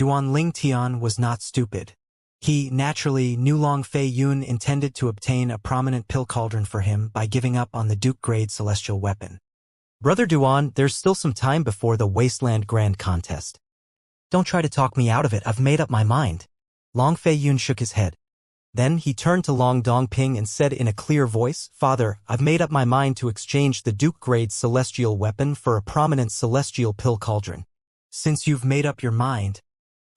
Duan Ling Tian was not stupid. He, naturally, knew Long Fei Yun intended to obtain a prominent pill cauldron for him by giving up on the Duke-grade celestial weapon. Brother Duan, there's still some time before the Wasteland Grand Contest. Don't try to talk me out of it, I've made up my mind. Long Fei Yun shook his head. Then he turned to Long Dongping and said in a clear voice, Father, I've made up my mind to exchange the Duke-grade celestial weapon for a prominent celestial pill cauldron. Since you've made up your mind,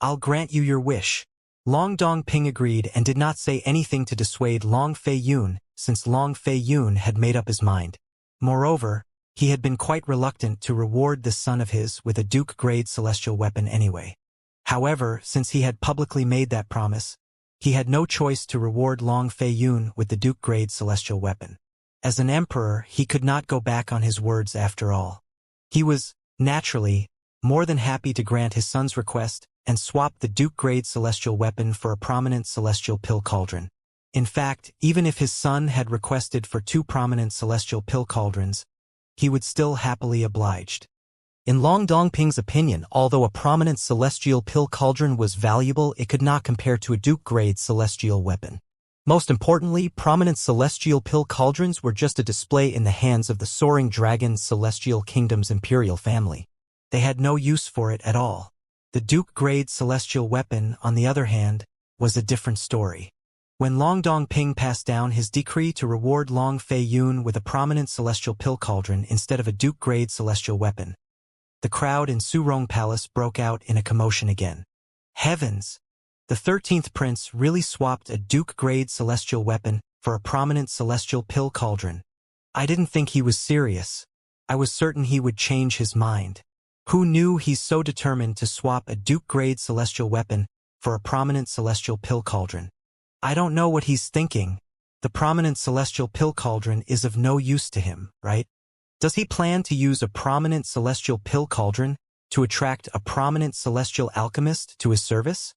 I'll grant you your wish. Long Dongping agreed and did not say anything to dissuade Long Fei Yun, since Long Fei Yun had made up his mind. Moreover, he had been quite reluctant to reward this son of his with a Duke-grade celestial weapon anyway. However, since he had publicly made that promise, he had no choice to reward Long Fei Yun with the Duke-grade celestial weapon. As an emperor, he could not go back on his words after all. He was, naturally, more than happy to grant his son's request and swap the Duke-grade celestial weapon for a prominent celestial pill cauldron. In fact, even if his son had requested for 2 prominent celestial pill cauldrons, he would still happily obliged. In Long Dongping's opinion, although a prominent celestial pill cauldron was valuable, it could not compare to a Duke-grade celestial weapon. Most importantly, prominent celestial pill cauldrons were just a display in the hands of the soaring dragon Celestial Kingdom's imperial family. They had no use for it at all. The Duke-grade celestial weapon, on the other hand, was a different story. When Long Dongping passed down his decree to reward Long Fei Yun with a prominent celestial pill cauldron instead of a Duke-grade celestial weapon, the crowd in Surong Palace broke out in a commotion again. Heavens! The 13th prince really swapped a Duke-grade celestial weapon for a prominent celestial pill cauldron. I didn't think he was serious. I was certain he would change his mind. Who knew he's so determined to swap a Duke-grade celestial weapon for a prominent celestial pill cauldron? I don't know what he's thinking. The prominent celestial pill cauldron is of no use to him, right? Does he plan to use a prominent celestial pill cauldron to attract a prominent celestial alchemist to his service?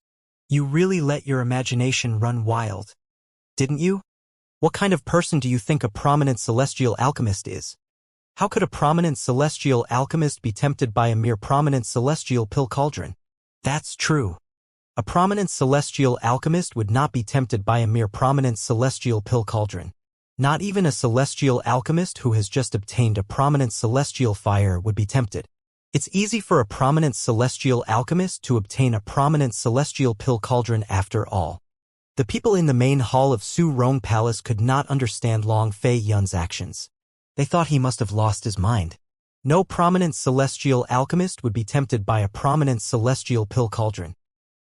You really let your imagination run wild, didn't you? What kind of person do you think a prominent celestial alchemist is? How could a prominent celestial alchemist be tempted by a mere prominent celestial pill cauldron? That's true. A prominent celestial alchemist would not be tempted by a mere prominent celestial pill cauldron. Not even a celestial alchemist who has just obtained a prominent celestial fire would be tempted. It's easy for a prominent celestial alchemist to obtain a prominent celestial pill cauldron after all. The people in the main hall of Su Rong Palace could not understand Long Fei Yun's actions. They thought he must have lost his mind. No prominent celestial alchemist would be tempted by a prominent celestial pill cauldron.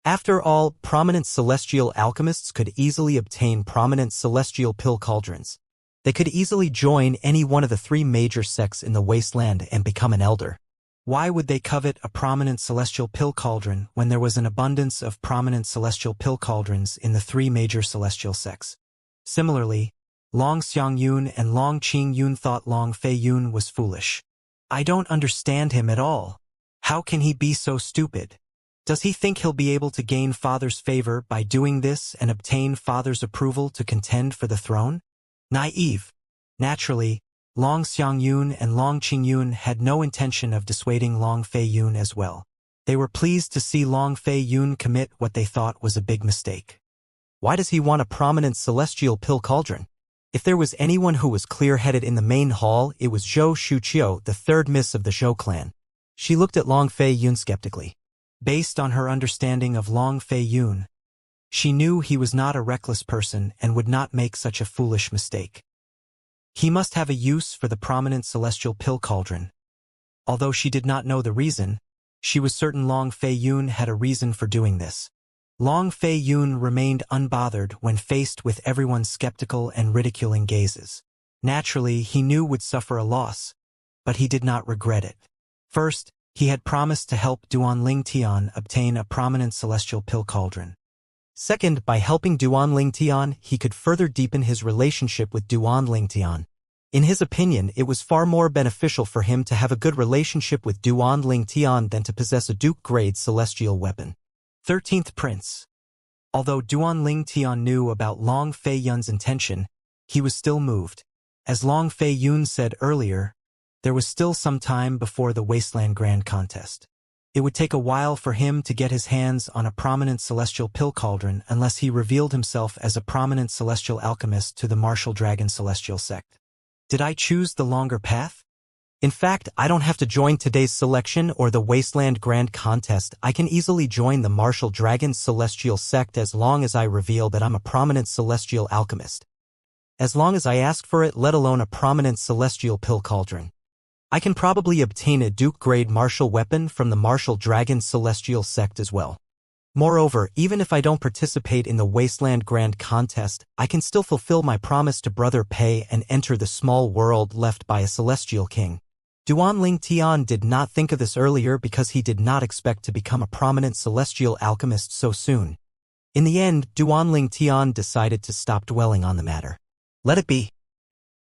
After all, prominent celestial alchemists could easily obtain prominent celestial pill cauldrons. They could easily join any one of the 3 major sects in the wasteland and become an elder. Why would they covet a prominent celestial pill cauldron when there was an abundance of prominent celestial pill cauldrons in the 3 major celestial sects? Similarly, Long Xiangyun and Long Qingyun thought Long Fei Yun was foolish. I don't understand him at all. How can he be so stupid? Does he think he'll be able to gain Father's favor by doing this and obtain Father's approval to contend for the throne? Naive. Naturally, Long Xiangyun and Long Qingyun had no intention of dissuading Long Fei Yun as well. They were pleased to see Long Fei Yun commit what they thought was a big mistake. Why does he want a prominent celestial pill cauldron? If there was anyone who was clear-headed in the main hall, it was Zhou Shuqiu, the 3rd miss of the Zhou clan. She looked at Long Fei Yun skeptically. Based on her understanding of Long Fei Yun, she knew he was not a reckless person and would not make such a foolish mistake. He must have a use for the prominent celestial pill cauldron. Although she did not know the reason, she was certain Long Fei Yun had a reason for doing this. Long Fei Yun remained unbothered when faced with everyone's skeptical and ridiculing gazes. Naturally, he knew would suffer a loss, but he did not regret it. First, he had promised to help Duan Ling Tian obtain a prominent celestial pill cauldron. Second, by helping Duan Ling Tian, he could further deepen his relationship with Duan Ling Tian. In his opinion, it was far more beneficial for him to have a good relationship with Duan Ling Tian than to possess a Duke-grade celestial weapon. 13th Prince. Although Duan Ling Tian knew about Long Fei Yun's intention, he was still moved. As Long Fei Yun said earlier, there was still some time before the Wasteland Grand Contest. It would take a while for him to get his hands on a prominent celestial pill cauldron unless he revealed himself as a prominent celestial alchemist to the martial dragon celestial sect. Did I choose the longer path? In fact, I don't have to join today's selection or the Wasteland Grand Contest. I can easily join the martial dragon celestial sect as long as I reveal that I'm a prominent celestial alchemist. As long as I ask for it, let alone a prominent celestial pill cauldron. I can probably obtain a Duke-grade martial weapon from the martial dragon celestial sect as well. Moreover, even if I don't participate in the Wasteland Grand Contest, I can still fulfill my promise to Brother Pei and enter the small world left by a celestial king. Duanling Tian did not think of this earlier because he did not expect to become a prominent celestial alchemist so soon. In the end, Duanling Tian decided to stop dwelling on the matter. Let it be.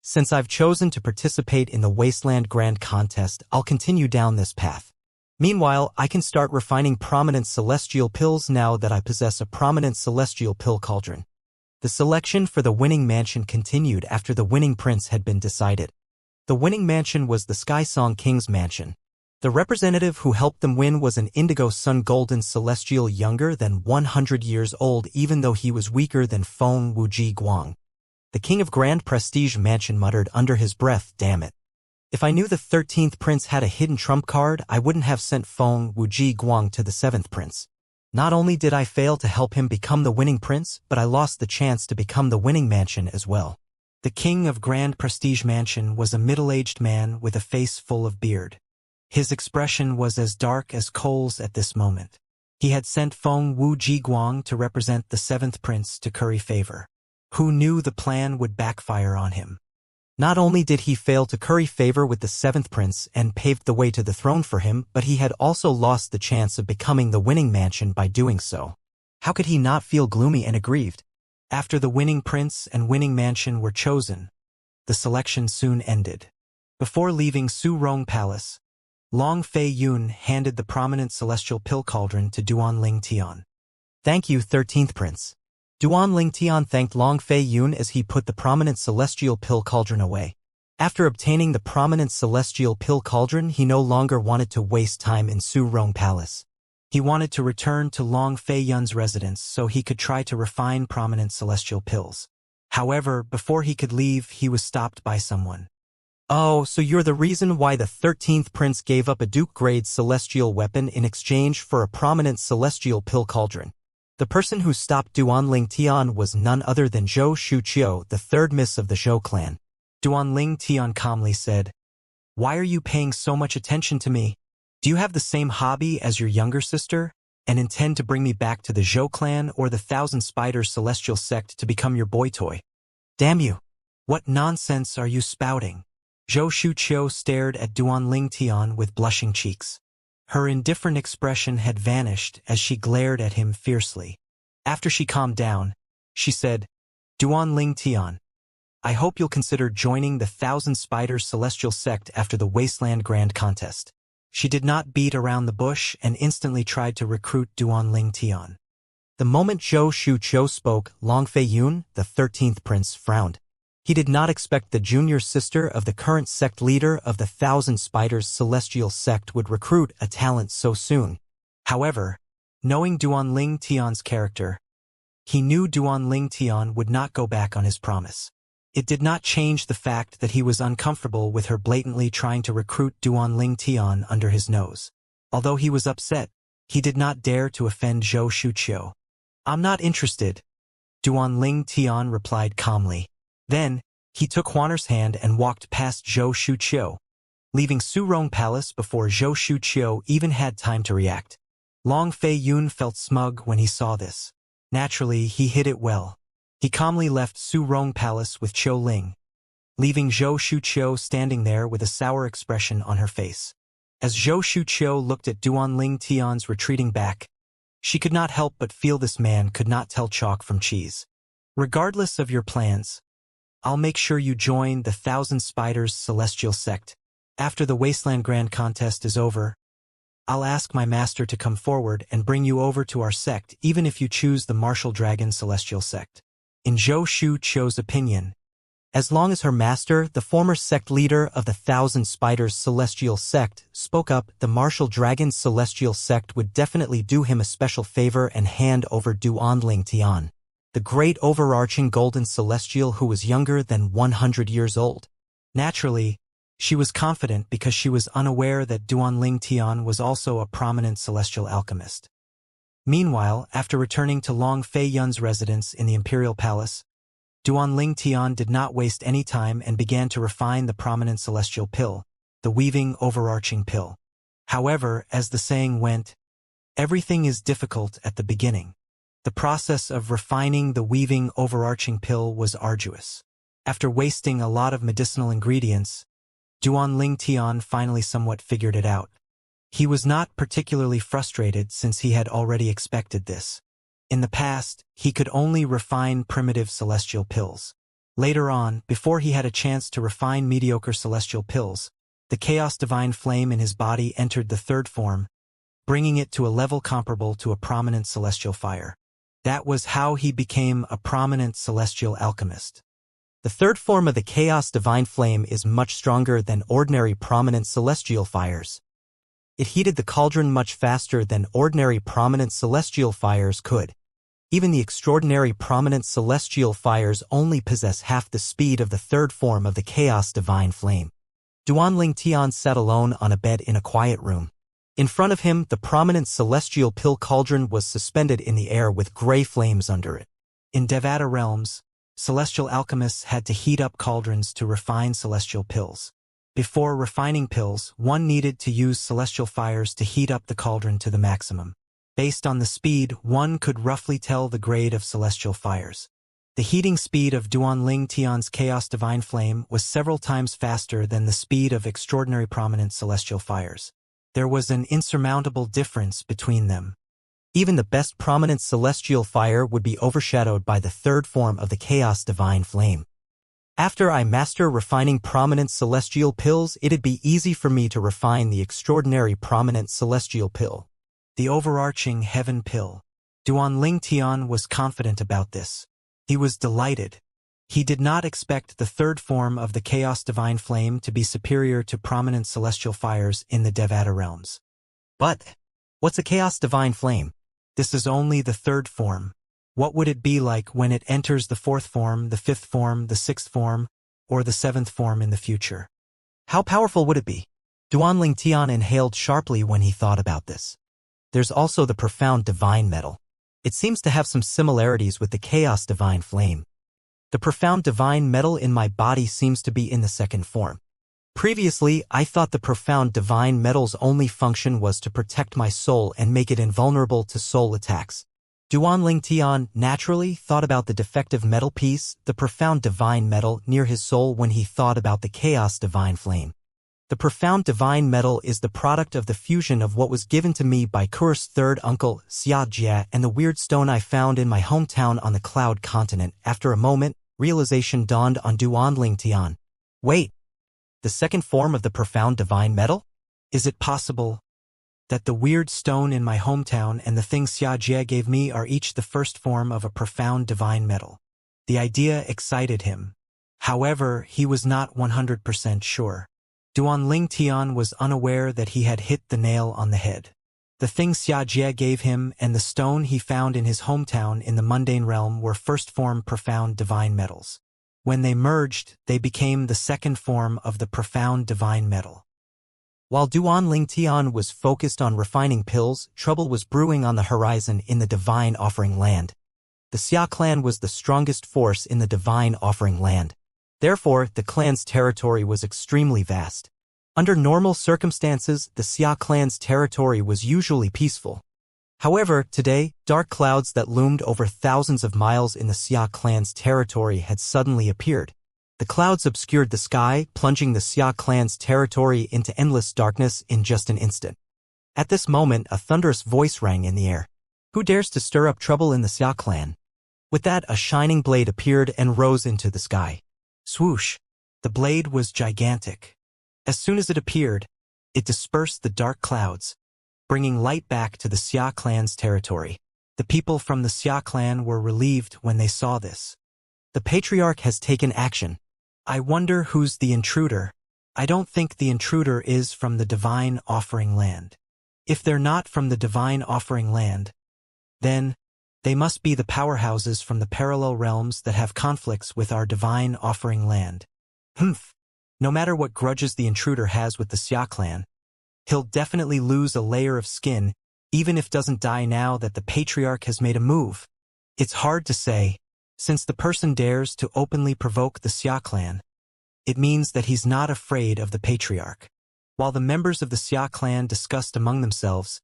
Since I've chosen to participate in the Wasteland Grand Contest, I'll continue down this path. Meanwhile, I can start refining prominent celestial pills now that I possess a prominent celestial pill cauldron. The selection for the winning mansion continued after the winning prince had been decided. The winning mansion was the Sky Song King's mansion. The representative who helped them win was an indigo sun golden celestial younger than 100 years old, even though he was weaker than Feng Wuji Guang. The king of Grand Prestige Mansion muttered under his breath, "Damn it. If I knew the 13th prince had a hidden trump card, I wouldn't have sent Feng Wuji Guang to the 7th prince. Not only did I fail to help him become the winning prince, but I lost the chance to become the winning mansion as well." The king of Grand Prestige Mansion was a middle-aged man with a face full of beard. His expression was as dark as coals at this moment. He had sent Feng Wuji Guang to represent the 7th prince to curry favor. Who knew the plan would backfire on him? Not only did he fail to curry favor with the 7th prince and paved the way to the throne for him, but he had also lost the chance of becoming the winning mansion by doing so. How could he not feel gloomy and aggrieved? After the winning prince and winning mansion were chosen, the selection soon ended. Before leaving Su Rong Palace, Long Fei Yun handed the prominent celestial pill cauldron to Duanling Tian. "Thank you, 13th prince." Duanling Tian thanked Long Fei Yun as he put the prominent celestial pill cauldron away. After obtaining the prominent celestial pill cauldron, he no longer wanted to waste time in Su Rong Palace. He wanted to return to Long Fei Yun's residence so he could try to refine prominent celestial pills. However, before he could leave, he was stopped by someone. "Oh, so you're the reason why the 13th prince gave up a Duke-grade celestial weapon in exchange for a prominent celestial pill cauldron." The person who stopped Duanling Tian was none other than Zhou Shuqiu, the third miss of the Zhou clan. Duanling Tian calmly said, "Why are you paying so much attention to me? Do you have the same hobby as your younger sister, and intend to bring me back to the Zhou clan or the Thousand Spiders celestial sect to become your boy toy? Damn you! What nonsense are you spouting?" Zhou Shuqiu stared at Duanling Tian with blushing cheeks. Her indifferent expression had vanished as she glared at him fiercely. After she calmed down, she said, "Duanling Tian, I hope you'll consider joining the Thousand Spiders celestial sect after the Wasteland Grand Contest." She did not beat around the bush and instantly tried to recruit Duanling Tian. The moment Zhou Shuqiu spoke, Long Fei Yun, the 13th prince, frowned. He did not expect the junior sister of the current sect leader of the Thousand Spiders celestial sect would recruit a talent so soon. However, knowing Duanling Tian's character, he knew Duanling Tian would not go back on his promise. It did not change the fact that he was uncomfortable with her blatantly trying to recruit Duanling Tian under his nose. Although he was upset, he did not dare to offend Zhou Shuqiu. "I'm not interested," Duanling Tian replied calmly. Then, he took Huaner's hand and walked past Zhou Shuqiu, leaving Su Rong Palace before Zhou Shuqiu even had time to react. Long Fei Yun felt smug when he saw this. Naturally, he hid it well. He calmly left Su Rong Palace with Qiu Ling, leaving Zhou Shuqiu standing there with a sour expression on her face. As Zhou Shuqiu looked at Duanling Tian's retreating back, she could not help but feel this man could not tell chalk from cheese. "Regardless of your plans, I'll make sure you join the Thousand Spiders celestial sect. After the Wasteland Grand Contest is over, I'll ask my master to come forward and bring you over to our sect even if you choose the Martial Dragon celestial sect." In Zhou Shuqiu's opinion, As long as her master, the former sect leader of the Thousand Spiders Celestial Sect, spoke up, the Martial Dragon's Celestial Sect would definitely do him a special favor and hand over Duanling Tian, the great overarching golden celestial who was younger than 100 years old. Naturally, she was confident because she was unaware that Duanling Tian was also a prominent celestial alchemist. Meanwhile, after returning to Long Fei Yun's residence in the Imperial Palace, Duanling Tian did not waste any time and began to refine the prominent celestial pill, the weaving overarching pill. However, as the saying went, everything is difficult at the beginning. The process of refining the weaving overarching pill was arduous. After wasting a lot of medicinal ingredients, Duanling Tian finally somewhat figured it out. He was not particularly frustrated since he had already expected this. In the past, he could only refine primitive celestial pills. Later on, before he had a chance to refine mediocre celestial pills, the Chaos Divine Flame in his body entered the third form, bringing it to a level comparable to a prominent celestial fire. That was how he became a prominent celestial alchemist. The third form of the Chaos Divine Flame is much stronger than ordinary prominent celestial fires. It heated the cauldron much faster than ordinary prominent celestial fires could. Even the extraordinary prominent celestial fires only possess half the speed of the third form of the Chaos Divine Flame. Duanling Tian sat alone on a bed in a quiet room. In front of him, the prominent celestial pill cauldron was suspended in the air with gray flames under it. In Devata realms, celestial alchemists had to heat up cauldrons to refine celestial pills. Before refining pills, one needed to use celestial fires to heat up the cauldron to the maximum. Based on the speed, one could roughly tell the grade of celestial fires. The heating speed of Duanling Tian's Chaos Divine Flame was several times faster than the speed of extraordinary prominent celestial fires. There was an insurmountable difference between them. Even the best prominent celestial fire would be overshadowed by the third form of the Chaos Divine Flame. After I master refining prominent celestial pills, it'd be easy for me to refine the extraordinary prominent celestial pill, the overarching heaven pill. Duanling Tian was confident about this. He was delighted. He did not expect the third form of the Chaos Divine Flame to be superior to prominent celestial fires in the Devata realms. But what's a Chaos Divine Flame? This is only the third form. What would it be like when it enters the fourth form, the fifth form, the sixth form, or the seventh form in the future? How powerful would it be? Duanling Tian inhaled sharply when he thought about this. There's also the profound divine metal. It seems to have some similarities with the Chaos Divine Flame. The profound divine metal in my body seems to be in the second form. Previously, I thought the profound divine metal's only function was to protect my soul and make it invulnerable to soul attacks. Duanling Tian naturally thought about the defective metal piece, the profound divine metal, near his soul when he thought about the Chaos Divine Flame. The profound divine metal is the product of the fusion of what was given to me by Kur's third uncle, Xianxia, and the weird stone I found in my hometown on the Cloud Continent. After a moment, realization dawned on Duanling Tian. Wait, the second form of the profound divine metal? Is it possible that the weird stone in my hometown and the thing Xianxia gave me are each the first form of a profound divine metal? The idea excited him. However, he was not 100% sure. Duanling Tian was unaware that he had hit the nail on the head. The thing Xianxia gave him and the stone he found in his hometown in the mundane realm were first-form profound divine metals. When they merged, they became the second form of the profound divine metal. While Duanling Tian was focused on refining pills, trouble was brewing on the horizon in the Divine Offering Land. The Xia clan was the strongest force in the Divine Offering Land. Therefore, the clan's territory was extremely vast. Under normal circumstances, the Xia clan's territory was usually peaceful. However, today, dark clouds that loomed over thousands of miles in the Xia clan's territory had suddenly appeared. The clouds obscured the sky, plunging the Xia clan's territory into endless darkness in just an instant. At this moment, a thunderous voice rang in the air. Who dares to stir up trouble in the Xia clan? With that, a shining blade appeared and rose into the sky. Swoosh! The blade was gigantic. As soon as it appeared, it dispersed the dark clouds, bringing light back to the Xia clan's territory. The people from the Xia clan were relieved when they saw this. The patriarch has taken action. I wonder who's the intruder. I don't think the intruder is from the Divine Offering Land. If they're not from the Divine Offering Land, then they must be the powerhouses from the parallel realms that have conflicts with our Divine Offering Land. Humph. No matter what grudges the intruder has with the Xia clan, he'll definitely lose a layer of skin, even if doesn't die now that the Patriarch has made a move. It's hard to say, since the person dares to openly provoke the Xia clan. It means that he's not afraid of the Patriarch. While the members of the Xia clan discussed among themselves,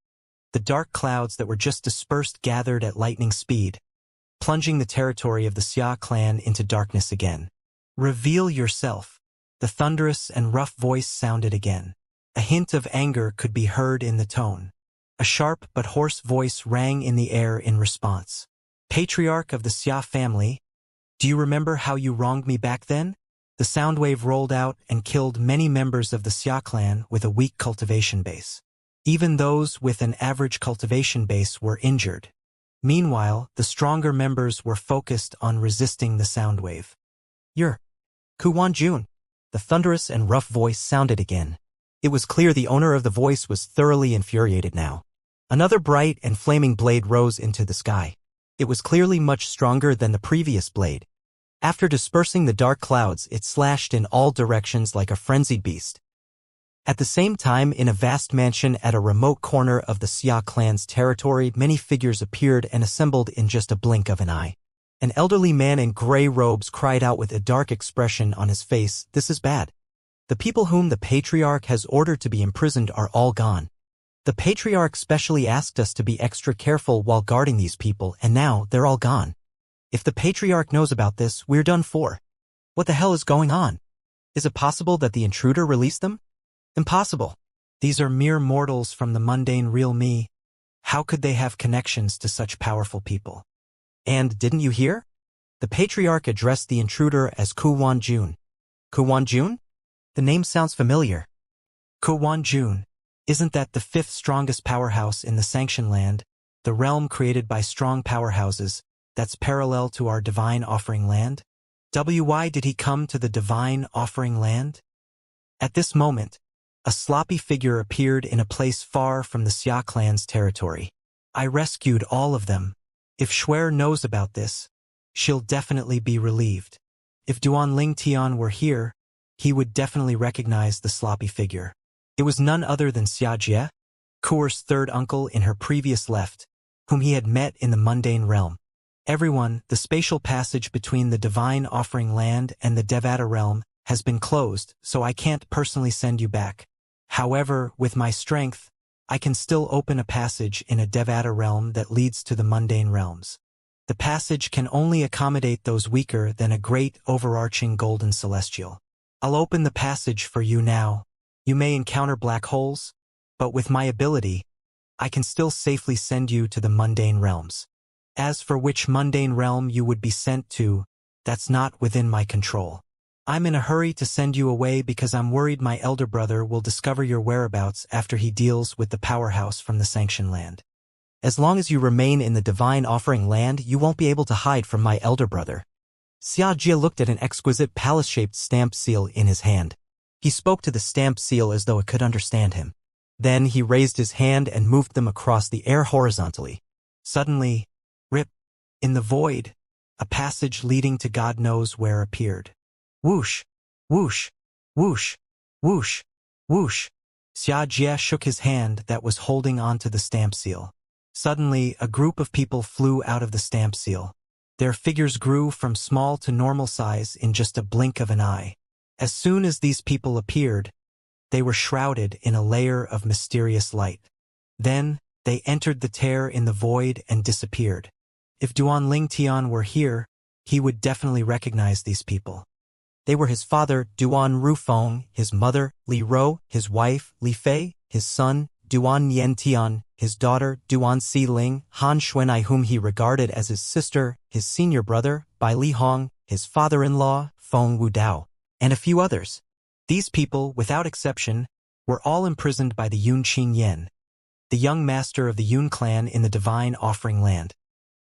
the dark clouds that were just dispersed gathered at lightning speed, plunging the territory of the Xia clan into darkness again. Reveal yourself. The thunderous and rough voice sounded again. A hint of anger could be heard in the tone. A sharp but hoarse voice rang in the air in response. Patriarch of the Xia family, do you remember how you wronged me back then? The sound wave rolled out and killed many members of the Xia clan with a weak cultivation base. Even those with an average cultivation base were injured. Meanwhile, the stronger members were focused on resisting the sound wave. You're Kuwan-jun. The thunderous and rough voice sounded again. It was clear the owner of the voice was thoroughly infuriated now. Another bright and flaming blade rose into the sky. It was clearly much stronger than the previous blade. After dispersing the dark clouds, it slashed in all directions like a frenzied beast. At the same time, in a vast mansion at a remote corner of the Xia clan's territory, many figures appeared and assembled in just a blink of an eye. An elderly man in gray robes cried out with a dark expression on his face, "This is bad. The people whom the Patriarch has ordered to be imprisoned are all gone. The Patriarch specially asked us to be extra careful while guarding these people, and now they're all gone. If the Patriarch knows about this, we're done for. What the hell is going on? Is it possible that the intruder released them? Impossible. These are mere mortals from the mundane real me. How could they have connections to such powerful people? And didn't you hear? The Patriarch addressed the intruder as Kuwan-jun. Kuwan-jun? The name sounds familiar. Kuwan-jun. Isn't that the fifth strongest powerhouse in the Sanction Land, the realm created by strong powerhouses, that's parallel to our Divine Offering Land? Why did he come to the Divine Offering Land? At this moment, a sloppy figure appeared in a place far from the Xia clan's territory. I rescued all of them. If Shuer knows about this, she'll definitely be relieved. If Duan Ling Tian were here, he would definitely recognize the sloppy figure. It was none other than Xianxia, Kuer's third uncle in her previous left, whom he had met in the mundane realm. Everyone, the spatial passage between the Divine Offering Land and the Devata realm has been closed, so I can't personally send you back. However, with my strength, I can still open a passage in a Devata realm that leads to the mundane realms. The passage can only accommodate those weaker than a great overarching golden celestial. I'll open the passage for you now. You may encounter black holes, but with my ability, I can still safely send you to the mundane realms. As for which mundane realm you would be sent to, that's not within my control. I'm in a hurry to send you away because I'm worried my elder brother will discover your whereabouts after he deals with the powerhouse from the Sanction Land. As long as you remain in the Divine Offering Land, you won't be able to hide from my elder brother. Xianxia looked at an exquisite palace-shaped stamp seal in his hand. He spoke to the stamp seal as though it could understand him. Then he raised his hand and moved them across the air horizontally. Suddenly, rip, in the void, a passage leading to God knows where appeared. Whoosh, whoosh, whoosh, whoosh, whoosh. Xianxia shook his hand that was holding onto the stamp seal. Suddenly, a group of people flew out of the stamp seal. Their figures grew from small to normal size in just a blink of an eye. As soon as these people appeared, they were shrouded in a layer of mysterious light. Then, they entered the tear in the void and disappeared. If Duan Ling Tian were here, he would definitely recognize these people. They were his father, Duan Rufeng, his mother, Li Ro, his wife, Li Fei, his son, Duan Yen Tian, his daughter, Duan Si Ling, Han Xuanai whom he regarded as his sister, his senior brother, Bai Li Hong, his father-in-law, Feng Wudao, and a few others. These people, without exception, were all imprisoned by the Yun Qin Yen, the young master of the Yun clan in the Divine Offering Land,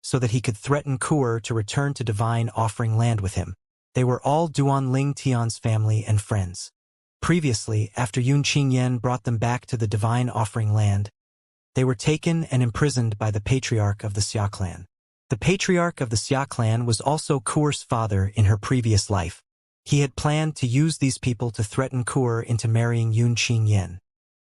so that he could threaten Kuer to return to Divine Offering Land with him. They were all Duan Ling Tian's family and friends. Previously, after Yun Qingyan brought them back to the divine offering land, they were taken and imprisoned by the patriarch of the Xia clan. The patriarch of the Xia clan was also Kuer's father in her previous life. He had planned to use these people to threaten Kuer into marrying Yun Qingyan.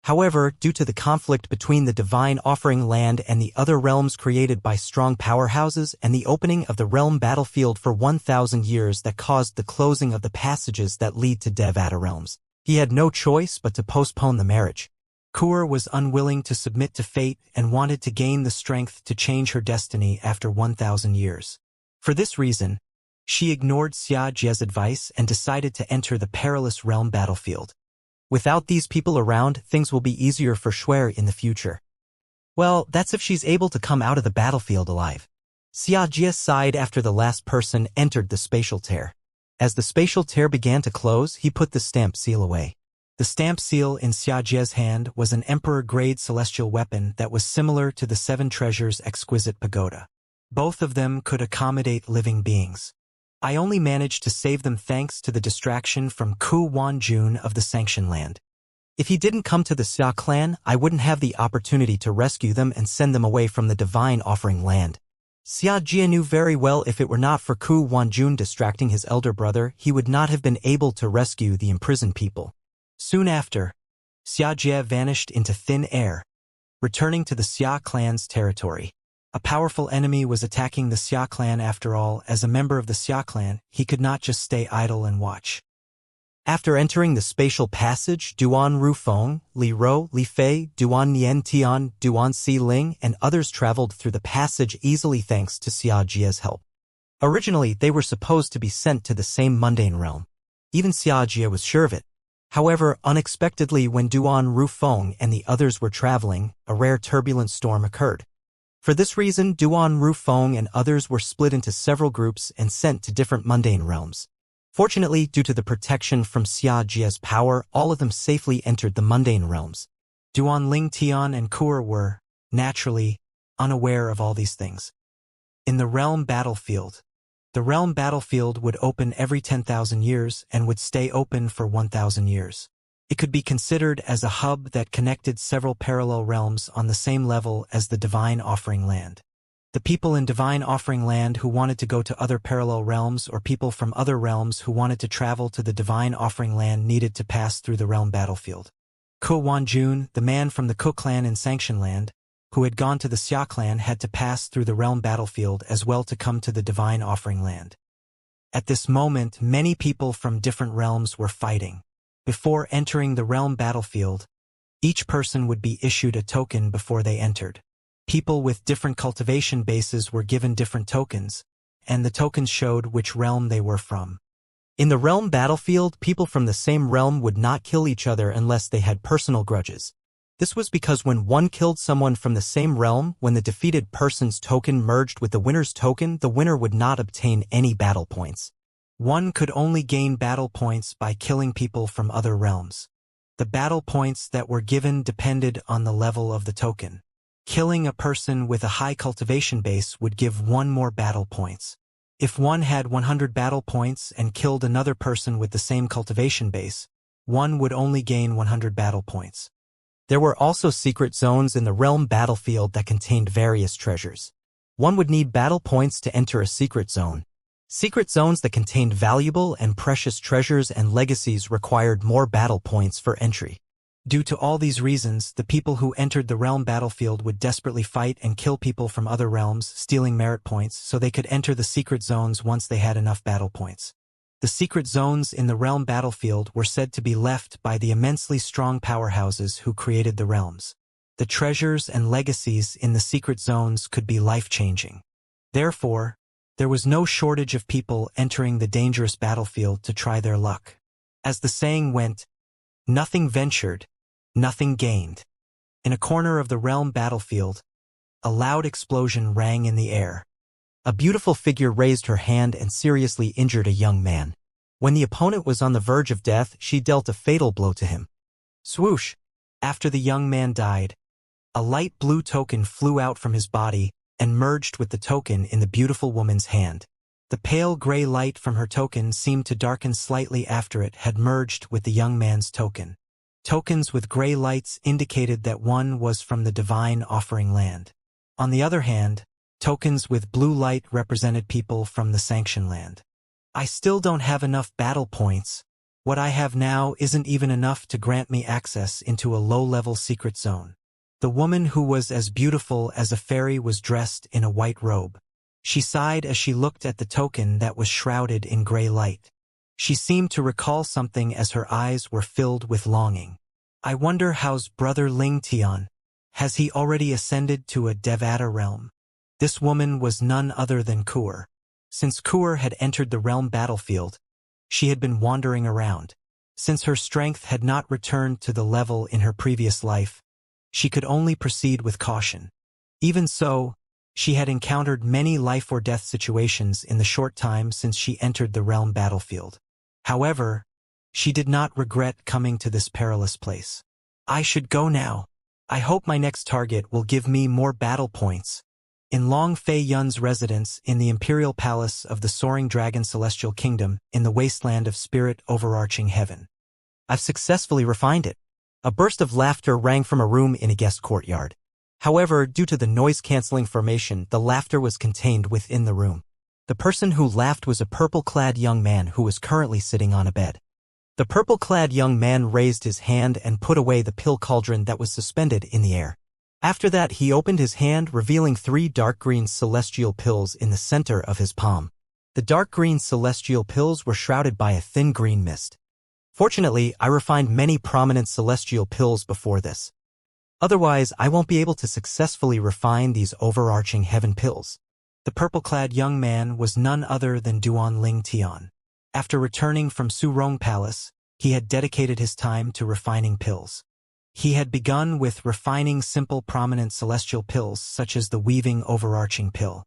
However, due to the conflict between the divine offering land and the other realms created by strong powerhouses and the opening of the realm battlefield for 1,000 years that caused the closing of the passages that lead to Devata realms, he had no choice but to postpone the marriage. Kuer was unwilling to submit to fate and wanted to gain the strength to change her destiny after 1,000 years. For this reason, she ignored Xiajia's advice and decided to enter the perilous realm battlefield. Without these people around, things will be easier for Shuer in the future. Well, that's if she's able to come out of the battlefield alive. Xiajia sighed after the last person entered the spatial tear. As the spatial tear began to close, he put the stamp seal away. The stamp seal in Xiajia's hand was an emperor-grade celestial weapon that was similar to the Seven Treasures' exquisite pagoda. Both of them could accommodate living beings. I only managed to save them thanks to the distraction from Ku Wanjun of the Sanction Land. If he didn't come to the Xia clan, I wouldn't have the opportunity to rescue them and send them away from the divine offering land. Xiajia knew very well if it were not for Ku Wanjun distracting his elder brother, he would not have been able to rescue the imprisoned people. Soon after, Xiajia vanished into thin air, returning to the Xia clan's territory. A powerful enemy was attacking the Xia clan after all. As a member of the Xia clan, he could not just stay idle and watch. After entering the spatial passage, Duan Rufeng, Li Ro, Li Fei, Duan Nian Tian, Duan Si Ling, and others traveled through the passage easily thanks to Xiajia's help. Originally, they were supposed to be sent to the same mundane realm. Even Xiajia was sure of it. However, unexpectedly when Duan Rufeng and the others were traveling, a rare turbulent storm occurred. For this reason, Duan Rufeng and others were split into several groups and sent to different mundane realms. Fortunately, due to the protection from Xiajia's power, all of them safely entered the mundane realms. Duan Ling Tian and Kuer were, naturally, unaware of all these things. In the realm battlefield, the realm battlefield would open every 10,000 years and would stay open for 1,000 years. It could be considered as a hub that connected several parallel realms on the same level as the Divine Offering Land. The people in Divine Offering Land who wanted to go to other parallel realms or people from other realms who wanted to travel to the Divine Offering Land needed to pass through the realm battlefield. Ko Wanjun, the man from the Ku clan in Sanction Land, who had gone to the Xia clan, had to pass through the realm battlefield as well to come to the Divine Offering Land. At this moment, many people from different realms were fighting. Before entering the realm battlefield, each person would be issued a token before they entered. People with different cultivation bases were given different tokens, and the tokens showed which realm they were from. In the realm battlefield, people from the same realm would not kill each other unless they had personal grudges. This was because when one killed someone from the same realm, when the defeated person's token merged with the winner's token, the winner would not obtain any battle points. One could only gain battle points by killing people from other realms. The battle points that were given depended on the level of the token. Killing a person with a high cultivation base would give one more battle points. If one had 100 battle points and killed another person with the same cultivation base, one would only gain 100 battle points. There were also secret zones in the realm battlefield that contained various treasures. One would need battle points to enter a secret zone. Secret zones that contained valuable and precious treasures and legacies required more battle points for entry. Due to all these reasons, the people who entered the realm battlefield would desperately fight and kill people from other realms, stealing merit points so they could enter the secret zones once they had enough battle points. The secret zones in the realm battlefield were said to be left by the immensely strong powerhouses who created the realms. The treasures and legacies in the secret zones could be life-changing. Therefore, there was no shortage of people entering the dangerous battlefield to try their luck. As the saying went, nothing ventured, nothing gained. In a corner of the realm battlefield, a loud explosion rang in the air. A beautiful figure raised her hand and seriously injured a young man. When the opponent was on the verge of death, she dealt a fatal blow to him. Swoosh! After the young man died, a light blue token flew out from his body and merged with the token in the beautiful woman's hand. The pale gray light from her token seemed to darken slightly after it had merged with the young man's token. Tokens with gray lights indicated that one was from the divine offering land. On the other hand, tokens with blue light represented people from the sanction land. I still don't have enough battle points. What I have now isn't even enough to grant me access into a low-level secret zone. The woman who was as beautiful as a fairy was dressed in a white robe. She sighed as she looked at the token that was shrouded in gray light. She seemed to recall something as her eyes were filled with longing. I wonder how's brother Ling Tian? Has he already ascended to a Devata realm? This woman was none other than Kur. Since Kur had entered the realm battlefield, she had been wandering around. Since her strength had not returned to the level in her previous life, she could only proceed with caution. Even so, she had encountered many life-or-death situations in the short time since she entered the realm battlefield. However, she did not regret coming to this perilous place. I should go now. I hope my next target will give me more battle points. In Long Fei Yun's residence in the Imperial Palace of the Soaring Dragon Celestial Kingdom in the wasteland of spirit overarching heaven. I've successfully refined it. A burst of laughter rang from a room in a guest courtyard. However, due to the noise-canceling formation, the laughter was contained within the room. The person who laughed was a purple-clad young man who was currently sitting on a bed. The purple-clad young man raised his hand and put away the pill cauldron that was suspended in the air. After that, he opened his hand, revealing 3 dark green celestial pills in the center of his palm. The dark green celestial pills were shrouded by a thin green mist. Fortunately, I refined many prominent celestial pills before this. Otherwise, I won't be able to successfully refine these overarching heaven pills. The purple-clad young man was none other than Duan Ling Tian. After returning from Su Rong Palace, he had dedicated his time to refining pills. He had begun with refining simple prominent celestial pills such as the weaving overarching pill.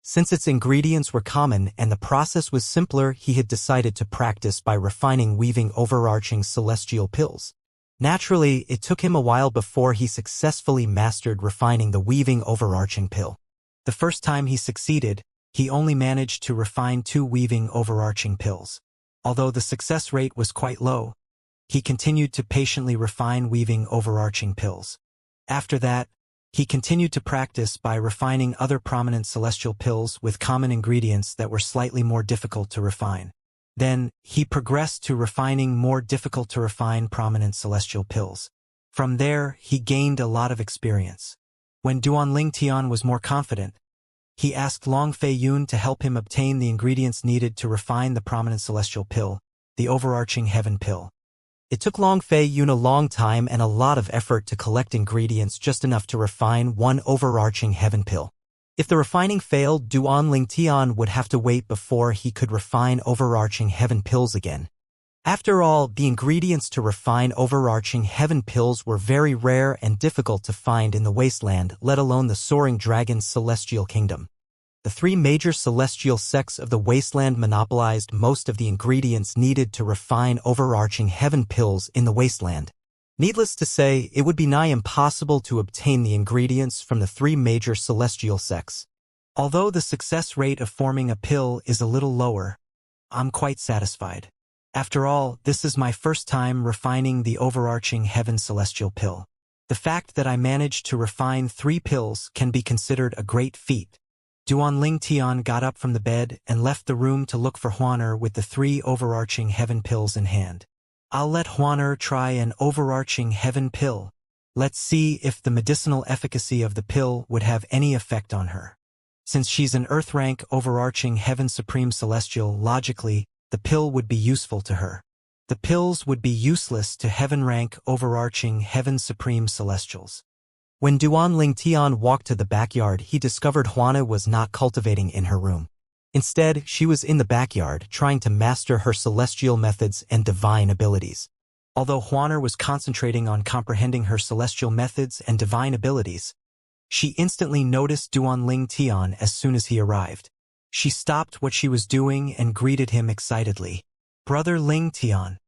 Since its ingredients were common and the process was simpler, he had decided to practice by refining weaving overarching celestial pills. Naturally, it took him a while before he successfully mastered refining the weaving overarching pill. The first time he succeeded, he only managed to refine 2 weaving overarching pills. Although the success rate was quite low, he continued to patiently refine weaving overarching pills. After that, he continued to practice by refining other prominent celestial pills with common ingredients that were slightly more difficult to refine. Then, he progressed to refining more difficult-to-refine prominent celestial pills. From there, he gained a lot of experience. When Duan Ling Tian was more confident, he asked Long Fei Yun to help him obtain the ingredients needed to refine the prominent celestial pill, the overarching heaven pill. It took Long Fei Yun a long time and a lot of effort to collect ingredients just enough to refine one overarching heaven pill. If the refining failed, Duan Ling Tian would have to wait before he could refine overarching heaven pills again. After all, the ingredients to refine overarching heaven pills were very rare and difficult to find in the wasteland, let alone the Soaring Dragon's Celestial Kingdom. The 3 major celestial sects of the wasteland monopolized most of the ingredients needed to refine overarching heaven pills in the wasteland. Needless to say, it would be nigh impossible to obtain the ingredients from the 3 major celestial sects. Although the success rate of forming a pill is a little lower, I'm quite satisfied. After all, this is my first time refining the overarching heaven celestial pill. The fact that I managed to refine 3 pills can be considered a great feat. Duan Ling Tian got up from the bed and left the room to look for Huaner with the 3 overarching heaven pills in hand. I'll let Huaner try an overarching heaven pill. Let's see if the medicinal efficacy of the pill would have any effect on her. Since she's an Earth rank overarching heaven supreme celestial, logically, the pill would be useful to her. The pills would be useless to heaven rank overarching heaven supreme celestials. When Duan Ling Tian walked to the backyard, he discovered Huana was not cultivating in her room. Instead, she was in the backyard trying to master her celestial methods and divine abilities. Although Huaner was concentrating on comprehending her celestial methods and divine abilities, she instantly noticed Duan Ling Tian as soon as he arrived. She stopped what she was doing and greeted him excitedly. Brother Ling Tian,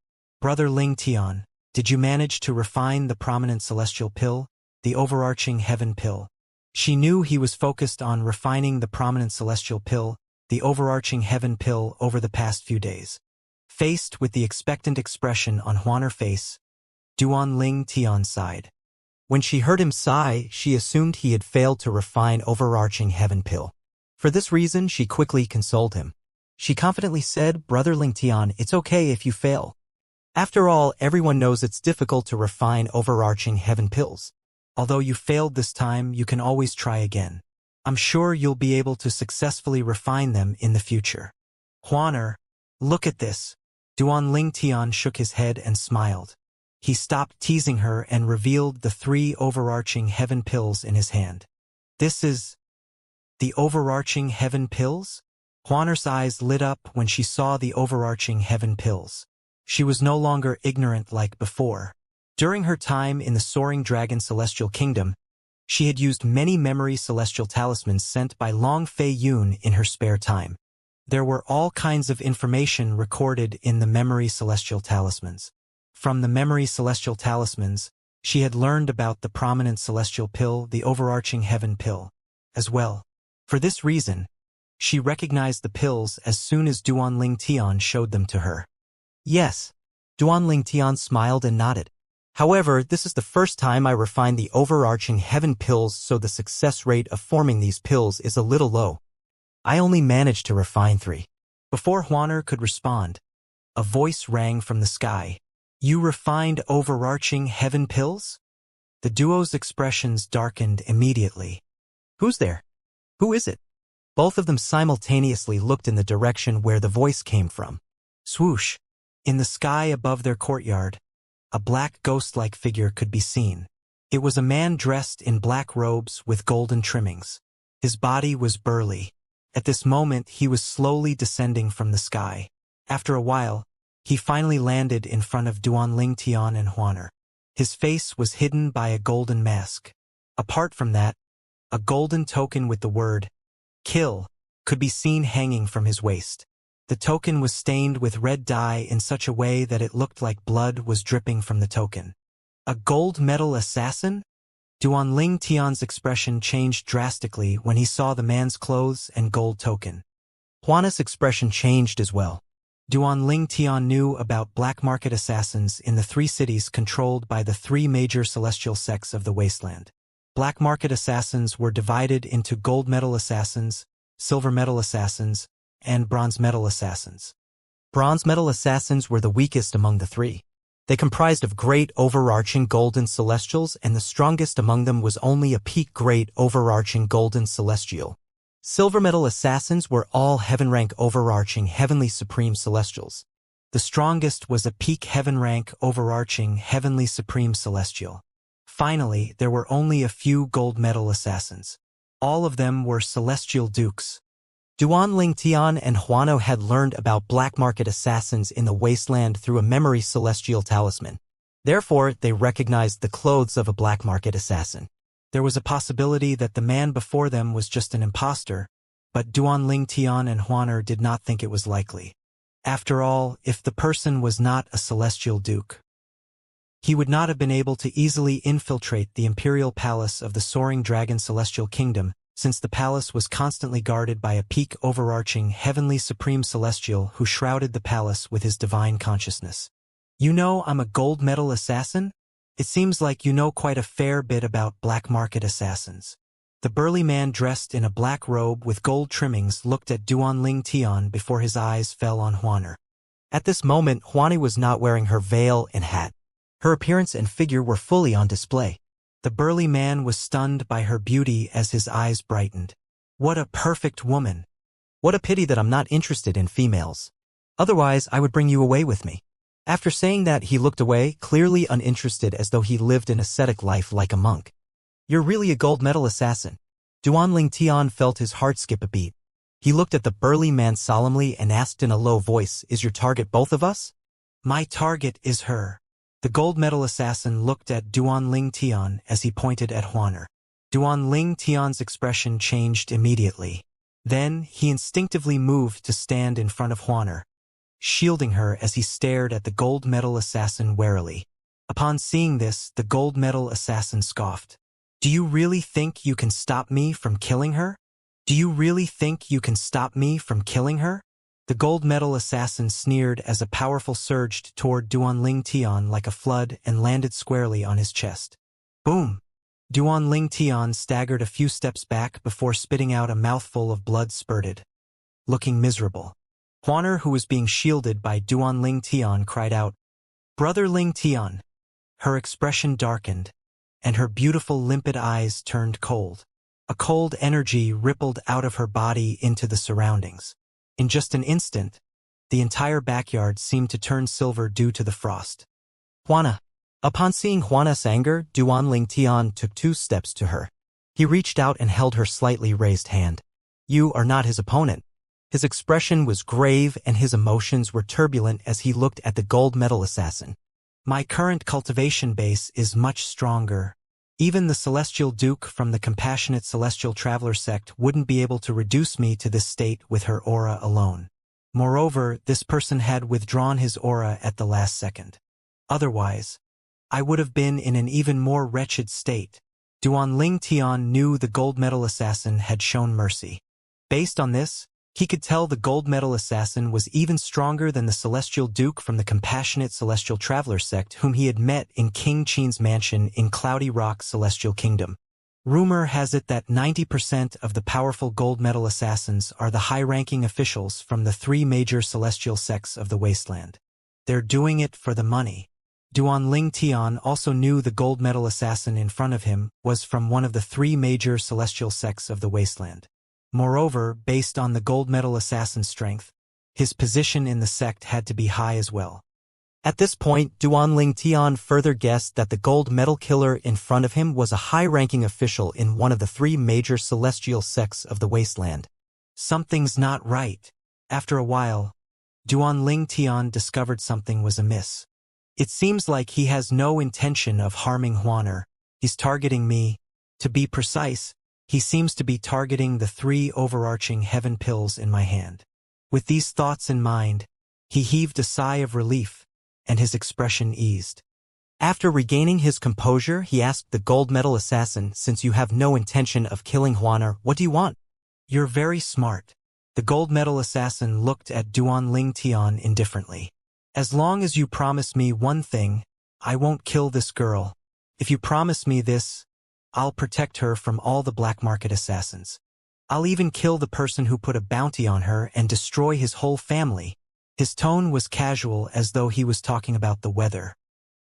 did you manage to refine the prominent celestial pill, the overarching heaven pill? She knew he was focused on refining the prominent celestial pill, the overarching heaven pill over the past few days. Faced with the expectant expression on Huaner's face, Duan Tian sighed. When she heard him sigh, she assumed he had failed to refine overarching heaven pill. For this reason, she quickly consoled him. She confidently said, "Brother Tian, it's okay if you fail. After all, everyone knows it's difficult to refine overarching heaven pills. Although you failed this time, you can always try again. I'm sure you'll be able to successfully refine them in the future." "Huaner, look at this." Duan Tian shook his head and smiled. He stopped teasing her and revealed the 3 overarching heaven pills in his hand. "This is the overarching heaven pills?" Huaner's eyes lit up when she saw the overarching heaven pills. She was no longer ignorant like before. During her time in the Soaring Dragon Celestial Kingdom, she had used many memory celestial talismans sent by Long Fei Yun in her spare time. There were all kinds of information recorded in the memory celestial talismans. From the memory celestial talismans, she had learned about the prominent celestial pill, the overarching heaven pill, as well. For this reason, she recognized the pills as soon as Duan Tian showed them to her. "Yes." Duan Tian smiled and nodded. "However, this is the first time I refined the overarching heaven pills, so the success rate of forming these pills is a little low. I only managed to refine 3. Before Huaner could respond, a voice rang from the sky. "You refined overarching heaven pills?" The duo's expressions darkened immediately. "Who's there? Who is it?" Both of them simultaneously looked in the direction where the voice came from. Swoosh! In the sky above their courtyard, a black ghost-like figure could be seen. It was a man dressed in black robes with golden trimmings. His body was burly. At this moment, he was slowly descending from the sky. After a while, he finally landed in front of Duan Tian and Huaner. His face was hidden by a golden mask. Apart from that, a golden token with the word, "Kill," could be seen hanging from his waist. The token was stained with red dye in such a way that it looked like blood was dripping from the token. "A gold medal assassin?" Duan Tian's expression changed drastically when he saw the man's clothes and gold token. Huana's expression changed as well. Duan Tian knew about black market assassins in the 3 cities controlled by the 3 major celestial sects of the wasteland. Black market assassins were divided into gold medal assassins, silver medal assassins, and bronze medal assassins. Bronze medal assassins were the weakest among the 3. They comprised of great overarching golden celestials, and the strongest among them was only a peak great overarching golden celestial. Silver medal assassins were all heaven rank overarching heavenly supreme celestials. The strongest was a peak heaven rank overarching heavenly supreme celestial. Finally, there were only a few gold medal assassins. All of them were celestial dukes. Duan Tian and Huano had learned about black market assassins in the wasteland through a memory celestial talisman. Therefore, they recognized the clothes of a black market assassin. There was a possibility that the man before them was just an imposter, but Duan Tian and Huaner did not think it was likely. After all, if the person was not a celestial duke, he would not have been able to easily infiltrate the imperial palace of the Soaring Dragon Celestial Kingdom, since the palace was constantly guarded by a peak overarching heavenly supreme celestial who shrouded the palace with his divine consciousness. "You know I'm a gold medal assassin? It seems like you know quite a fair bit about black market assassins." The burly man dressed in a black robe with gold trimmings looked at Duan Tian before his eyes fell on Huaner. At this moment, Huani was not wearing her veil and hat. Her appearance and figure were fully on display. The burly man was stunned by her beauty as his eyes brightened. "What a perfect woman! What a pity that I'm not interested in females. Otherwise, I would bring you away with me." After saying that, he looked away, clearly uninterested, as though he lived an ascetic life like a monk. "You're really a gold medal assassin." Duan Tian felt his heart skip a beat. He looked at the burly man solemnly and asked in a low voice, "Is your target both of us?" "My target is her." The gold medal assassin looked at Duan Tian as he pointed at Huaner. Duan Tian's expression changed immediately. Then, he instinctively moved to stand in front of Huaner, shielding her as he stared at the gold medal assassin warily. Upon seeing this, the gold medal assassin scoffed. "Do you really think you can stop me from killing her?" Do you really think you can stop me from killing her? The gold medal assassin sneered as a powerful surged toward Duanling Tian like a flood and landed squarely on his chest. Boom! Duanling Tian staggered a few steps back before spitting out a mouthful of blood spurted. Looking miserable. Huaner, who was being shielded by Duanling Tian, cried out, "Brother Ling Tian!" Her expression darkened, and her beautiful limpid eyes turned cold. A cold energy rippled out of her body into the surroundings. In just an instant, the entire backyard seemed to turn silver due to the frost. Huana. Upon seeing Huana's anger, Duanling Tian took 2 steps to her. He reached out and held her slightly raised hand. You are not his opponent. His expression was grave and his emotions were turbulent as he looked at the gold medal assassin. My current cultivation base is much stronger. Even the Celestial Duke from the Compassionate Celestial Traveler sect wouldn't be able to reduce me to this state with her aura alone. Moreover, this person had withdrawn his aura at the last second. Otherwise, I would have been in an even more wretched state. Duanling Tian knew the gold medal assassin had shown mercy. Based on this, he could tell the gold medal assassin was even stronger than the Celestial Duke from the Compassionate Celestial Traveler sect whom he had met in King Qin's mansion in Cloudy Rock Celestial Kingdom. Rumor has it that 90% of the powerful gold medal assassins are the high-ranking officials from the 3 major celestial sects of the wasteland. They're doing it for the money. Duanling Tian also knew the gold medal assassin in front of him was from one of the 3 major celestial sects of the wasteland. Moreover, based on the gold medal assassin's strength, his position in the sect had to be high as well. At this point, Duanling Tian further guessed that the gold medal killer in front of him was a high-ranking official in one of the 3 major celestial sects of the wasteland. Something's not right. After a while, Duanling Tian discovered something was amiss. It seems like he has no intention of harming Huaner. He's targeting me. To be precise, he seems to be targeting the 3 overarching heaven pills in my hand. With these thoughts in mind, he heaved a sigh of relief, and his expression eased. After regaining his composure, he asked the gold medal assassin, "Since you have no intention of killing Huaner, what do you want?" "You're very smart." The gold medal assassin looked at Duanling Tian indifferently. "As long as you promise me one thing, I won't kill this girl. If you promise me this, I'll protect her from all the black market assassins. I'll even kill the person who put a bounty on her and destroy his whole family." His tone was casual as though he was talking about the weather.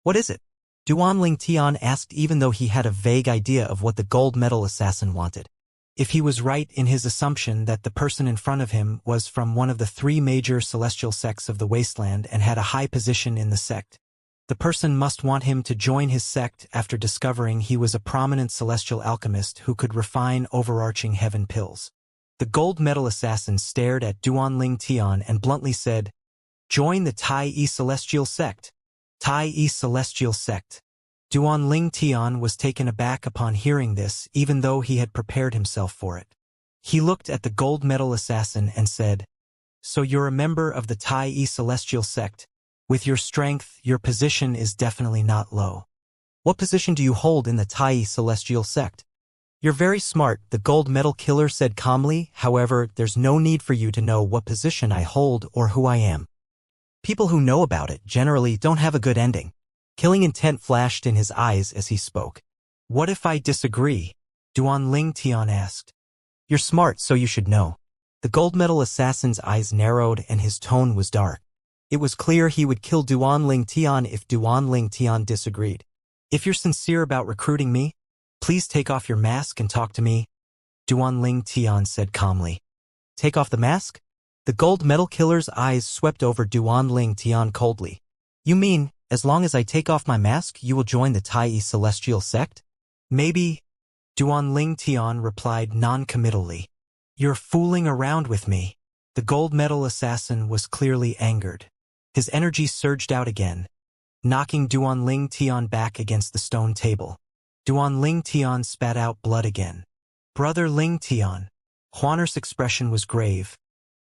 "What is it?" Duanling Tian asked even though he had a vague idea of what the gold medal assassin wanted. If he was right in his assumption that the person in front of him was from one of the 3 major celestial sects of the wasteland and had a high position in the sect, the person must want him to join his sect after discovering he was a prominent celestial alchemist who could refine overarching heaven pills. The gold medal assassin stared at Duanling Tian and bluntly said, "Join the Tai-E Celestial Sect." Tai-E Celestial Sect. Duanling Tian was taken aback upon hearing this, even though he had prepared himself for it. He looked at the gold medal assassin and said, "So you're a member of the Tai-E Celestial Sect. With your strength, your position is definitely not low. What position do you hold in the Tai-E Celestial Sect?" "You're very smart," the gold medal killer said calmly. "However, there's no need for you to know what position I hold or who I am. People who know about it generally don't have a good ending." Killing intent flashed in his eyes as he spoke. "What if I disagree?" Duanling Tian asked. "You're smart, so you should know." The gold medal assassin's eyes narrowed and his tone was dark. It was clear he would kill Duanling Tian if Duanling Tian disagreed. "If you're sincere about recruiting me, please take off your mask and talk to me," Duanling Tian said calmly. "Take off the mask?" The gold medal killer's eyes swept over Duanling Tian coldly. "You mean, as long as I take off my mask, you will join the Tai-E Celestial Sect?" "Maybe," Duanling Tian replied non-committally. "You're fooling around with me." The gold medal assassin was clearly angered. His energy surged out again, knocking Duanling Tian back against the stone table. Duanling Tian spat out blood again. "Brother Ling Tian." Huaner's expression was grave,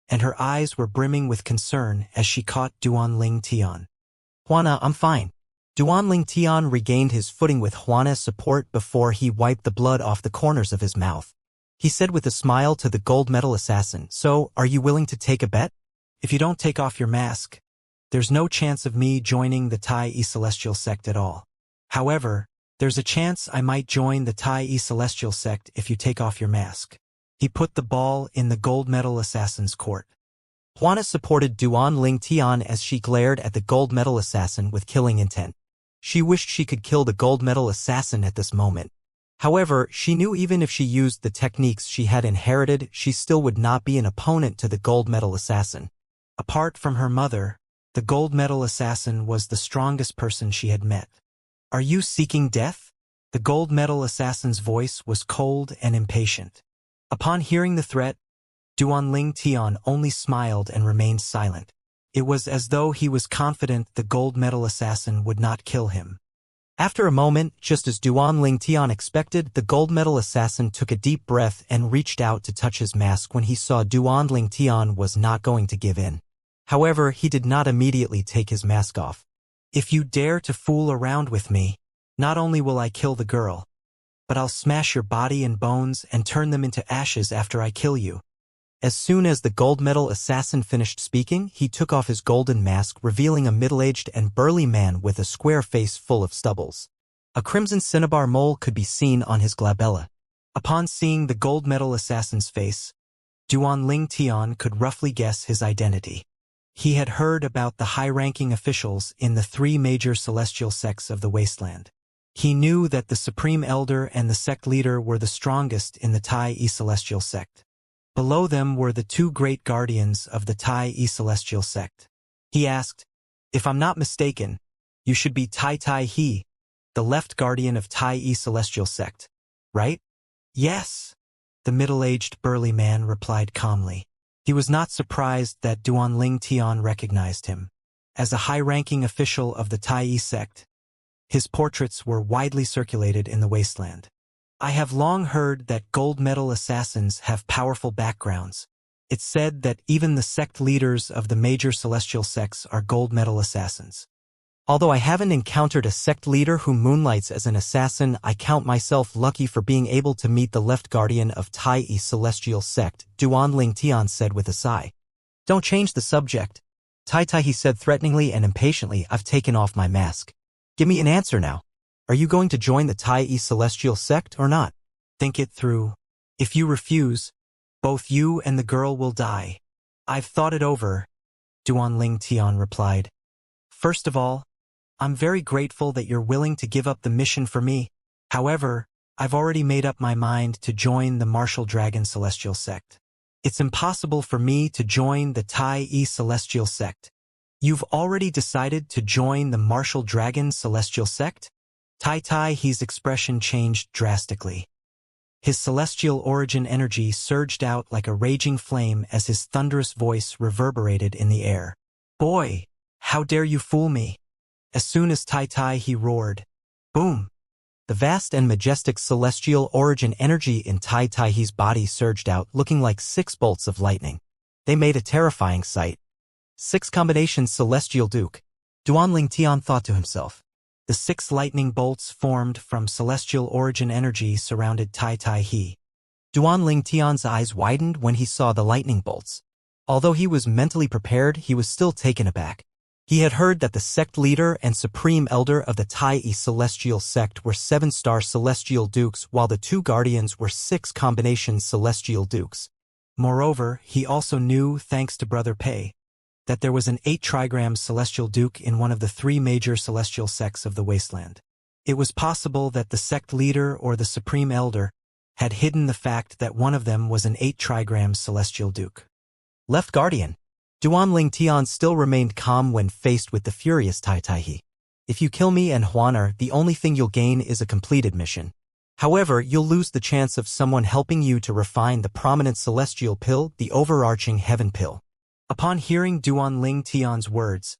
and her eyes were brimming with concern as she caught Duanling Tian. "Huana, I'm fine." Duanling Tian regained his footing with Huana's support before he wiped the blood off the corners of his mouth. he said with a smile to the gold medal assassin. So, are you willing to take a bet? If you don't take off your mask, there's no chance of me joining the Tai Celestial sect at all. However, there's a chance I might join the Tai Celestial sect if you take off your mask. He put the ball in the gold medal assassin's court. Juana supported Duan Ling Tian as she glared at the gold medal assassin with killing intent. She wished she could kill the gold medal assassin at this moment. However, she knew even if she used the techniques she had inherited, she still would not be an opponent to the gold medal assassin. Apart from her mother, the gold medal assassin was the strongest person she had met. Are you seeking death? The gold medal assassin's voice was cold and impatient. Upon hearing the threat, Duan Ling Tian only smiled and remained silent. It was as though he was confident the gold medal assassin would not kill him. After a moment, just as Duan Ling Tian expected, the gold medal assassin took a deep breath and reached out to touch his mask when he saw Duan Ling Tian was not going to give in. However, he did not immediately take his mask off. If you dare to fool around with me, not only will I kill the girl, but I'll smash your body and bones and turn them into ashes after I kill you. As soon as the gold medal assassin finished speaking, he took off his golden mask, revealing a middle-aged and burly man with a square face full of stubbles. A crimson cinnabar mole could be seen on his glabella. Upon seeing the gold medal assassin's face, Duan Ling Tian could roughly guess his identity. He had heard about the high-ranking officials in the 3 major celestial sects of the wasteland. He knew that the Supreme Elder and the sect leader were the strongest in the Tai Celestial sect. Below them were the 2 great guardians of the Tai Celestial sect. He asked, if I'm not mistaken, you should be Tai Tai He, the left guardian of Tai Celestial sect, right? Yes, the middle-aged burly man replied calmly. He was not surprised that Duan Ling Tian recognized him. As a high-ranking official of the Tai sect, his portraits were widely circulated in the wasteland. I have long heard that gold medal assassins have powerful backgrounds. It's said that even the sect leaders of the major celestial sects are gold medal assassins. Although I haven't encountered a sect leader who moonlights as an assassin, I count myself lucky for being able to meet the left guardian of Tai Celestial sect, Duan Ling Tian said with a sigh. Don't change the subject. Tai Tai, he said threateningly and impatiently. I've taken off my mask. Give me an answer now. Are you going to join the Tai Celestial sect or not? Think it through. If you refuse, both you and the girl will die. I've thought it over, Duan Ling Tian replied. First of all, I'm very grateful that you're willing to give up the mission for me. However, I've already made up my mind to join the Martial Dragon Celestial sect. It's impossible for me to join the Tai Celestial sect. You've already decided to join the Martial Dragon Celestial sect? Tai Tai He's expression changed drastically. His celestial origin energy surged out like a raging flame as his thunderous voice reverberated in the air. Boy, how dare you fool me? As soon as Tai Tai he roared, boom! The vast and majestic celestial origin energy in Tai Tai He's body surged out, looking like 6 bolts of lightning. They made a terrifying sight. 6 combinations celestial Duke. Duan Ling Tian thought to himself. The 6 lightning bolts formed from celestial origin energy surrounded Tai Tai He. Duan Ling Tian's eyes widened when he saw the lightning bolts. Although he was mentally prepared, he was still taken aback. He had heard that the sect leader and supreme elder of the Tai Celestial sect were 7-star celestial dukes, while the 2 guardians were 6 combination celestial dukes. Moreover, he also knew, thanks to Brother Pei, that there was an 8-trigram celestial duke in one of the 3 major celestial sects of the wasteland. It was possible that the sect leader or the supreme elder had hidden the fact that one of them was an 8-trigram celestial duke. Left guardian. Duan Ling Tian still remained calm when faced with the furious Tai Tai He. If you kill me and Huaner, the only thing you'll gain is a completed mission. However, you'll lose the chance of someone helping you to refine the prominent celestial pill, the overarching heaven pill. Upon hearing Duan Ling Tian's words,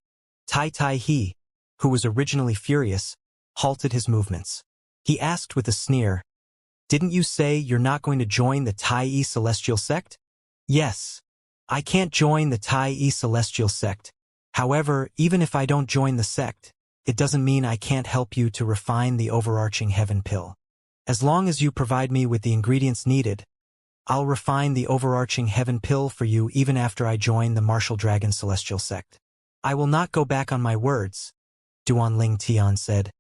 Tai Tai He, who was originally furious, halted his movements. He asked with a sneer, Didn't you say you're not going to join the Tai Celestial sect? Yes. I can't join the Tai Celestial sect. However, even if I don't join the sect, it doesn't mean I can't help you to refine the overarching heaven pill. As long as you provide me with the ingredients needed, I'll refine the overarching heaven pill for you even after I join the martial dragon celestial sect. I will not go back on my words, Duanling Tian said.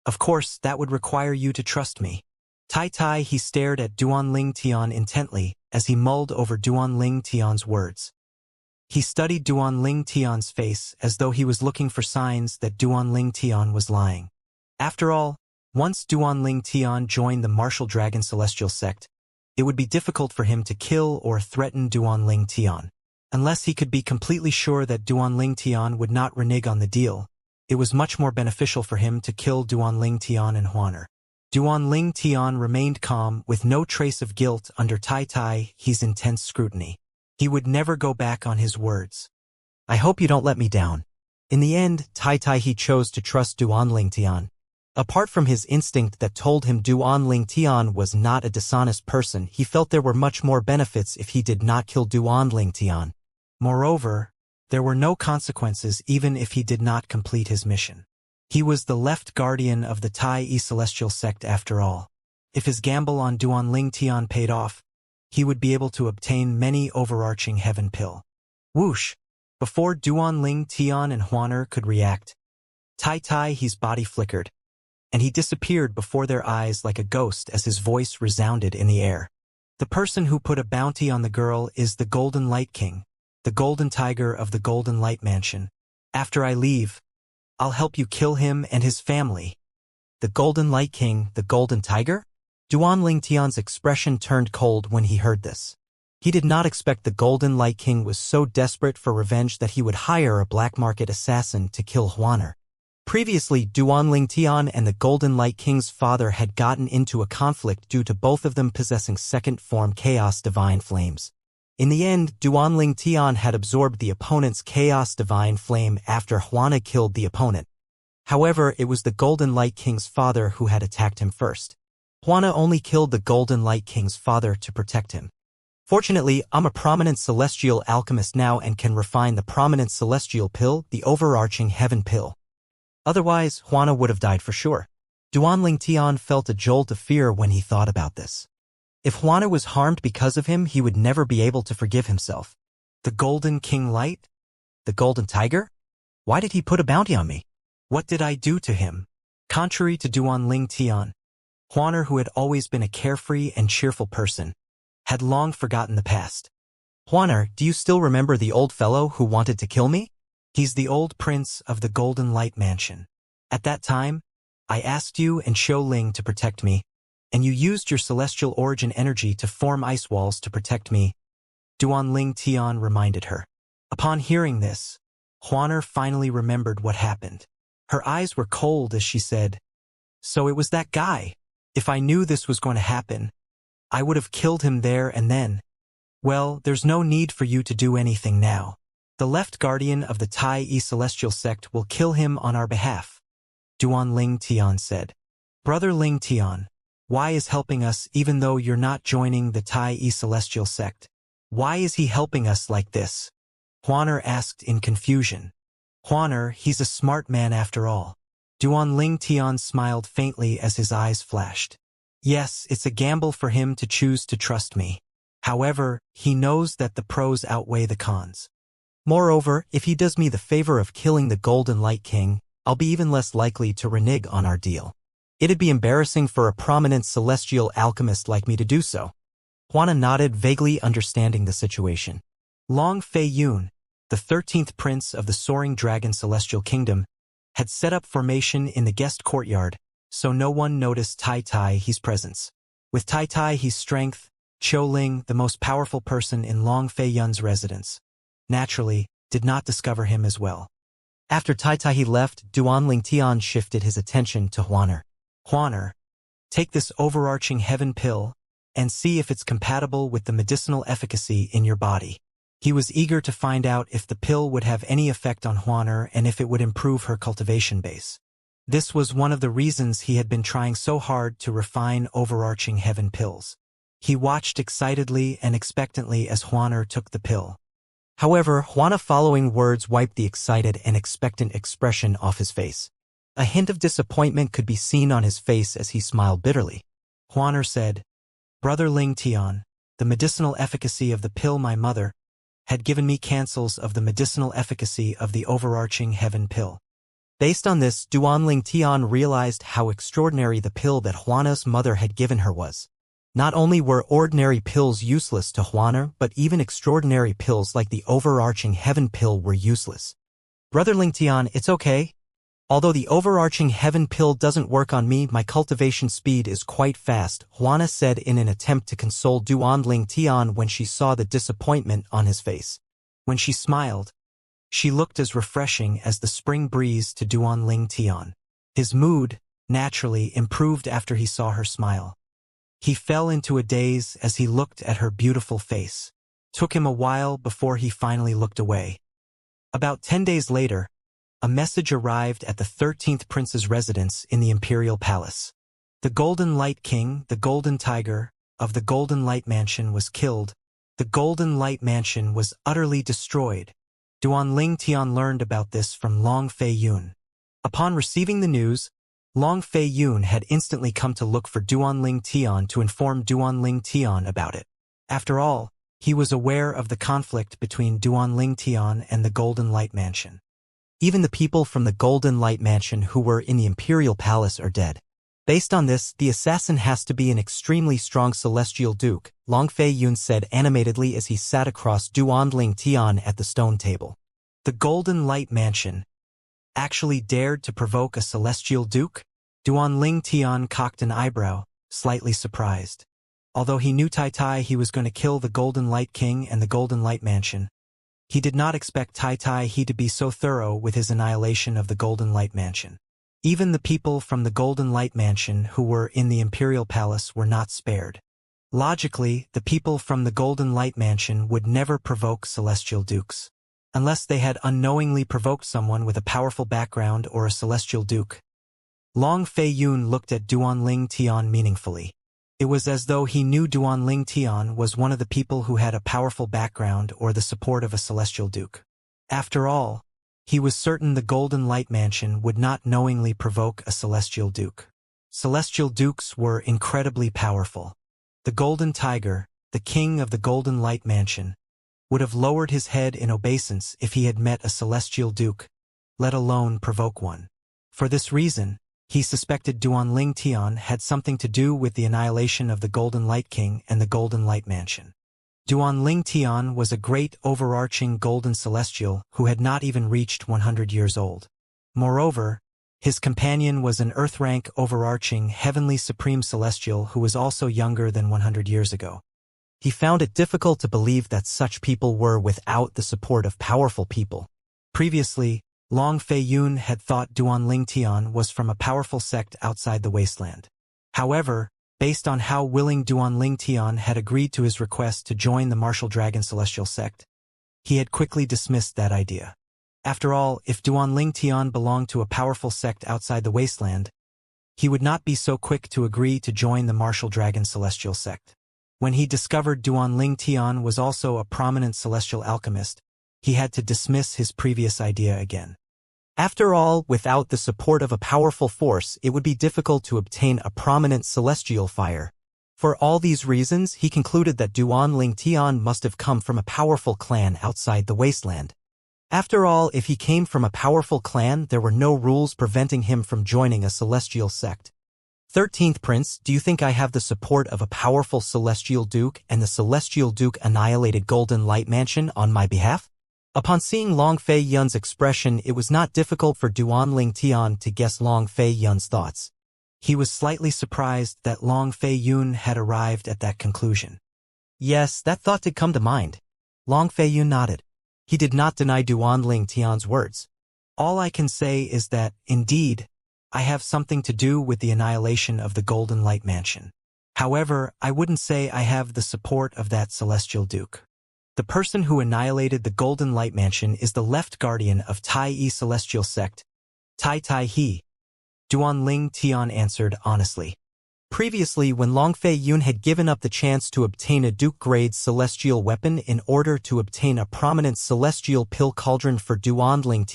Of course, that would require you to trust me. Tai he stared at Duanling Tian intently as he mulled over Duanling Tian's words. He studied Duanling Tian's face as though he was looking for signs that Duanling Tian was lying. After all, once Duanling Tian joined the martial dragon celestial sect, it would be difficult for him to kill or threaten Duanling Tian. Unless he could be completely sure that Duanling Tian would not renege on the deal, it was much more beneficial for him to kill Duanling Tian and Huaner. Duanling Tian remained calm with no trace of guilt under Tai he's intense scrutiny. He would never go back on his words. I hope you don't let me down. In the end, Tai he chose to trust Duanling Tian. Apart from his instinct that told him Duanling Tian was not a dishonest person, he felt there were much more benefits if he did not kill Duanling Tian. Moreover, there were no consequences even if he did not complete his mission. He was the left guardian of the Tai celestial sect after all. If his gamble on Duanling Tian paid off, he would be able to obtain many overarching heaven pill. Whoosh! Before Duanling Tian and Huaner could react, Tai he's body flickered, and he disappeared before their eyes like a ghost as his voice resounded in the air. The person who put a bounty on the girl is the Golden Light King, the Golden Tiger of the Golden Light Mansion. After I leave, I'll help you kill him and his family. The Golden Light King, the Golden Tiger? Duanling Tian's expression turned cold when he heard this. He did not expect the Golden Light King was so desperate for revenge that he would hire a black market assassin to kill Huaner. Previously, Duanling Tian and the Golden Light King's father had gotten into a conflict due to both of them possessing second-form Chaos Divine Flames. In the end, Duanling Tian had absorbed the opponent's Chaos Divine Flame after Huaner killed the opponent. However, it was the Golden Light King's father who had attacked him first. Huaner only killed the Golden Light King's father to protect him. Fortunately, I'm a prominent celestial alchemist now and can refine the prominent celestial pill, the overarching heaven pill. Otherwise, Huaner would have died for sure. Duanling Tian felt a jolt of fear when he thought about this. If Huaner was harmed because of him, he would never be able to forgive himself. The Golden King Light? The Golden Tiger? Why did he put a bounty on me? What did I do to him? Contrary to Duanling Tian, Huaner, who had always been a carefree and cheerful person, had long forgotten the past. Huaner, do you still remember the old fellow who wanted to kill me? He's the old prince of the Golden Light Mansion. At that time, I asked you and Xiao Ling to protect me, and you used your celestial origin energy to form ice walls to protect me, Duanling Tian reminded her. Upon hearing this, Huaner finally remembered what happened. Her eyes were cold as she said, So it was that guy. If I knew this was going to happen, I would have killed him there and then. Well, there's no need for you to do anything now. The left guardian of the Tai celestial sect will kill him on our behalf, Duanling Tian said. Brother Ling Tian, why is helping us even though you're not joining the Tai celestial sect? Why is he helping us like this? Huaner asked in confusion. Huaner, he's a smart man after all. Duanling Tian smiled faintly as his eyes flashed. Yes, it's a gamble for him to choose to trust me. However, he knows that the pros outweigh the cons. Moreover, if he does me the favor of killing the Golden Light King, I'll be even less likely to renege on our deal. It'd be embarrassing for a prominent celestial alchemist like me to do so. Huaner nodded, vaguely understanding the situation. Long Fei Yun, the 13th prince of the Soaring Dragon Celestial Kingdom, had set up formation in the guest courtyard, so no one noticed Tai he's presence. With Tai he's strength, Xiao Ling, the most powerful person in Long Fei Yun's residence, naturally, did not discover him as well. After Tai he left, Duanling Tian shifted his attention to Huaner. Huaner, take this overarching heaven pill and see if it's compatible with the medicinal efficacy in your body. He was eager to find out if the pill would have any effect on Huaner and if it would improve her cultivation base. This was one of the reasons he had been trying so hard to refine overarching heaven pills. He watched excitedly and expectantly as Huaner took the pill. However, Huaner following words wiped the excited and expectant expression off his face. A hint of disappointment could be seen on his face as he smiled bitterly. Huaner said, Brother Ling Tian, the medicinal efficacy of the pill my mother had given me cancels of the medicinal efficacy of the overarching heaven pill. Based on this, Duanling Tian realized how extraordinary the pill that Juana's mother had given her was. Not only were ordinary pills useless to Juana, but even extraordinary pills like the overarching heaven pill were useless. Brother Ling Tian, it's okay. Although the overarching heaven pill doesn't work on me, my cultivation speed is quite fast, Juana said in an attempt to console Duanling Tian when she saw the disappointment on his face. When she smiled, she looked as refreshing as the spring breeze to Duanling Tian. His mood, naturally, improved after he saw her smile. He fell into a daze as he looked at her beautiful face. Took him a while before he finally looked away. About 10 days later, a message arrived at the 13th prince's residence in the imperial palace. The Golden Light King, the Golden Tiger, of the Golden Light Mansion was killed. The Golden Light Mansion was utterly destroyed. Duanling Tian learned about this from Long Fei Yun. Upon receiving the news, Long Fei Yun had instantly come to look for Duanling Tian to inform Duanling Tian about it. After all, he was aware of the conflict between Duanling Tian and the Golden Light Mansion. Even the people from the Golden Light Mansion who were in the Imperial Palace are dead. Based on this, the assassin has to be an extremely strong Celestial Duke, Long Fei Yun said animatedly as he sat across Duanling Tian at the stone table. The Golden Light Mansion actually dared to provoke a Celestial Duke? Duanling Tian cocked an eyebrow, slightly surprised. Although he knew Tai he was going to kill the Golden Light King and the Golden Light Mansion, he did not expect Tai he to be so thorough with his annihilation of the Golden Light Mansion. Even the people from the Golden Light Mansion who were in the Imperial Palace were not spared. Logically, the people from the Golden Light Mansion would never provoke Celestial Dukes, unless they had unknowingly provoked someone with a powerful background or a Celestial Duke. Long Fei Yun looked at Duanling Tian meaningfully. It was as though he knew Duanling Tian was one of the people who had a powerful background or the support of a Celestial Duke. After all, he was certain the Golden Light Mansion would not knowingly provoke a Celestial Duke. Celestial Dukes were incredibly powerful. The Golden Tiger, the king of the Golden Light Mansion, would have lowered his head in obeisance if he had met a Celestial Duke, let alone provoke one. For this reason, he suspected Duanling Tian had something to do with the annihilation of the Golden Light King and the Golden Light Mansion. Duanling Tian was a great overarching golden celestial who had not even reached 100 years old. Moreover, his companion was an earth-rank overarching heavenly supreme celestial who was also younger than 100 years ago. He found it difficult to believe that such people were without the support of powerful people. Previously, Long Fei Yun had thought Duanling Tian was from a powerful sect outside the wasteland. However, based on how willing Duanling Tian had agreed to his request to join the Martial Dragon Celestial sect, he had quickly dismissed that idea. After all, if Duanling Tian belonged to a powerful sect outside the wasteland, he would not be so quick to agree to join the Martial Dragon Celestial sect. When he discovered Duanling Tian was also a prominent celestial alchemist, he had to dismiss his previous idea again. After all, without the support of a powerful force, it would be difficult to obtain a prominent celestial fire. For all these reasons, he concluded that Duanling Tian must have come from a powerful clan outside the wasteland. After all, if he came from a powerful clan, there were no rules preventing him from joining a celestial sect. 13th Prince, do you think I have the support of a powerful Celestial Duke and the Celestial Duke annihilated Golden Light Mansion on my behalf? Upon seeing Long Fei Yun's expression, it was not difficult for Duanling Tian to guess Long Fei Yun's thoughts. He was slightly surprised that Long Fei Yun had arrived at that conclusion. Yes, that thought did come to mind. Long Fei Yun nodded. He did not deny Duanling Tian's words. All I can say is that, indeed, I have something to do with the annihilation of the Golden Light Mansion. However, I wouldn't say I have the support of that Celestial Duke. The person who annihilated the Golden Light Mansion is the left guardian of Tai Yi Celestial Sect, Tai He. Duanling Tian answered honestly. Previously, when Long Fei Yun had given up the chance to obtain a Duke-grade celestial weapon in order to obtain a prominent celestial pill cauldron for Duanling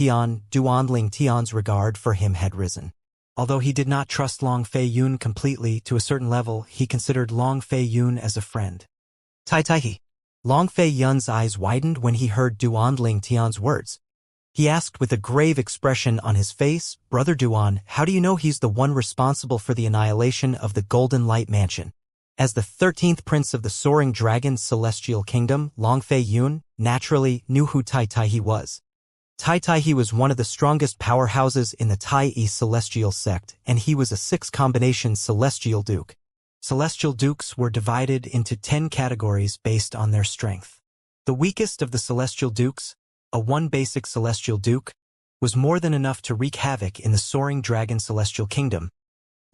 Tian's regard for him had risen. Although he did not trust Long Fei Yun completely, to a certain level, he considered Long Fei Yun as a friend. Tai Tai. Long Fei Yun's eyes widened when he heard Duan Ling Tian's words. He asked with a grave expression on his face, "Brother Duan, how do you know he's the one responsible for the annihilation of the Golden Light Mansion?" As the 13th prince of the Soaring Dragon's celestial kingdom, Long Fei Yun naturally knew who Tai Tai was. Tai Tai was one of the strongest powerhouses in the Tai celestial sect, and he was a 6-combination celestial duke. Celestial dukes were divided into 10 categories based on their strength. The weakest of the celestial dukes, a 1 basic celestial duke, was more than enough to wreak havoc in the Soaring Dragon celestial kingdom,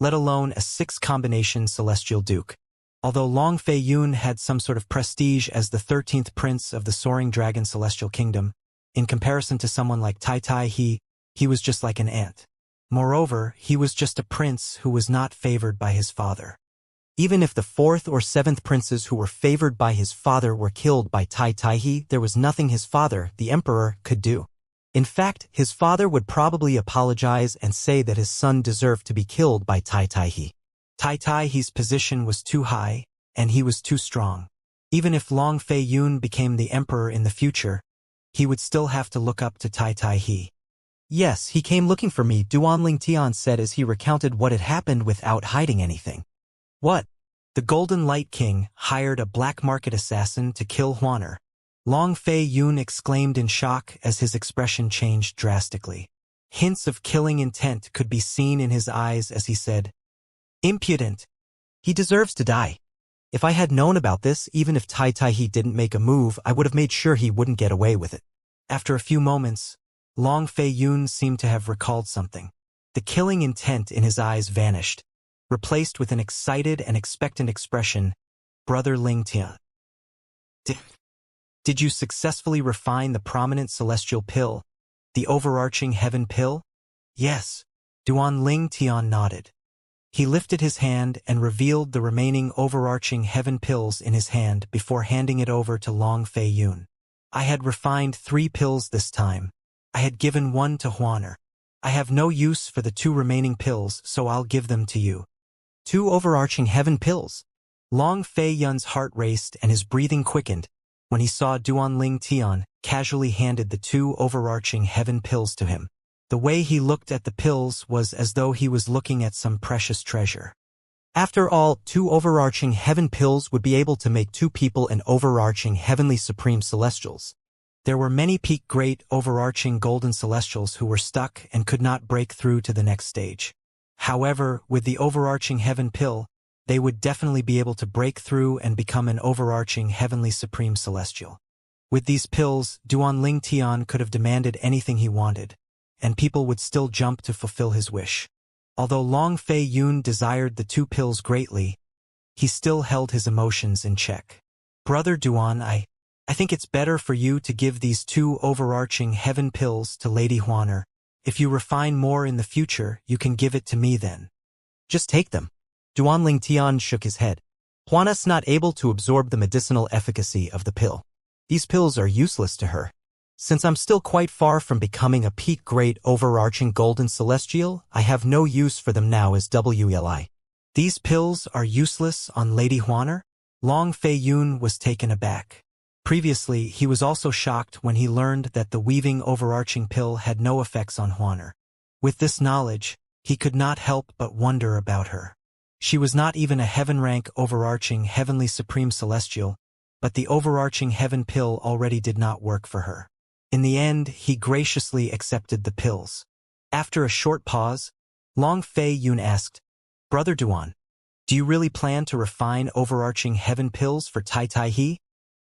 let alone a 6-combination celestial duke. Although Long Fei Yun had some sort of prestige as the 13th prince of the Soaring Dragon celestial kingdom, in comparison to someone like Tai Tai, he was just like an ant. Moreover, he was just a prince who was not favored by his father. Even if the 4th or 7th princes who were favored by his father were killed by Tai Tai, there was nothing his father, the emperor, could do. In fact, his father would probably apologize and say that his son deserved to be killed by Tai Tai. Tai Tai's position was too high, and he was too strong. Even if Long Fei Yun became the emperor in the future, he would still have to look up to Tai Tai. "Yes, he came looking for me," Duan Ling Tian said as he recounted what had happened without hiding anything. "What?" The Golden Light King hired a black market assassin to kill Huaner. Long Fei Yun exclaimed in shock as his expression changed drastically. Hints of killing intent could be seen in his eyes as he said, "Impudent! He deserves to die. If I had known about this, even if Tai Tai didn't make a move, I would have made sure he wouldn't get away with it." After a few moments, Long Fei Yun seemed to have recalled something. The killing intent in his eyes vanished, replaced with an excited and expectant expression. "Brother Ling Tian, did you successfully refine the prominent celestial pill, the overarching heaven pill?" "Yes." Duan Ling Tian nodded. He lifted his hand and revealed the remaining overarching heaven pills in his hand before handing it over to Long Fei Yun. "I had refined 3 pills this time. I had given 1 to Huaner. I have no use for the 2 remaining pills, so I'll give them to you." 2 overarching heaven pills. Long Fei Yun's heart raced and his breathing quickened when he saw Duan Ling Tian casually handed the 2 overarching heaven pills to him. The way he looked at the pills was as though he was looking at some precious treasure. After all, 2 overarching heaven pills would be able to make 2 people an overarching heavenly supreme celestials. There were many peak great overarching golden celestials who were stuck and could not break through to the next stage. However, with the overarching heaven pill, they would definitely be able to break through and become an overarching heavenly supreme celestial. With these pills, Duan Ling Tian could have demanded anything he wanted, and people would still jump to fulfill his wish. Although Long Fei Yun desired the 2 pills greatly, he still held his emotions in check. "Brother Duan, I think it's better for you to give these 2 overarching heaven pills to Lady Huaner. If you refine more in the future, you can give it to me then." "Just take them." Duan Ling Tian shook his head. "Huaner's not able to absorb the medicinal efficacy of the pill. These pills are useless to her. Since I'm still quite far from becoming a peak great overarching golden celestial, I have no use for them now as WLI. "These pills are useless on Lady Huaner?" Long Fei Yun was taken aback. Previously, he was also shocked when he learned that the weaving overarching pill had no effects on Huaner. With this knowledge, he could not help but wonder about her. She was not even a heaven-rank overarching heavenly supreme celestial, but the overarching heaven pill already did not work for her. In the end, he graciously accepted the pills. After a short pause, Long Fei Yun asked, "Brother Duan, do you really plan to refine overarching heaven pills for Tai Tai?"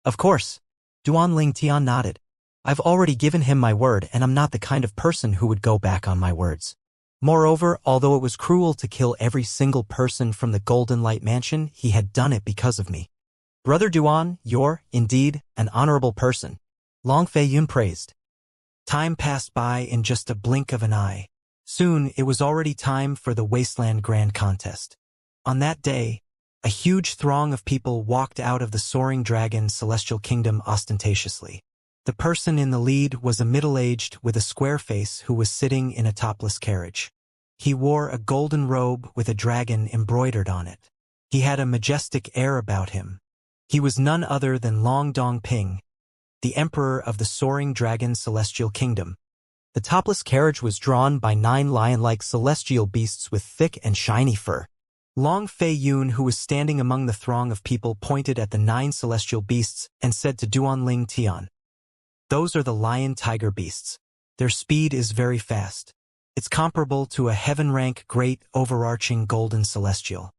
"Of course." Duan Ling Tian nodded. "I've already given him my word, and I'm not the kind of person who would go back on my words. Moreover, although it was cruel to kill every single person from the Golden Light Mansion, he had done it because of me. Brother Duan, you're, indeed, an honorable person." Long Fei Yun praised. Time passed by in just a blink of an eye. Soon, it was already time for the Wasteland Grand Contest. On that day, a huge throng of people walked out of the Soaring Dragon Celestial Kingdom ostentatiously. The person in the lead was a middle-aged with a square face who was sitting in a topless carriage. He wore a golden robe with a dragon embroidered on it. He had a majestic air about him, He was none other than Long Dongping, the emperor of the soaring dragon celestial kingdom. The topless carriage was drawn by 9 lion-like celestial beasts with thick and shiny fur. Long Fei Yun, who was standing among the throng of people, pointed at the 9 celestial beasts and said to Duanling Tian, "Those are the lion-tiger beasts. Their speed is very fast. It's comparable to a heaven-rank great overarching golden celestial."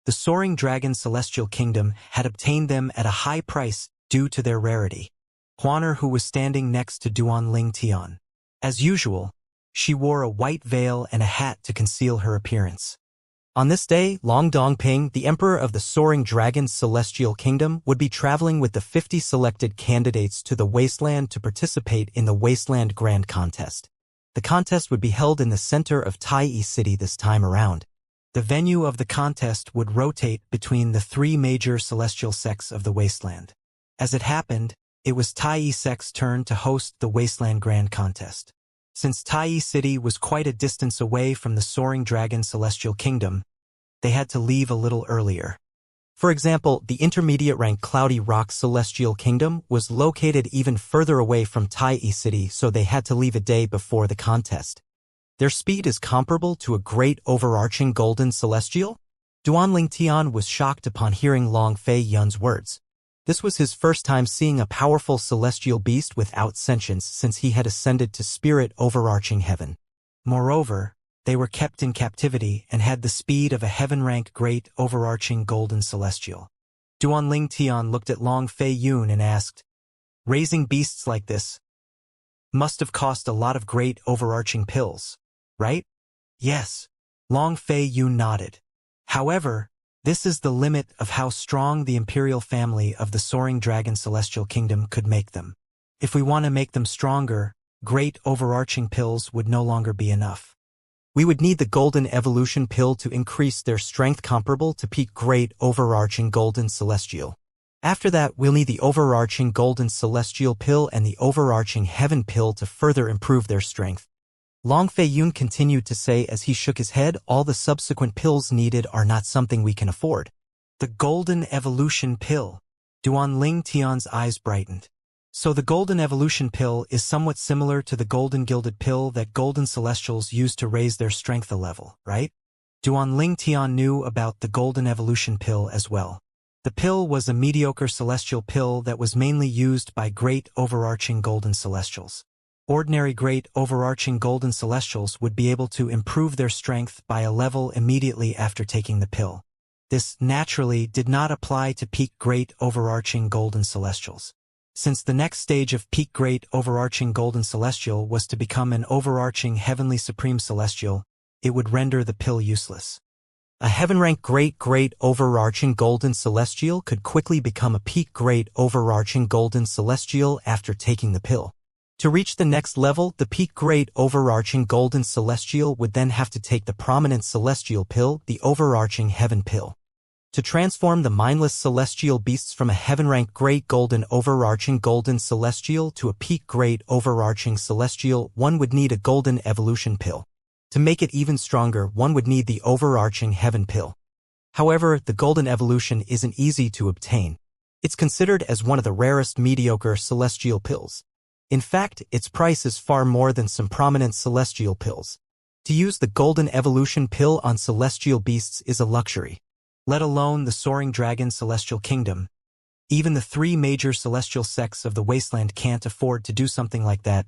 The soaring dragon celestial kingdom had obtained them at a high price due to their rarity. Huaner, who was standing next to Duanling Tian. As usual, she wore a white veil and a hat to conceal her appearance. On this day, Long Dongping, the emperor of the soaring dragon celestial kingdom, would be traveling with the 50 selected candidates to the wasteland to participate in the Wasteland Grand Contest. The contest would be held in the center of Tai City this time around. The venue of the contest would rotate between the 3 major celestial sects of the wasteland. As it happened, it was Tai sect's turn to host the Wasteland Grand Contest. Since Tai City was quite a distance away from the soaring dragon celestial kingdom, they had to leave a little earlier. For example, the intermediate rank Cloudy Rock celestial kingdom was located even further away from Tai City, so they had to leave a day before the contest. Their speed is comparable to a great overarching golden celestial? Duanling Tian was shocked upon hearing Long Fei Yun's words. This was his first time seeing a powerful celestial beast without sentience since he had ascended to spirit overarching heaven. Moreover, they were kept in captivity and had the speed of a heaven-rank great overarching golden celestial. Duanling Tian looked at Long Fei Yun and asked, "Raising beasts like this must have cost a lot of great overarching pills, right?" "Yes." Long Fei Yun nodded. "However, this is the limit of how strong the imperial family of the soaring dragon celestial kingdom could make them. If we want to make them stronger, great overarching pills would no longer be enough. We would need the golden evolution pill to increase their strength comparable to peak great overarching golden celestial. After that, we'll need the overarching golden celestial pill and the overarching heaven pill to further improve their strength." Long Fei Yun continued to say as he shook his head, "All the subsequent pills needed are not something we can afford." "The golden evolution pill." Duanling Tian's eyes brightened. "So the golden evolution pill is somewhat similar to the golden gilded pill that golden celestials use to raise their strength a level, right?" Duanling Tian knew about the golden evolution pill as well. The pill was a mediocre celestial pill that was mainly used by great overarching golden celestials. Ordinary great overarching golden celestials would be able to improve their strength by a level immediately after taking the pill. This naturally did not apply to peak great overarching golden celestials. Since the next stage of peak great overarching golden celestial was to become an overarching heavenly supreme celestial, it would render the pill useless. A heaven-rank great overarching golden celestial could quickly become a peak great overarching golden celestial after taking the pill. To reach the next level, the peak great overarching golden celestial would then have to take the prominent celestial pill, the overarching heaven pill. To transform the mindless celestial beasts from a heaven-rank great golden overarching golden celestial to a peak great overarching celestial, one would need a golden evolution pill. To make it even stronger, one would need the overarching heaven pill. However, the golden evolution isn't easy to obtain. It's considered as one of the rarest mediocre celestial pills. In fact, its price is far more than some prominent celestial pills. To use the golden evolution pill on celestial beasts is a luxury. Let alone the soaring dragon celestial kingdom. Even the 3 major celestial sects of the wasteland can't afford to do something like that.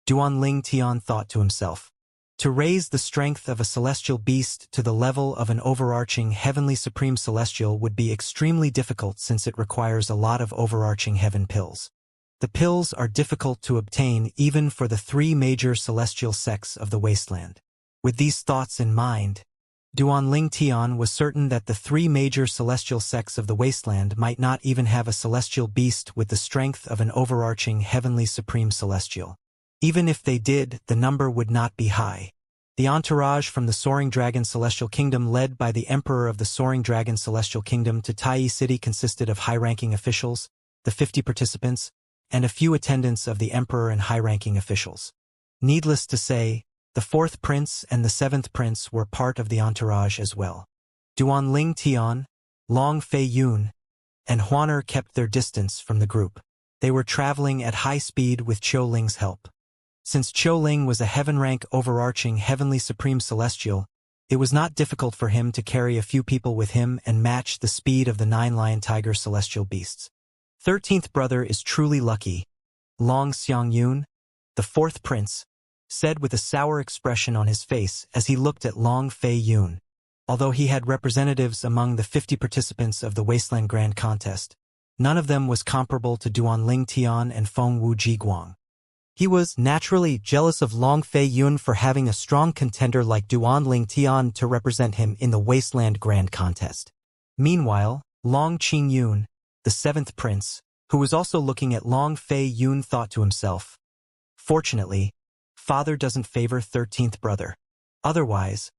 Duanling Tian thought to himself. To raise the strength of a celestial beast to the level of an overarching heavenly supreme celestial would be extremely difficult since it requires a lot of overarching heaven pills. The pills are difficult to obtain even for the 3 major celestial sects of the wasteland. With these thoughts in mind, Duanling Tian was certain that the 3 major celestial sects of the wasteland might not even have a celestial beast with the strength of an overarching heavenly supreme celestial. Even if they did, the number would not be high. The entourage from the Soaring Dragon Celestial Kingdom led by the Emperor of the Soaring Dragon Celestial Kingdom to Tai City consisted of high-ranking officials, the 50 participants, and a few attendants of the Emperor and high-ranking officials. Needless to say, the 4th Prince and the 7th Prince were part of the entourage as well. Duanling Tian, Long Fei Yun, and Huaner kept their distance from the group. They were traveling at high speed with Qiu Ling's help. Since Qiu Ling was a heaven-rank overarching heavenly supreme celestial, it was not difficult for him to carry a few people with him and match the speed of the 9 lion tiger celestial beasts. 13th brother is truly lucky, Long Xiangyun, the 4th prince, said with a sour expression on his face as he looked at Long Fei Yun. Although he had representatives among the 50 participants of the Wasteland Grand Contest, none of them was comparable to Duan Ling Tian and Feng Wu Jiguang. He was naturally jealous of Long Fei Yun for having a strong contender like Duan Ling Tian to represent him in the Wasteland Grand Contest. Meanwhile, Long Qing Yun, the 7th prince, who was also looking at Long Fei Yun, thought to himself, "Fortunately, father doesn't favor 13th brother. Otherwise,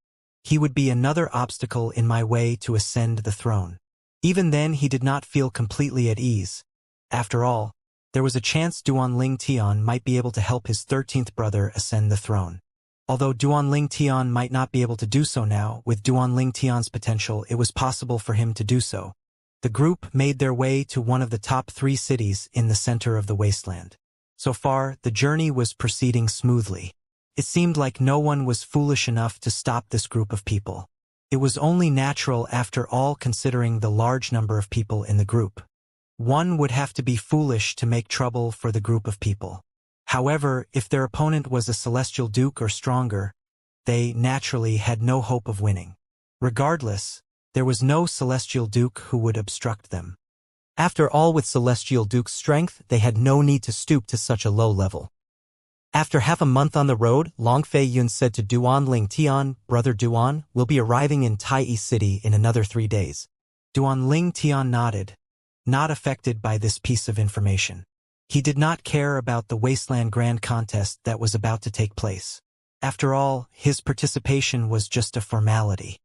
he would be another obstacle in my way to ascend the throne." Even then he did not feel completely at ease. After all, there was a chance Duan Ling Tian might be able to help his 13th brother ascend the throne. Although Duan Ling Tian might not be able to do so now, with Duan Ling Tian's potential it was possible for him to do so. The group made their way to one of the top 3 cities in the center of the wasteland. So far, the journey was proceeding smoothly. It seemed like no one was foolish enough to stop this group of people. It was only natural after all, considering the large number of people in the group. One would have to be foolish to make trouble for the group of people. However, if their opponent was a celestial duke or stronger, they naturally had no hope of winning. Regardless, there was no celestial duke who would obstruct them. After all, with celestial duke's strength, they had no need to stoop to such a low level. After half a month on the road, Long Fei Yun said to Duan Ling Tian, "Brother Duan, will be arriving in Tai City in another 3 days." Duan Ling Tian nodded, not affected by this piece of information. He did not care about the Wasteland Grand Contest that was about to take place. After all, his participation was just a formality.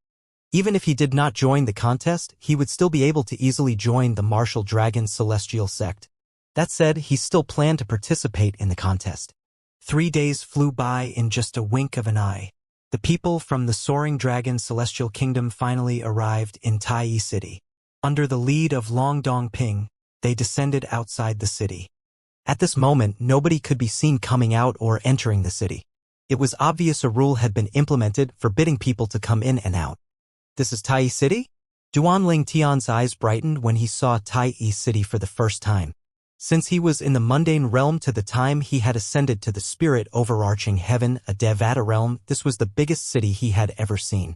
Even if he did not join the contest, he would still be able to easily join the Martial Dragon Celestial Sect. That said, he still planned to participate in the contest. 3 days flew by in just a wink of an eye. The people from the Soaring Dragon Celestial Kingdom finally arrived in Tai City. Under the lead of Long Dongping, they descended outside the city. At this moment, nobody could be seen coming out or entering the city. It was obvious a rule had been implemented forbidding people to come in and out. "This is Tai City?" Duan Ling Tian's eyes brightened when he saw Tai City for the first time. Since he was in the mundane realm to the time he had ascended to the spirit overarching heaven, a Devata realm, this was the biggest city he had ever seen.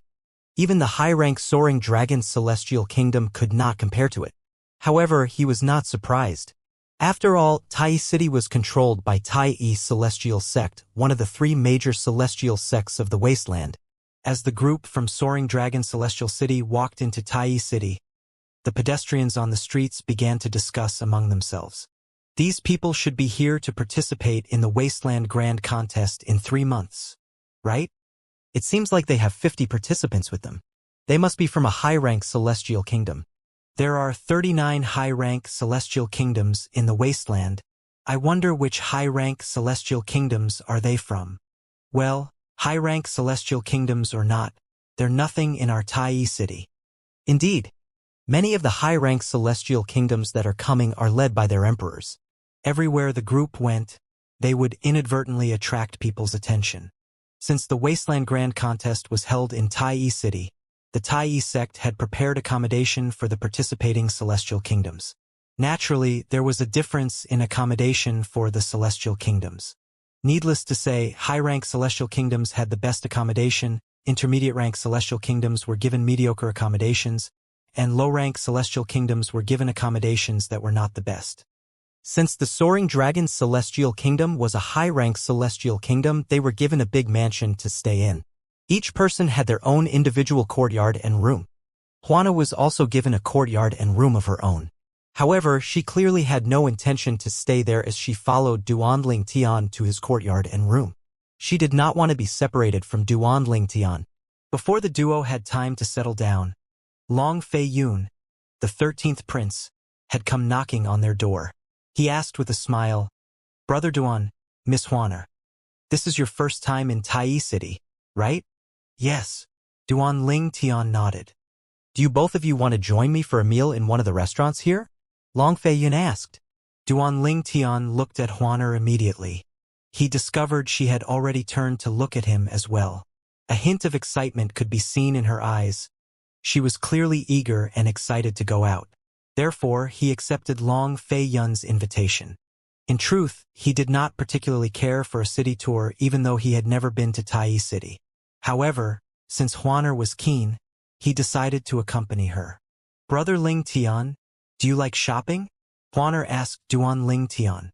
Even the high-rank Soaring Dragon Celestial Kingdom could not compare to it. However, he was not surprised. After all, Tai City was controlled by Tai Celestial Sect, one of the 3 major celestial sects of the Wasteland. As the group from Soaring Dragon Celestial City walked into Tai City, the pedestrians on the streets began to discuss among themselves. These people should be here to participate in the Wasteland Grand Contest in 3 months, right? It seems like they have 50 participants with them. They must be from a high-rank celestial kingdom. There are 39 high-rank celestial kingdoms in the Wasteland. I wonder which high-rank celestial kingdoms are they from. Well, high-rank celestial kingdoms or not, they're nothing in our Tai City. Indeed, many of the high-rank celestial kingdoms that are coming are led by their emperors. Everywhere the group went, they would inadvertently attract people's attention. Since the Wasteland Grand Contest was held in Tai City, the Tai sect had prepared accommodation for the participating celestial kingdoms. Naturally, there was a difference in accommodation for the celestial kingdoms. Needless to say, high-rank celestial kingdoms had the best accommodation, intermediate-rank celestial kingdoms were given mediocre accommodations, and low-rank celestial kingdoms were given accommodations that were not the best. Since the Soaring Dragon Celestial Kingdom was a high-rank celestial kingdom, they were given a big mansion to stay in. Each person had their own individual courtyard and room. Huana was also given a courtyard and room of her own. However, she clearly had no intention to stay there as she followed Duan Ling Tian to his courtyard and room. She did not want to be separated from Duan Ling Tian. Before the duo had time to settle down, Long Fei Yun, the 13th prince, had come knocking on their door. He asked with a smile, "Brother Duan, Miss Huaner, this is your first time in Tai City, right?" "Yes." Duan Ling Tian nodded. "Do you both of you want to join me for a meal in one of the restaurants here?" Long Fei Yun asked. Duan Ling Tian looked at Huaner immediately. He discovered she had already turned to look at him as well. A hint of excitement could be seen in her eyes. She was clearly eager and excited to go out. Therefore, he accepted Long Fei Yun's invitation. In truth, he did not particularly care for a city tour even though he had never been to Tai City. However, since Huaner was keen, he decided to accompany her. Brother Ling Tian, do you like shopping? Huaner asked Duan Ling Tian.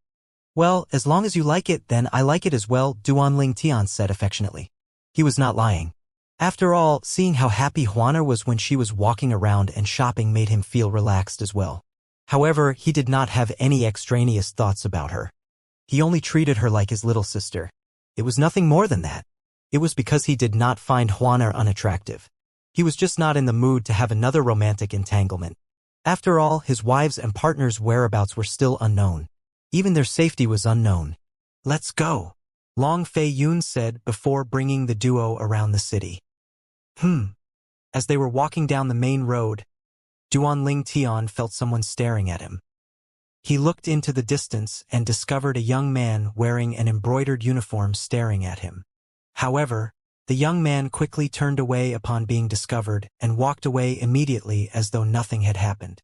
Well, as long as you like it, then I like it as well, Duan Ling Tian said affectionately. He was not lying. After all, seeing how happy Huaner was when she was walking around and shopping made him feel relaxed as well. However, he did not have any extraneous thoughts about her. He only treated her like his little sister. It was nothing more than that. It was because he did not find Huaner unattractive. He was just not in the mood to have another romantic entanglement. After all, his wives and partners' whereabouts were still unknown. Even their safety was unknown. Let's go, Long Fei Yun said before bringing the duo around the city. As they were walking down the main road, Duan Ling Tian felt someone staring at him. He looked into the distance and discovered a young man wearing an embroidered uniform staring at him. However, the young man quickly turned away upon being discovered and walked away immediately as though nothing had happened.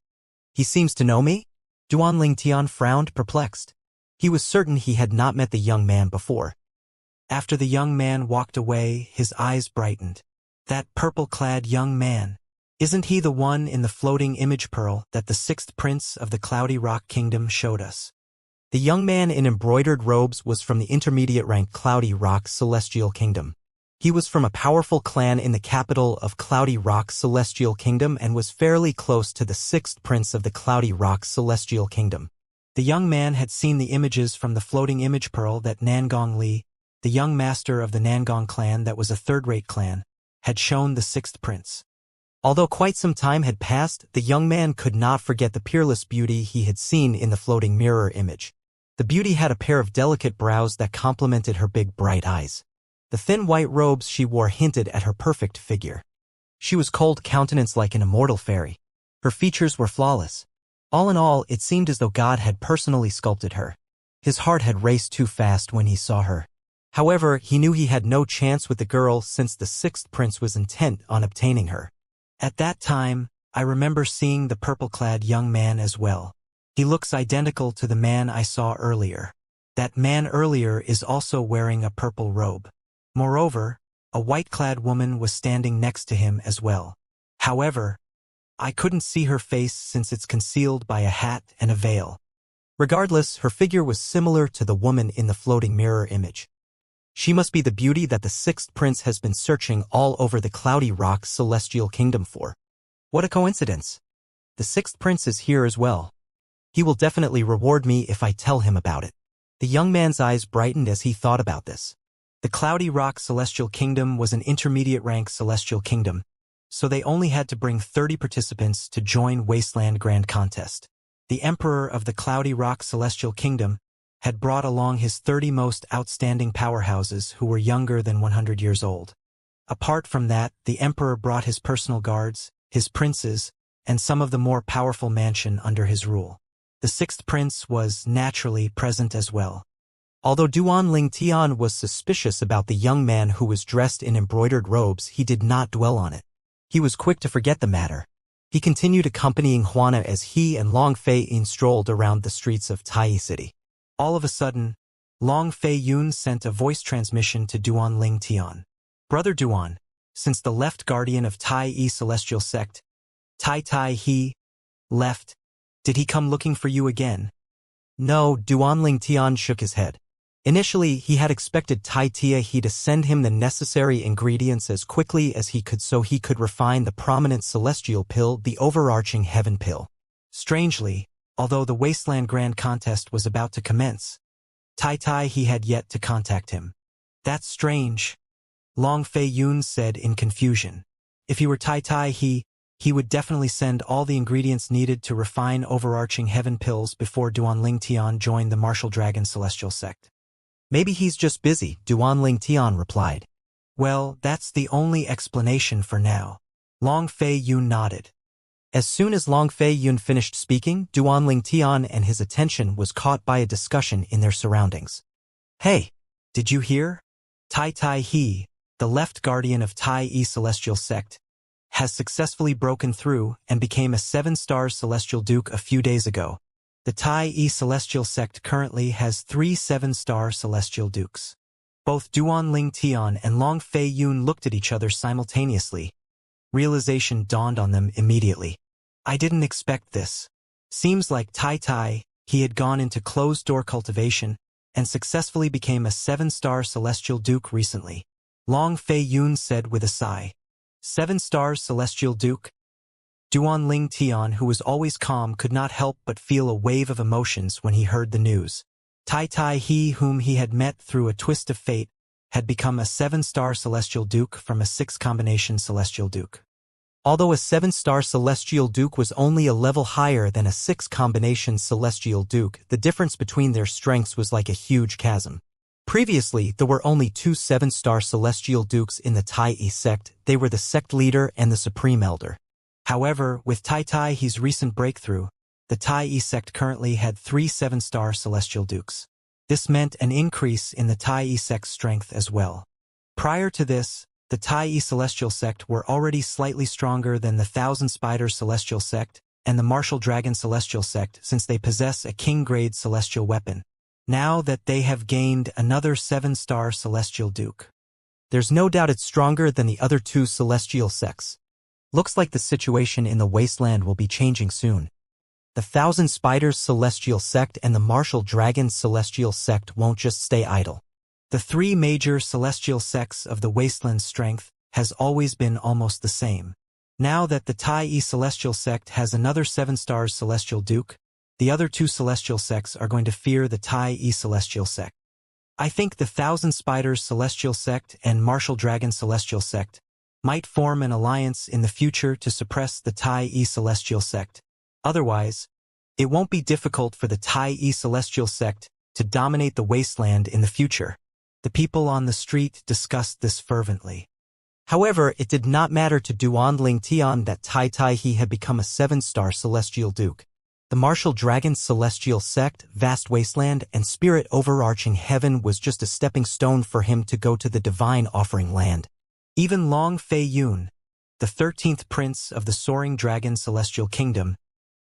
He seems to know me? Duan Ling Tian frowned, perplexed. He was certain he had not met the young man before. After the young man walked away, his eyes brightened. That purple-clad young man. Isn't he the one in the floating image pearl that the sixth prince of the Cloudy Rock Kingdom showed us? The young man in embroidered robes was from the intermediate-ranked Cloudy Rock Celestial Kingdom. He was from a powerful clan in the capital of Cloudy Rock Celestial Kingdom and was fairly close to the sixth prince of the Cloudy Rock Celestial Kingdom. The young man had seen the images from the floating image pearl that Nangong Li, the young master of the Nangong clan that was a third-rate clan, had shown the sixth prince. Although quite some time had passed, the young man could not forget the peerless beauty he had seen in the floating mirror image. The beauty had a pair of delicate brows that complemented her big bright eyes. The thin white robes she wore hinted at her perfect figure. She was cold-countenanced like an immortal fairy. Her features were flawless. All in all, it seemed as though God had personally sculpted her. His heart had raced too fast when he saw her. However, he knew he had no chance with the girl since the sixth prince was intent on obtaining her. At that time, I remember seeing the purple-clad young man as well. He looks identical to the man I saw earlier. That man earlier is also wearing a purple robe. Moreover, a white-clad woman was standing next to him as well. However, I couldn't see her face since it's concealed by a hat and a veil. Regardless, her figure was similar to the woman in the floating mirror image. She must be the beauty that the sixth prince has been searching all over the Cloudy Rock Celestial Kingdom for. What a coincidence. The sixth prince is here as well. He will definitely reward me if I tell him about it. The young man's eyes brightened as he thought about this. The Cloudy Rock Celestial Kingdom was an intermediate-rank celestial kingdom, so they only had to bring 30 participants to join Wasteland Grand Contest. The Emperor of the Cloudy Rock Celestial Kingdom had brought along his 30 most outstanding powerhouses who were younger than 100 years old. Apart from that, the Emperor brought his personal guards, his princes, and some of the more powerful mansion under his rule. The sixth prince was naturally present as well. Although Duan Ling Tian was suspicious about the young man who was dressed in embroidered robes, he did not dwell on it. He was quick to forget the matter. He continued accompanying Huaner as he and Long Fei Yun strolled around the streets of Tai City. All of a sudden, Long Fei Yun sent a voice transmission to Duan Ling Tian. Brother Duan, since the left guardian of Tai Celestial Sect, Tai he, left, did he come looking for you again? No, Duan Ling Tian shook his head. Initially, he had expected Tai he to send him the necessary ingredients as quickly as he could so he could refine the prominent celestial pill, the overarching heaven pill. Strangely, although the Wasteland Grand Contest was about to commence, Tai he had yet to contact him. That's strange, Long Fei Yun said in confusion. If he were Tai he would definitely send all the ingredients needed to refine overarching heaven pills before Duan Ling Tian joined the Martial Dragon Celestial Sect. Maybe he's just busy, Duan Ling Tian replied. Well, that's the only explanation for now. Long Fei Yun nodded. As soon as Long Fei Yun finished speaking, Duanling Tian and his attention was caught by a discussion in their surroundings. Hey, did you hear? Tai Tai He, the left guardian of Tai Yi Celestial Sect, has successfully broken through and became a 7-star Celestial Duke a few days ago. The Tai Yi Celestial Sect currently has 3 7-star Celestial Dukes. Both Duanling Tian and Long Fei Yun looked at each other simultaneously. Realization dawned on them immediately. I didn't expect this. Seems like Tai Tai, he had gone into closed-door cultivation and successfully became a 7-star Celestial Duke recently. Long Fei Yun said with a sigh. 7-star Celestial Duke? Duanling Tian, who was always calm, could not help but feel a wave of emotions when he heard the news. Tai Tai He, whom he had met through a twist of fate, had become a 7-star Celestial Duke from a 6-combination Celestial Duke. Although a 7-star Celestial Duke was only a level higher than a 6-combination Celestial Duke, the difference between their strengths was like a huge chasm. Previously, there were only 2 7-star Celestial Dukes in the Tai Yi sect. They were the sect leader and the Supreme Elder. However, with Tai Tai He's recent breakthrough, the Tai Yi sect currently had 3 7-star Celestial Dukes. This meant an increase in the Tai Yi sect's strength as well. Prior to this, the Tai Yi Celestial Sect were already slightly stronger than the Thousand Spiders Celestial Sect and the Martial Dragon Celestial Sect since they possess a king-grade celestial weapon. Now that they have gained another 7-star Celestial Duke, there's no doubt it's stronger than the other 2 celestial sects. Looks like the situation in the wasteland will be changing soon. The Thousand Spiders Celestial Sect and the Martial Dragon Celestial Sect won't just stay idle. The 3 major celestial sects of the wasteland's strength has always been almost the same. Now that the Tai Yi Celestial Sect has another 7-star Celestial Duke, the other 2 celestial sects are going to fear the Tai Yi Celestial Sect. I think the Thousand Spiders Celestial Sect and Martial Dragon Celestial Sect might form an alliance in the future to suppress the Tai Yi Celestial Sect. Otherwise, it won't be difficult for the Tai Yi Celestial Sect to dominate the wasteland in the future. The people on the street discussed this fervently. However, it did not matter to Duanling Tian that Tai Tai He had become a 7-star Celestial Duke. The Martial Dragon Celestial Sect, Vast Wasteland, and Spirit Overarching Heaven was just a stepping stone for him to go to the Divine Offering Land. Even Long Fei Yun, the 13th Prince of the Soaring Dragon Celestial Kingdom,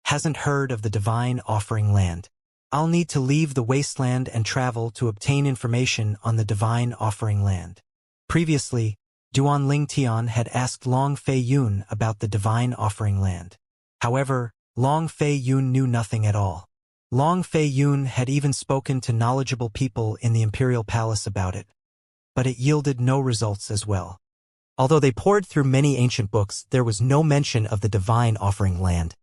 hasn't heard of the Divine Offering Land. I'll need to leave the wasteland and travel to obtain information on the Divine Offering Land. Previously, Duanling Tian had asked Long Fei Yun about the Divine Offering Land. However, Long Fei Yun knew nothing at all. Long Fei Yun had even spoken to knowledgeable people in the Imperial Palace about it, but it yielded no results as well. Although they pored through many ancient books, there was no mention of the Divine Offering Land.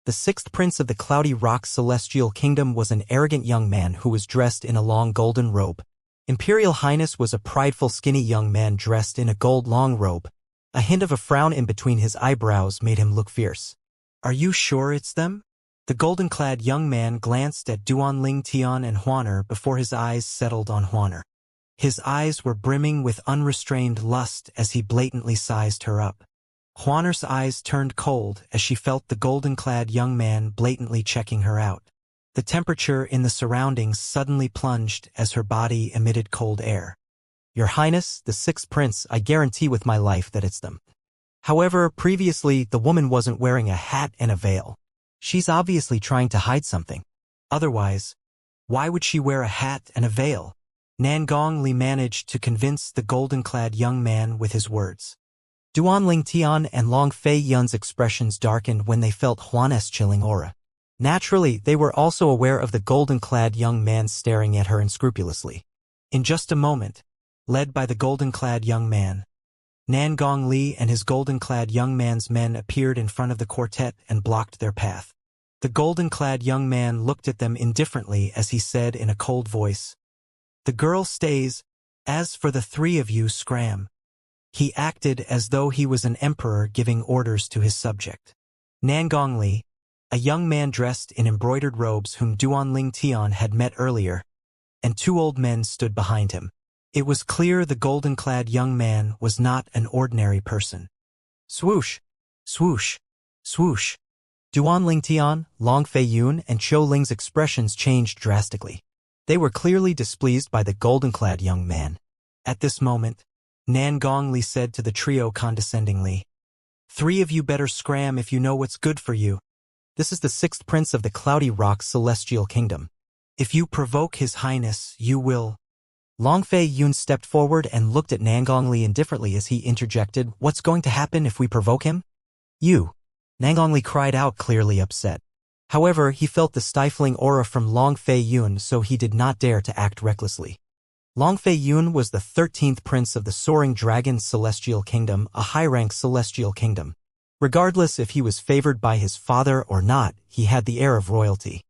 The 6th Prince of the Cloudy Rock Celestial Kingdom was an arrogant young man who was dressed in a long golden robe. Imperial Highness was a prideful skinny young man dressed in a gold long robe. A hint of a frown in between his eyebrows made him look fierce. Are you sure it's them? The golden-clad young man glanced at Duanling Tian and Huaner before his eyes settled on Huaner. His eyes were brimming with unrestrained lust as he blatantly sized her up. Huaner's eyes turned cold as she felt the golden-clad young man blatantly checking her out. The temperature in the surroundings suddenly plunged as her body emitted cold air. Your Highness, the 6th Prince, I guarantee with my life that it's them. However, previously, the woman wasn't wearing a hat and a veil. She's obviously trying to hide something. Otherwise, why would she wear a hat and a veil? Nangong Li managed to convince the golden-clad young man with his words. Duanling Tian and Long Fei Yun's expressions darkened when they felt Huaner's chilling aura. Naturally, they were also aware of the golden-clad young man staring at her unscrupulously. In just a moment, led by the golden-clad young man, Nangong Li and his golden-clad young man's men appeared in front of the quartet and blocked their path. The golden-clad young man looked at them indifferently as he said in a cold voice, "The girl stays. As for the 3 of you, scram." He acted as though he was an emperor giving orders to his subject. Nangong Li, a young man dressed in embroidered robes whom Duanling Tian had met earlier, and 2 old men stood behind him. It was clear the golden-clad young man was not an ordinary person. Swoosh, swoosh, swoosh. Duan Ling Tian, Long Fei Yun, and Qiu Ling's expressions changed drastically. They were clearly displeased by the golden-clad young man. At this moment, Nan Gongli said to the trio condescendingly, "Three of you better scram if you know what's good for you. This is the sixth prince of the Cloudy Rock Celestial Kingdom. If you provoke his highness, you will—" Long Fei Yun stepped forward and looked at Nan Gongli indifferently as he interjected, "What's going to happen if we provoke him?" "You!" Nan Gongli cried out, clearly upset. However, he felt the stifling aura from Long Fei Yun, so he did not dare to act recklessly. Long Fei Yun was the 13th prince of the Soaring Dragon Celestial Kingdom, a high-rank celestial kingdom. Regardless if he was favored by his father or not, he had the air of royalty.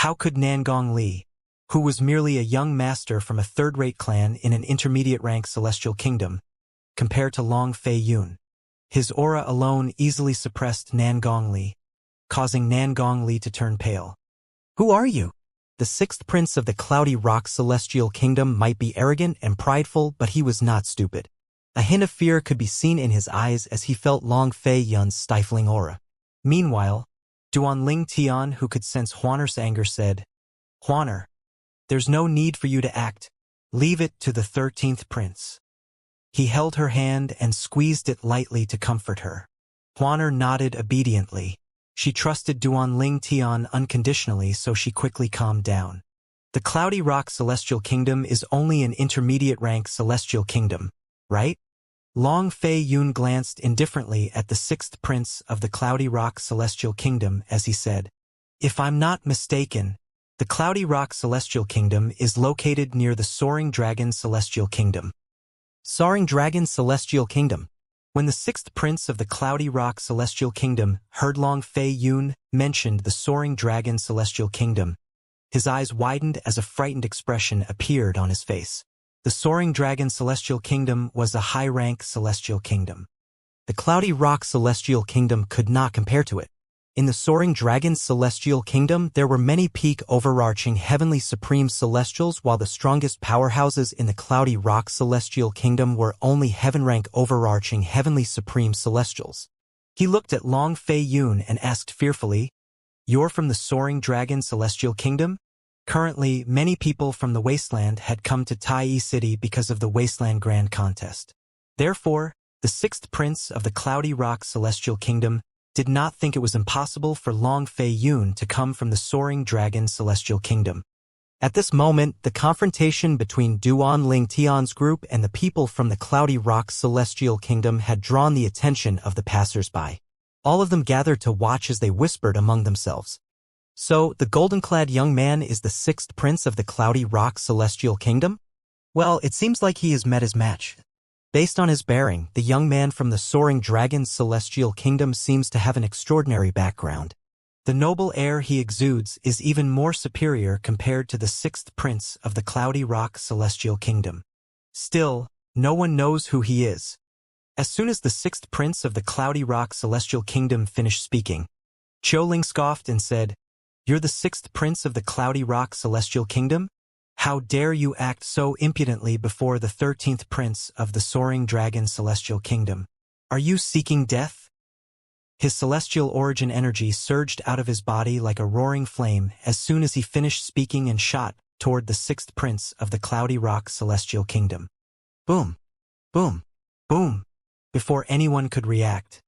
How could Nan Gongli, who was merely a young master from a third-rate clan in an intermediate-rank celestial kingdom, compare to Long Fei Yun? His aura alone easily suppressed Nan Gongli, causing Nan Gongli to turn pale. "Who are you?" The sixth prince of the Cloudy Rock Celestial Kingdom might be arrogant and prideful, but he was not stupid. A hint of fear could be seen in his eyes as he felt Long Fei Yun's stifling aura. Meanwhile, Duan Ling Tian, who could sense Huaner's anger, said, "Huaner, there's no need for you to act. Leave it to the 13th prince." He held her hand and squeezed it lightly to comfort her. Huaner nodded obediently. She trusted Duan Ling Tian unconditionally, so she quickly calmed down. The Cloudy Rock Celestial Kingdom is only an intermediate-rank celestial kingdom, right? Long Fei Yun glanced indifferently at the sixth prince of the Cloudy Rock Celestial Kingdom as he said, "If I'm not mistaken, the Cloudy Rock Celestial Kingdom is located near the Soaring Dragon Celestial Kingdom." Soaring Dragon Celestial Kingdom. When the sixth prince of the Cloudy Rock Celestial Kingdom heard Long Fei Yun mentioned the Soaring Dragon Celestial Kingdom, his eyes widened as a frightened expression appeared on his face. The Soaring Dragon Celestial Kingdom was a high-rank celestial kingdom. The Cloudy Rock Celestial Kingdom could not compare to it. In the Soaring Dragon Celestial Kingdom, there were many peak overarching heavenly supreme celestials, while the strongest powerhouses in the Cloudy Rock Celestial Kingdom were only heaven-rank overarching heavenly supreme celestials. He looked at Long Fei Yun and asked fearfully, "You're from the Soaring Dragon Celestial Kingdom?" Currently, many people from the Wasteland had come to Tai City because of the Wasteland Grand Contest. Therefore, the sixth prince of the Cloudy Rock Celestial Kingdom did not think it was impossible for Long Fei Yun to come from the Soaring Dragon Celestial Kingdom. At this moment, the confrontation between Duan Ling Tian's group and the people from the Cloudy Rock Celestial Kingdom had drawn the attention of the passers-by. All of them gathered to watch as they whispered among themselves. "So, the golden-clad young man is the sixth prince of the Cloudy Rock Celestial Kingdom? Well, it seems like he has met his match." Based on his bearing, the young man from the Soaring Dragon Celestial Kingdom seems to have an extraordinary background. The noble air he exudes is even more superior compared to the sixth prince of the Cloudy Rock Celestial Kingdom. Still, no one knows who he is. As soon as the sixth prince of the Cloudy Rock Celestial Kingdom finished speaking, Qiu Ling scoffed and said, "You're the sixth prince of the Cloudy Rock Celestial Kingdom? How dare you act so impudently before the 13th prince of the Soaring Dragon Celestial Kingdom? Are you seeking death?" His celestial origin energy surged out of his body like a roaring flame as soon as he finished speaking and shot toward the sixth prince of the Cloudy Rock Celestial Kingdom. Boom! Boom! Boom! Before anyone could react,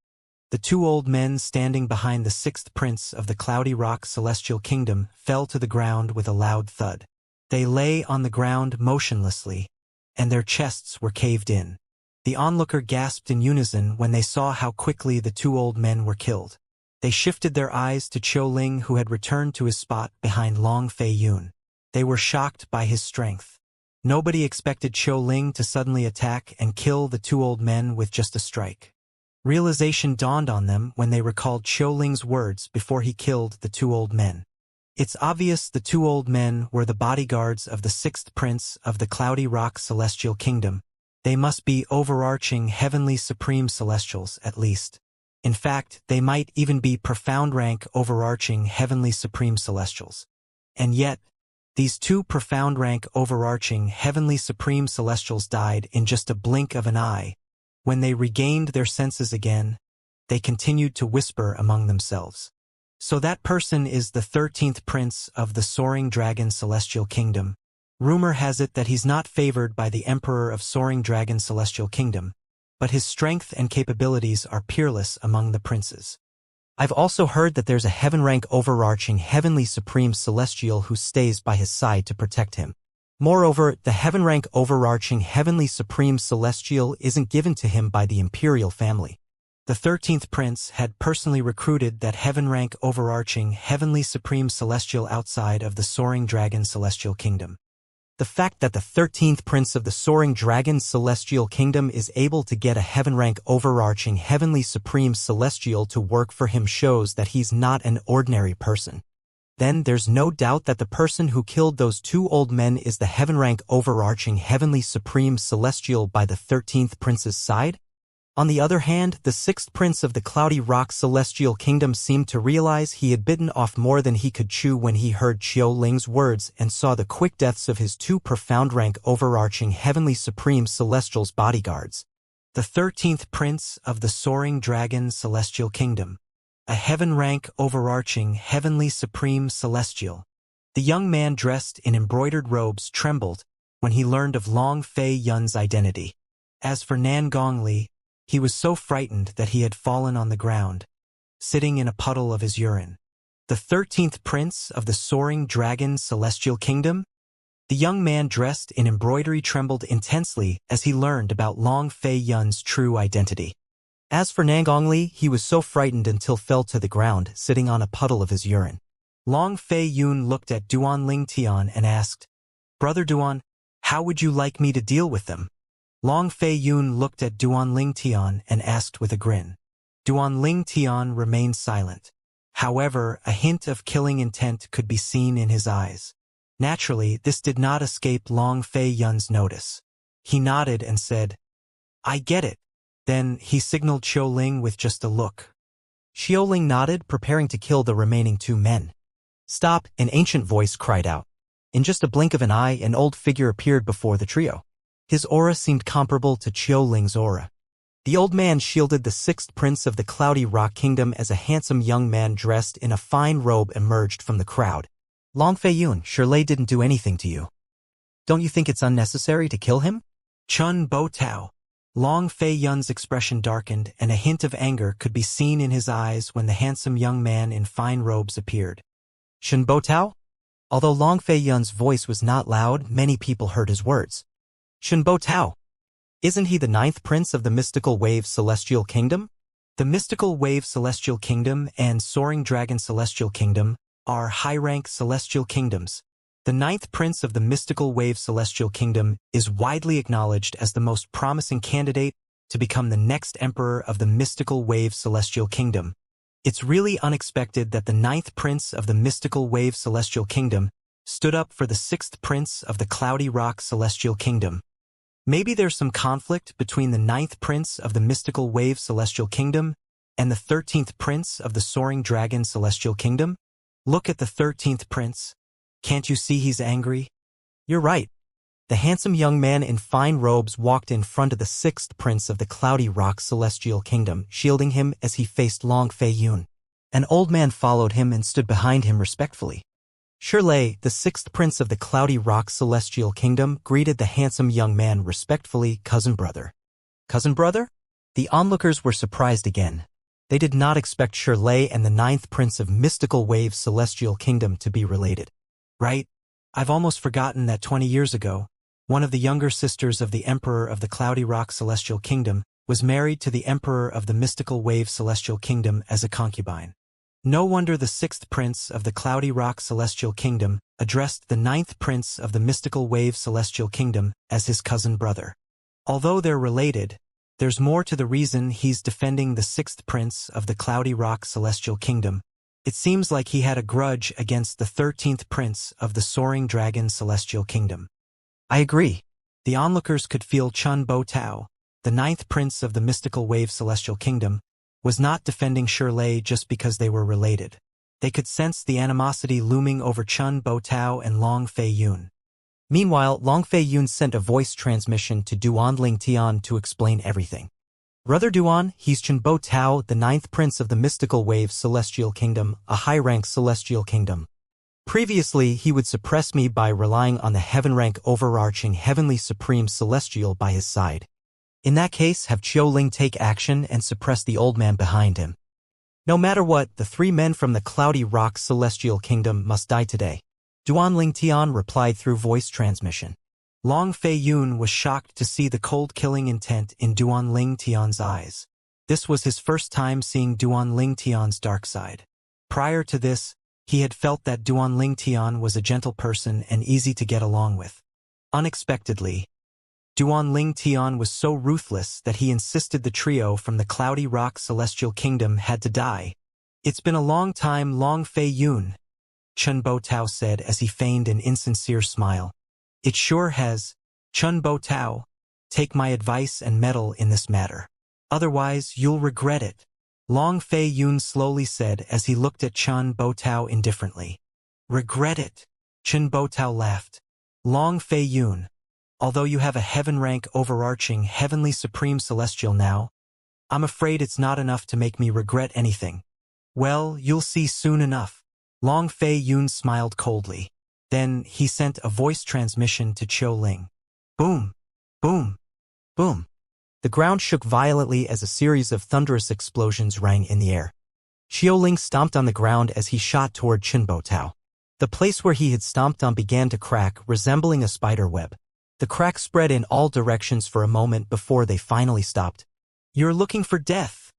the two old men standing behind the sixth prince of the Cloudy Rock Celestial Kingdom fell to the ground with a loud thud. They lay on the ground motionlessly, and their chests were caved in. The onlooker gasped in unison when they saw how quickly the two old men were killed. They shifted their eyes to Qiu Ling, who had returned to his spot behind Long Fei Yun. They were shocked by his strength. Nobody expected Qiu Ling to suddenly attack and kill the two old men with just a strike. Realization dawned on them when they recalled Qiu Ling's words before he killed the two old men. It's obvious the two old men were the bodyguards of the sixth prince of the Cloudy Rock Celestial Kingdom. They must be overarching heavenly supreme celestials, at least. In fact, they might even be profound rank overarching heavenly supreme celestials. And yet, these two profound rank overarching heavenly supreme celestials died in just a blink of an eye. When they regained their senses again, they continued to whisper among themselves. So that person is the 13th prince of the Soaring Dragon Celestial Kingdom. Rumor has it that he's not favored by the Emperor of Soaring Dragon Celestial Kingdom, but his strength and capabilities are peerless among the princes. I've also heard that there's a heaven-rank overarching heavenly supreme celestial who stays by his side to protect him. Moreover, the heaven-rank overarching heavenly supreme celestial isn't given to him by the imperial family. The 13th prince had personally recruited that heaven-rank overarching heavenly supreme celestial outside of the Soaring Dragon Celestial Kingdom. The fact that the 13th prince of the Soaring Dragon Celestial Kingdom is able to get a heaven-rank overarching heavenly supreme celestial to work for him shows that he's not an ordinary person. Then there's no doubt that the person who killed those two old men is the heaven-rank overarching heavenly supreme celestial by the 13th prince's side. On the other hand, the 6th prince of the Cloudy Rock Celestial Kingdom seemed to realize he had bitten off more than he could chew when he heard Qiu Ling's words and saw the quick deaths of his two profound-rank overarching heavenly supreme celestials' bodyguards. The 13th prince of the Soaring Dragon Celestial Kingdom. A heaven-rank overarching heavenly supreme celestial. The young man dressed in embroidered robes trembled when he learned of Long Fei Yun's identity. As for Nan Gongli, he was so frightened that he had fallen on the ground, sitting in a puddle of his urine. The 13th prince of the Soaring Dragon Celestial Kingdom? The young man dressed in embroidery trembled intensely as he learned about Long Fei Yun's true identity. As for Nan Gongli, he was so frightened until fell to the ground, sitting on a puddle of his urine. Long Fei Yun looked at Duan Lingtian and asked, "Brother Duan, how would you like me to deal with them?" Long Fei Yun looked at Duan Lingtian and asked with a grin. Duan Lingtian remained silent. However, a hint of killing intent could be seen in his eyes. Naturally, this did not escape Long Fei Yun's notice. He nodded and said, "I get it." Then he signaled Qiu Ling with just a look. Qiu Ling nodded, preparing to kill the remaining two men. "Stop!" an ancient voice cried out. In just a blink of an eye, an old figure appeared before the trio. His aura seemed comparable to Qiu Ling's aura. The old man shielded the 6th prince of the Cloudy Rock Kingdom as a handsome young man dressed in a fine robe emerged from the crowd. "Long Fei Yun, Shirley didn't do anything to you. Don't you think it's unnecessary to kill him?" Chun Bo Tao. Long Fei Yun's expression darkened, and a hint of anger could be seen in his eyes when the handsome young man in fine robes appeared. "Chun Bo Tao?" Although Long Fei Yun's voice was not loud, many people heard his words. "Chun Bo Tao. Isn't he the 9th prince of the Mystical Wave Celestial Kingdom?" The Mystical Wave Celestial Kingdom and Soaring Dragon Celestial Kingdom are high-rank celestial kingdoms. The 9th prince of the Mystical Wave Celestial Kingdom is widely acknowledged as the most promising candidate to become the next emperor of the Mystical Wave Celestial Kingdom. It's really unexpected that the 9th prince of the Mystical Wave Celestial Kingdom stood up for the 6th prince of the Cloudy Rock Celestial Kingdom. Maybe there's some conflict between the 9th prince of the Mystical Wave Celestial Kingdom and the 13th prince of the Soaring Dragon Celestial Kingdom? Look at the 13th prince. Can't you see he's angry? You're right. The handsome young man in fine robes walked in front of the 6th prince of the Cloudy Rock Celestial Kingdom, shielding him as he faced Long Fei Yun. An old man followed him and stood behind him respectfully. Shirley, the 6th prince of the Cloudy Rock Celestial Kingdom, greeted the handsome young man respectfully, "Cousin brother." "Cousin brother?" The onlookers were surprised again. They did not expect Shirley and the 9th prince of Mystical Wave Celestial Kingdom to be related. Right? I've almost forgotten that 20 years ago, one of the younger sisters of the Emperor of the Cloudy Rock Celestial Kingdom was married to the Emperor of the Mystical Wave Celestial Kingdom as a concubine. No wonder the 6th prince of the Cloudy Rock Celestial Kingdom addressed the 9th prince of the Mystical Wave Celestial Kingdom as his cousin brother. Although they're related, there's more to the reason he's defending the 6th prince of the Cloudy Rock Celestial Kingdom. It seems like he had a grudge against the 13th prince of the Soaring Dragon Celestial Kingdom. I agree. The onlookers could feel Chun Bo Tao, the 9th prince of the Mystical Wave Celestial Kingdom, was not defending Shirley just because they were related. They could sense the animosity looming over Chun Bo Tao and Long Fei Yun. Meanwhile, Long Fei Yun sent a voice transmission to Duan Lingtian to explain everything. Brother Duan, he's Chenbo Tao, the ninth prince of the mystical wave celestial kingdom, a high-rank celestial kingdom. Previously, he would suppress me by relying on the heaven-rank overarching heavenly supreme celestial by his side. In that case, have Qiu Ling take action and suppress the old man behind him. No matter what, the three men from the cloudy rock celestial kingdom must die today. Duan Ling Tian replied through voice transmission. Long Fei Yun was shocked to see the cold killing intent in Duan Ling Tian's eyes. This was his first time seeing Duan Ling Tian's dark side. Prior to this, he had felt that Duan Ling Tian was a gentle person and easy to get along with. Unexpectedly, Duan Ling Tian was so ruthless that he insisted the trio from the cloudy rock celestial kingdom had to die. It's been a long time, Long Fei Yun, Chun Bo Tao said as he feigned an insincere smile. It sure has. Chun Bo Tao, take my advice and meddle in this matter. Otherwise, you'll regret it. Long Fei Yun slowly said as he looked at Chun Bo Tao indifferently. Regret it? Chun Bo Tao laughed. Long Fei Yun, although you have a heaven-rank overarching heavenly supreme celestial now, I'm afraid it's not enough to make me regret anything. Well, you'll see soon enough. Long Fei Yun smiled coldly. Then he sent a voice transmission to Qiu Ling. Boom! Boom! Boom! The ground shook violently as a series of thunderous explosions rang in the air. Qiu Ling stomped on the ground as he shot toward Chinbo Tao. The place where he had stomped on began to crack, resembling a spider web. The crack spread in all directions for a moment before they finally stopped. You're looking for death!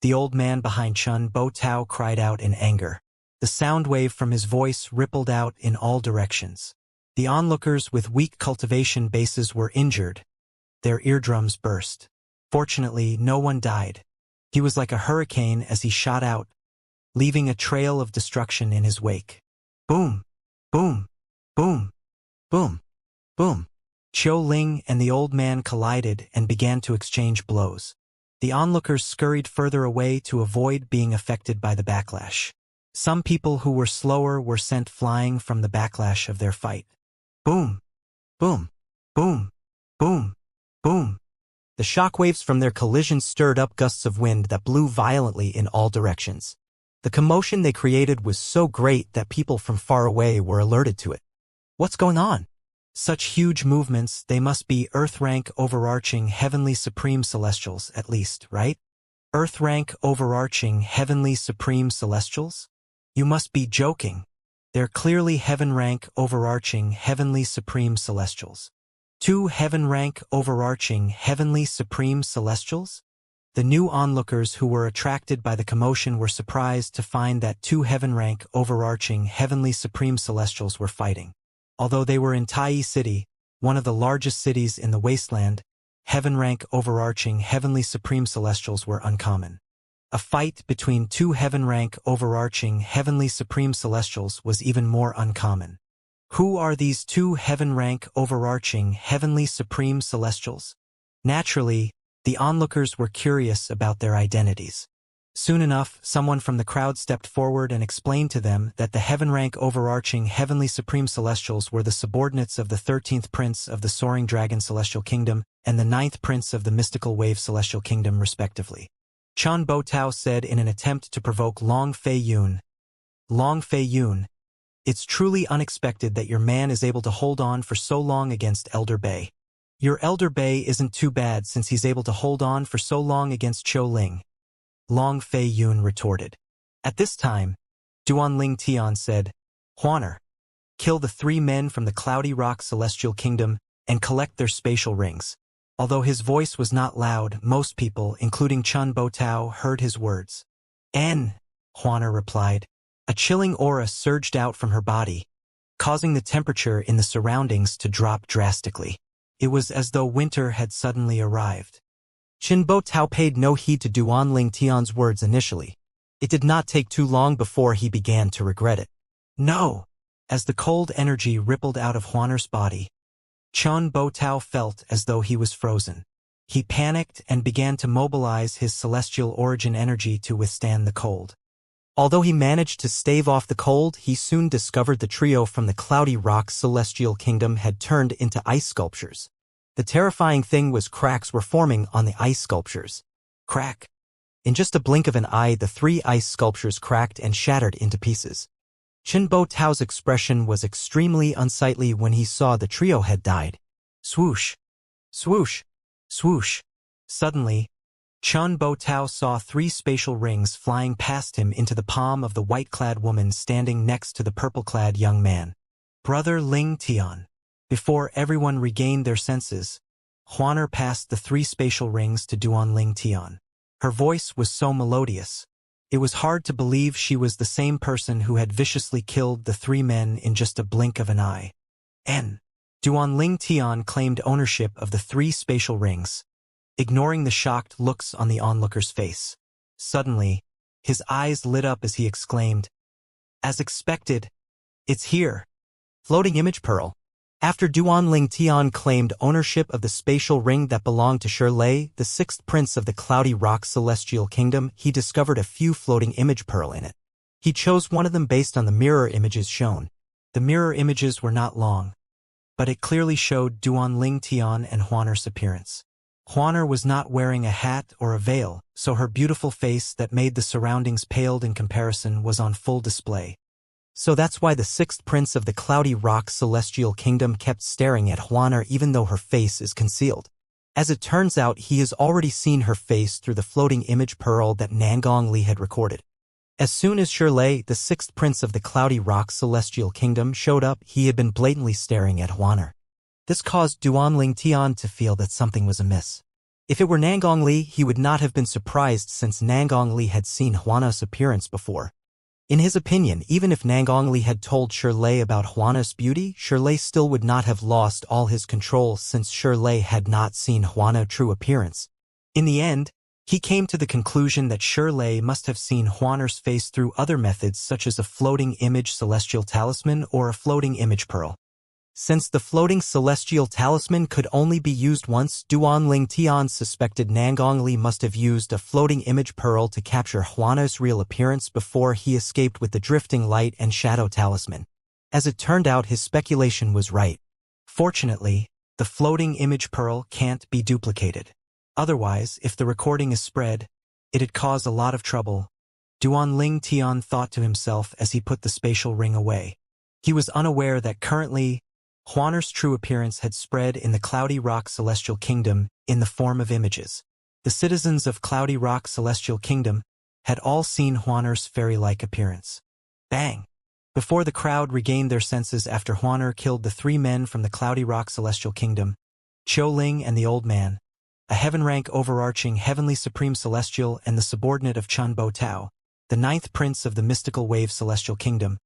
The old man behind Chun Bo Tao cried out in anger. The sound wave from his voice rippled out in all directions. The onlookers with weak cultivation bases were injured. Their eardrums burst. Fortunately, no one died. He was like a hurricane as he shot out, leaving a trail of destruction in his wake. Boom! Boom! Boom! Boom! Boom! Qiu Ling and the old man collided and began to exchange blows. The onlookers scurried further away to avoid being affected by the backlash. Some people who were slower were sent flying from the backlash of their fight. Boom! Boom! Boom! Boom! Boom! The shockwaves from their collisions stirred up gusts of wind that blew violently in all directions. The commotion they created was so great that people from far away were alerted to it. What's going on? Such huge movements, they must be Earth-rank overarching heavenly supreme celestials, at least, right? Earth-rank overarching heavenly supreme celestials? You must be joking. They're clearly heaven-rank overarching heavenly supreme celestials. Two heaven-rank overarching heavenly supreme celestials? The new onlookers who were attracted by the commotion were surprised to find that two heaven-rank overarching heavenly supreme celestials were fighting. Although they were in Tai City, one of the largest cities in the wasteland, heaven-rank overarching heavenly supreme celestials were uncommon. A fight between two heaven-rank overarching heavenly supreme celestials was even more uncommon. Who are these two heaven-rank overarching heavenly supreme celestials? Naturally, the onlookers were curious about their identities. Soon enough, someone from the crowd stepped forward and explained to them that the heaven-rank overarching heavenly supreme celestials were the subordinates of the 13th prince of the soaring dragon celestial kingdom and the 9th prince of the mystical wave celestial kingdom respectively. Chun Bo Tao said in an attempt to provoke Long Fei Yun. Long Fei Yun, it's truly unexpected that your man is able to hold on for so long against Elder Bei. Your Elder Bei isn't too bad since he's able to hold on for so long against Qiu Ling. Long Fei Yun retorted. At this time, Duan Ling Tian said, Huaner, kill the three men from the cloudy rock celestial kingdom and collect their spatial rings. Although his voice was not loud, most people, including Chun Bo Tao, heard his words. N, Huaner replied. A chilling aura surged out from her body, causing the temperature in the surroundings to drop drastically. It was as though winter had suddenly arrived. Chin Bo Tao paid no heed to Duan Ling Tian's words initially. It did not take too long before he began to regret it. No! As the cold energy rippled out of Huaner's body, Chun Bo Tao felt as though he was frozen. He panicked and began to mobilize his celestial origin energy to withstand the cold. Although he managed to stave off the cold, he soon discovered the trio from the cloudy rock celestial kingdom had turned into ice sculptures. The terrifying thing was cracks were forming on the ice sculptures. Crack. In just a blink of an eye, the 3 ice sculptures cracked and shattered into pieces. Chen Bo Tao's expression was extremely unsightly when he saw the trio had died. Swoosh. Swoosh. Swoosh. Suddenly, Chen Bo Tao saw 3 spatial rings flying past him into the palm of the white-clad woman standing next to the purple-clad young man. Brother Ling Tian. Before everyone regained their senses, Huaner passed the 3 spatial rings to Duan Ling Tian. Her voice was so melodious. It was hard to believe she was the same person who had viciously killed the 3 men in just a blink of an eye. Duan Ling Tian claimed ownership of the 3 spatial rings, ignoring the shocked looks on the onlooker's face. Suddenly, his eyes lit up as he exclaimed, "As expected, it's here. Floating image pearl." After Duan Ling Tian claimed ownership of the spatial ring that belonged to Shirlei, the 6th prince of the Cloudy Rock Celestial Kingdom, he discovered a few floating image pearl in it. He chose one of them based on the mirror images shown. The mirror images were not long, but it clearly showed Duan Ling Tian and Huaner's appearance. Huaner was not wearing a hat or a veil, so her beautiful face that made the surroundings paled in comparison was on full display. So that's why the 6th prince of the Cloudy Rock Celestial Kingdom kept staring at Huaner even though her face is concealed. As it turns out, he has already seen her face through the floating image pearl that Nangong Li had recorded. As soon as Shirlei, the 6th prince of the Cloudy Rock Celestial Kingdom, showed up, he had been blatantly staring at Huaner. This caused Duan Ling Tian to feel that something was amiss. If it were Nangong Li, he would not have been surprised since Nangong Li had seen Huaner's appearance before. In his opinion, even if Nangong Li had told Shirlei about Huaner's beauty, Shirlei still would not have lost all his control since Shirlei had not seen Huaner's true appearance. In the end, he came to the conclusion that Shirlei must have seen Huaner's face through other methods such as a floating image celestial talisman or a floating image pearl. Since the floating celestial talisman could only be used once, Duan Ling Tian suspected Nangong Li must have used a floating image pearl to capture Huaner's real appearance before he escaped with the drifting light and shadow talisman. As it turned out, his speculation was right. Fortunately, the floating image pearl can't be duplicated. Otherwise, if the recording is spread, it'd cause a lot of trouble. Duan Ling Tian thought to himself as he put the spatial ring away. He was unaware that currently, Huaner's true appearance had spread in the Cloudy Rock Celestial Kingdom in the form of images. The citizens of Cloudy Rock Celestial Kingdom had all seen Huaner's fairy-like appearance. Bang! Before the crowd regained their senses after Huaner killed the 3 men from the Cloudy Rock Celestial Kingdom, Qiu Ling and the Old Man, a heaven-rank overarching Heavenly Supreme Celestial and the subordinate of Chen Bo Tao, the 9th prince of the Mystical Wave Celestial Kingdom,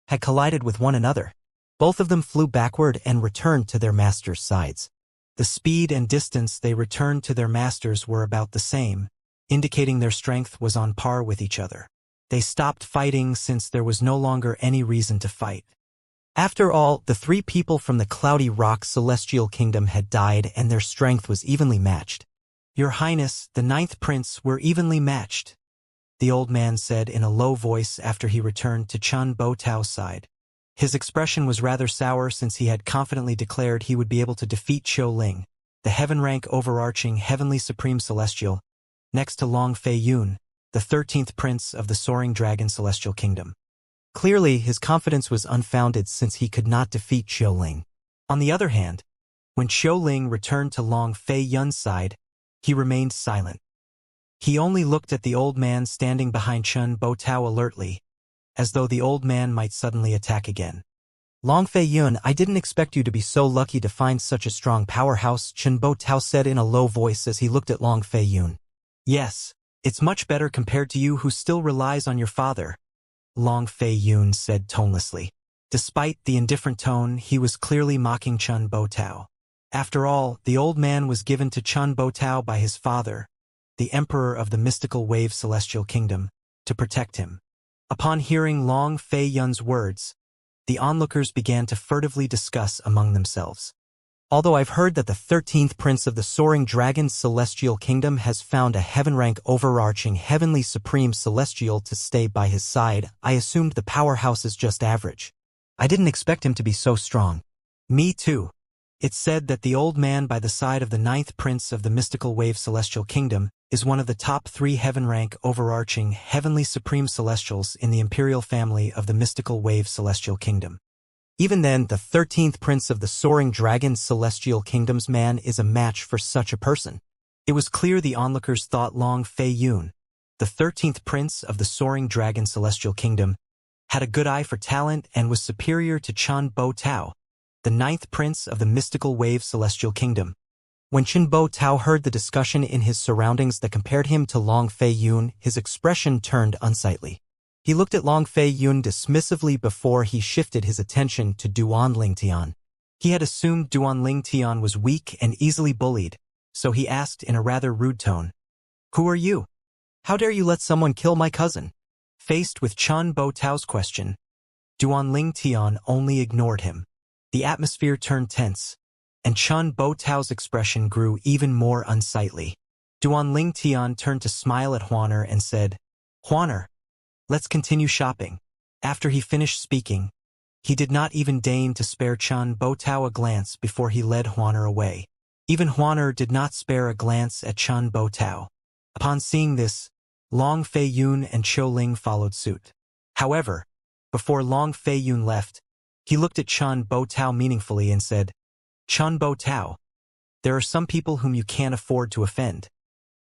had collided with one another. Both of them flew backward and returned to their masters' sides. The speed and distance they returned to their masters were about the same, indicating their strength was on par with each other. They stopped fighting since there was no longer any reason to fight. After all, the 3 people from the Cloudy Rock Celestial Kingdom had died and their strength was evenly matched. "Your Highness, the 9th prince, were evenly matched," the old man said in a low voice after he returned to Chen Bo Tao's side. His expression was rather sour since he had confidently declared he would be able to defeat Qiu Ling, the heaven-rank overarching Heavenly Supreme Celestial, next to Long Fei Yun, the 13th prince of the Soaring Dragon Celestial Kingdom. Clearly, his confidence was unfounded since he could not defeat Qiu Ling. On the other hand, when Qiu Ling returned to Long Fei Yun's side, he remained silent. He only looked at the old man standing behind Chen Bo Tao alertly, as though the old man might suddenly attack again. "Long Fei Yun, I didn't expect you to be so lucky to find such a strong powerhouse," Chen Bo Tao said in a low voice as he looked at Long Fei Yun. "Yes, it's much better compared to you who still relies on your father," Long Fei Yun said tonelessly. Despite the indifferent tone, he was clearly mocking Chen Bo Tao. After all, the old man was given to Chen Bo Tao by his father, the Emperor of the Mystical Wave Celestial Kingdom, to protect him. Upon hearing Long Fei Yun's words, the onlookers began to furtively discuss among themselves. "Although I've heard that the 13th prince of the Soaring Dragon Celestial Kingdom has found a heaven-rank overarching Heavenly Supreme Celestial to stay by his side, I assumed the powerhouse is just average. I didn't expect him to be so strong." "Me too." It's said that the old man by the side of the 9th prince of the Mystical Wave Celestial Kingdom is one of the top 3 heaven-rank overarching heavenly supreme celestials in the imperial family of the mystical wave celestial kingdom. Even then, the 13th prince of the soaring dragon celestial kingdom's man is a match for such a person. It was clear the onlookers thought Long Fei Yun, the 13th prince of the soaring dragon celestial kingdom, had a good eye for talent and was superior to Chen Bo Tao, the 9th prince of the mystical wave celestial kingdom. When Chen Bo Tao heard the discussion in his surroundings that compared him to Long Fei Yun, his expression turned unsightly. He looked at Long Fei Yun dismissively before he shifted his attention to Duan Lingtian. He had assumed Duan Lingtian was weak and easily bullied, so he asked in a rather rude tone, "Who are you? How dare you let someone kill my cousin?" Faced with Chen Bo Tao's question, Duan Lingtian only ignored him. The atmosphere turned tense, and Chen Bo Tao's expression grew even more unsightly. Duan Lingtian turned to smile at Huaner and said, "Huaner, let's continue shopping." After he finished speaking, he did not even deign to spare Chen Bo Tao a glance before he led Huaner away. Even Huaner did not spare a glance at Chen Bo Tao. Upon seeing this, Long Fei Yun and Qiu Ling followed suit. However, before Long Fei Yun left, he looked at Chen Bo Tao meaningfully and said, "Chen Bo Tao, there are some people whom you can't afford to offend."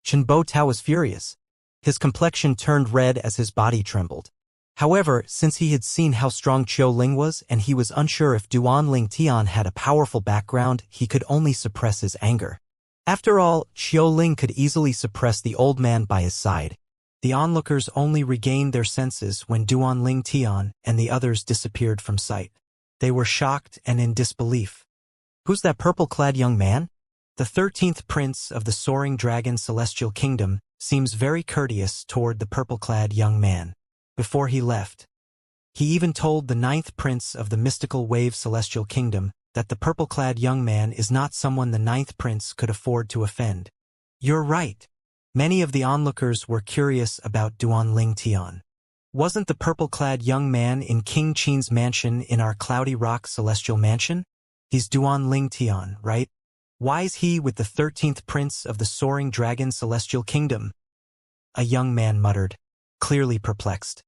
Chen Bo Tao was furious. His complexion turned red as his body trembled. However, since he had seen how strong Qiu Ling was and he was unsure if Duan Lingtian had a powerful background, he could only suppress his anger. After all, Qiu Ling could easily suppress the old man by his side. The onlookers only regained their senses when Duan Lingtian and the others disappeared from sight. They were shocked and in disbelief. "Who's that purple-clad young man?" The 13th prince of the soaring dragon celestial kingdom seems very courteous toward the purple-clad young man. Before he left, he even told the 9th prince of the mystical wave celestial kingdom that the purple-clad young man is not someone the 9th prince could afford to offend. "You're right." Many of the onlookers were curious about Duan Lingtian. "Wasn't the purple-clad young man in King Qin's mansion in our Cloudy Rock celestial mansion? He's Duan Lingtian, right? Why is he with the 13th prince of the soaring dragon celestial kingdom?" A young man muttered, clearly perplexed.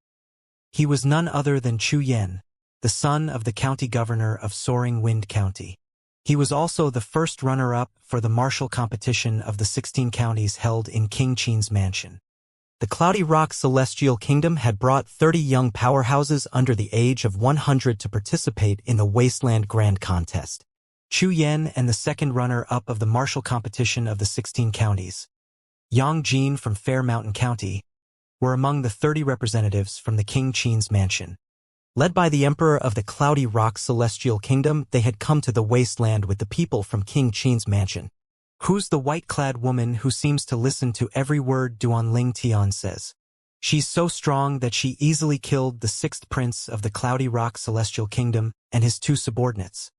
He was none other than Chu Yan, the son of the county governor of Soaring Wind County. He was also the first runner-up for the martial competition of the 16 counties held in King Qin's mansion. The Cloudy Rock Celestial Kingdom had brought 30 young powerhouses under the age of 100 to participate in the Wasteland Grand Contest. Chu Yan and the second runner-up of the martial competition of the 16 counties, Yang Jin from Fair Mountain County, were among the 30 representatives from the King Qin's mansion. Led by the Emperor of the Cloudy Rock Celestial Kingdom, they had come to the wasteland with the people from King Qin's mansion. "Who's the white-clad woman who seems to listen to every word Duan Lingtian says? She's so strong that she easily killed the 6th prince of the Cloudy Rock Celestial Kingdom and his 2 subordinates.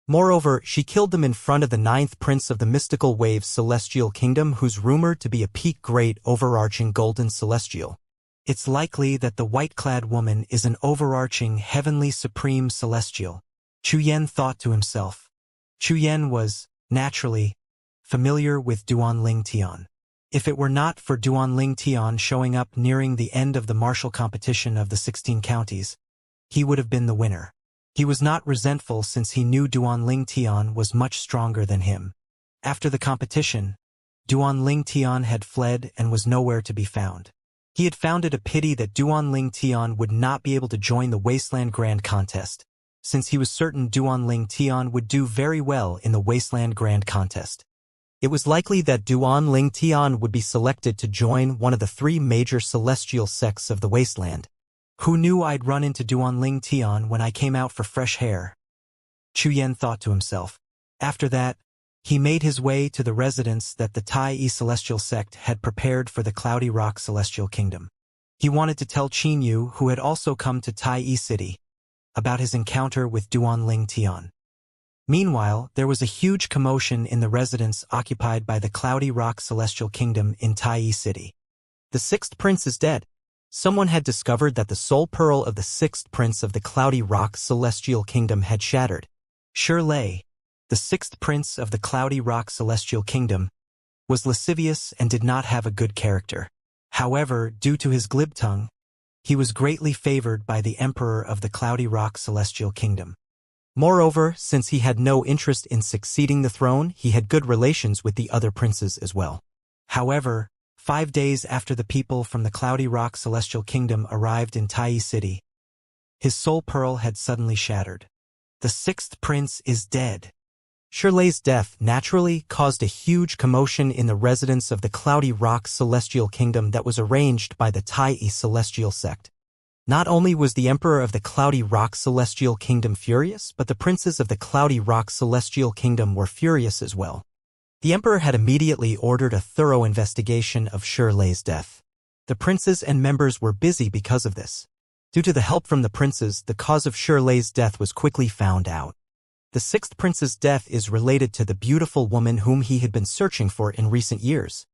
Moreover, she killed them in front of the 9th prince of the mystical wave celestial kingdom, who's rumored to be a peak great overarching golden celestial. It's likely that the white-clad woman is an overarching heavenly supreme celestial," Chu Yan thought to himself. Chu Yan was, naturally, familiar with Duan Lingtian. If it were not for Duan Lingtian showing up nearing the end of the martial competition of the 16 counties, he would have been the winner. He was not resentful since he knew Duan Lingtian was much stronger than him. After the competition, Duan Lingtian had fled and was nowhere to be found. He had found it a pity that Duan Lingtian would not be able to join the Wasteland Grand Contest, since he was certain Duan Lingtian would do very well in the Wasteland Grand Contest. It was likely that Duan Lingtian would be selected to join one of the 3 major celestial sects of the Wasteland. "Who knew I'd run into Duan Lingtian when I came out for fresh air?" Chu Yan thought to himself. After that, he made his way to the residence that the Tai Yi Celestial Sect had prepared for the Cloudy Rock Celestial Kingdom. He wanted to tell Qin Yu, who had also come to Tai Yi City, about his encounter with Duan Lingtian. Meanwhile, there was a huge commotion in the residence occupied by the Cloudy Rock Celestial Kingdom in Tai Yi City. The 6th prince is dead. Someone had discovered that the soul pearl of the 6th prince of the Cloudy Rock Celestial Kingdom had shattered. Shirley, the 6th prince of the Cloudy Rock Celestial Kingdom, was lascivious and did not have a good character. However, due to his glib tongue, he was greatly favored by the Emperor of the Cloudy Rock Celestial Kingdom. Moreover, since he had no interest in succeeding the throne, he had good relations with the other princes as well. However, 5 days after the people from the Cloudy Rock Celestial Kingdom arrived in Tai City, his soul pearl had suddenly shattered. The sixth prince is dead. Shirley's death naturally caused a huge commotion in the residents of the Cloudy Rock Celestial Kingdom that was arranged by the Tai Celestial sect. Not only was the Emperor of the Cloudy Rock Celestial Kingdom furious, but the princes of the Cloudy Rock Celestial Kingdom were furious as well. The Emperor had immediately ordered a thorough investigation of Shirley's death. The princes and members were busy because of this. Due to the help from the princes, the cause of Shirley's death was quickly found out. The sixth prince's death is related to the beautiful woman whom he had been searching for in recent years.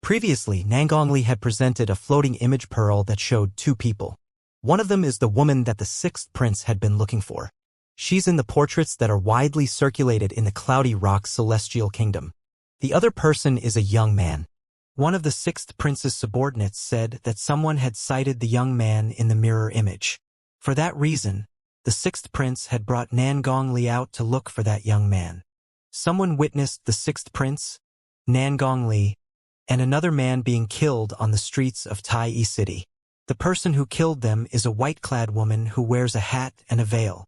Previously, Nangongli had presented a floating image pearl that showed 2 people. One of them is the woman that the sixth prince had been looking for. She's in the portraits that are widely circulated in the Cloudy Rock Celestial Kingdom. The other person is a young man. One of the sixth prince's subordinates said that someone had sighted the young man in the mirror image. For that reason, the sixth prince had brought Nangongli out to look for that young man. Someone witnessed the sixth prince, Nangongli, and another man being killed on the streets of Tai City. The person who killed them is a white-clad woman who wears a hat and a veil.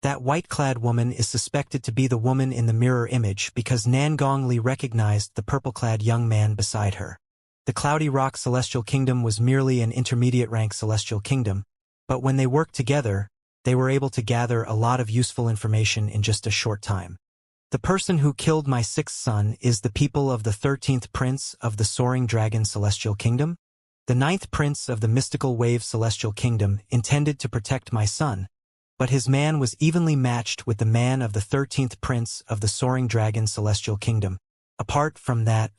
That white-clad woman is suspected to be the woman in the mirror image because Nangongli recognized the purple-clad young man beside her. The Cloudy Rock Celestial Kingdom was merely an intermediate-rank celestial kingdom, but when they worked together, they were able to gather a lot of useful information in just a short time. The person who killed my sixth son is the people of the 13th prince of the Soaring Dragon Celestial Kingdom. The 9th prince of the Mystical Wave Celestial Kingdom intended to protect my son, but his man was evenly matched with the man of the 13th prince of the Soaring Dragon Celestial Kingdom. Apart from that,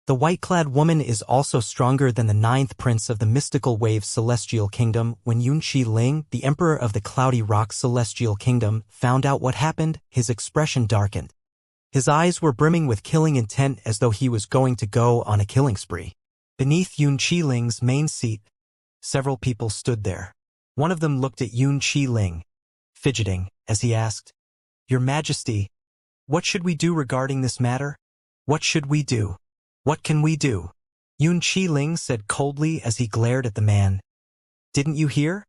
the white-clad woman is also stronger than the 9th prince of the Mystical Wave Celestial Kingdom. When Yunqi Ling, the Emperor of the Cloudy Rock Celestial Kingdom, found out what happened, his expression darkened. His eyes were brimming with killing intent as though he was going to go on a killing spree. Beneath Yunqi Ling's main seat, several people stood there. One of them looked at Yunqi Ling, fidgeting, as he asked, "Your Majesty, what should we do regarding this matter? What should we do? What can we do?" Yunqi Ling said coldly as he glared at the man. "Didn't you hear?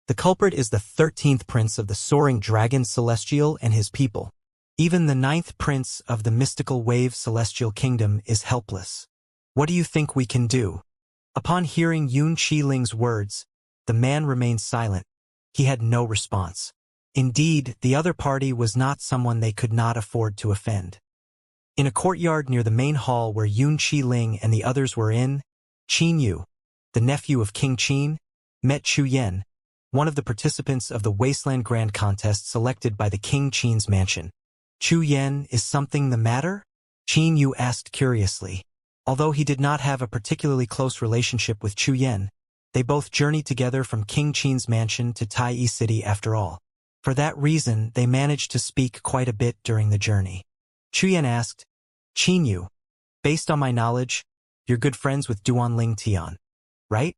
The culprit is the 13th prince of the Soaring Dragon Celestial and his people. Even the 9th prince of the Mystical Wave Celestial Kingdom is helpless. What do you think we can do?" Upon hearing Yunqi Ling's words, the man remained silent. He had no response. Indeed, the other party was not someone they could not afford to offend. In a courtyard near the main hall where Yunqi Ling and the others were in, Qin Yu, the nephew of King Qin, met Chu Yan, one of the participants of the Wasteland Grand Contest selected by the King Qin's mansion. "Chu Yan, is something the matter?" Qin Yu asked curiously. Although he did not have a particularly close relationship with Chu Yan, they both journeyed together from King Qin's mansion to Tai City after all. For that reason, they managed to speak quite a bit during the journey. Chu Yan asked, "Qin Yu, based on my knowledge, you're good friends with Duanling Tian, right?"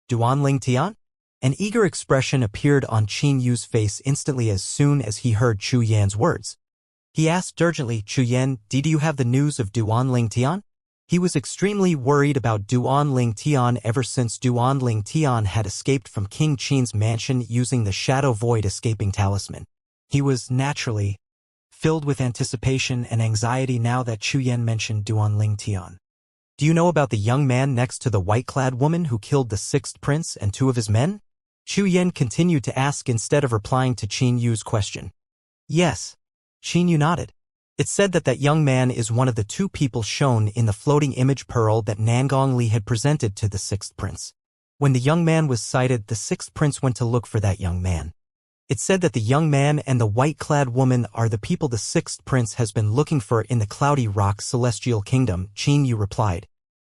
"Duanling Tian?" An eager expression appeared on Qin Yu's face instantly as soon as he heard Chu Yan's words. He asked urgently, "Chu Yan, did you have the news of Duanling Tian?" He was extremely worried about Duanling Tian ever since Duanling Tian had escaped from King Qin's mansion using the Shadow Void escaping talisman. He was, naturally, filled with anticipation and anxiety now that Chu Yan mentioned Duanling Tian. "Do you know about the young man next to the white-clad woman who killed the sixth prince and 2 of his men?" Chu Yan continued to ask instead of replying to Qin Yu's question. "Yes." Qin Yu nodded. It said that young man is one of the 2 people shown in the floating image pearl that Nangongli had presented to the sixth prince. When the young man was sighted, the sixth prince went to look for that young man. It said that the young man and the white-clad woman are the people the sixth prince has been looking for in the Cloudy Rock Celestial Kingdom. Qin Yu replied.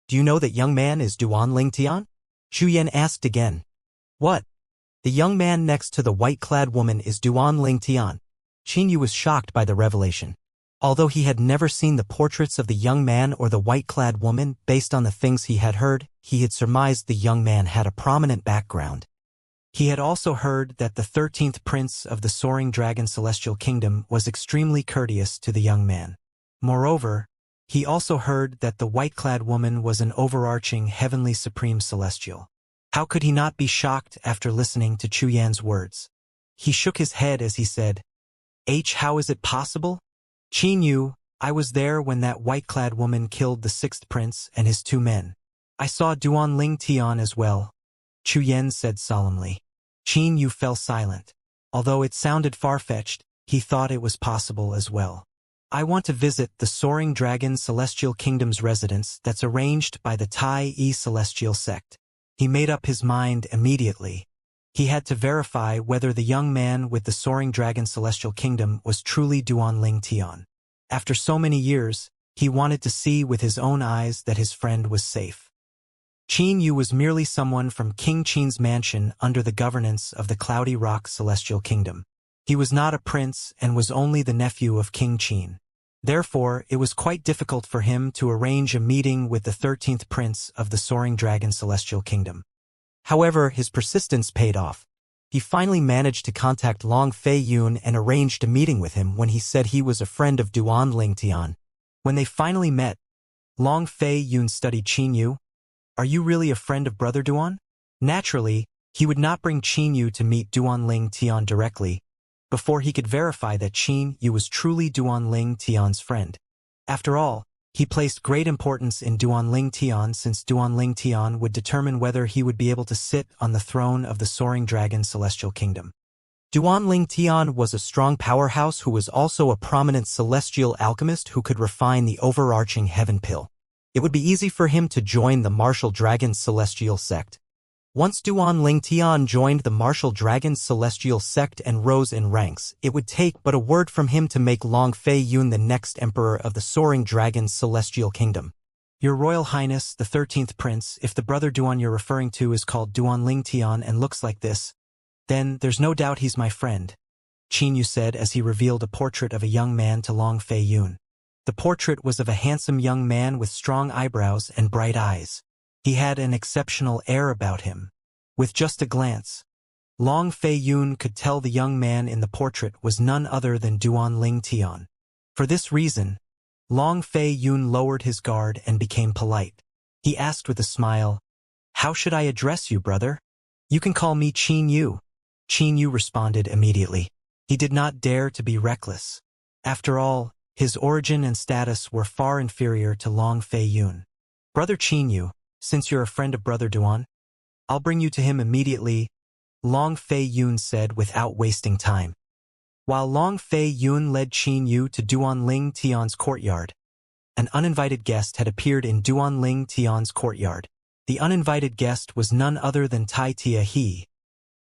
"Do you know that young man is Duanling Tian?" Chu Yan asked again. "What?" "The young man next to the white-clad woman is Duanling Tian." Qin Yu was shocked by the revelation. Although he had never seen the portraits of the young man or the white-clad woman, based on the things he had heard, he had surmised the young man had a prominent background. He had also heard that the 13th prince of the soaring dragon celestial kingdom was extremely courteous to the young man. Moreover, he also heard that the white-clad woman was an overarching heavenly supreme celestial. How could he not be shocked after listening to Chu Yan's words? He shook his head as he said, How is it possible? Qin Yu, I was there when that white-clad woman killed the 6th prince and his 2 men. I saw Duan Ling Tian as well, Chu Yan said solemnly. Qin Yu fell silent. Although it sounded far-fetched, he thought it was possible as well. I want to visit the Soaring Dragon Celestial Kingdom's residence that's arranged by the Tai Yi Celestial Sect. He made up his mind immediately. He had to verify whether the young man with the Soaring Dragon Celestial Kingdom was truly Duan Ling Tian. After so many years, he wanted to see with his own eyes that his friend was safe. Qin Yu was merely someone from King Qin's mansion under the governance of the Cloudy Rock Celestial Kingdom. He was not a prince and was only the nephew of King Qin. Therefore, it was quite difficult for him to arrange a meeting with the 13th prince of the Soaring Dragon Celestial Kingdom. However, his persistence paid off. He finally managed to contact Long Fei Yun and arranged a meeting with him when he said he was a friend of Duan Ling Tian. When they finally met, Long Fei Yun studied Qin Yu. Are you really a friend of Brother Duan? Naturally, he would not bring Qin Yu to meet Duan Ling Tian directly, before he could verify that Qin Yu was truly Duan Ling Tian's friend. After all, he placed great importance in Duan Ling Tian since Duan Ling Tian would determine whether he would be able to sit on the throne of the Soaring Dragon Celestial Kingdom. Duan Ling Tian was a strong powerhouse who was also a prominent celestial alchemist who could refine the overarching heaven pill. It would be easy for him to join the Martial Dragon Celestial Sect. Once Duan Ling Tian joined the Martial Dragon Celestial Sect and rose in ranks, it would take but a word from him to make Long Fei Yun the next emperor of the Soaring Dragon Celestial Kingdom. Your Royal Highness, the 13th Prince, if the brother Duan you're referring to is called Duan Ling Tian and looks like this, then there's no doubt he's my friend, Qin Yu said as he revealed a portrait of a young man to Long Fei Yun. The portrait was of a handsome young man with strong eyebrows and bright eyes. He had an exceptional air about him. With just a glance, Long Fei Yun could tell the young man in the portrait was none other than Duan Ling Tian. For this reason, Long Fei Yun lowered his guard and became polite. He asked with a smile, How should I address you, brother? You can call me Qin Yu. Qin Yu responded immediately. He did not dare to be reckless. After all, his origin and status were far inferior to Long Fei Yun. Brother Qin Yu, since you're a friend of Brother Duan, I'll bring you to him immediately, Long Fei Yun said without wasting time. While Long Fei Yun led Qin Yu to Duan Ling Tian's courtyard, an uninvited guest had appeared in Duan Ling Tian's courtyard. The uninvited guest was none other than Tai Tia He,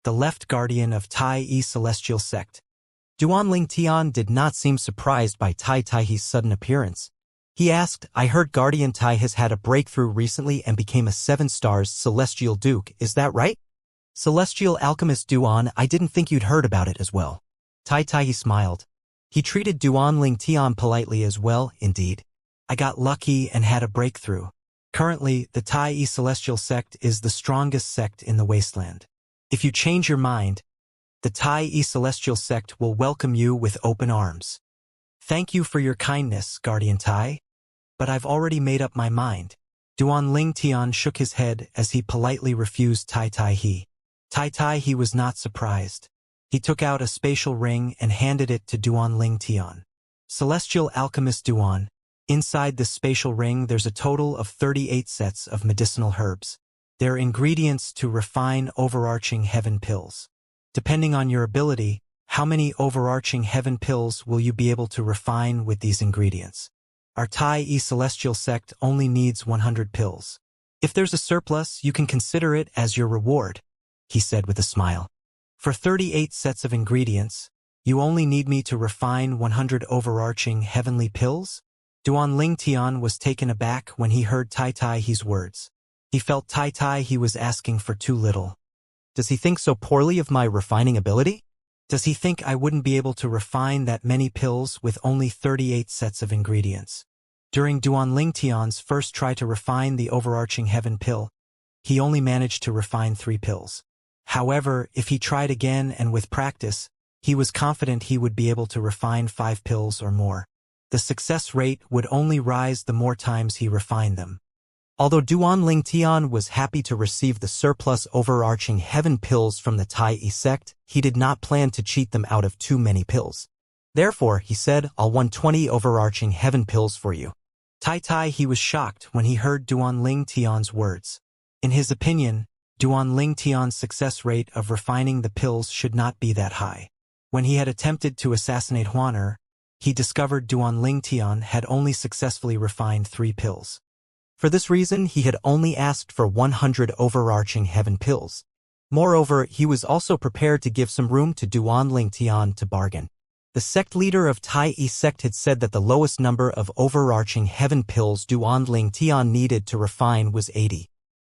the left guardian of Tai Yi Celestial Sect. Duan Ling Tian did not seem surprised by Tai He's sudden appearance. He asked, I heard Guardian Tai has had a breakthrough recently and became a 7-stars Celestial Duke, is that right? Celestial Alchemist Duan, I didn't think you'd heard about it as well. Tai He smiled. He treated Duan Ling Tian politely as well, indeed. I got lucky and had a breakthrough. Currently, the Tai Yi Celestial Sect is the strongest sect in the wasteland. If you change your mind, the Tai Yi Celestial Sect will welcome you with open arms. Thank you for your kindness, Guardian Tai. But I've already made up my mind. Duan Ling Tian shook his head as he politely refused Tai He. Tai He was not surprised. He took out a spatial ring and handed it to Duan Ling Tian. Celestial Alchemist Duan, inside this spatial ring there's a total of 38 sets of medicinal herbs. They're ingredients to refine overarching heaven pills. Depending on your ability, how many overarching heaven pills will you be able to refine with these ingredients? Our Tai Yi Celestial Sect only needs 100 pills. If there's a surplus, you can consider it as your reward, he said with a smile. For 38 sets of ingredients, you only need me to refine 100 overarching heavenly pills? Duan Ling Tian was taken aback when he heard Tai He's words. He felt Tai He was asking for too little. Does he think so poorly of my refining ability? Does he think I wouldn't be able to refine that many pills with only 38 sets of ingredients? During Duanling Tian's first try to refine the overarching heaven pill, he only managed to refine 3 pills. However, if he tried again and with practice, he was confident he would be able to refine 5 pills or more. The success rate would only rise the more times he refined them. Although Duanling Tian was happy to receive the surplus overarching heaven pills from the Tai sect, he did not plan to cheat them out of too many pills. Therefore, he said, I'll 120 overarching heaven pills for you. Tai he was shocked when he heard Duanling Tian's words. In his opinion, Duanling Tian's success rate of refining the pills should not be that high. When he had attempted to assassinate Huaner, he discovered Duanling Tian had only successfully refined 3 pills. For this reason, he had only asked for 100 overarching heaven pills. Moreover, he was also prepared to give some room to Duanling Tian to bargain. The sect leader of Tai sect had said that the lowest number of overarching heaven pills Duanling Tian needed to refine was 80.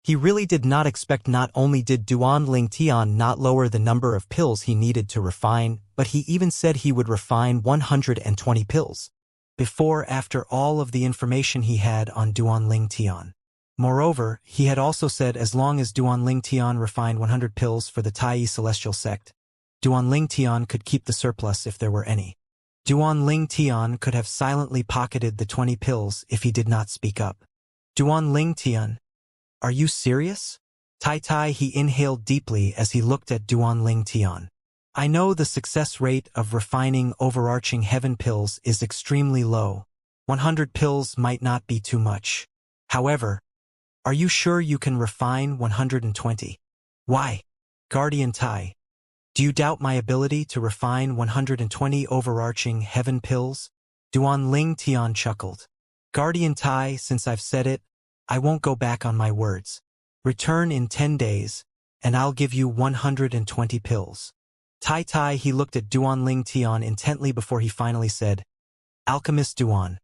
He really did not expect not only did Duanling Tian not lower the number of pills he needed to refine, but he even said he would refine 120 pills. After all of the information he had on Duanling Tian. Moreover, he had also said as long as Duanling Tian refined 100 pills for the Tai celestial sect, Duanling Tian could keep the surplus if there were any. Duanling Tian could have silently pocketed the 20 pills if he did not speak up. Duanling Tian, are you serious? Tai he inhaled deeply as he looked at Duanling Tian. I know the success rate of refining overarching heaven pills is extremely low. 100 pills might not be too much. However, are you sure you can refine 120? Why? Guardian Tai. Do you doubt my ability to refine 120 overarching heaven pills? Duanling Tian chuckled. Guardian Tai, since I've said it, I won't go back on my words. Return in 10 days, and I'll give you 120 pills. Tai he looked at Duanling Tian intently before he finally said, Alchemist Duan,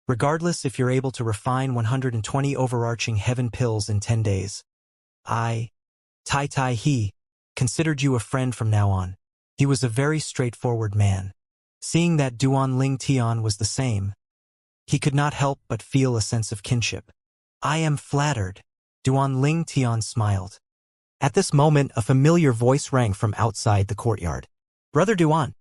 regardless if you're able to refine 120 overarching heaven pills in 10 days, I, Tai he, considered you a friend from now on. He was a very straightforward man. Seeing that Duanling Tian was the same, he could not help but feel a sense of kinship. I am flattered. Duanling Tian smiled. At this moment, a familiar voice rang from outside the courtyard. Brother Duan.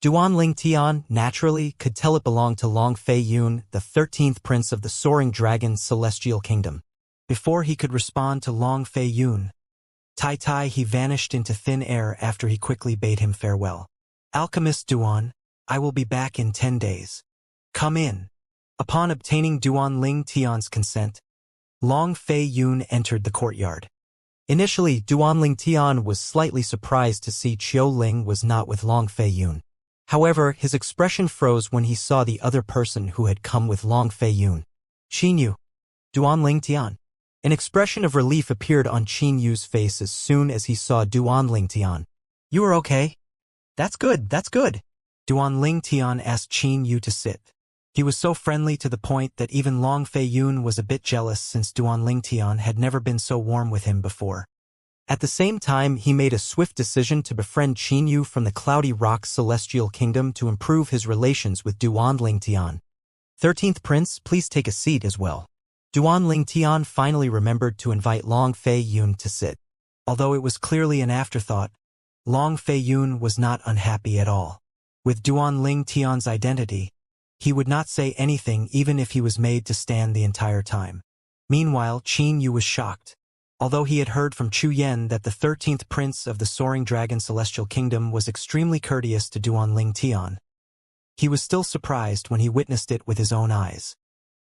Duanling Tian, naturally, could tell it belonged to Long Fei Yun, the 13th prince of the Soaring Dragon's celestial kingdom. Before he could respond to Long Fei Yun, Tai he vanished into thin air after he quickly bade him farewell. Alchemist Duan, I will be back in 10 days. Come in. Upon obtaining Duanling Tian's consent, Long Fei Yun entered the courtyard. Initially, Duanling Tian was slightly surprised to see Qiu Ling was not with Long Fei Yun. However, his expression froze when he saw the other person who had come with Long Fei Yun. Qin Yu. Duanling Tian. An expression of relief appeared on Qin Yu's face as soon as he saw Duanling Tian. You are okay? That's good, that's good. Duanling Tian asked Qin Yu to sit. He was so friendly to the point that even Long Fei Yun was a bit jealous since Duanling Tian had never been so warm with him before. At the same time, he made a swift decision to befriend Qin Yu from the Cloudy Rock Celestial Kingdom to improve his relations with Duanling Tian. 13th Prince, please take a seat as well. Duanling Tian finally remembered to invite Long Fei Yun to sit. Although it was clearly an afterthought, Long Fei Yun was not unhappy at all. With Duanling Tian's identity, he would not say anything even if he was made to stand the entire time. Meanwhile, Qin Yu was shocked. Although he had heard from Chu Yen that the 13th prince of the Soaring Dragon Celestial Kingdom was extremely courteous to Duanling Tian, he was still surprised when he witnessed it with his own eyes.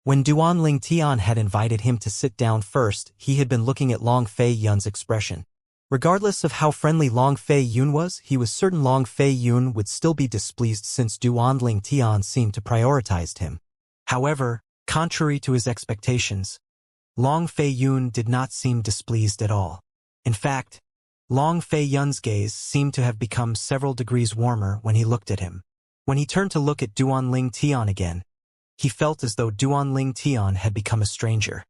When Duanling Tian had invited him to sit down first, he had been looking at Long Fei Yun's expression. Regardless of how friendly Long Fei Yun was, he was certain Long Fei Yun would still be displeased since Duanling Tian seemed to prioritize him. However, contrary to his expectations, Long Fei Yun did not seem displeased at all. In fact, Long Fei Yun's gaze seemed to have become several degrees warmer when he looked at him. When he turned to look at Duanling Tian again, he felt as though Duanling Tian had become a stranger.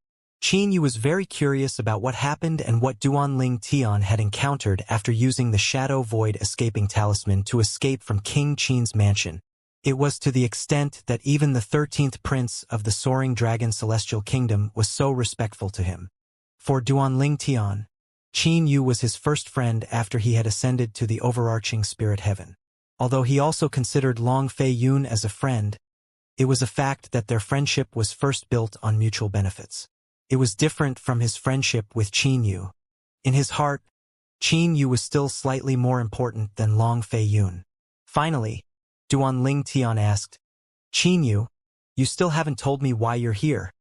Qin Yu was very curious about what happened and what Duanling Tian had encountered after using the Shadow Void escaping talisman to escape from King Qin's mansion. It was to the extent that even the 13th prince of the Soaring Dragon Celestial Kingdom was so respectful to him. For Duanling Tian, Qin Yu was his first friend after he had ascended to the overarching spirit heaven. Although he also considered Long Fei Yun as a friend, it was a fact that their friendship was first built on mutual benefits. It was different from his friendship with Qin Yu. In his heart, Qin Yu was still slightly more important than Long Fei Yun. Finally, Duanling Tian asked, Qin Yu, you still haven't told me why you're here.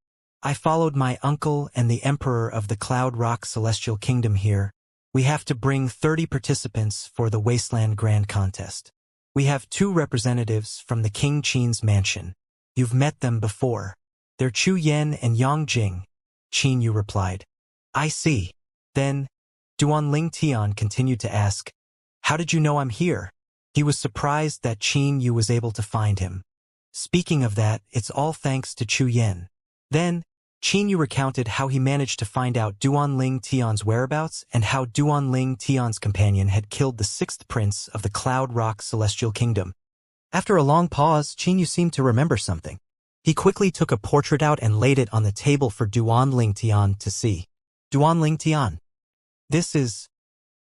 I followed my uncle and the Emperor of the Cloud Rock Celestial Kingdom here. We have to bring 30 participants for the Wasteland Grand Contest. We have 2 representatives from the King Qin's mansion. You've met them before. They're Chu Yen and Yang Jing. Qin Yu replied. I see. Then, Duanling Tian continued to ask, how did you know I'm here? He was surprised that Qin Yu was able to find him. Speaking of that, it's all thanks to Chu Yen. Then, Qin Yu recounted how he managed to find out Duanling Tian's whereabouts and how Duanling Tian's companion had killed the 6th prince of the Cloud Rock Celestial Kingdom. After a long pause, Qin Yu seemed to remember something. He quickly took a portrait out and laid it on the table for Duanling Tian to see. Duanling Tian. This is...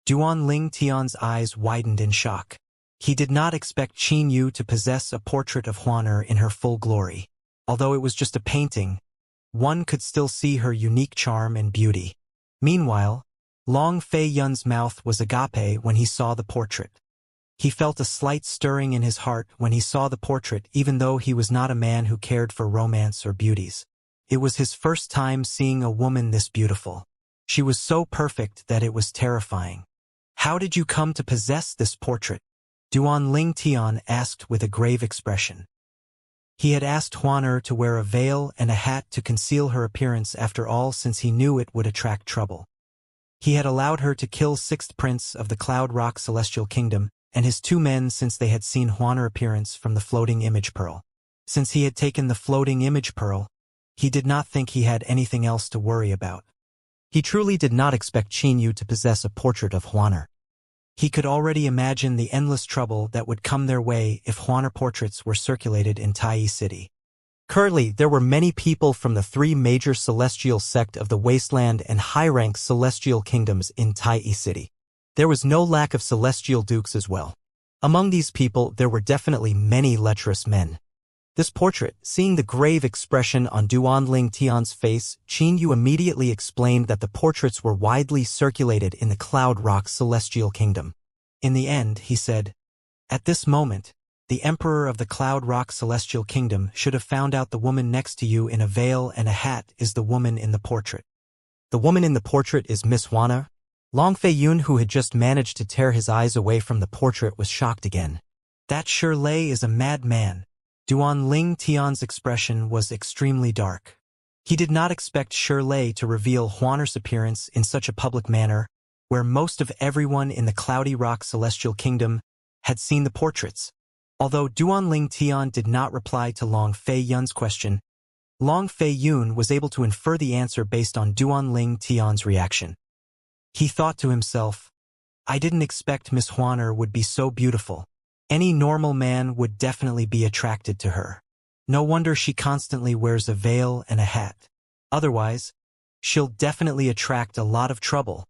Duanling Tian's eyes widened in shock. He did not expect Qin Yu to possess a portrait of Huaner in her full glory. Although it was just a painting, one could still see her unique charm and beauty. Meanwhile, Long Fei Yun's mouth was agape when he saw the portrait. He felt a slight stirring in his heart when he saw the portrait, even though he was not a man who cared for romance or beauties. It was his first time seeing a woman this beautiful. She was so perfect that it was terrifying. How did you come to possess this portrait? Duanling Tian asked with a grave expression. He had asked Huaner to wear a veil and a hat to conceal her appearance after all, since he knew it would attract trouble. He had allowed her to kill 6th prince of the Cloud Rock Celestial Kingdom and his 2 men since they had seen Huaner appearance from the floating image pearl. Since he had taken the floating image pearl, he did not think he had anything else to worry about. He truly did not expect Qin Yu to possess a portrait of Huaner. He could already imagine the endless trouble that would come their way if Huaner portraits were circulated in Tai City. Currently, there were many people from the 3 major celestial sect of the Wasteland and high-rank celestial kingdoms in Tai City. There was no lack of celestial dukes as well. Among these people, there were definitely many lecherous men. This portrait, seeing the grave expression on Duanling Tian's face, Qin Yu immediately explained that the portraits were widely circulated in the Cloud Rock Celestial Kingdom. In the end, he said, at this moment, the Emperor of the Cloud Rock Celestial Kingdom should have found out the woman next to you in a veil and a hat is the woman in the portrait. The woman in the portrait is Miss Huaner? Long Fei Yun, who had just managed to tear his eyes away from the portrait, was shocked again. That Shirley is a madman. Duanling Tian's expression was extremely dark. He did not expect Shirley to reveal Huaner's appearance in such a public manner, where most of everyone in the Cloudy Rock Celestial Kingdom had seen the portraits. Although Duanling Tian did not reply to Long Fei Yun's question, Long Fei Yun was able to infer the answer based on Duanling Tian's reaction. He thought to himself, I didn't expect Miss Huaner would be so beautiful. Any normal man would definitely be attracted to her. No wonder she constantly wears a veil and a hat. Otherwise, she'll definitely attract a lot of trouble.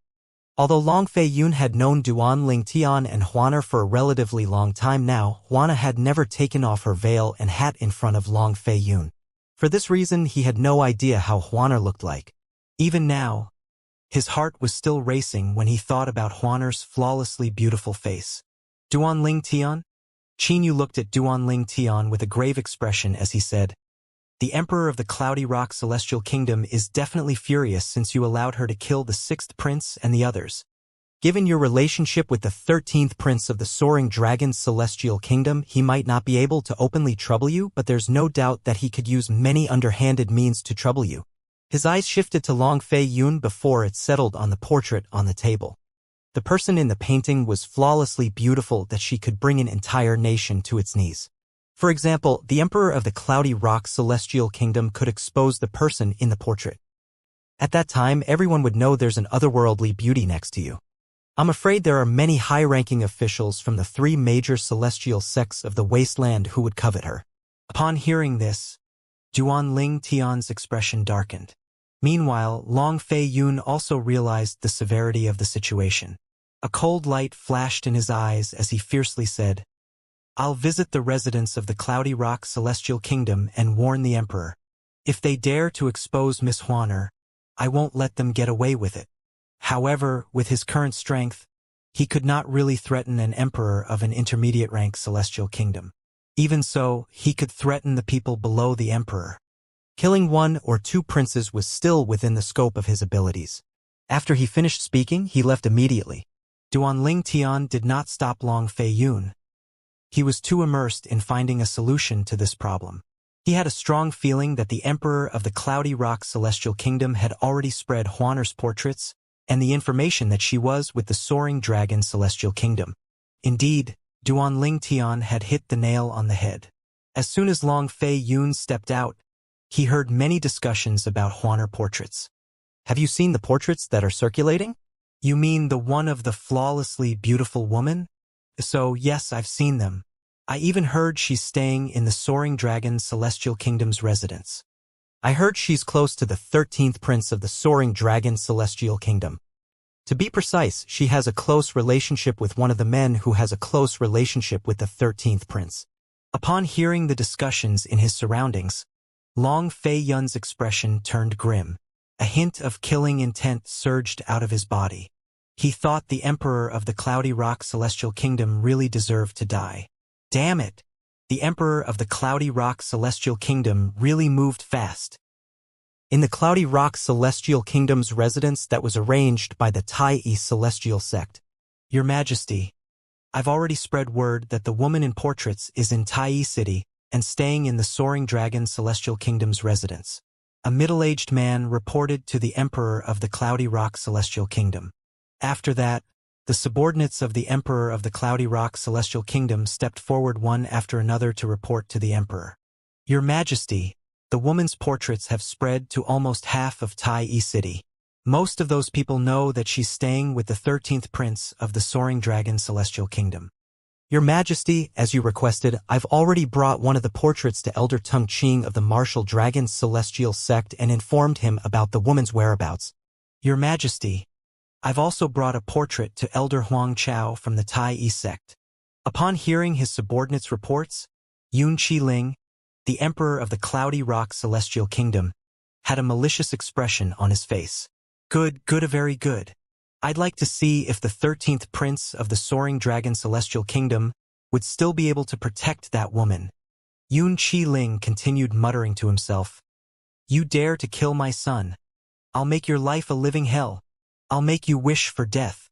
Although Long Fei Yun had known Duanling Tian and Huaner for a relatively long time now, Huaner had never taken off her veil and hat in front of Long Fei Yun. For this reason, he had no idea how Huaner looked like. Even now, his heart was still racing when he thought about Huaner's flawlessly beautiful face. Duanling Tian? Qin Yu looked at Duanling Tian with a grave expression as he said, the Emperor of the Cloudy Rock Celestial Kingdom is definitely furious since you allowed her to kill the 6th prince and the others. Given your relationship with the 13th prince of the Soaring Dragon Celestial Kingdom, he might not be able to openly trouble you, but there's no doubt that he could use many underhanded means to trouble you. His eyes shifted to Long Fei Yun before it settled on the portrait on the table. The person in the painting was flawlessly beautiful that she could bring an entire nation to its knees. For example, the Emperor of the Cloudy Rock Celestial Kingdom could expose the person in the portrait. At that time, everyone would know there's an otherworldly beauty next to you. I'm afraid there are many high-ranking officials from the 3 major celestial sects of the wasteland who would covet her. Upon hearing this, Duan Ling Tian's expression darkened. Meanwhile, Long Fei Yun also realized the severity of the situation. A cold light flashed in his eyes as he fiercely said, "I'll visit the residents of the Cloudy Rock Celestial Kingdom and warn the Emperor. If they dare to expose Miss Huaner, I won't let them get away with it." However, with his current strength, he could not really threaten an emperor of an intermediate rank celestial kingdom. Even so, he could threaten the people below the emperor. Killing 1 or 2 princes was still within the scope of his abilities. After he finished speaking, he left immediately. Duan Ling Tian did not stop Long Fei Yun. He was too immersed in finding a solution to this problem. He had a strong feeling that the Emperor of the Cloudy Rock Celestial Kingdom had already spread Huaner's portraits and the information that she was with the Soaring Dragon Celestial Kingdom. Indeed, Duan Ling Tian had hit the nail on the head. As soon as Long Fei Yun stepped out, he heard many discussions about Huaner portraits. "Have you seen the portraits that are circulating?" "You mean the one of the flawlessly beautiful woman?" "So, yes, I've seen them. I even heard she's staying in the Soaring Dragon Celestial Kingdom's residence. I heard she's close to the 13th Prince of the Soaring Dragon Celestial Kingdom. To be precise, she has a close relationship with one of the men who has a close relationship with the 13th Prince." Upon hearing the discussions in his surroundings, Long Fei Yun's expression turned grim. A hint of killing intent surged out of his body. He thought the Emperor of the Cloudy Rock Celestial Kingdom really deserved to die. Damn it! The Emperor of the Cloudy Rock Celestial Kingdom really moved fast. In the Cloudy Rock Celestial Kingdom's residence that was arranged by the Tai Celestial Sect. "Your Majesty, I've already spread word that the woman in portraits is in Tai City and staying in the Soaring Dragon Celestial Kingdom's residence." A middle-aged man reported to the Emperor of the Cloudy Rock Celestial Kingdom. After that, the subordinates of the Emperor of the Cloudy Rock Celestial Kingdom stepped forward one after another to report to the Emperor. "Your Majesty, the woman's portraits have spread to almost half of Tai City. Most of those people know that she's staying with the 13th Prince of the Soaring Dragon Celestial Kingdom." "Your Majesty, as you requested, I've already brought one of the portraits to Elder Tung Qing of the Martial Dragon Celestial Sect and informed him about the woman's whereabouts." "Your Majesty, I've also brought a portrait to Elder Huang Chao from the Tai sect." Upon hearing his subordinates' reports, Yun Qiling, the Emperor of the Cloudy Rock Celestial Kingdom, had a malicious expression on his face. Good, very good. I'd like to see if the 13th Prince of the Soaring Dragon Celestial Kingdom would still be able to protect that woman." Yun Qiling continued muttering to himself, "You dare to kill my son? I'll make your life a living hell. I'll make you wish for death.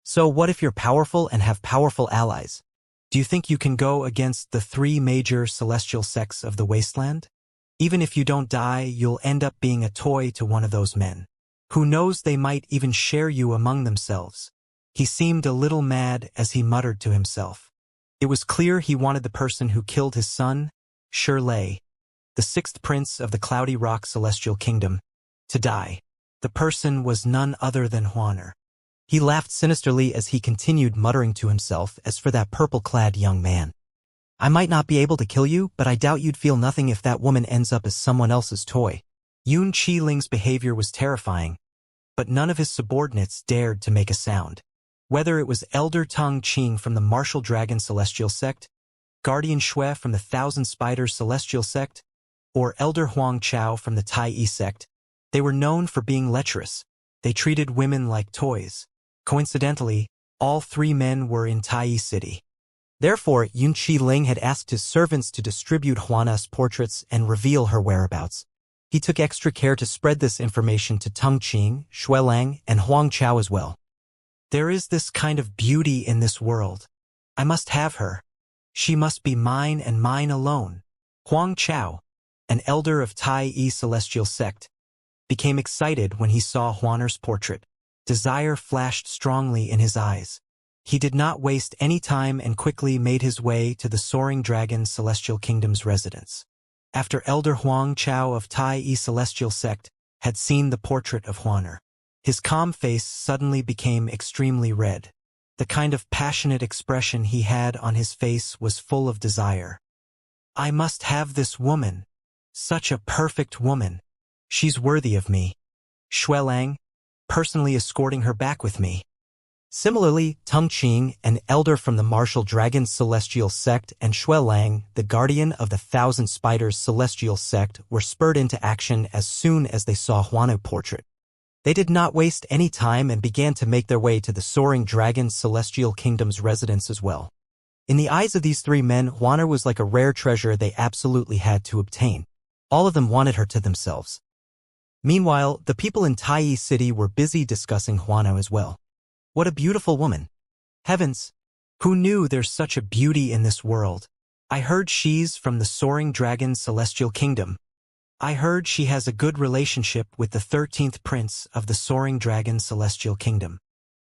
So what if you're powerful and have powerful allies? Do you think you can go against the 3 major celestial sects of the wasteland? Even if you don't die, you'll end up being a toy to one of those men. Who knows, they might even share you among themselves." He seemed a little mad as he muttered to himself. It was clear he wanted the person who killed his son, Shirley, the 6th Prince of the Cloudy Rock Celestial Kingdom, to die. The person was none other than Huaner. He laughed sinisterly as he continued muttering to himself. As for that purple-clad young man, "I might not be able to kill you, but I doubt you'd feel nothing if that woman ends up as someone else's toy." Yun Qiling's behavior was terrifying, but none of his subordinates dared to make a sound. Whether it was Elder Tung Qing from the Martial Dragon Celestial Sect, Guardian Shui from the Thousand Spiders Celestial Sect, or Elder Huang Chao from the Tai Sect, they were known for being lecherous. They treated women like toys. Coincidentally, all 3 men were in Tai City. Therefore, Yun Qiling had asked his servants to distribute Huana's portraits and reveal her whereabouts. He took extra care to spread this information to Tung Qing, Xuelang, and Huang Chao as well. "There is this kind of beauty in this world. I must have her. She must be mine and mine alone." Huang Chao, an elder of Tai Celestial Sect, became excited when he saw Huaner's portrait. Desire flashed strongly in his eyes. He did not waste any time and quickly made his way to the Soaring Dragon Celestial Kingdom's residence. After Elder Huang Chao of Tai Celestial Sect had seen the portrait of Huaner. His calm face suddenly became extremely red. The kind of passionate expression he had on his face was full of desire. I must have this woman. Such a perfect woman. She's worthy of me. Shuelang, personally escorting her back with me. Similarly, Tung Qing, an elder from the martial dragon celestial sect, and Shuelang, the guardian of the Thousand Spiders celestial sect, were spurred into action as soon as they saw Huaner's portrait. They did not waste any time and began to make their way to the soaring dragon celestial kingdom's residence as well. In the eyes of these three men, Huaner was like a rare treasure they absolutely had to obtain. All of them wanted her to themselves. Meanwhile, the people in Tai City were busy discussing Huaner as well. What a beautiful woman. Heavens! Who knew there's such a beauty in this world? I heard she's from the soaring dragon celestial kingdom. I heard she has a good relationship with the 13th prince of the soaring dragon celestial kingdom.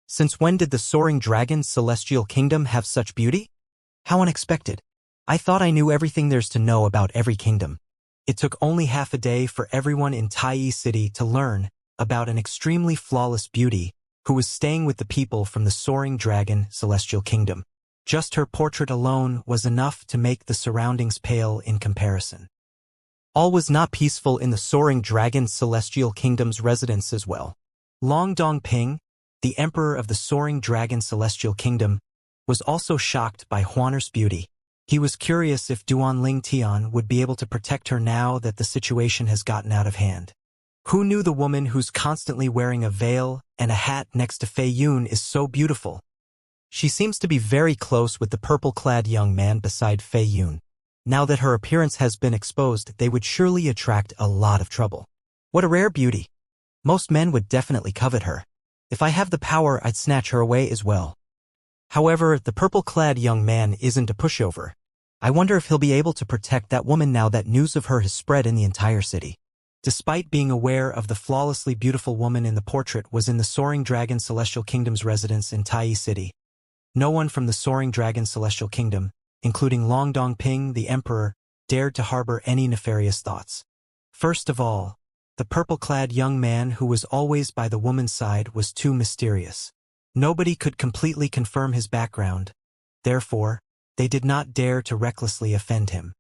Since when did the soaring dragon celestial kingdom have such beauty? How unexpected. I thought I knew everything there's to know about every kingdom. It took only half a day for everyone in Tai City to learn about an extremely flawless beauty who was staying with the people from the soaring dragon celestial kingdom. Just her portrait alone was enough to make the surroundings pale in comparison. All was not peaceful in the soaring dragon celestial kingdom's residence as well. Long Dongping, the emperor of the soaring dragon celestial kingdom, was also shocked by Huaner's beauty. He was curious if Duanling Tian would be able to protect her now that the situation has gotten out of hand. Who knew the woman who's constantly wearing a veil and a hat next to Fei Yun is so beautiful? She seems to be very close with the purple-clad young man beside Fei Yun. Now that her appearance has been exposed, they would surely attract a lot of trouble. What a rare beauty. Most men would definitely covet her. If I have the power, I'd snatch her away as well. However, the purple-clad young man isn't a pushover. I wonder if he'll be able to protect that woman now that news of her has spread in the entire city. Despite being aware of the flawlessly beautiful woman in the portrait was in the Soaring Dragon Celestial Kingdom's residence in Tai City, no one from the Soaring Dragon Celestial Kingdom, including Long Dongping, the emperor, dared to harbor any nefarious thoughts. First of all, the purple-clad young man who was always by the woman's side was too mysterious. Nobody could completely confirm his background. Therefore, they did not dare to recklessly offend him.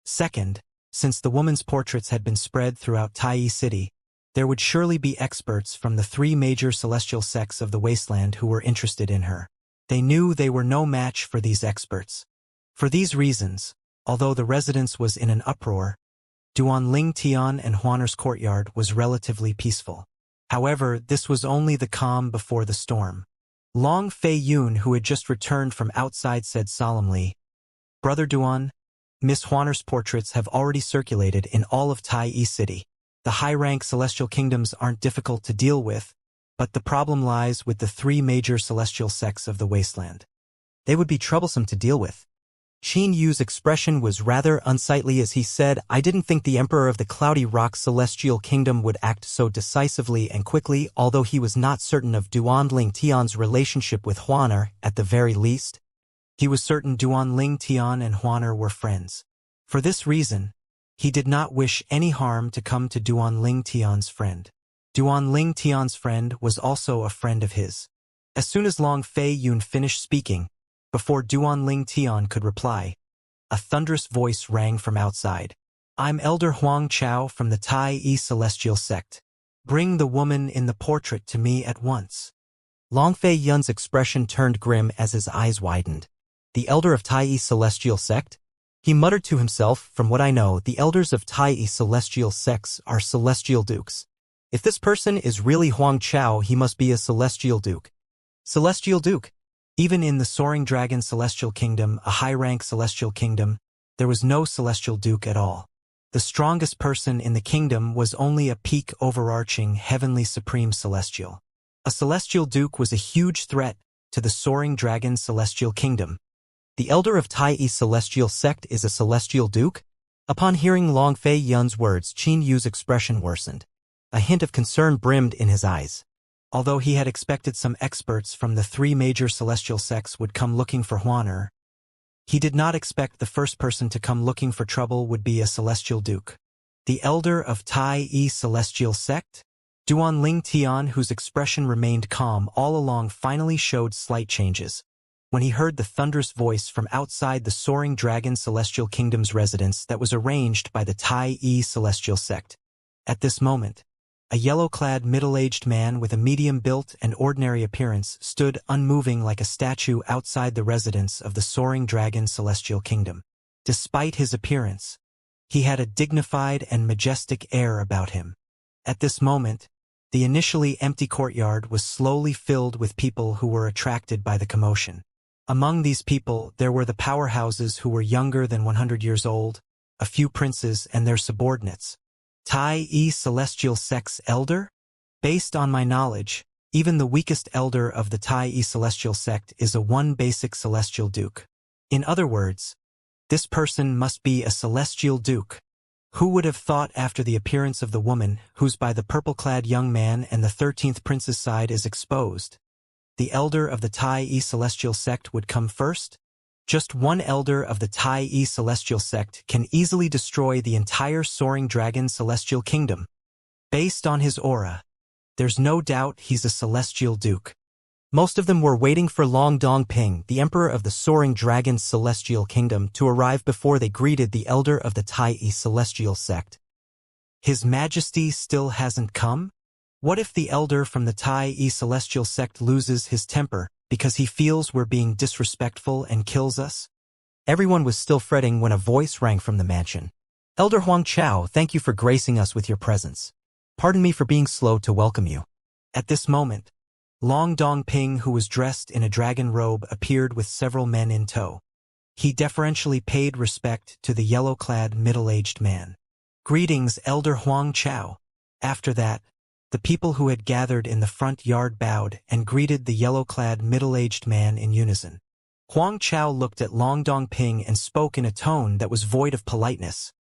Second, since the woman's portraits had been spread throughout Tai City, there would surely be experts from the three major celestial sects of the wasteland who were interested in her. They knew they were no match for these experts. For these reasons, although the residence was in an uproar, Duanling Tian and Huaner's courtyard was relatively peaceful. However, this was only the calm before the storm. Long Fei Yun, who had just returned from outside, said solemnly, "Brother Duan, Miss Huaner's portraits have already circulated in all of Tai City. The high-rank celestial kingdoms aren't difficult to deal with, but the problem lies with the three major celestial sects of the wasteland. They would be troublesome to deal with." Qin Yu's expression was rather unsightly as he said, "I didn't think the Emperor of the Cloudy Rock Celestial Kingdom would act so decisively and quickly," although he was not certain of Duanling Tian's relationship with Huaner at the very least. He was certain Duanling Tian and Huaner were friends. For this reason, he did not wish any harm to come to Duanling Tian's friend. Duanling Tian's friend was also a friend of his. As soon as Long Fei Yun finished speaking, before Duanling Tian could reply, a thunderous voice rang from outside. "I'm Elder Huang Chao from the Tai Celestial Sect. Bring the woman in the portrait to me at once." Long Fei Yun's expression turned grim as his eyes widened. The elder of Tai Celestial Sect? He muttered to himself, "From what I know, the elders of Tai Celestial Sects are celestial dukes. If this person is really Huang Chao, he must be a celestial duke." Celestial duke? Even in the Soaring Dragon Celestial Kingdom, a high-rank celestial kingdom, there was no celestial duke at all. The strongest person in the kingdom was only a peak overarching heavenly supreme celestial. A celestial duke was a huge threat to the Soaring Dragon Celestial Kingdom. The elder of Tai Celestial Sect is a celestial duke? Upon hearing Long Fei Yun's words, Qin Yu's expression worsened. A hint of concern brimmed in his eyes. Although he had expected some experts from the three major celestial sects would come looking for Huaner, he did not expect the first person to come looking for trouble would be a celestial duke. The elder of Tai Celestial Sect? Duan Ling Tian, whose expression remained calm all along, finally showed slight changes when he heard the thunderous voice from outside the soaring dragon celestial kingdom's residence that was arranged by the Tai celestial sect. At this moment, a yellow-clad middle-aged man with a medium-built and ordinary appearance stood unmoving like a statue outside the residence of the soaring dragon celestial kingdom. Despite his appearance, he had a dignified and majestic air about him. At this moment, the initially empty courtyard was slowly filled with people who were attracted by the commotion. Among these people, there were the powerhouses who were younger than 100 years old, a few princes and their subordinates. Tai celestial sect's elder? Based on my knowledge, even the weakest elder of the Tai celestial sect is a one basic celestial duke. In other words, this person must be a celestial duke. Who would have thought after the appearance of the woman, whose by the purple-clad young man and the 13th prince's side is exposed, the elder of the Tai celestial sect would come first? Just one elder of the Tai celestial sect can easily destroy the entire soaring dragon celestial kingdom. Based on his aura, there's no doubt he's a celestial duke. Most of them were waiting for Long Dongping, the emperor of the soaring dragon celestial kingdom, to arrive before they greeted the elder of the Tai celestial sect. His Majesty still hasn't come? What if the elder from the Tai celestial sect loses his temper because he feels we're being disrespectful and kills us? Everyone was still fretting when a voice rang from the mansion. Elder Huang Chao, thank you for gracing us with your presence. Pardon me for being slow to welcome you. At this moment, Long Dongping, who was dressed in a dragon robe, appeared with several men in tow. He deferentially paid respect to the yellow-clad middle-aged man. Greetings, Elder Huang Chao. After that, the people who had gathered in the front yard bowed and greeted the yellow-clad middle-aged man in unison. Huang Chao looked at Long Dongping and spoke in a tone that was void of politeness.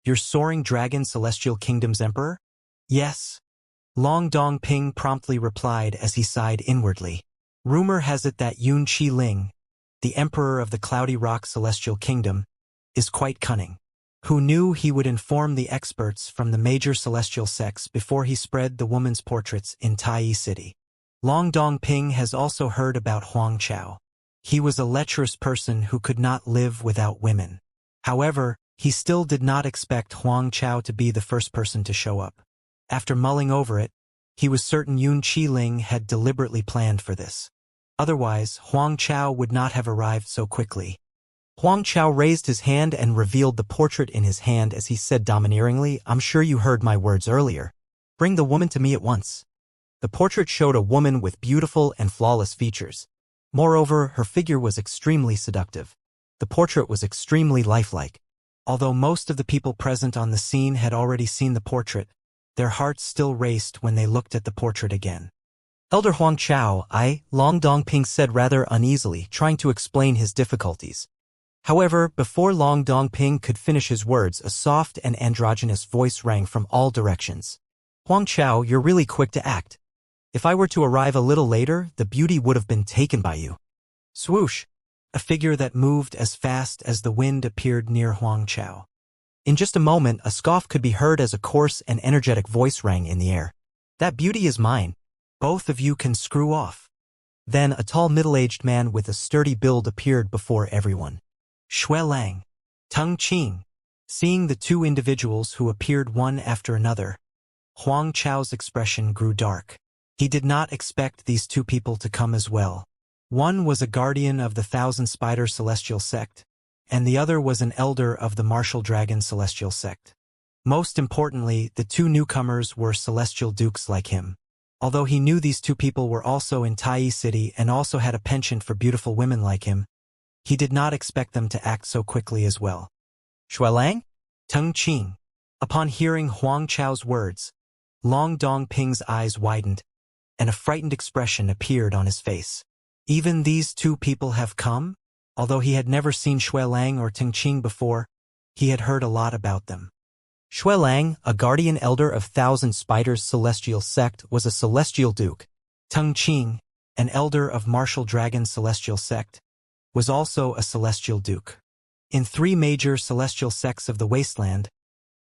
Your soaring dragon celestial kingdom's emperor? Yes. Long Dongping promptly replied as he sighed inwardly. Rumor has it that Yun Qi Ling, the emperor of the Cloudy Rock celestial kingdom, is quite cunning. Who knew he would inform the experts from the major celestial sects before he spread the woman's portraits in Tai City. Long Dongping has also heard about Huang Chao. He was a lecherous person who could not live without women. However, he still did not expect Huang Chao to be the first person to show up. After mulling over it, he was certain Yun Qi Ling had deliberately planned for this. Otherwise, Huang Chao would not have arrived so quickly. Huang Chao raised his hand and revealed the portrait in his hand as he said domineeringly, I'm sure you heard my words earlier. Bring the woman to me at once. The portrait showed a woman with beautiful and flawless features. Moreover, her figure was extremely seductive. The portrait was extremely lifelike. Although most of the people present on the scene had already seen the portrait, their hearts still raced when they looked at the portrait again. Elder Huang Chao, Long Dongping said rather uneasily, trying to explain his difficulties. However, before Long Dongping could finish his words, a soft and androgynous voice rang from all directions. Huang Chao, you're really quick to act. If I were to arrive a little later, the beauty would have been taken by you. Swoosh! A figure that moved as fast as the wind appeared near Huang Chao. In just a moment, a scoff could be heard as a coarse and energetic voice rang in the air. That beauty is mine. Both of you can screw off. Then a tall middle-aged man with a sturdy build appeared before everyone. Xue Lang, Teng Qing. Seeing the two individuals who appeared one after another, Huang Chao's expression grew dark. He did not expect these two people to come as well. One was a guardian of the Thousand Spider Celestial Sect, and the other was an elder of the Martial Dragon Celestial Sect. Most importantly, the two newcomers were celestial dukes like him. Although he knew these two people were also in Tai City and also had a penchant for beautiful women like him, he did not expect them to act so quickly as well. Xuelang? Teng Qing. Upon hearing Huang Chao's words, Long Dongping's eyes widened, and a frightened expression appeared on his face. Even these two people have come? Although he had never seen Xuelang or Teng Qing before, he had heard a lot about them. Xuelang, a guardian elder of Thousand Spiders Celestial Sect, was a celestial duke. Teng Qing, an elder of Martial Dragon Celestial Sect, was also a celestial duke. In 3 major celestial sects of the wasteland,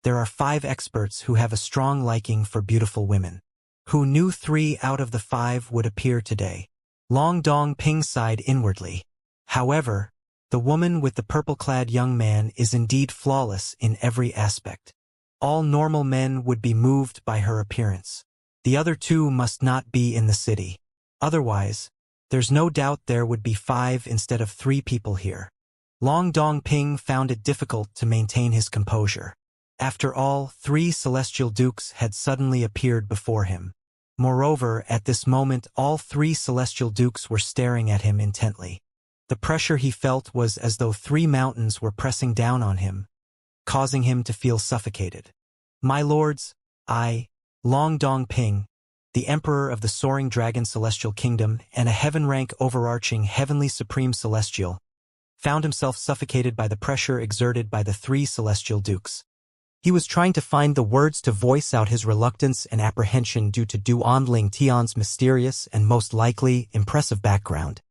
there are 5 experts who have a strong liking for beautiful women. Who knew 3 out of the 5 would appear today? Long Dong Ping sighed inwardly. However, the woman with the purple-clad young man is indeed flawless in every aspect. All normal men would be moved by her appearance. The other 2 must not be in the city. Otherwise, there's no doubt there would be 5 instead of 3 people here. Long Dong Ping found it difficult to maintain his composure. After all, 3 celestial dukes had suddenly appeared before him. Moreover, at this moment all 3 celestial dukes were staring at him intently. The pressure he felt was as though 3 mountains were pressing down on him, causing him to feel suffocated. My lords, I, Long Dong Ping, the Emperor of the Soaring Dragon Celestial Kingdom and a heaven-rank overarching Heavenly Supreme Celestial, found himself suffocated by the pressure exerted by the 3 celestial dukes. He was trying to find the words to voice out his reluctance and apprehension due to Duanling Tian's mysterious and most likely impressive background.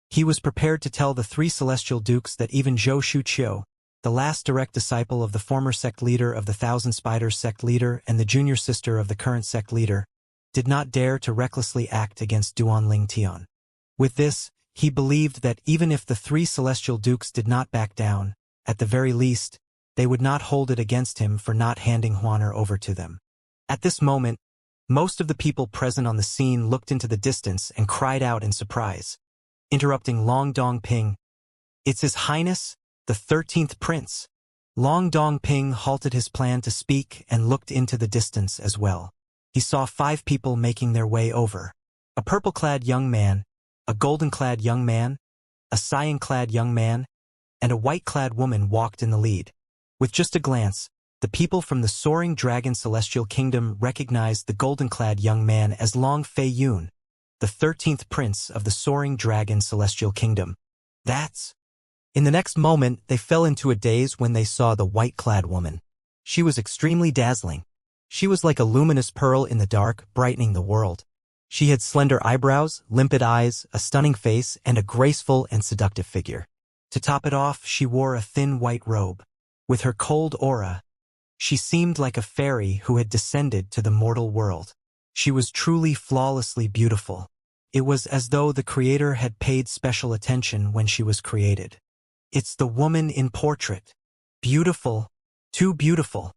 He was prepared to tell the 3 celestial dukes that even Zhou Shuqiu, the last direct disciple of the former sect leader of the Thousand Spiders sect leader and the junior sister of the current sect leader, did not dare to recklessly act against Duanling Tian. With this, he believed that even if the 3 celestial dukes did not back down, at the very least, they would not hold it against him for not handing Huaner over to them. At this moment, most of the people present on the scene looked into the distance and cried out in surprise, interrupting Long Dong Ping. It's His Highness, the 13th Prince. Long Dong Ping halted his plan to speak and looked into the distance as well. He saw 5 people making their way over. A purple-clad young man, a golden-clad young man, a cyan-clad young man, and a white-clad woman walked in the lead. With just a glance, the people from the Soaring Dragon Celestial Kingdom recognized the golden-clad young man as Long Fei Yun, the 13th Prince of the Soaring Dragon Celestial Kingdom. That's... In the next moment, they fell into a daze when they saw the white-clad woman. She was extremely dazzling. She was like a luminous pearl in the dark, brightening the world. She had slender eyebrows, limpid eyes, a stunning face, and a graceful and seductive figure. To top it off, she wore a thin white robe. With her cold aura, she seemed like a fairy who had descended to the mortal world. She was truly flawlessly beautiful. It was as though the Creator had paid special attention when she was created. It's the woman in portrait. Beautiful, too beautiful.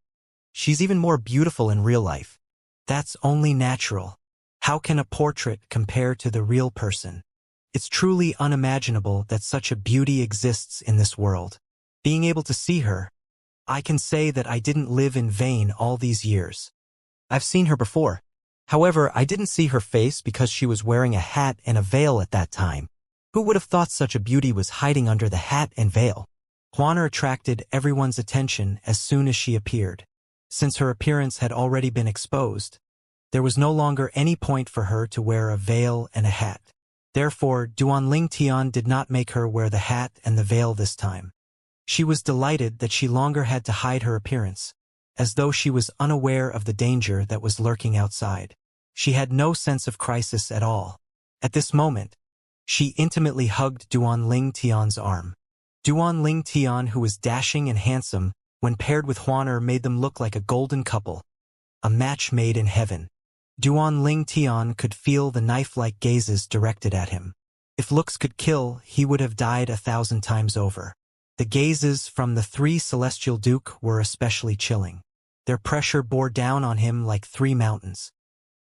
She's even more beautiful in real life. That's only natural. How can a portrait compare to the real person? It's truly unimaginable that such a beauty exists in this world. Being able to see her, I can say that I didn't live in vain all these years. I've seen her before. However, I didn't see her face because she was wearing a hat and a veil at that time. Who would have thought such a beauty was hiding under the hat and veil? Huaner attracted everyone's attention as soon as she appeared. Since her appearance had already been exposed, there was no longer any point for her to wear a veil and a hat. Therefore, Duanling Tian did not make her wear the hat and the veil this time. She was delighted that she longer had to hide her appearance, as though she was unaware of the danger that was lurking outside. She had no sense of crisis at all. At this moment, she intimately hugged Duanling Tian's arm. Duanling Tian, who was dashing and handsome, when paired with Huaner, made them look like a golden couple, a match made in heaven. Duanling Tian could feel the knife-like gazes directed at him. If looks could kill, he would have died 1,000 times over. The gazes from the 3 celestial duke were especially chilling. Their pressure bore down on him like 3 mountains.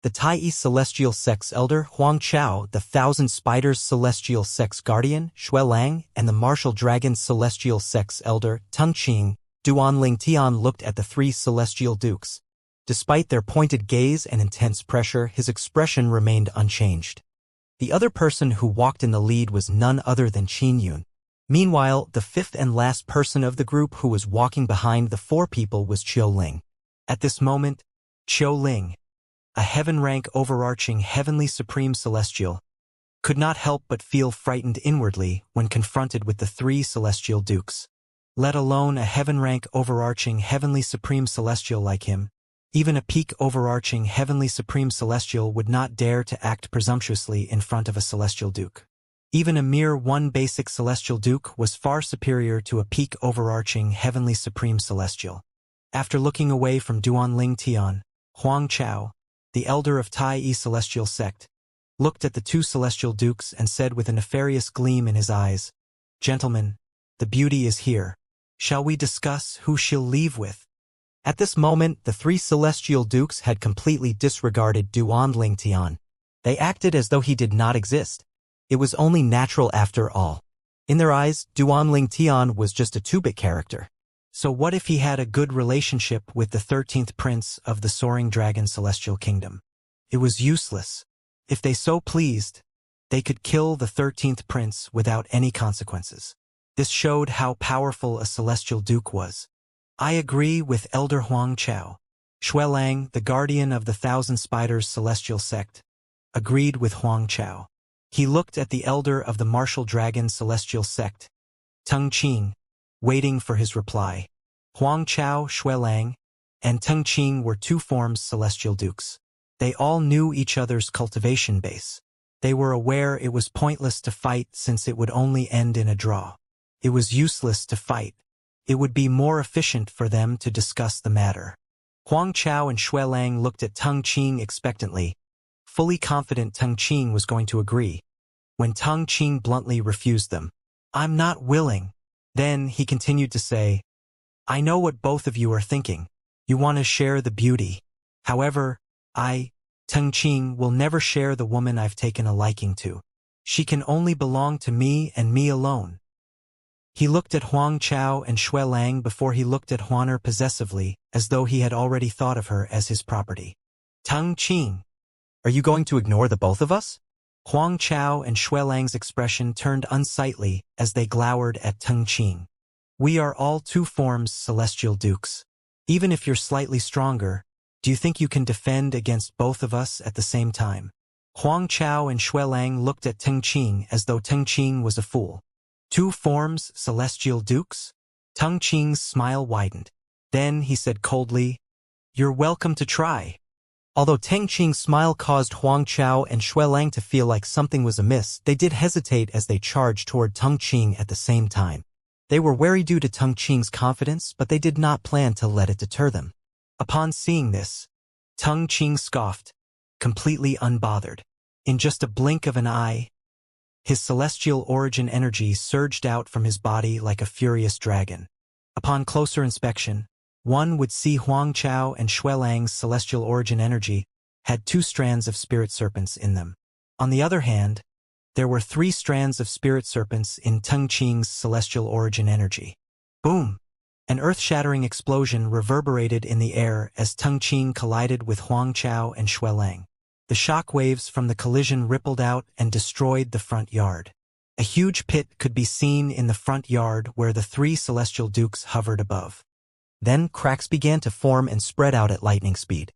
The Tai Celestial Sex Elder Huang Chao, the Thousand Spiders Celestial Sex Guardian Xue Lang, and the Martial Dragon Celestial Sex Elder Tung Qing, Duanling Tian looked at the 3 celestial dukes. Despite their pointed gaze and intense pressure, his expression remained unchanged. The other person who walked in the lead was none other than Qin Yun. Meanwhile, the 5th and last person of the group who was walking behind the 4 people was Qiu Ling. At this moment, Qiu Ling, a heaven-rank overarching Heavenly Supreme Celestial, could not help but feel frightened inwardly when confronted with the 3 celestial dukes. Let alone a heaven-rank overarching Heavenly Supreme Celestial like him, even a peak overarching Heavenly Supreme Celestial would not dare to act presumptuously in front of a Celestial Duke. Even a mere 1 basic Celestial Duke was far superior to a peak overarching Heavenly Supreme Celestial. After looking away from Duanling Tian, Huang Chao, the elder of Tai celestial sect, looked at the two celestial dukes and said with a nefarious gleam in his eyes, "Gentlemen, the beauty is here. Shall we discuss who she'll leave with?" At this moment, the three celestial dukes had completely disregarded Duan Lingtian. They acted as though he did not exist. It was only natural after all. In their eyes, Duan Lingtian was just a 2-bit character. So what if he had a good relationship with the 13th prince of the Soaring Dragon Celestial Kingdom? It was useless. If they so pleased, they could kill the 13th prince without any consequences. This showed how powerful a celestial duke was. I agree with Elder Huang Chao. Xuelang, the guardian of the Thousand Spiders Celestial Sect, agreed with Huang Chao. He looked at the elder of the Martial Dragon Celestial Sect, Teng Qing, waiting for his reply. Huang Chao, Xuelang, and Teng Qing were 2 forms celestial dukes. They all knew each other's cultivation base. They were aware it was pointless to fight since it would only end in a draw. It was useless to fight. It would be more efficient for them to discuss the matter. Huang Chao and Xuelang looked at Teng Qing expectantly, fully confident Teng Qing was going to agree. When Teng Qing bluntly refused them, "I'm not willing." Then he continued to say, "I know what both of you are thinking. You want to share the beauty. However, Teng Qing, will never share the woman I've taken a liking to. She can only belong to me and me alone." He looked at Huang Chao and Xuelang before he looked at Huaner possessively, as though he had already thought of her as his property. "Teng Qing, are you going to ignore the both of us?" Huang Chao and Xuelang's expression turned unsightly as they glowered at Teng Qing. "We are all 2 forms celestial dukes. Even if you're slightly stronger, do you think you can defend against both of us at the same time?" Huang Chao and Xuelang looked at Teng Qing as though Teng Qing was a fool. 2 forms celestial dukes? Teng Qing's smile widened. Then he said coldly, "You're welcome to try." Although Teng Qing's smile caused Huang Chao and Xuelang to feel like something was amiss, they did hesitate as they charged toward Teng Qing at the same time. They were wary due to Teng Qing's confidence, but they did not plan to let it deter them. Upon seeing this, Teng Qing scoffed, completely unbothered. In just a blink of an eye, his celestial origin energy surged out from his body like a furious dragon. Upon closer inspection, one would see Huang Chao and Xuelang's celestial origin energy had 2 strands of spirit serpents in them. On the other hand, there were 3 strands of spirit serpents in Teng Qing's celestial origin energy. Boom! An earth-shattering explosion reverberated in the air as Teng Qing collided with Huang Chao and Xuelang. The shock waves from the collision rippled out and destroyed the front yard. A huge pit could be seen in the front yard where the 3 celestial dukes hovered above. Then cracks began to form and spread out at lightning speed.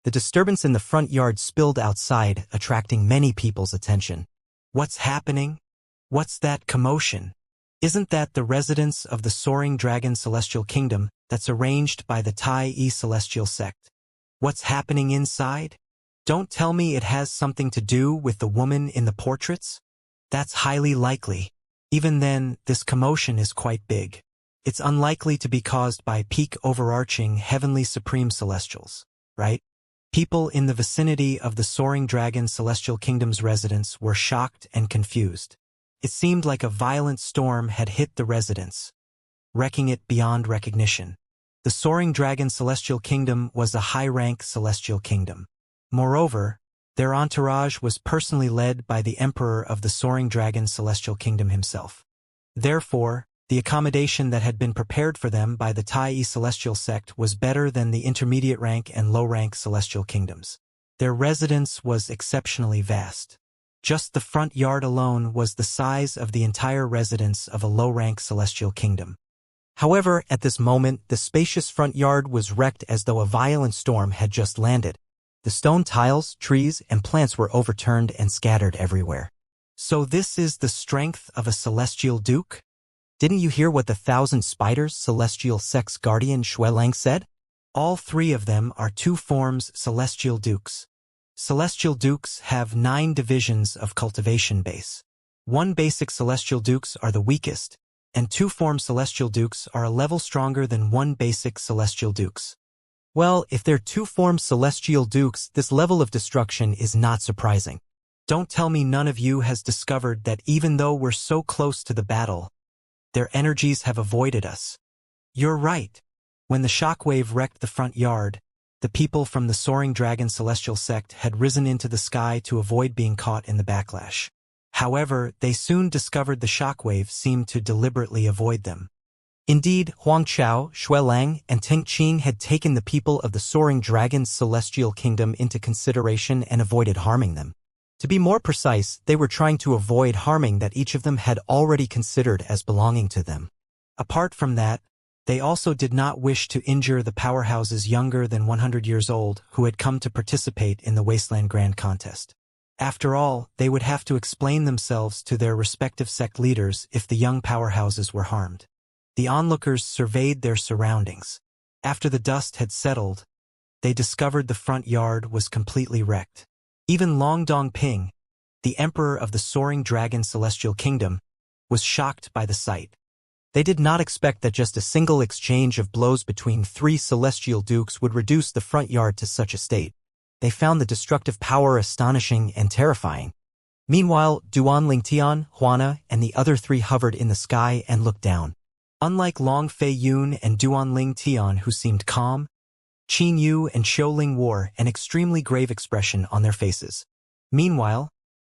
The disturbance in the front yard spilled outside, attracting many people's attention. "What's happening? What's that commotion? Isn't that the residence of the Soaring Dragon Celestial Kingdom that's arranged by the Tai Celestial Sect? What's happening inside? Don't tell me it has something to do with the woman in the portraits? That's highly likely. Even then, this commotion is quite big. It's unlikely to be caused by peak overarching heavenly supreme celestials, right?" People in the vicinity of the Soaring Dragon Celestial Kingdom's residence were shocked and confused. It seemed like a violent storm had hit the residence, wrecking it beyond recognition. The Soaring Dragon Celestial Kingdom was a high-rank celestial kingdom. Moreover, their entourage was personally led by the Emperor of the Soaring Dragon Celestial Kingdom himself. Therefore, the accommodation that had been prepared for them by the Tai Celestial Sect was better than the intermediate rank and low-rank celestial kingdoms. Their residence was exceptionally vast. Just the front yard alone was the size of the entire residence of a low-rank celestial kingdom. However, at this moment, the spacious front yard was wrecked as though a violent storm had just landed. The stone tiles, trees, and plants were overturned and scattered everywhere. "So this is the strength of a celestial duke? Didn't you hear what the Thousand Spiders Celestial Sect's guardian Xuelang said? All 3 of them are 2 forms celestial dukes. Celestial dukes have 9 divisions of cultivation base. 1 basic celestial dukes are the weakest, and 2 form celestial dukes are a level stronger than 1 basic celestial dukes. Well, if they're two-formed celestial dukes, this level of destruction is not surprising. Don't tell me none of you has discovered that even though we're so close to the battle, their energies have avoided us. You're right. When the shockwave wrecked the front yard, the people from the Soaring Dragon Celestial Sect had risen into the sky to avoid being caught in the backlash. However, they soon discovered the shockwave seemed to deliberately avoid them. Indeed, Huang Chao, Xuelang, and Ting Qing had taken the people of the Soaring Dragon's Celestial Kingdom into consideration and avoided harming them. To be more precise, they were trying to avoid harming that each of them had already considered as belonging to them. Apart from that, they also did not wish to injure the powerhouses younger than 100 years old who had come to participate in the Wasteland Grand Contest. After all, they would have to explain themselves to their respective sect leaders if the young powerhouses were harmed. The onlookers surveyed their surroundings. After the dust had settled, they discovered the front yard was completely wrecked. Even Long Dongping, the emperor of the Soaring Dragon Celestial Kingdom, was shocked by the sight. They did not expect that just a single exchange of blows between three celestial dukes would reduce the front yard to such a state. They found the destructive power astonishing and terrifying. Meanwhile, Duan Lingtian, Huana, and the other three hovered in the sky and looked down. Unlike Long Fei Yun and Duan Lingtian, who seemed calm, Qin Yu and Xiu Ling wore an extremely grave expression on their faces. Meanwhile,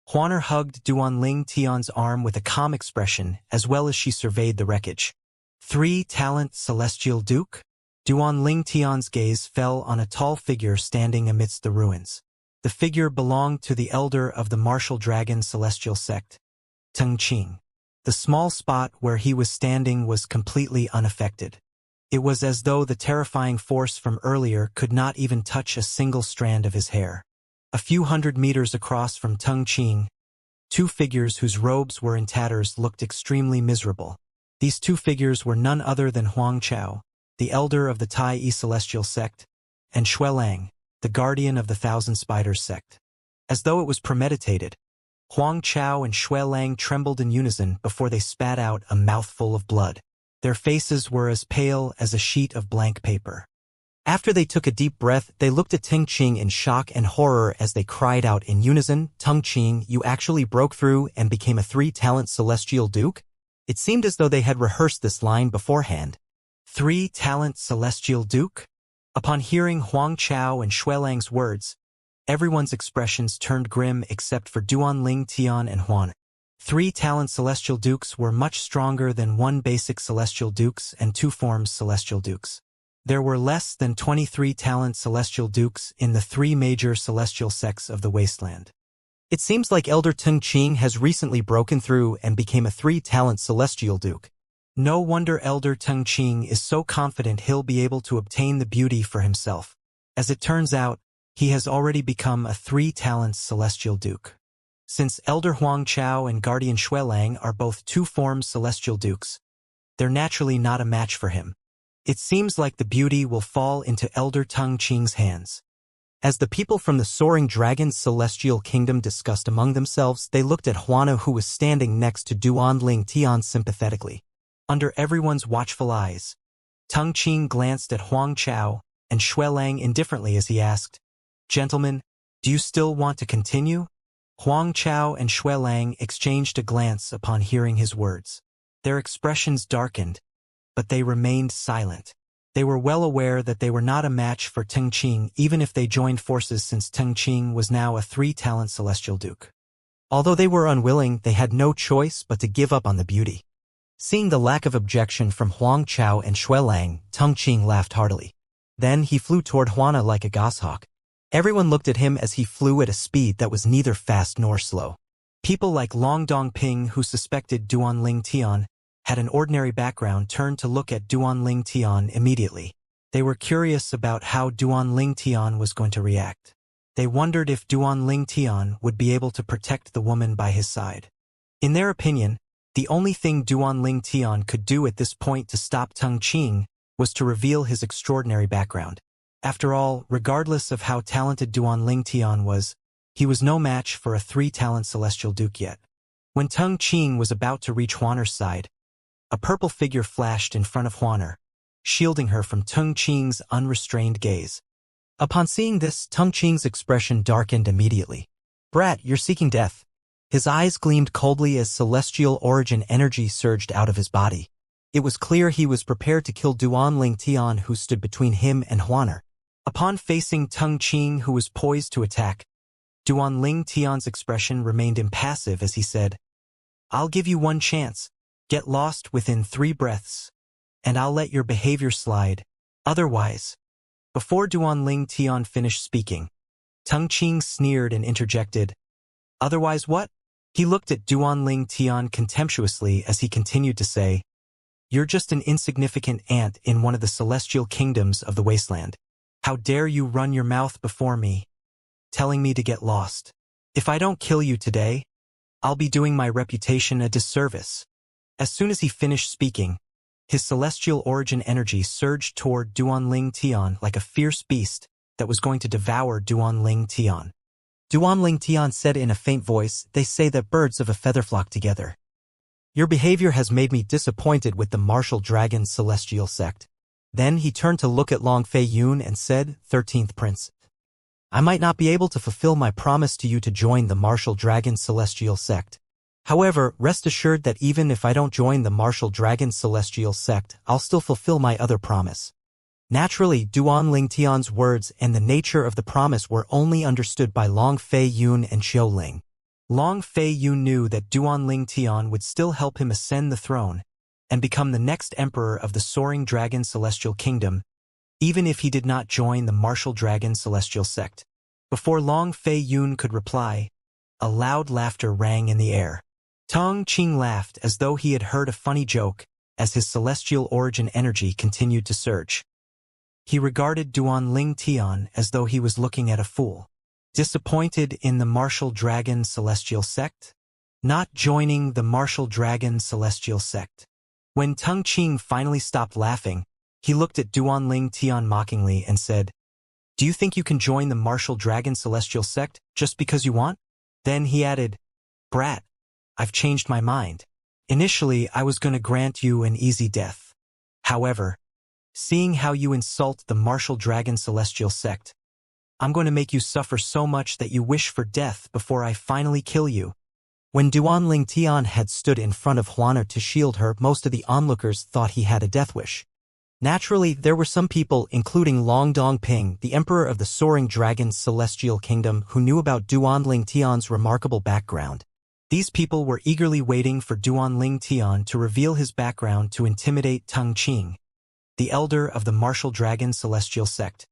Huaner hugged Duan Lingtian's arm with a calm expression as well as she surveyed the wreckage. Three-talent Celestial Duke? Duan Lingtian's gaze fell on a tall figure standing amidst the ruins. The figure belonged to the elder of the Martial Dragon Celestial Sect, Teng Qing. The small spot where he was standing was completely unaffected. It was as though the terrifying force from earlier could not even touch a single strand of his hair. A few hundred meters across from Teng Qing, two figures whose robes were in tatters looked extremely miserable. These two figures were none other than Huang Chao, the elder of the Tai Yi Celestial Sect, and Xuelang, the guardian of the Thousand Spiders Sect. As though it was premeditated, Huang Chao and Xuelang trembled in unison before they spat out a mouthful of blood. Their faces were as pale as a sheet of blank paper. After they took a deep breath, they looked at Teng Qing in shock and horror as they cried out in unison, "Teng Qing, you actually broke through and became a three-talent Celestial Duke?" It seemed as though they had rehearsed this line beforehand. Three-talent Celestial Duke? Upon hearing Huang Chao and Xuelang's words, everyone's expressions turned grim except for Duan Lingtian and Huan. Three-talent Celestial Dukes were much stronger than one basic Celestial Dukes and two forms Celestial Dukes. There were less than 23-talent Celestial Dukes in the three major celestial sects of the Wasteland. It seems like Elder Teng Qing has recently broken through and became a three-talent Celestial Duke. No wonder Elder Teng Qing is so confident he'll be able to obtain the beauty for himself. As it turns out, he has already become a three-talent Celestial Duke. Since Elder Huang Chao and Guardian Xuelang are both two-form Celestial Dukes, they're naturally not a match for him. It seems like the beauty will fall into Elder Teng Qing's hands. As the people from the Soaring Dragon's Celestial Kingdom discussed among themselves, they looked at Huana, who was standing next to Duan Lingtian, sympathetically. Under everyone's watchful eyes, Teng Qing glanced at Huang Chao and Xuelang indifferently as he asked, "Gentlemen, do you still want to continue?" Huang Chao and Xuelang exchanged a glance upon hearing his words. Their expressions darkened, but they remained silent. They were well aware that they were not a match for Teng Qing even if they joined forces, since Teng Qing was now a three-talent Celestial Duke. Although they were unwilling, they had no choice but to give up on the beauty. Seeing the lack of objection from Huang Chao and Xuelang, Teng Qing laughed heartily. Then he flew toward Huana like a goshawk. Everyone looked at him as he flew at a speed that was neither fast nor slow. People like Long Dongping, who suspected Duan Lingtian had an ordinary background, turned to look at Duan Lingtian immediately. They were curious about how Duan Lingtian was going to react. They wondered if Duan Lingtian would be able to protect the woman by his side. In their opinion, the only thing Duan Lingtian could do at this point to stop Teng Qing was to reveal his extraordinary background. After all, regardless of how talented Duan Lingtian was, he was no match for a three-talent Celestial Duke yet. When Teng Qing was about to reach Huaner's side, a purple figure flashed in front of Huaner. shielding her from Tung Qing's unrestrained gaze. Upon seeing this, Tung Qing's expression darkened immediately. "Brat, you're seeking death." His eyes gleamed coldly as celestial origin energy surged out of his body. It was clear he was prepared to kill Duan Ling Tian, who stood between him and Huaner. Upon facing Tung Qing, who was poised to attack, Duan Ling Tian's expression remained impassive as he said, "I'll give you one chance. Get lost within 3 breaths, and I'll let your behavior slide. Otherwise..." Before Duan Ling Tian finished speaking, Tung Qing sneered and interjected, "Otherwise what?" He looked at Duan Ling Tian contemptuously as he continued to say, "You're just an insignificant ant in one of the celestial kingdoms of the wasteland. How dare you run your mouth before me, telling me to get lost? If I don't kill you today, I'll be doing my reputation a disservice." As soon as he finished speaking, his celestial origin energy surged toward Duan Ling Tian like a fierce beast that was going to devour Duan Ling Tian. Duan Ling Tian said in a faint voice, "They say that birds of a feather flock together. Your behavior has made me disappointed with the martial dragon celestial sect." Then he turned to look at Long Fei Yun and said, 13th Prince, "I might not be able to fulfill my promise to you to join the martial dragon celestial sect. However, rest assured that even if I don't join the martial dragon celestial sect, I'll still fulfill my other promise." Naturally, Duan Ling Tian's words and the nature of the promise were only understood by Long Fei Yun and Xiao Ling. Long Fei Yun knew that Duan Ling Tian would still help him ascend the throne and become the next emperor of the soaring dragon celestial kingdom, even if he did not join the martial dragon celestial sect. Before Long Fei Yun could reply, a loud laughter rang in the air. Tung Qing laughed as though he had heard a funny joke as his celestial origin energy continued to surge. He regarded Duan Ling Tian as though he was looking at a fool. Disappointed in the martial dragon celestial sect? Not joining the martial dragon celestial sect. When Tung Qing finally stopped laughing, he looked at Duan Ling Tian mockingly and said, "Do you think you can join the martial dragon celestial sect just because you want?" Then he added, "Brat, I've changed my mind. Initially, I was going to grant you an easy death. However, seeing how you insult the martial dragon celestial sect, I'm going to make you suffer so much that you wish for death before I finally kill you." When Duan Ling Tian had stood in front of Huaner to shield her, most of the onlookers thought he had a death wish. Naturally, there were some people, including Long Dongping, the emperor of the soaring dragon celestial kingdom, who knew about Duan Ling Tian's remarkable background. These people were eagerly waiting for Duan Ling Tian to reveal his background to intimidate Tung Qing, the elder of the martial dragon celestial sect.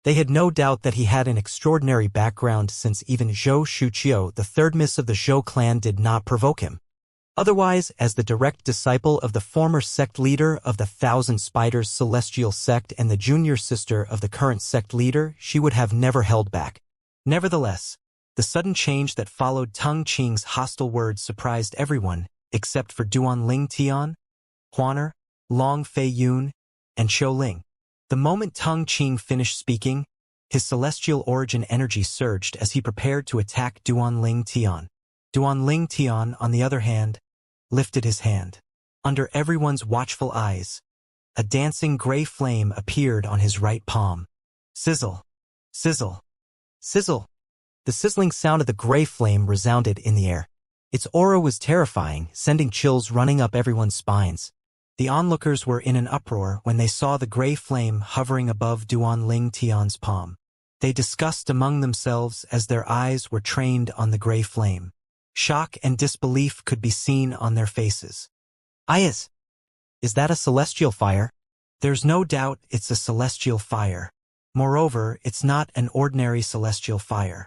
They had no doubt that he had an extraordinary background, since even Zhou Shuqiu, the third miss of the Zhou clan, did not provoke him. Otherwise, as the direct disciple of the former sect leader of the Thousand Spiders celestial sect and the junior sister of the current sect leader, she would have never held back. Nevertheless, the sudden change that followed Tung Qing's hostile words surprised everyone, except for Duan Ling Tian, Huaner, Long Fei Yun, and Xiao Ling. The moment Tung Qing finished speaking, his celestial origin energy surged as he prepared to attack Duan Ling Tian. Duan Ling Tian, on the other hand, lifted his hand. Under everyone's watchful eyes, a dancing gray flame appeared on his right palm. Sizzle! Sizzle! Sizzle! The sizzling sound of the gray flame resounded in the air. Its aura was terrifying, sending chills running up everyone's spines. The onlookers were in an uproar when they saw the gray flame hovering above Duan Ling Tian's palm. They discussed among themselves as their eyes were trained on the gray flame. Shock and disbelief could be seen on their faces. "Is that a celestial fire?" "There's no doubt it's a celestial fire. Moreover, it's not an ordinary celestial fire.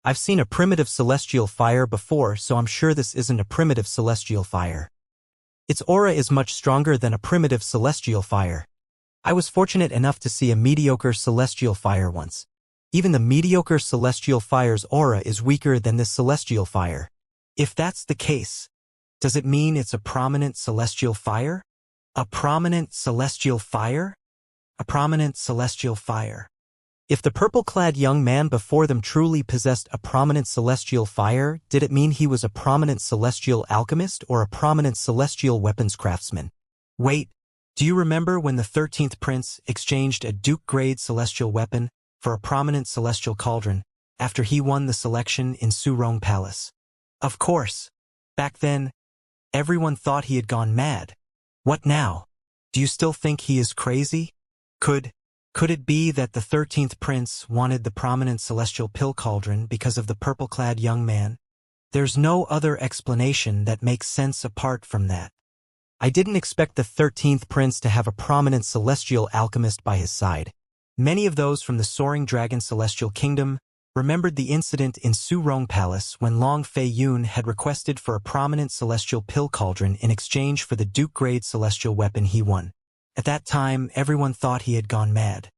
I've seen a primitive celestial fire before, so I'm sure this isn't a primitive celestial fire. Its aura is much stronger than a primitive celestial fire. I was fortunate enough to see a mediocre celestial fire once. Even the mediocre celestial fire's aura is weaker than this celestial fire. If that's the case, does it mean it's a prominent celestial fire? A prominent celestial fire? A prominent celestial fire. If the purple-clad young man before them truly possessed a prominent celestial fire, did it mean he was a prominent celestial alchemist or a prominent celestial weapons craftsman? Wait, Do you remember when the 13th prince exchanged a Duke-grade celestial weapon for a prominent celestial cauldron after he won the selection in Surong Palace? Of course. Back then, everyone thought he had gone mad. What now? Do you still think he is crazy? Could it be that the 13th prince wanted the prominent celestial pill cauldron because of the purple-clad young man? There's no other explanation that makes sense apart from that. I didn't expect the 13th prince to have a prominent celestial alchemist by his side. Many of those from the Soaring Dragon Celestial Kingdom remembered the incident in Surong Palace when Long Fei Yun had requested for a prominent celestial pill cauldron in exchange for the Duke-grade celestial weapon he won. At that time, everyone thought he had gone mad.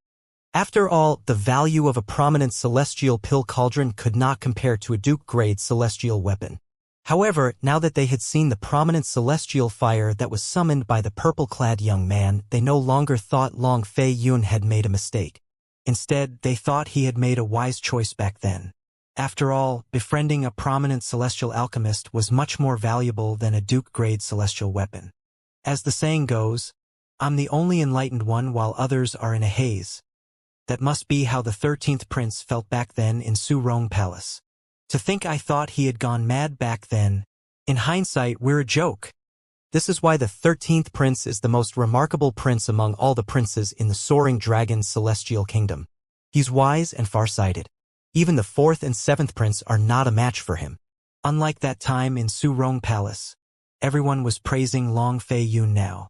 After all, the value of a prominent celestial pill cauldron could not compare to a Duke-grade celestial weapon. However, now that they had seen the prominent celestial fire that was summoned by the purple-clad young man, they no longer thought Long Fei Yun had made a mistake. Instead, they thought he had made a wise choice back then. After all, befriending a prominent celestial alchemist was much more valuable than a Duke-grade celestial weapon. As the saying goes, I'm the only enlightened one while others are in a haze. That must be how the 13th prince felt back then in Surong Palace. To think I thought he had gone mad back then. In hindsight, we're a joke. This is why the 13th prince is the most remarkable prince among all the princes in the Soaring Dragon Celestial Kingdom. He's wise and far-sighted. Even the 4th and 7th prince are not a match for him. Unlike that time in Surong Palace, everyone was praising Long Fei Yun now.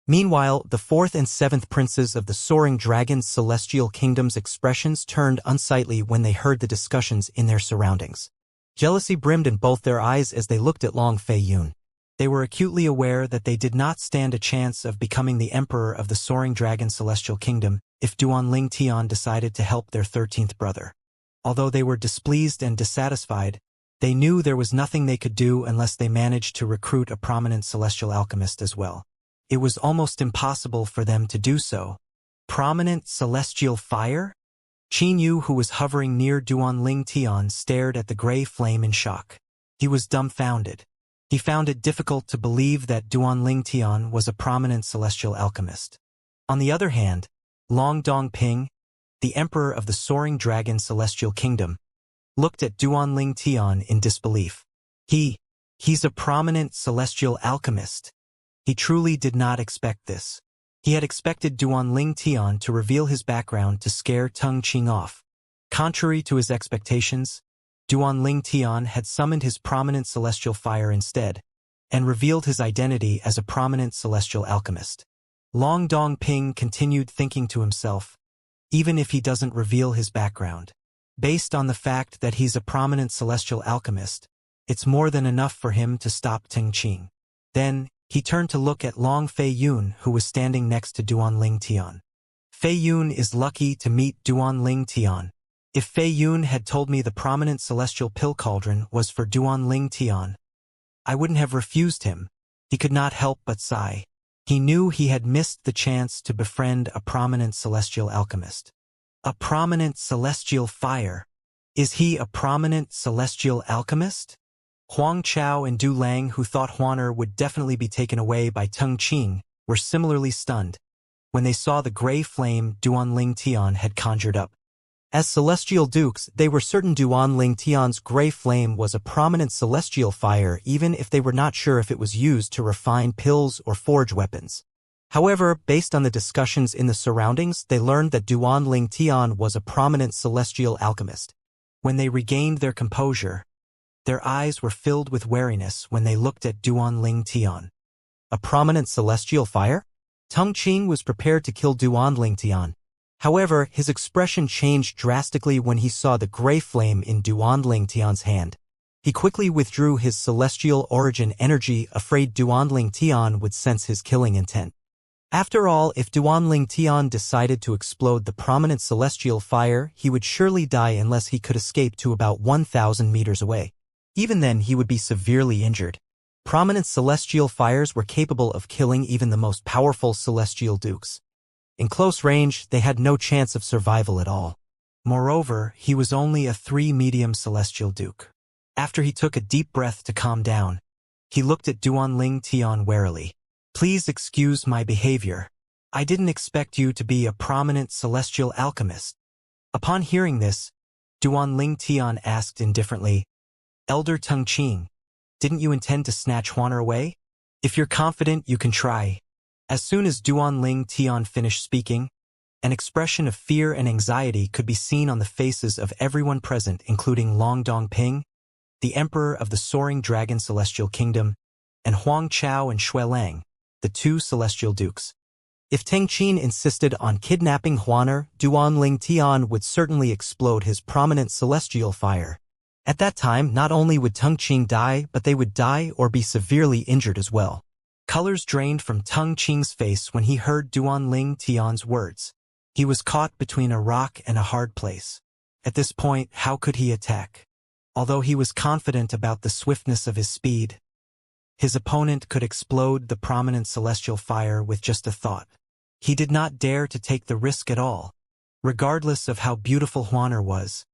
Meanwhile, the 4th and 7th princes of the Soaring Dragon Celestial Kingdom's expressions turned unsightly when they heard the discussions in their surroundings. Jealousy brimmed in both their eyes as they looked at Long Fei Yun. They were acutely aware that they did not stand a chance of becoming the emperor of the Soaring Dragon Celestial Kingdom if Duanling Tian decided to help their 13th brother. Although they were displeased and dissatisfied, they knew there was nothing they could do unless they managed to recruit a prominent celestial alchemist as well. It was almost impossible for them to do so. Prominent celestial fire? Qin Yu, who was hovering near Duanling Tian, stared at the gray flame in shock. He was dumbfounded. He found it difficult to believe that Duanling Tian was a prominent celestial alchemist. On the other hand, Long Dongping, the emperor of the Soaring Dragon Celestial Kingdom, looked at Duanling Tian in disbelief. He's a prominent celestial alchemist. He truly did not expect this. He had expected Duanling Tian to reveal his background to scare Teng Qing off. Contrary to his expectations, Duanling Tian had summoned his prominent celestial fire instead, and revealed his identity as a prominent celestial alchemist. Long Dongping continued thinking to himself, even if he doesn't reveal his background. Based on the fact that he's a prominent celestial alchemist, it's more than enough for him to stop Teng Qing. Then, he turned to look at Long Fei Yun, who was standing next to Duanling Tian. Fei Yun is lucky to meet Duanling Tian. If Fei Yun had told me the prominent celestial pill cauldron was for Duanling Tian, I wouldn't have refused him. He could not help but sigh. He knew he had missed the chance to befriend a prominent celestial alchemist. A prominent celestial fire. Is he a prominent celestial alchemist? Huang Chao and Du Lang, who thought Huaner would definitely be taken away by Teng Qing, were similarly stunned when they saw the gray flame Duanling Tian had conjured up. As celestial dukes, they were certain Duanling Tian's gray flame was a prominent celestial fire, even if they were not sure if it was used to refine pills or forge weapons. However, based on the discussions in the surroundings, they learned that Duanling Tian was a prominent celestial alchemist. When they regained their composure, their eyes were filled with wariness when they looked at Duanling Tian. A prominent celestial fire? Teng Qing was prepared to kill Duanling Tian. However, his expression changed drastically when he saw the gray flame in Duanling Tian's hand. He quickly withdrew his celestial origin energy, afraid Duanling Tian would sense his killing intent. After all, if Duanling Tian decided to explode the prominent celestial fire, he would surely die unless he could escape to about 1,000 meters away. Even then, he would be severely injured. Prominent celestial fires were capable of killing even the most powerful celestial dukes. In close range, they had no chance of survival at all. Moreover, he was only a 3-medium celestial duke. After he took a deep breath to calm down, he looked at Duanling Tian warily. Please excuse my behavior. I didn't expect you to be a prominent celestial alchemist. Upon hearing this, Duan Ling Tian asked indifferently, Elder Tung Qing, didn't you intend to snatch Huaner away? If you're confident, you can try. As soon as Duan Ling Tian finished speaking, an expression of fear and anxiety could be seen on the faces of everyone present, including Long Dongping, the emperor of the soaring dragon celestial kingdom, and Huang Chao and Shui Lang, the two celestial dukes. If Teng Qin insisted on kidnapping Huaner, Duan Ling Tian would certainly explode his prominent celestial fire. At that time, not only would Tung Qing die, but they would die or be severely injured as well. Colors drained from Tung Qing's face when he heard Duan Ling Tian's words. He was caught between a rock and a hard place. At this point, how could he attack? Although he was confident about the swiftness of his speed, his opponent could explode the prominent celestial fire with just a thought. He did not dare to take the risk at all. Regardless of how beautiful Huaner was,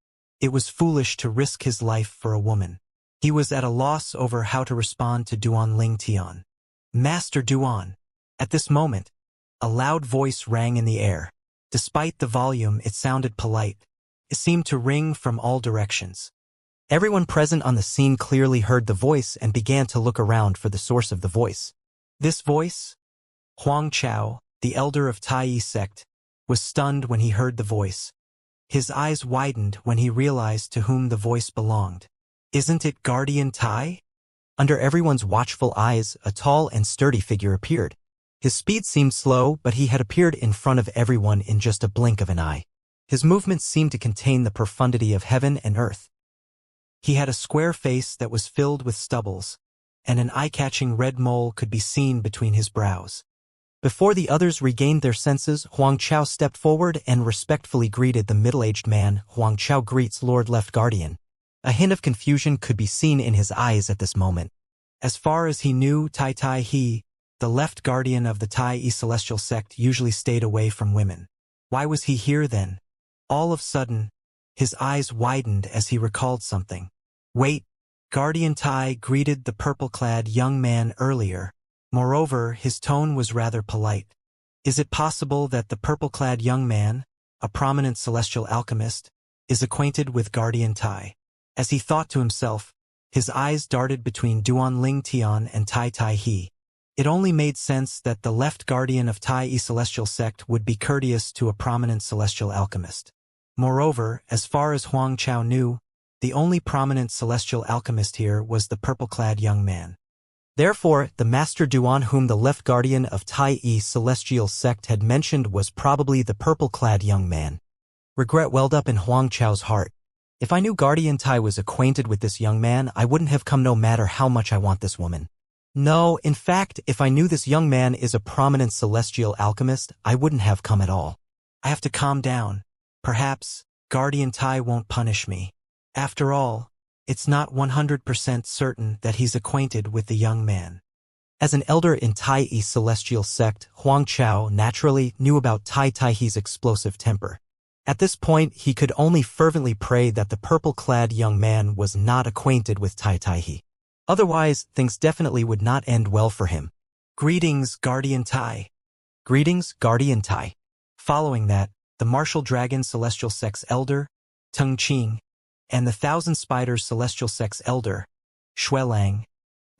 it was foolish to risk his life for a woman. He was at a loss over how to respond to Duan Ling Tian. Master Duan. At this moment, a loud voice rang in the air. Despite the volume, it sounded polite. It seemed to ring from all directions. Everyone present on the scene clearly heard the voice and began to look around for the source of the voice. This voice, Huang Chao, the elder of Tai Yi sect, was stunned when he heard the voice. His eyes widened when he realized to whom the voice belonged. Isn't it Guardian Tai? Under everyone's watchful eyes, a tall and sturdy figure appeared. His speed seemed slow, but he had appeared in front of everyone in just a blink of an eye. His movements seemed to contain the profundity of heaven and earth. He had a square face that was filled with stubbles, and an eye-catching red mole could be seen between his brows. Before the others regained their senses, Huang Chao stepped forward and respectfully greeted the middle-aged man. Huang Chao greets Lord Left Guardian. A hint of confusion could be seen in his eyes at this moment. As far as he knew, Tai He, the Left Guardian of the Tai Yi celestial sect, usually stayed away from women. Why was he here then? All of a sudden, his eyes widened as he recalled something. Wait, Guardian Tai greeted the purple-clad young man earlier. Moreover, his tone was rather polite. Is it possible that the purple-clad young man, a prominent celestial alchemist, is acquainted with Guardian Tai? As he thought to himself, his eyes darted between Duan Ling Tian and Tai He. It only made sense that the Left Guardian of Tai Yi celestial sect would be courteous to a prominent celestial alchemist. Moreover, as far as Huang Chao knew, the only prominent celestial alchemist here was the purple-clad young man. Therefore, the Master Duan whom the Left Guardian of Tai Yi celestial sect had mentioned was probably the purple-clad young man. Regret welled up in Huang Chao's heart. If I knew Guardian Tai was acquainted with this young man, I wouldn't have come no matter how much I want this woman. No, in fact, if I knew this young man is a prominent celestial alchemist, I wouldn't have come at all. I have to calm down. Perhaps Guardian Tai won't punish me. After all, it's not 100% certain that he's acquainted with the young man. As an elder in Tai Yi celestial sect, Huang Chao naturally knew about Tai He's explosive temper. At this point, he could only fervently pray that the purple-clad young man was not acquainted with Tai He. Otherwise, things definitely would not end well for him. Greetings, Guardian Tai. Greetings, Guardian Tai. Following that, the Martial Dragon Celestial Sect's Elder, Tung Qing, and the Thousand Spiders Celestial Sect's Elder, Shui Lang,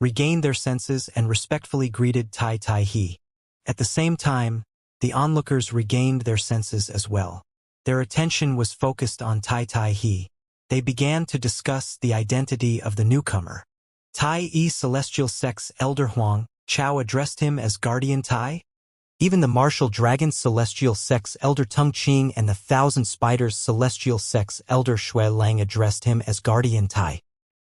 regained their senses and respectfully greeted Tai He. At the same time, the onlookers regained their senses as well. Their attention was focused on Tai He. They began to discuss the identity of the newcomer. Tai Yi Celestial Sect's Elder Huang Chao addressed him as Guardian Tai. Even the Martial Dragon Celestial Sect's Elder Tung Qing and the Thousand Spiders Celestial Sect's Elder Shui Lang addressed him as Guardian Tai.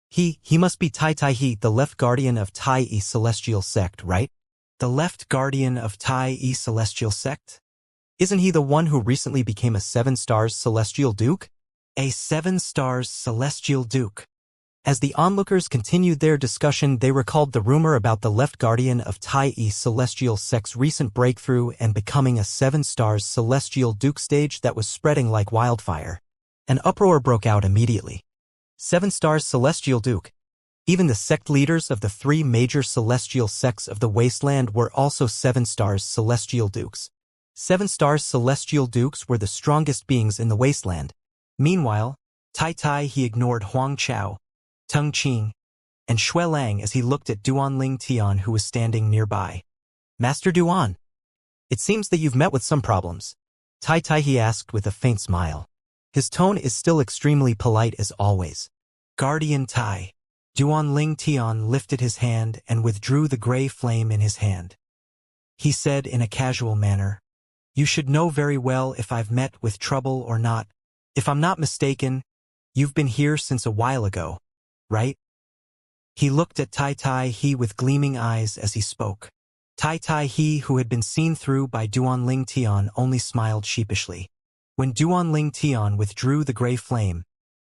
He must be Tai He, the Left Guardian of Tai Yi Celestial Sect, right? The Left Guardian of Tai Yi Celestial Sect? Isn't he the one who recently became a 7-stars Celestial Duke? A 7-stars Celestial Duke. As the onlookers continued their discussion, they recalled the rumor about the Left Guardian of Tai Yi Celestial Sect's recent breakthrough and becoming a 7-stars Celestial Duke stage that was spreading like wildfire. An uproar broke out immediately. 7 stars Celestial Duke. Even the sect leaders of the 3 major celestial sects of the wasteland were also 7 stars celestial dukes. 7 stars celestial dukes were the strongest beings in the wasteland. Meanwhile, Tai he ignored Huang Chao, Tung Qing, and Xue Lang as he looked at Duanling Tian, who was standing nearby. Master Duan, it seems that you've met with some problems. Tai he asked with a faint smile. His tone is still extremely polite as always. Guardian Tai. Duanling Tian lifted his hand and withdrew the gray flame in his hand. He said in a casual manner, "You should know very well if I've met with trouble or not. If I'm not mistaken, you've been here since a while ago, right?" He looked at Tai he with gleaming eyes as he spoke. Tai he, who had been seen through by Duanling Tian, only smiled sheepishly. When Duanling Tian withdrew the gray flame,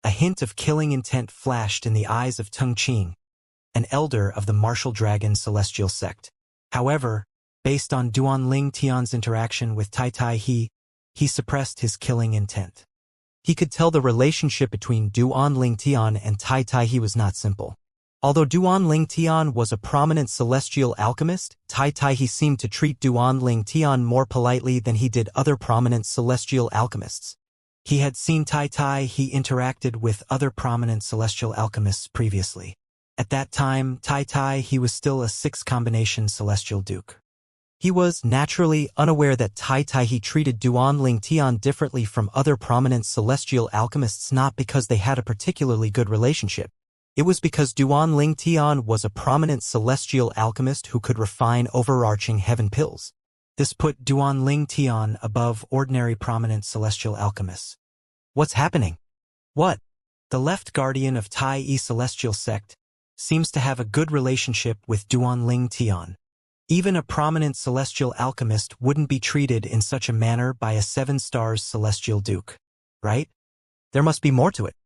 a hint of killing intent flashed in the eyes of Tung Qing, an elder of the martial dragon celestial sect. However, based on Duanling Tian's interaction with Tai he suppressed his killing intent. He could tell the relationship between Duanling Tian and Tai he was not simple. Although Duanling Tian was a prominent celestial alchemist, Tai he seemed to treat Duanling Tian more politely than he did other prominent celestial alchemists. He had seen Tai he interacted with other prominent celestial alchemists previously. At that time, Tai he was still a 6-combination celestial duke. He was naturally unaware that Tai he treated Duanling Tian differently from other prominent celestial alchemists, not because they had a particularly good relationship. It was because Duanling Tian was a prominent celestial alchemist who could refine overarching heaven pills. This put Duanling Tian above ordinary prominent celestial alchemists. What's happening? What? The left guardian of Tai celestial sect seems to have a good relationship with Duanling Tian. Even a prominent celestial alchemist wouldn't be treated in such a manner by a 7 stars celestial duke, right? There must be more to it.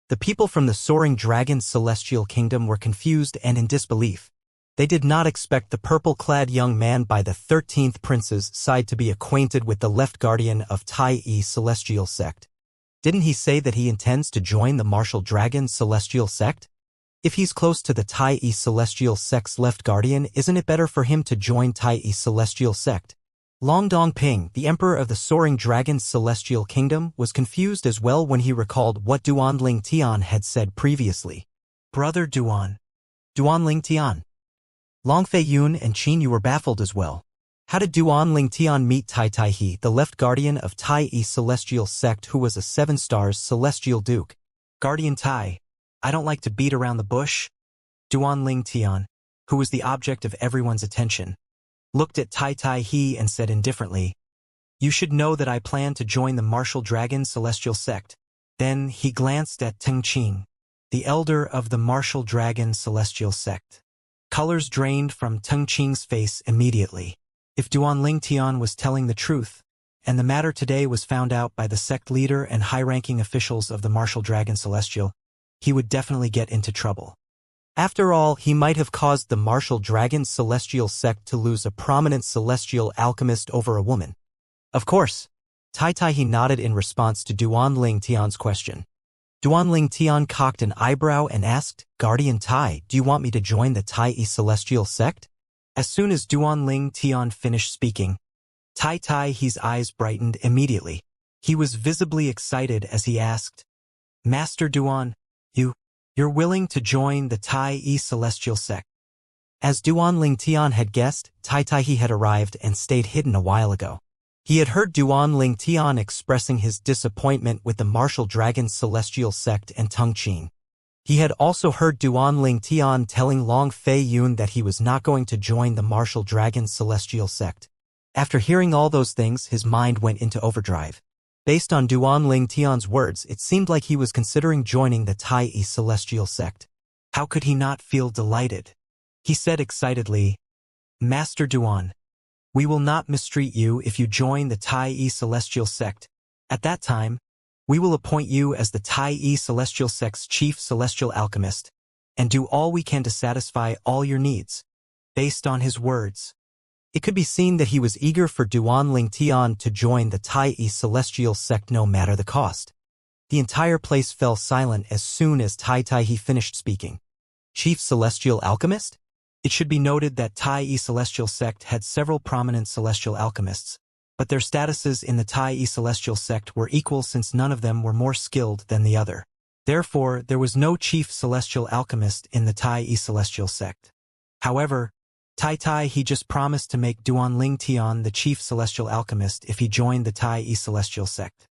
The people from the Soaring Dragon Celestial Kingdom were confused and in disbelief. They did not expect the purple-clad young man by the 13th prince's side to be acquainted with the left guardian of Tai Celestial Sect. Didn't he say that he intends to join the Martial Dragon Celestial Sect? If he's close to the Tai Celestial Sect's left guardian, isn't it better for him to join Tai Celestial Sect? Long Dongping, the emperor of the Soaring Dragon Celestial Kingdom, was confused as well when he recalled what Duanling Tian had said previously. Brother Duanling Tian. Long Fei Yun and Qin, you were baffled as well. How did Duanling Tian meet Tai he, the left guardian of Tai Celestial Sect, who was a 7 stars celestial duke? Guardian Tai, I don't like to beat around the bush. Duanling Tian, who was the object of everyone's attention, looked at Tai he and said indifferently, "You should know that I plan to join the Martial Dragon Celestial Sect." Then he glanced at Tung Qing, the elder of the Martial Dragon Celestial Sect. Colors drained from Tung Qing's face immediately. If Duanling Tian was telling the truth, and the matter today was found out by the sect leader and high-ranking officials of the Martial Dragon Celestial, he would definitely get into trouble. After all, he might have caused the Martial Dragon Celestial Sect to lose a prominent celestial alchemist over a woman. Of course. Tai he nodded in response to Duanling Tian's question. Duanling Tian cocked an eyebrow and asked, "Guardian Tai, do you want me to join the Tai Celestial Sect?" As soon as Duanling Tian finished speaking, Tai he's eyes brightened immediately. He was visibly excited as he asked, "Master Duan, you're willing to join the Tai Celestial Sect?" As Duanling Tian had guessed, Tai he had arrived and stayed hidden a while ago. He had heard Duanling Tian expressing his disappointment with the Martial Dragon Celestial Sect and Tung Qing. He had also heard Duanling Tian telling Long Fei Yun that he was not going to join the Martial Dragon Celestial Sect. After hearing all those things, his mind went into overdrive. Based on Duanling Tian's words, it seemed like he was considering joining the Tai Celestial Sect. How could he not feel delighted? He said excitedly, "Master Duan, we will not mistreat you if you join the Tai Celestial Sect. At that time, we will appoint you as the Tai Celestial Sect's chief celestial alchemist, and do all we can to satisfy all your needs." Based on his words, it could be seen that he was eager for Duanling Tian to join the Tai Celestial Sect no matter the cost. The entire place fell silent as soon as Tai he finished speaking. Chief Celestial Alchemist? It should be noted that Tai Celestial sect had several prominent celestial alchemists, but their statuses in the Tai Celestial sect were equal since none of them were more skilled than the other. Therefore, there was no chief celestial alchemist in the Tai Celestial sect. However, Tai he just promised to make Duan Ling Tian the chief celestial alchemist if he joined the Tai Celestial sect.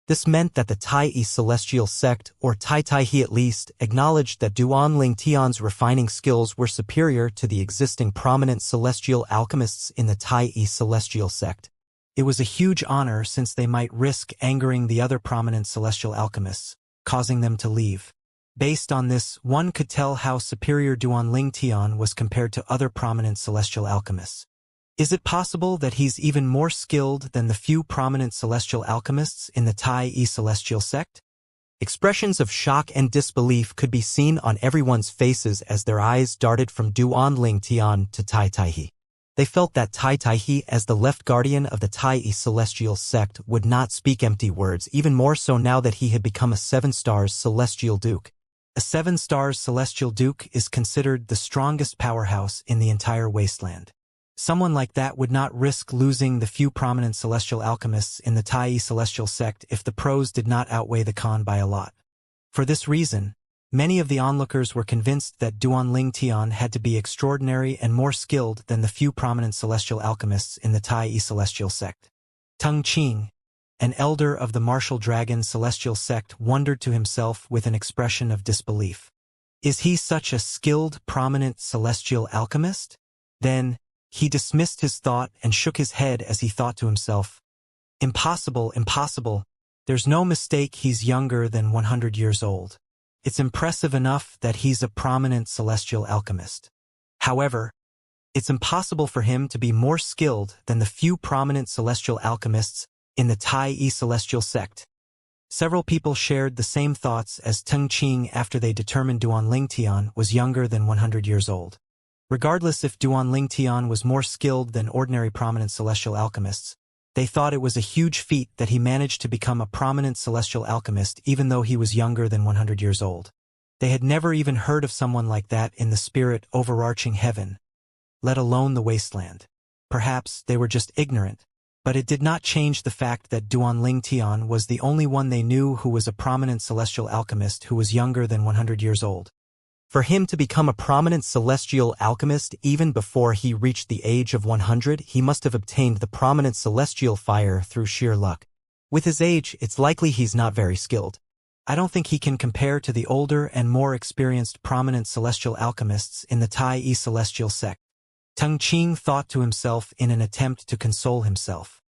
This meant that the Tai Celestial sect, or Tai he at least, acknowledged that Duan Ling Tian's refining skills were superior to the existing prominent celestial alchemists in the Tai Celestial sect. It was a huge honor since they might risk angering the other prominent celestial alchemists, causing them to leave. Based on this, one could tell how superior Duan Ling Tian was compared to other prominent celestial alchemists. Is it possible that he's even more skilled than the few prominent celestial alchemists in the Tai Celestial sect? Expressions of shock and disbelief could be seen on everyone's faces as their eyes darted from Duan Ling Tian to Tai he. They felt that Tai he, as the left guardian of the Tai Celestial sect, would not speak empty words, even more so now that he had become a 7-star Celestial Duke. A 7-star Celestial Duke is considered the strongest powerhouse in the entire wasteland. Someone like that would not risk losing the few prominent celestial alchemists in the Tai Celestial sect if the pros did not outweigh the con by a lot. For this reason, many of the onlookers were convinced that Duan Ling Tian had to be extraordinary and more skilled than the few prominent celestial alchemists in the Tai Celestial sect. Tung Qing, an elder of the Martial Dragon Celestial sect, wondered to himself with an expression of disbelief. Is he such a skilled, prominent celestial alchemist? Then, he dismissed his thought and shook his head as he thought to himself, "Impossible, impossible. There's no mistake he's younger than 100 years old. It's impressive enough that he's a prominent celestial alchemist. However, it's impossible for him to be more skilled than the few prominent celestial alchemists in the Tai Celestial sect." Several people shared the same thoughts as Tung Qing after they determined Duan Ling Tian was younger than 100 years old. Regardless if Duan Ling Tian was more skilled than ordinary prominent celestial alchemists, they thought it was a huge feat that he managed to become a prominent celestial alchemist even though he was younger than 100 years old. They had never even heard of someone like that in the spirit overarching heaven, let alone the wasteland. Perhaps they were just ignorant, but it did not change the fact that Duan Ling Tian was the only one they knew who was a prominent celestial alchemist who was younger than 100 years old. For him to become a prominent celestial alchemist even before he reached the age of 100, he must have obtained the prominent celestial fire through sheer luck. With his age, it's likely he's not very skilled. I don't think he can compare to the older and more experienced prominent celestial alchemists in the Tai Celestial sect. Tung Qing thought to himself in an attempt to console himself.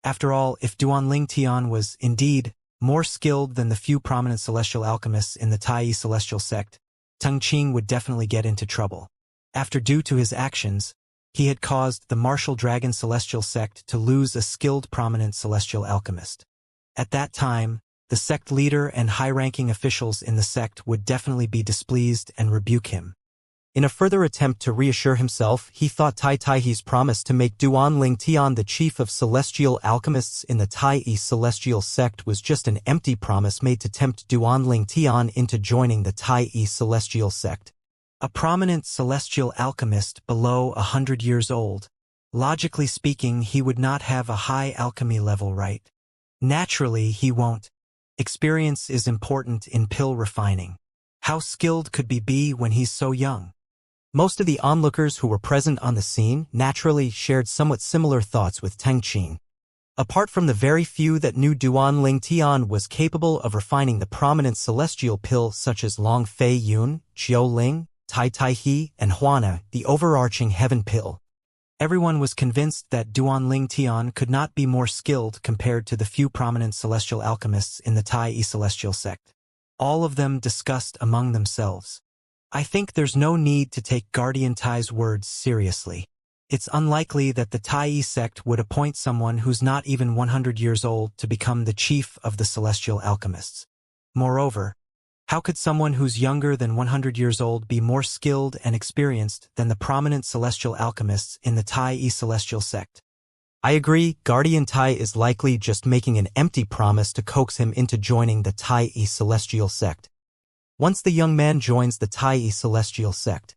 After all, if Duan Ling Tian was, indeed, more skilled than the few prominent celestial alchemists in the Tai Celestial sect, Tung Qing would definitely get into trouble. Due to his actions, he had caused the Martial Dragon Celestial sect to lose a skilled prominent celestial alchemist. At that time, the sect leader and high-ranking officials in the sect would definitely be displeased and rebuke him. In a further attempt to reassure himself, he thought Tai he's promise to make Duan Ling Tian the chief of celestial alchemists in the Tai Celestial sect was just an empty promise made to tempt Duan Ling Tian into joining the Tai Celestial sect. A prominent celestial alchemist below 100 years old. Logically speaking, he would not have a high alchemy level, right? Naturally, he won't. Experience is important in pill refining. How skilled could he be when he's so young? Most of the onlookers who were present on the scene naturally shared somewhat similar thoughts with Tung Qing. Apart from the very few that knew Duan Ling Tian was capable of refining the prominent celestial pill such as Long Fei Yun, Jiu Ling, Tai he, and Huana, the overarching heaven pill. Everyone was convinced that Duan Ling Tian could not be more skilled compared to the few prominent celestial alchemists in the Tai Celestial sect. All of them discussed among themselves. I think there's no need to take Guardian Tai's words seriously. It's unlikely that the Tai sect would appoint someone who's not even 100 years old to become the chief of the celestial alchemists. Moreover, how could someone who's younger than 100 years old be more skilled and experienced than the prominent celestial alchemists in the Tai Celestial sect? I agree, Guardian Tai is likely just making an empty promise to coax him into joining the Tai Celestial sect. Once the young man joins the Tai celestial sect,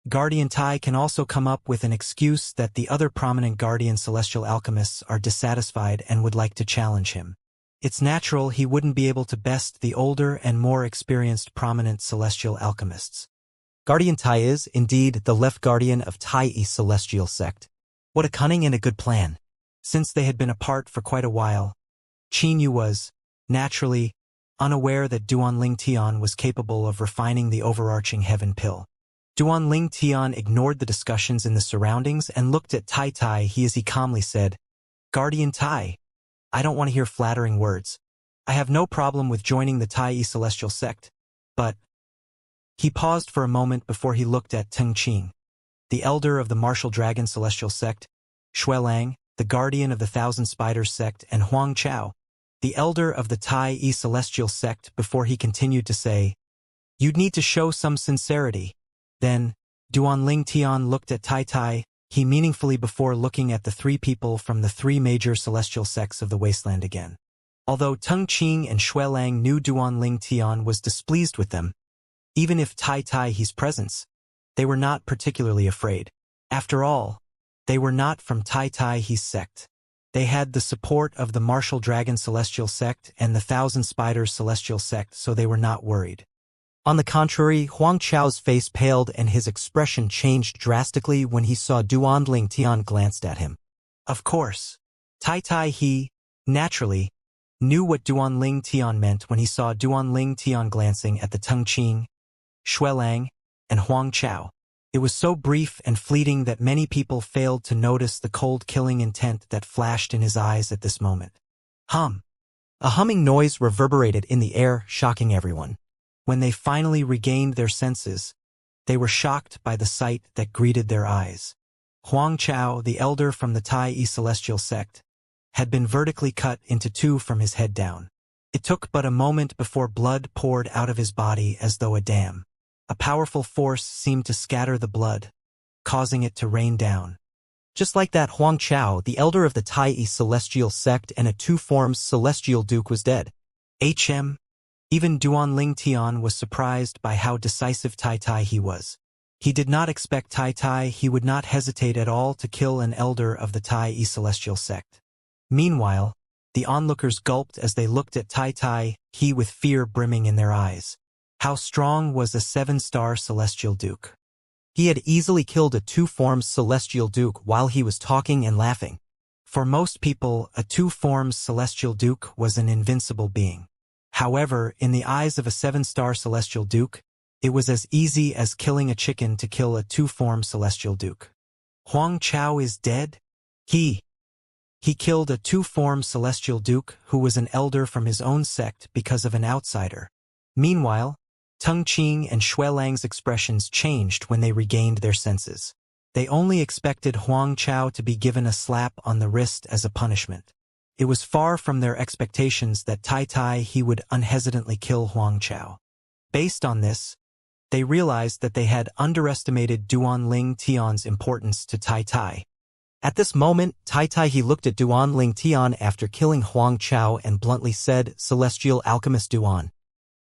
Guardian Tai can also come up with an excuse that the other prominent Guardian celestial alchemists are dissatisfied and would like to challenge him. It's natural he wouldn't be able to best the older and more experienced prominent celestial alchemists. Guardian Tai is, indeed, the left guardian of Tai celestial sect. What a cunning and a good plan. Since they had been apart for quite a while, Qin Yu was, naturally, unaware that Duanling Tian was capable of refining the overarching heaven pill. Duanling Tian ignored the discussions in the surroundings and looked at Tai Tai as he calmly said, "Guardian Tai, I don't want to hear flattering words. I have no problem with joining the Tai celestial sect, but—" He paused for a moment before he looked at Teng Qing, the elder of the martial dragon celestial sect, Xuelang, the guardian of the thousand spiders sect, and Huang Chao, the elder of the Tai celestial sect, before he continued to say, "You'd need to show some sincerity." Then, Duanling Tian looked at Tai Tai meaningfully before looking at the three people from the three major celestial sects of the wasteland again. Although Teng Qing and Xuelang knew Duanling Tian was displeased with them, even if Tai Tai's presence, they were not particularly afraid. After all, they were not from Tai Tai's sect. They had the support of the martial dragon celestial sect and the thousand spiders celestial sect, so they were not worried. On the contrary, Huang Chao's face paled and his expression changed drastically when he saw Duanling Tian glanced at him. Of course, Tai naturally, knew what Duanling Tian meant when he saw Duanling Tian glancing at the Teng Qing, Xuelang, and Huang Chao. It was so brief and fleeting that many people failed to notice the cold killing intent that flashed in his eyes at this moment. Hum. A humming noise reverberated in the air, shocking everyone. When they finally regained their senses, they were shocked by the sight that greeted their eyes. Huang Chao, the elder from the Tai celestial sect, had been vertically cut into two from his head down. It took but a moment before blood poured out of his body as though a dam. A powerful force seemed to scatter the blood, causing it to rain down. Just like that, Huang Chao, the elder of the Tai celestial sect and a two-forms celestial duke, was dead. Even Duanling Tian was surprised by how decisive Tai he was. He did not expect he would not hesitate at all to kill an elder of the Tai celestial sect. Meanwhile, the onlookers gulped as they looked at Tai with fear brimming in their eyes. How strong was a 7-star celestial duke? He had easily killed a two-forms celestial duke while he was talking and laughing. For most people, a two-forms celestial duke was an invincible being. However, in the eyes of a 7-star celestial duke, it was as easy as killing a chicken to kill a two-form celestial duke. Huang Chao is dead? He killed a two-form celestial duke who was an elder from his own sect because of an outsider. Meanwhile, Teng Qing and Xuelang's expressions changed when they regained their senses. They only expected Huang Chao to be given a slap on the wrist as a punishment. It was far from their expectations that he would unhesitantly kill Huang Chao. Based on this, they realized that they had underestimated Duanling Tian's importance to Tai. At this moment, he looked at Duanling Tian after killing Huang Chao and bluntly said, "Celestial alchemist Duan.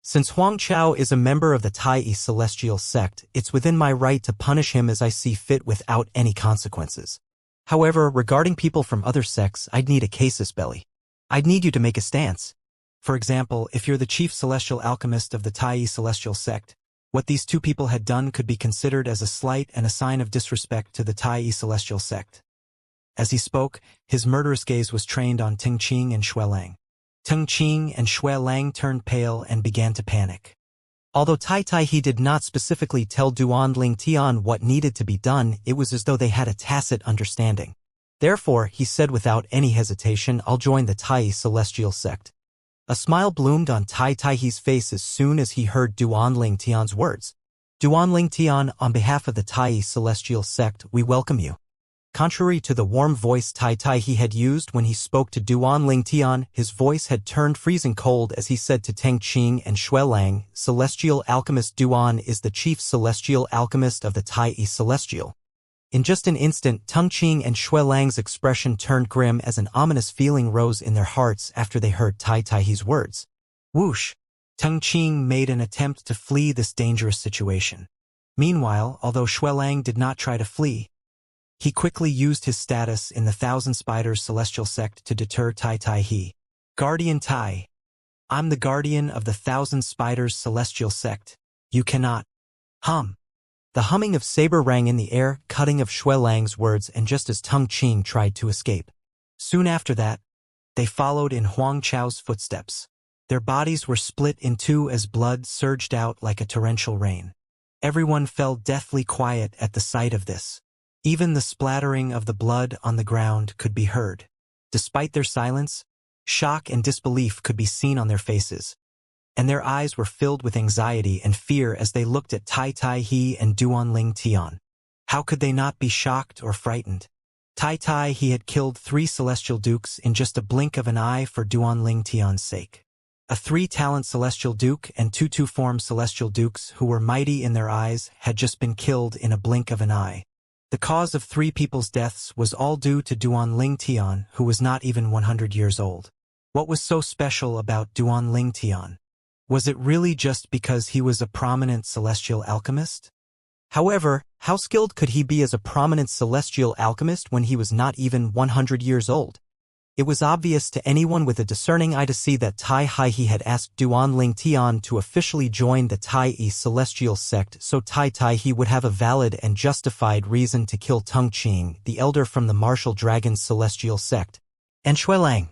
Since Huang Chao is a member of the Tai celestial sect, it's within my right to punish him as I see fit without any consequences. However, regarding people from other sects, I'd need a casus belli. I'd need you to make a stance. For example, if you're the chief celestial alchemist of the Tai celestial sect, what these two people had done could be considered as a slight and a sign of disrespect to the Tai celestial sect." As he spoke, his murderous gaze was trained on Teng Qing and Xuelang. Teng Qing and Xuelang turned pale and began to panic. Although he did not specifically tell Duanling Tian what needed to be done, it was as though they had a tacit understanding. Therefore, he said without any hesitation, "I'll join the Tai celestial sect." A smile bloomed on Tai's face as soon as he heard Duanling Tian's words. "Duanling Tian, on behalf of the Tai celestial sect, we welcome you." Contrary to the warm voice he had used when he spoke to Duanling Tian, his voice had turned freezing cold as he said to Teng Qing and Xuelang, "Celestial alchemist Duan is the chief celestial alchemist of the Tai celestial." In just an instant, Teng Qing and Xuelang's expression turned grim as an ominous feeling rose in their hearts after they heard Tai's words. Whoosh! Teng Qing made an attempt to flee this dangerous situation. Meanwhile, although Xuelang did not try to flee, he quickly used his status in the Thousand Spiders celestial sect to deter Tai Tai He. Guardian Tai. I'm the guardian of the Thousand Spiders celestial sect. You cannot. Hum. The humming of saber rang in the air, cutting of Xuelang's words, and just as Teng Qing tried to escape. Soon after that, they followed in Huang Chao's footsteps. Their bodies were split in two as blood surged out like a torrential rain. Everyone fell deathly quiet at the sight of this. Even the splattering of the blood on the ground could be heard. Despite their silence, shock and disbelief could be seen on their faces, and their eyes were filled with anxiety and fear as they looked at Tai Tai He and Duanling Tian. How could they not be shocked or frightened? Tai Tai He had killed 3 celestial dukes in just a blink of an eye for Duanling Tian's sake. A 3-talent celestial duke and 2 2-form celestial dukes who were mighty in their eyes had just been killed in a blink of an eye. The cause of 3 people's deaths was all due to Duanling Tian, who was not even 100 years old. What was so special about Duanling Tian? Was it really just because he was a prominent celestial alchemist? However, how skilled could he be as a prominent celestial alchemist when he was not even 100 years old? It was obvious to anyone with a discerning eye to see that Tai He had asked Duanling Tian to officially join the Tai celestial sect so Tai He would have a valid and justified reason to kill Teng Qing, the elder from the martial dragon's celestial sect, and Xuelang,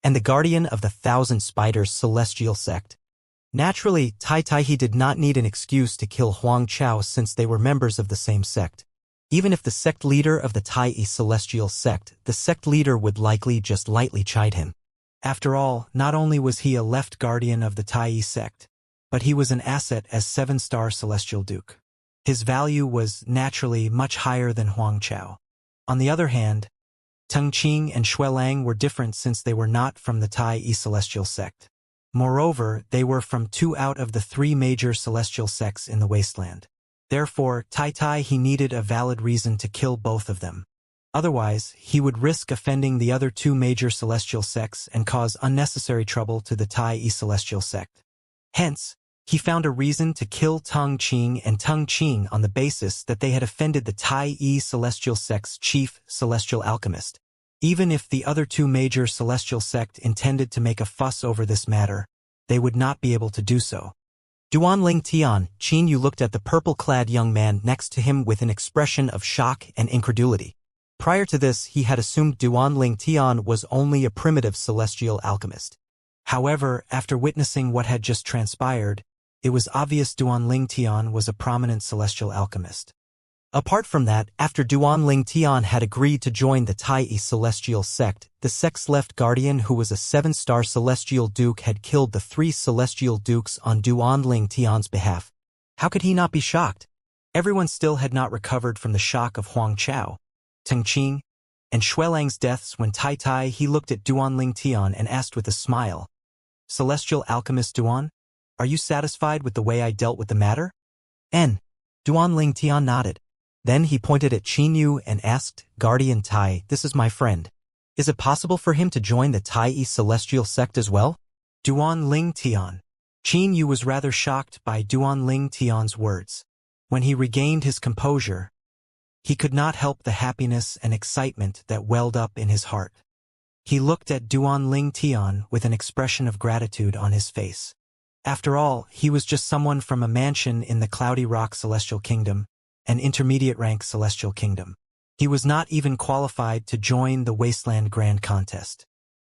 and the guardian of the Thousand Spiders celestial sect. Naturally, Tai He did not need an excuse to kill Huang Chao since they were members of the same sect. Even if the sect leader of the Tai celestial sect, the sect leader would likely just lightly chide him. After all, not only was he a left guardian of the Tai sect, but he was an asset as 7-star celestial duke. His value was naturally much higher than Huang Chao. On the other hand, Teng Qing and Xuelang were different since they were not from the Tai celestial sect. Moreover, they were from 2 out of the 3 major celestial sects in the wasteland. Therefore, Tai He needed a valid reason to kill both of them. Otherwise, he would risk offending the other 2 major celestial sects and cause unnecessary trouble to the Tai celestial sect. Hence, he found a reason to kill Teng Qing and Teng Qing on the basis that they had offended the Tai celestial sect's chief celestial alchemist. Even if the other 2 major celestial sect intended to make a fuss over this matter, they would not be able to do so. Duanling Tian, Qin Yu looked at the purple-clad young man next to him with an expression of shock and incredulity. Prior to this, he had assumed Duanling Tian was only a primitive celestial alchemist. However, after witnessing what had just transpired, it was obvious Duanling Tian was a prominent celestial alchemist. Apart from that, after Duanling Tian had agreed to join the Tai celestial sect, the sect's left guardian who was a 7-star celestial duke had killed the 3 celestial dukes on Duanling Tian's behalf. How could he not be shocked? Everyone still had not recovered from the shock of Huang Chao, Teng Qing, and Xuelang's deaths when Tai He looked at Duanling Tian and asked with a smile, "Celestial alchemist Duan, are you satisfied with the way I dealt with the matter?" Duanling Tian nodded. Then he pointed at Qin Yu and asked, "Guardian Tai, this is my friend. Is it possible for him to join the Tai celestial sect as well?" Duanling Tian. Qin Yu was rather shocked by Duanling Tian's words. When he regained his composure, he could not help the happiness and excitement that welled up in his heart. He looked at Duanling Tian with an expression of gratitude on his face. After all, he was just someone from a mansion in the Cloudy Rock Celestial Kingdom, an intermediate-rank celestial kingdom. He was not even qualified to join the Wasteland Grand Contest.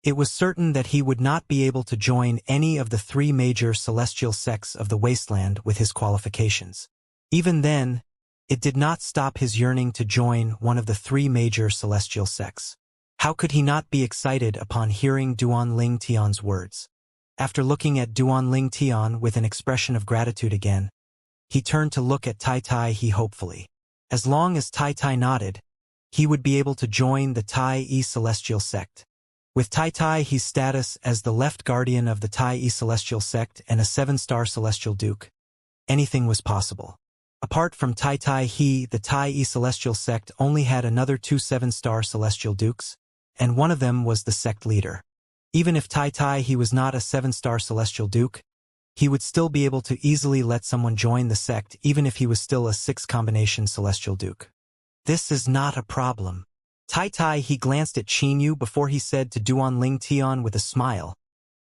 It was certain that he would not be able to join any of the 3 major celestial sects of the Wasteland with his qualifications. Even then, it did not stop his yearning to join one of the 3 major celestial sects. How could he not be excited upon hearing Duanling Tian's words? After looking at Duanling Tian with an expression of gratitude again, he turned to look at Tai He hopefully. As long as Tai nodded, he would be able to join the Tai celestial sect. With Tai He's status as the left guardian of the Tai celestial sect and a 7-star celestial duke, anything was possible. Apart from Tai He, the Tai celestial sect only had another 2 7-star celestial dukes, and one of them was the sect leader. Even if Tai He was not a 7-star celestial duke, he would still be able to easily let someone join the sect even if he was still a 6-combination celestial duke. This is not a problem. Tai, he glanced at Qin before he said to Duan Ling Tian with a smile.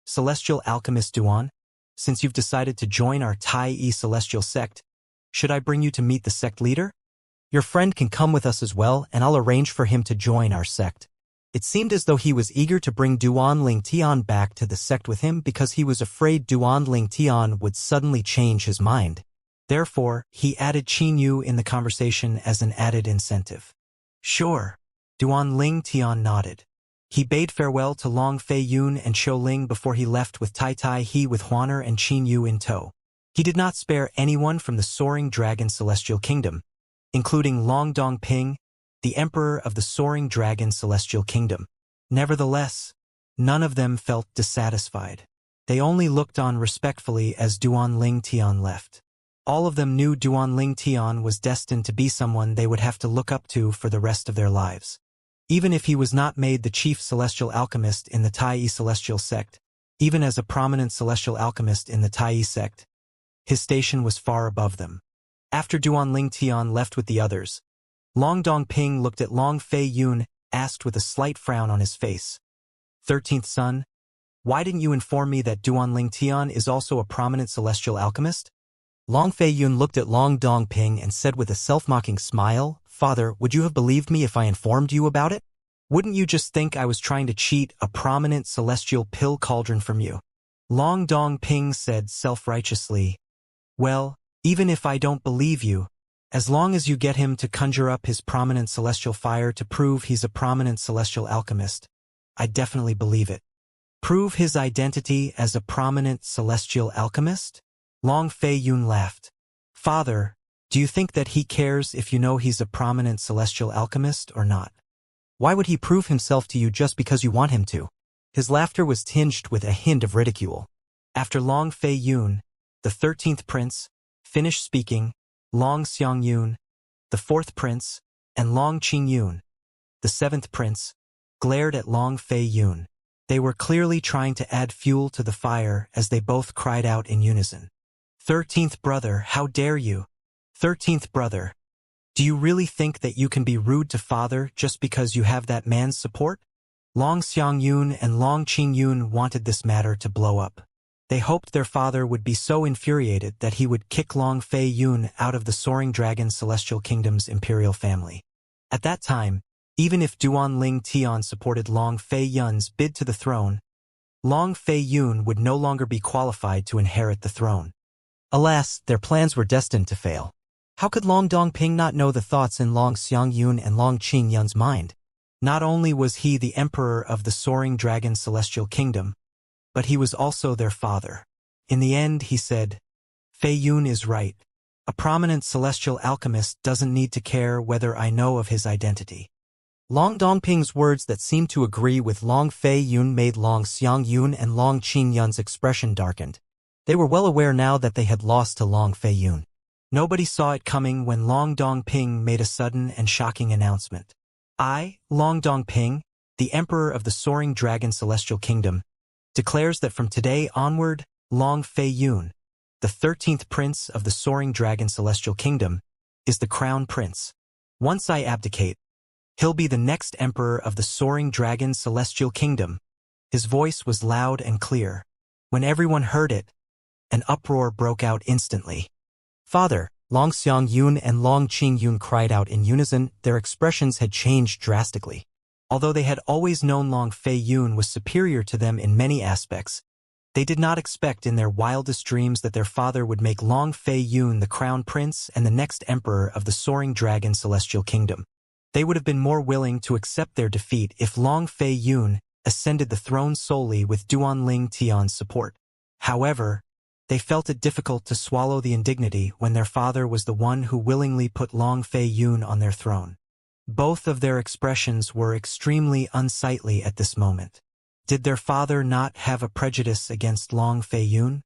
Celestial Alchemist Duan, since you've decided to join our Tai Celestial sect, should I bring you to meet the sect leader? Your friend can come with us as well, and I'll arrange for him to join our sect. It seemed as though he was eager to bring Duan Ling Tian back to the sect with him because he was afraid Duan Ling Tian would suddenly change his mind. Therefore, he added Qin in the conversation as an added incentive. Sure. Duan Ling Tian nodded. He bade farewell to Long Fei Yun and Qiu Ling before he left with Tai he with Huaner and Qin in tow. He did not spare anyone from the Soaring Dragon Celestial Kingdom, including Long Dongping, the Emperor of the Soaring Dragon Celestial Kingdom. Nevertheless, none of them felt dissatisfied. They only looked on respectfully as Duan Ling Tian left. All of them knew Duan Ling Tian was destined to be someone they would have to look up to for the rest of their lives. Even if he was not made the chief celestial alchemist in the Tai Celestial sect, even as a prominent celestial alchemist in the Tai sect, his station was far above them. After Duan Ling Tian left with the others, Long Dongping looked at Long Fei Yun, asked with a slight frown on his face. 13th son, why didn't you inform me that Duan Ling Tian is also a prominent celestial alchemist? Long Fei Yun looked at Long Dongping and said with a self-mocking smile, Father, would you have believed me if I informed you about it? Wouldn't you just think I was trying to cheat a prominent celestial pill cauldron from you? Long Dongping said self-righteously, well, even if I don't believe you, as long as you get him to conjure up his prominent celestial fire to prove he's a prominent celestial alchemist, I definitely believe it. Prove his identity as a prominent celestial alchemist? Long Fei Yun laughed. Father, do you think that he cares if you know he's a prominent celestial alchemist or not? Why would he prove himself to you just because you want him to? His laughter was tinged with a hint of ridicule. After Long Fei Yun, the 13th prince, finished speaking, Long Xiang Yun, the 4th prince, and Long Qing Yun, the 7th prince, glared at Long Fei Yun. They were clearly trying to add fuel to the fire as they both cried out in unison. 13th brother, how dare you? 13th brother, do you really think that you can be rude to father just because you have that man's support? Long Xiang Yun and Long Qing Yun wanted this matter to blow up. They hoped their father would be so infuriated that he would kick Long Fei Yun out of the Soaring Dragon Celestial Kingdom's imperial family. At that time, even if Duan Ling Tian supported Long Fei Yun's bid to the throne, Long Fei Yun would no longer be qualified to inherit the throne. Alas, their plans were destined to fail. How could Long Dongping not know the thoughts in Long Xiang Yun and Long Qing Yun's mind? Not only was he the emperor of the Soaring Dragon Celestial Kingdom, but he was also their father. In the end, he said, Fei Yun is right. A prominent celestial alchemist doesn't need to care whether I know of his identity. Long Dongping's words that seemed to agree with Long Fei Yun made Long Xiang Yun and Long Qing Yun's expression darkened. They were well aware now that they had lost to Long Fei Yun. Nobody saw it coming when Long Dongping made a sudden and shocking announcement. I, Long Dongping, the Emperor of the Soaring Dragon Celestial Kingdom, declares that from today onward, Long Fei Yun, the 13th prince of the Soaring Dragon Celestial Kingdom, is the crown prince. Once I abdicate, he'll be the next emperor of the Soaring Dragon Celestial Kingdom. His voice was loud and clear. When everyone heard it, an uproar broke out instantly. Father, Long Xiang Yun and Long Qing Yun cried out in unison. Their expressions had changed drastically. Although they had always known Long Fei Yun was superior to them in many aspects, they did not expect in their wildest dreams that their father would make Long Fei Yun the crown prince and the next emperor of the Soaring Dragon Celestial Kingdom. They would have been more willing to accept their defeat if Long Fei Yun ascended the throne solely with Duan Ling Tian's support. However, they felt it difficult to swallow the indignity when their father was the one who willingly put Long Fei Yun on their throne. Both of their expressions were extremely unsightly at this moment. Did their father not have a prejudice against Long Fei Yun?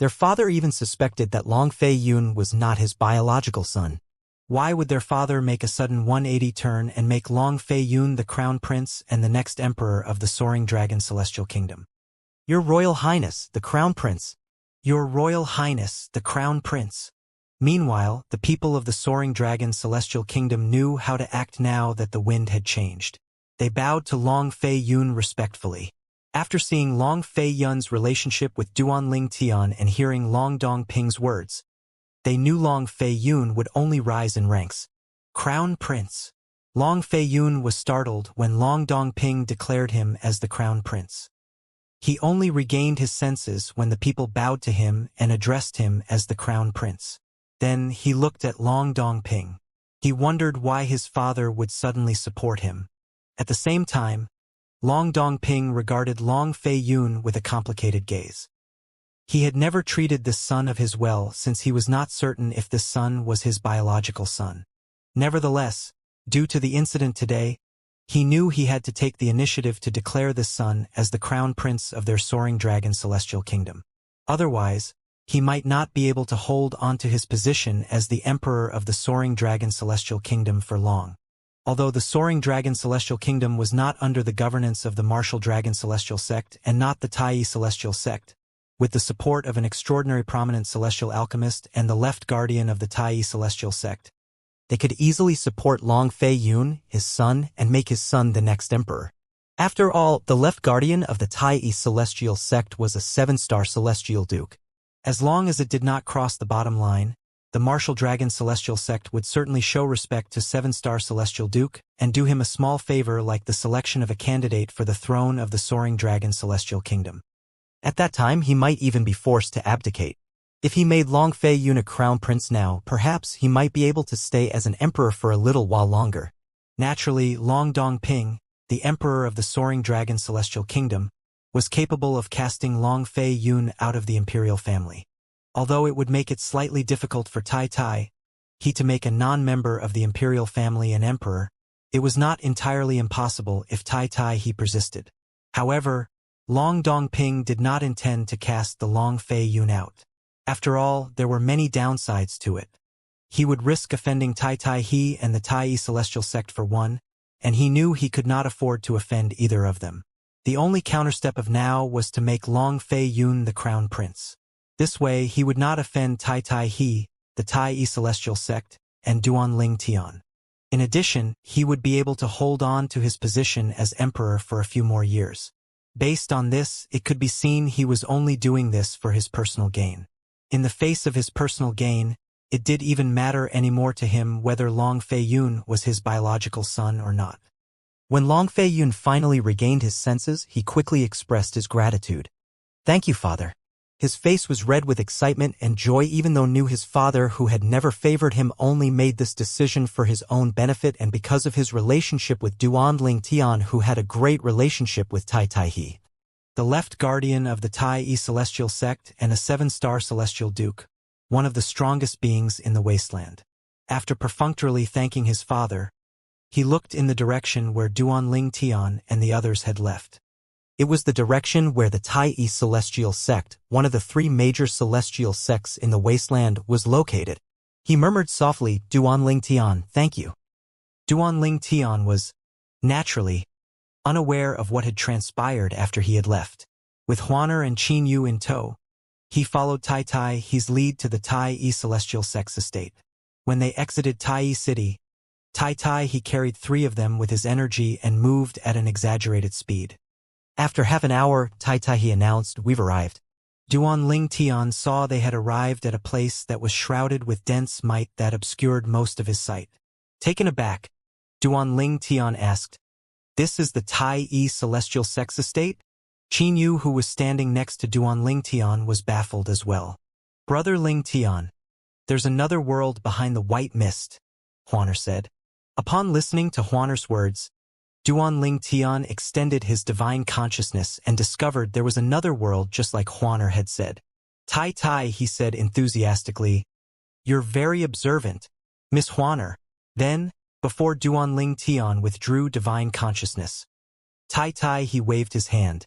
Their father even suspected that Long Fei Yun was not his biological son. Why would their father make a sudden 180 turn and make Long Fei Yun the crown prince and the next emperor of the Soaring Dragon Celestial Kingdom? Your Royal Highness, the crown prince, Your Royal Highness, the Crown Prince. Meanwhile, the people of the Soaring Dragon Celestial Kingdom knew how to act now that the wind had changed. They bowed to Long Fei Yun respectfully. After seeing Long Fei Yun's relationship with Duanling Tian and hearing Long Dongping's words, they knew Long Fei Yun would only rise in ranks. Crown Prince. Long Fei Yun was startled when Long Dongping declared him as the Crown Prince. He only regained his senses when the people bowed to him and addressed him as the Crown Prince. Then he looked at Long Dongping. He wondered why his father would suddenly support him. At the same time, Long Dongping regarded Long Fei Yun with a complicated gaze. He had never treated this son of his well since he was not certain if this son was his biological son. Nevertheless, due to the incident today, he knew he had to take the initiative to declare this son as the Crown Prince of their Soaring Dragon Celestial Kingdom. Otherwise, he might not be able to hold onto his position as the Emperor of the Soaring Dragon Celestial Kingdom for long. Although the Soaring Dragon Celestial Kingdom was not under the governance of the Martial Dragon Celestial Sect and not the Tai Celestial Sect, with the support of an extraordinary prominent celestial alchemist and the Left Guardian of the Tai Celestial Sect, they could easily support Long Fei Yun, his son, and make his son the next emperor. After all, the Left Guardian of the Tai Celestial Sect was a 7-star celestial duke. As long as it did not cross the bottom line, the Martial Dragon Celestial Sect would certainly show respect to 7-star Celestial Duke and do him a small favor like the selection of a candidate for the throne of the Soaring Dragon Celestial Kingdom. At that time, he might even be forced to abdicate. If he made Long Fei Yun a crown prince now, perhaps he might be able to stay as an emperor for a little while longer. Naturally, Long Dongping, the emperor of the Soaring Dragon Celestial Kingdom, was capable of casting Long Fei Yun out of the imperial family. Although it would make it slightly difficult for Tai, he to make a non-member of the imperial family an emperor, it was not entirely impossible if Tai he persisted. However, Long Dongping did not intend to cast the Long Fei Yun out. After all, there were many downsides to it. He would risk offending Tai he and the Tai Celestial Sect for one, and he knew he could not afford to offend either of them. The only counterstep of now was to make Long Fei Yun the crown prince. This way he would not offend Tai he, the Tai Celestial Sect, and Duanling Tian. In addition, he would be able to hold on to his position as emperor for a few more years. Based on this, it could be seen he was only doing this for his personal gain. In the face of his personal gain, it did even matter anymore to him whether Long Fei Yun was his biological son or not. When Long Fei Yun finally regained his senses, he quickly expressed his gratitude. "Thank you, father." His face was red with excitement and joy even though knew his father, who had never favored him, only made this decision for his own benefit and because of his relationship with Duanling Tian, who had a great relationship with Tai he, the Left Guardian of the Tai Celestial Sect and a 7-star Celestial Duke, one of the strongest beings in the wasteland. After perfunctorily thanking his father, he looked in the direction where Duanling Tian and the others had left. It was the direction where the Tai Celestial Sect, one of the 3 major celestial sects in the wasteland, was located. He murmured softly, "Duanling Tian, thank you." Duanling Tian was, naturally, unaware of what had transpired after he had left. With Huaner and Qin Yu in tow, he followed Tai he's lead to the Tai Celestial Sect's estate. When they exited Tai City, Tai he carried 3 of them with his energy and moved at an exaggerated speed. After half an hour, Tai he announced, "We've arrived." Duanling Tian saw they had arrived at a place that was shrouded with dense might that obscured most of his sight. Taken aback, Duanling Tian asked, "This is the Tai Celestial Sect's estate?" Qin Yu, who was standing next to Duanling Tian, was baffled as well. "Brother Ling Tian, there's another world behind the white mist," Huaner said. Upon listening to Huaner's words, Duanling Tian extended his divine consciousness and discovered there was another world just like Huaner had said. Tai, he said enthusiastically, "You're very observant, Miss Huaner." Then, before Duanling Tian withdrew divine consciousness, Tai he waved his hand,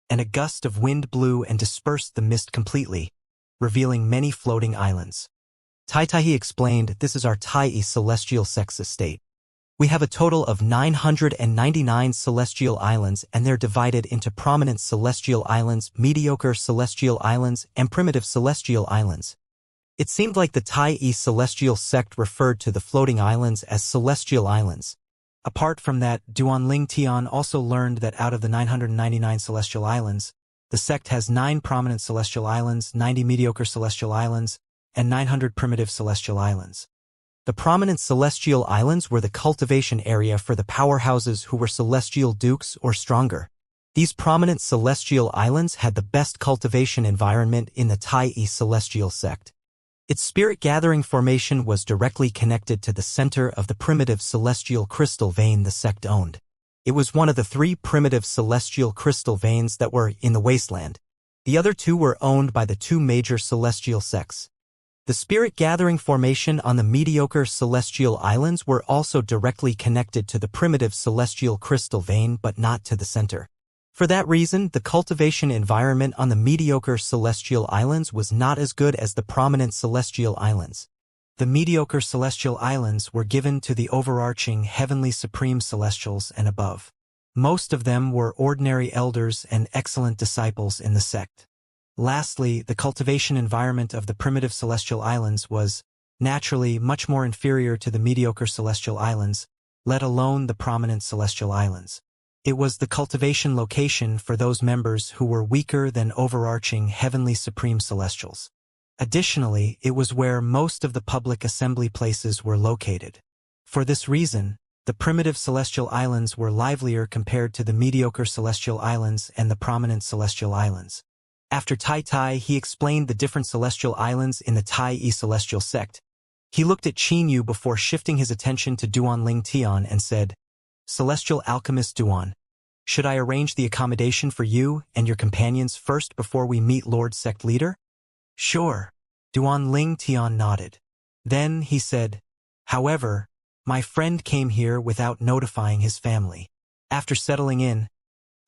and a gust of wind blew and dispersed the mist completely, revealing many floating islands. Tai he explained, "This is our Tai Celestial Sect's estate. We have a total of 999 celestial islands, and they're divided into prominent celestial islands, mediocre celestial islands, and primitive celestial islands. It seemed like the Tai celestial sect referred to the floating islands as celestial islands. Apart from that, Duanling Tian also learned that out of the 999 celestial islands, the sect has 9 prominent celestial islands, 90 mediocre celestial islands, and 900 primitive celestial islands. The prominent celestial islands were the cultivation area for the powerhouses who were celestial dukes or stronger. These prominent celestial islands had the best cultivation environment in the Tai celestial sect. Its spirit-gathering formation was directly connected to the center of the primitive celestial crystal vein the sect owned. It was one of the 3 primitive celestial crystal veins that were in the wasteland. The other 2 were owned by the 2 major celestial sects. The spirit-gathering formation on the mediocre celestial islands were also directly connected to the primitive celestial crystal vein but not to the center. For that reason, the cultivation environment on the mediocre celestial islands was not as good as the prominent celestial islands. The mediocre celestial islands were given to the overarching heavenly supreme celestials and above. Most of them were ordinary elders and excellent disciples in the sect. Lastly, the cultivation environment of the primitive celestial islands was, naturally, much more inferior to the mediocre celestial islands, let alone the prominent celestial islands. It was the cultivation location for those members who were weaker than overarching heavenly supreme celestials. Additionally, it was where most of the public assembly places were located. For this reason, the primitive celestial islands were livelier compared to the mediocre celestial islands and the prominent celestial islands. After Tai, he explained the different celestial islands in the Tai celestial sect. He looked at Qin Yu before shifting his attention to Duanling Tian and said, "Celestial alchemist Duan, should I arrange the accommodation for you and your companions first before we meet Lord Sect Leader?" "Sure." Duanling Tian nodded. Then he said, "However, my friend came here without notifying his family. After settling in,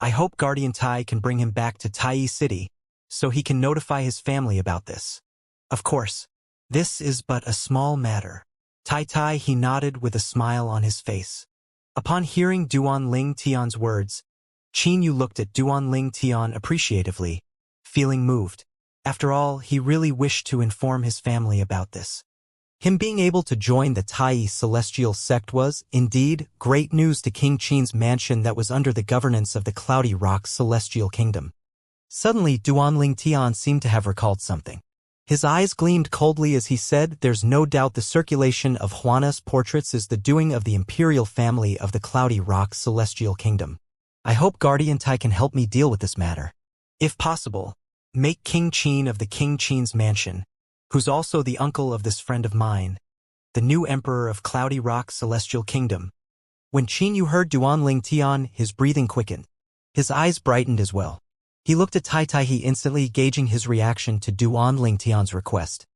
I hope Guardian Tai can bring him back to Tai City, so he can notify his family about this. Of course, this is but a small matter." Tai, he nodded with a smile on his face. Upon hearing Duanling Tian's words, Qin Yu looked at Duanling Tian appreciatively, feeling moved. After all, he really wished to inform his family about this. Him being able to join the Tai celestial sect was, indeed, great news to King Qin's mansion that was under the governance of the Cloudy Rock celestial kingdom. Suddenly, Duanling Tian seemed to have recalled something. His eyes gleamed coldly as he said, "There's no doubt the circulation of Huana's portraits is the doing of the imperial family of the Cloudy Rock celestial kingdom. I hope Guardian Tai can help me deal with this matter. If possible, make King Qin of the King Qin's mansion, who's also the uncle of this friend of mine, the new emperor of Cloudy Rock celestial kingdom." When Qin Yu heard Duanling Tian, his breathing quickened. His eyes brightened as well. He looked at Tai, he instantly gauging his reaction to Duanling Tian's request.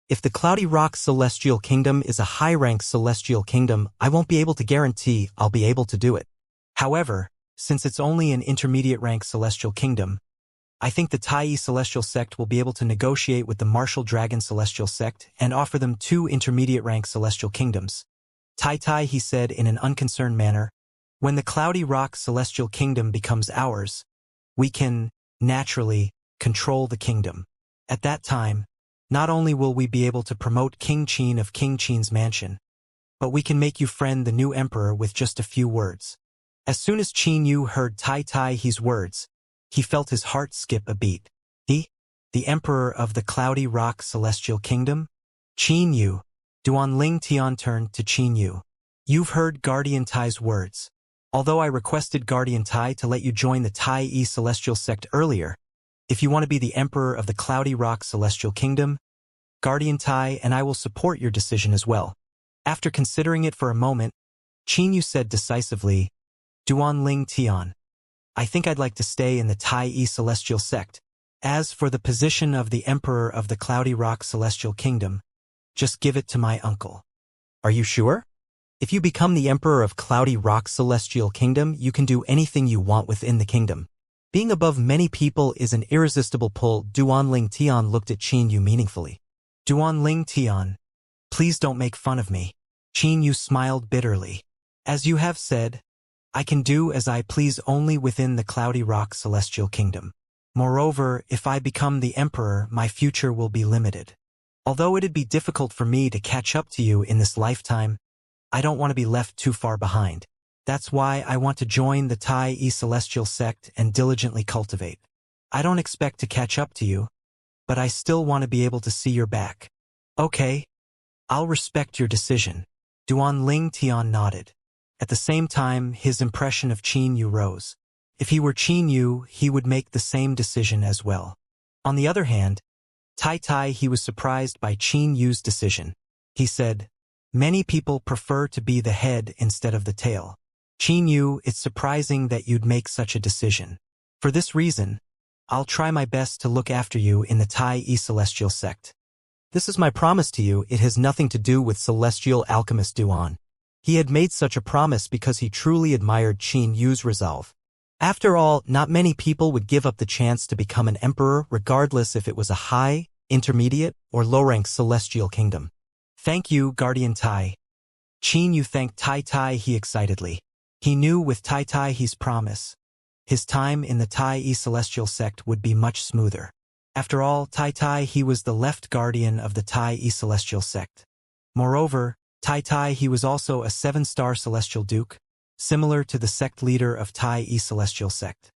If the Cloudy Rock celestial kingdom is a high-rank celestial kingdom, I won't be able to guarantee I'll be able to do it. However, since it's only an intermediate-rank celestial kingdom, I think the Tai celestial sect will be able to negotiate with the Martial Dragon celestial sect and offer them 2 intermediate-rank celestial kingdoms. Tai, he said in an unconcerned manner, "When the Cloudy Rock celestial kingdom becomes ours, we can, naturally, control the kingdom. At that time, not only will we be able to promote King Qin of King Qin's mansion, but we can make you friend the new emperor with just a few words." As soon as Qin Yu heard Tai's words, he felt his heart skip a beat. The emperor of the Cloudy Rock celestial kingdom? Qin Yu. Duanling Tian turned to Qin Yu. "You've heard Guardian Tai's words. Although I requested Guardian Tai to let you join the Tai celestial sect earlier, if you want to be the emperor of the Cloudy Rock celestial kingdom, Guardian Tai and I will support your decision as well." After considering it for a moment, Qin Yu said decisively, "Duanling Tian, I think I'd like to stay in the Tai celestial sect. As for the position of the emperor of the Cloudy Rock celestial kingdom, just give it to my uncle." "Are you sure? If you become the emperor of Cloudy Rock celestial kingdom, you can do anything you want within the kingdom. Being above many people is an irresistible pull." Duanling Tian looked at Qin Yu meaningfully. "Duanling Tian, please don't make fun of me." Qin Yu smiled bitterly. As you have said, I can do as I please only within the cloudy rock celestial kingdom. Moreover, if I become the emperor, my future will be limited. Although it'd be difficult for me to catch up to you in this lifetime, I don't want to be left too far behind. That's why I want to join the Tai Celestial sect and diligently cultivate. I don't expect to catch up to you, but I still want to be able to see your back. Okay, I'll respect your decision. Duan Ling Tian nodded. At the same time, his impression of Qin Yu rose. If he were Qin Yu, he would make the same decision as well. On the other hand, he was surprised by Qin Yu's decision. He said, "Many people prefer to be the head instead of the tail. Qin Yu, it's surprising that you'd make such a decision. For this reason, I'll try my best to look after you in the Tai Celestial sect. This is my promise to you. It has nothing to do with celestial alchemist Duan." He had made such a promise because he truly admired Qin Yu's resolve. After all, not many people would give up the chance to become an emperor regardless if it was a high, intermediate, or low-rank celestial kingdom. "Thank you, Guardian Tai." Qin Yu thanked Tai He excitedly. He knew with Tai He's promise, his time in the Tai Celestial sect would be much smoother. After all, Tai He was the left guardian of the Tai Celestial sect. Moreover, Tai He was also a 7-star celestial duke, similar to the sect leader of Tai Celestial sect.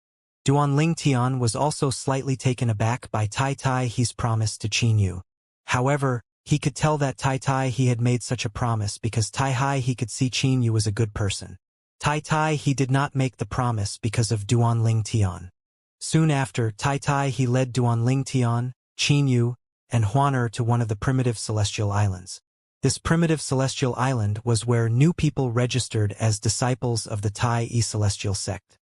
Duan Ling Tian was also slightly taken aback by Tai He's promise to Qin Yu. However, he could tell that Tai He had made such a promise because he could see Qin Yu was a good person. Tai He did not make the promise because of Duan Ling Tian. Soon after, Tai He led Duan Ling Tian, Qin Yu, and Huaner to one of the primitive celestial islands. This primitive celestial island was where new people registered as disciples of the Tai Celestial sect.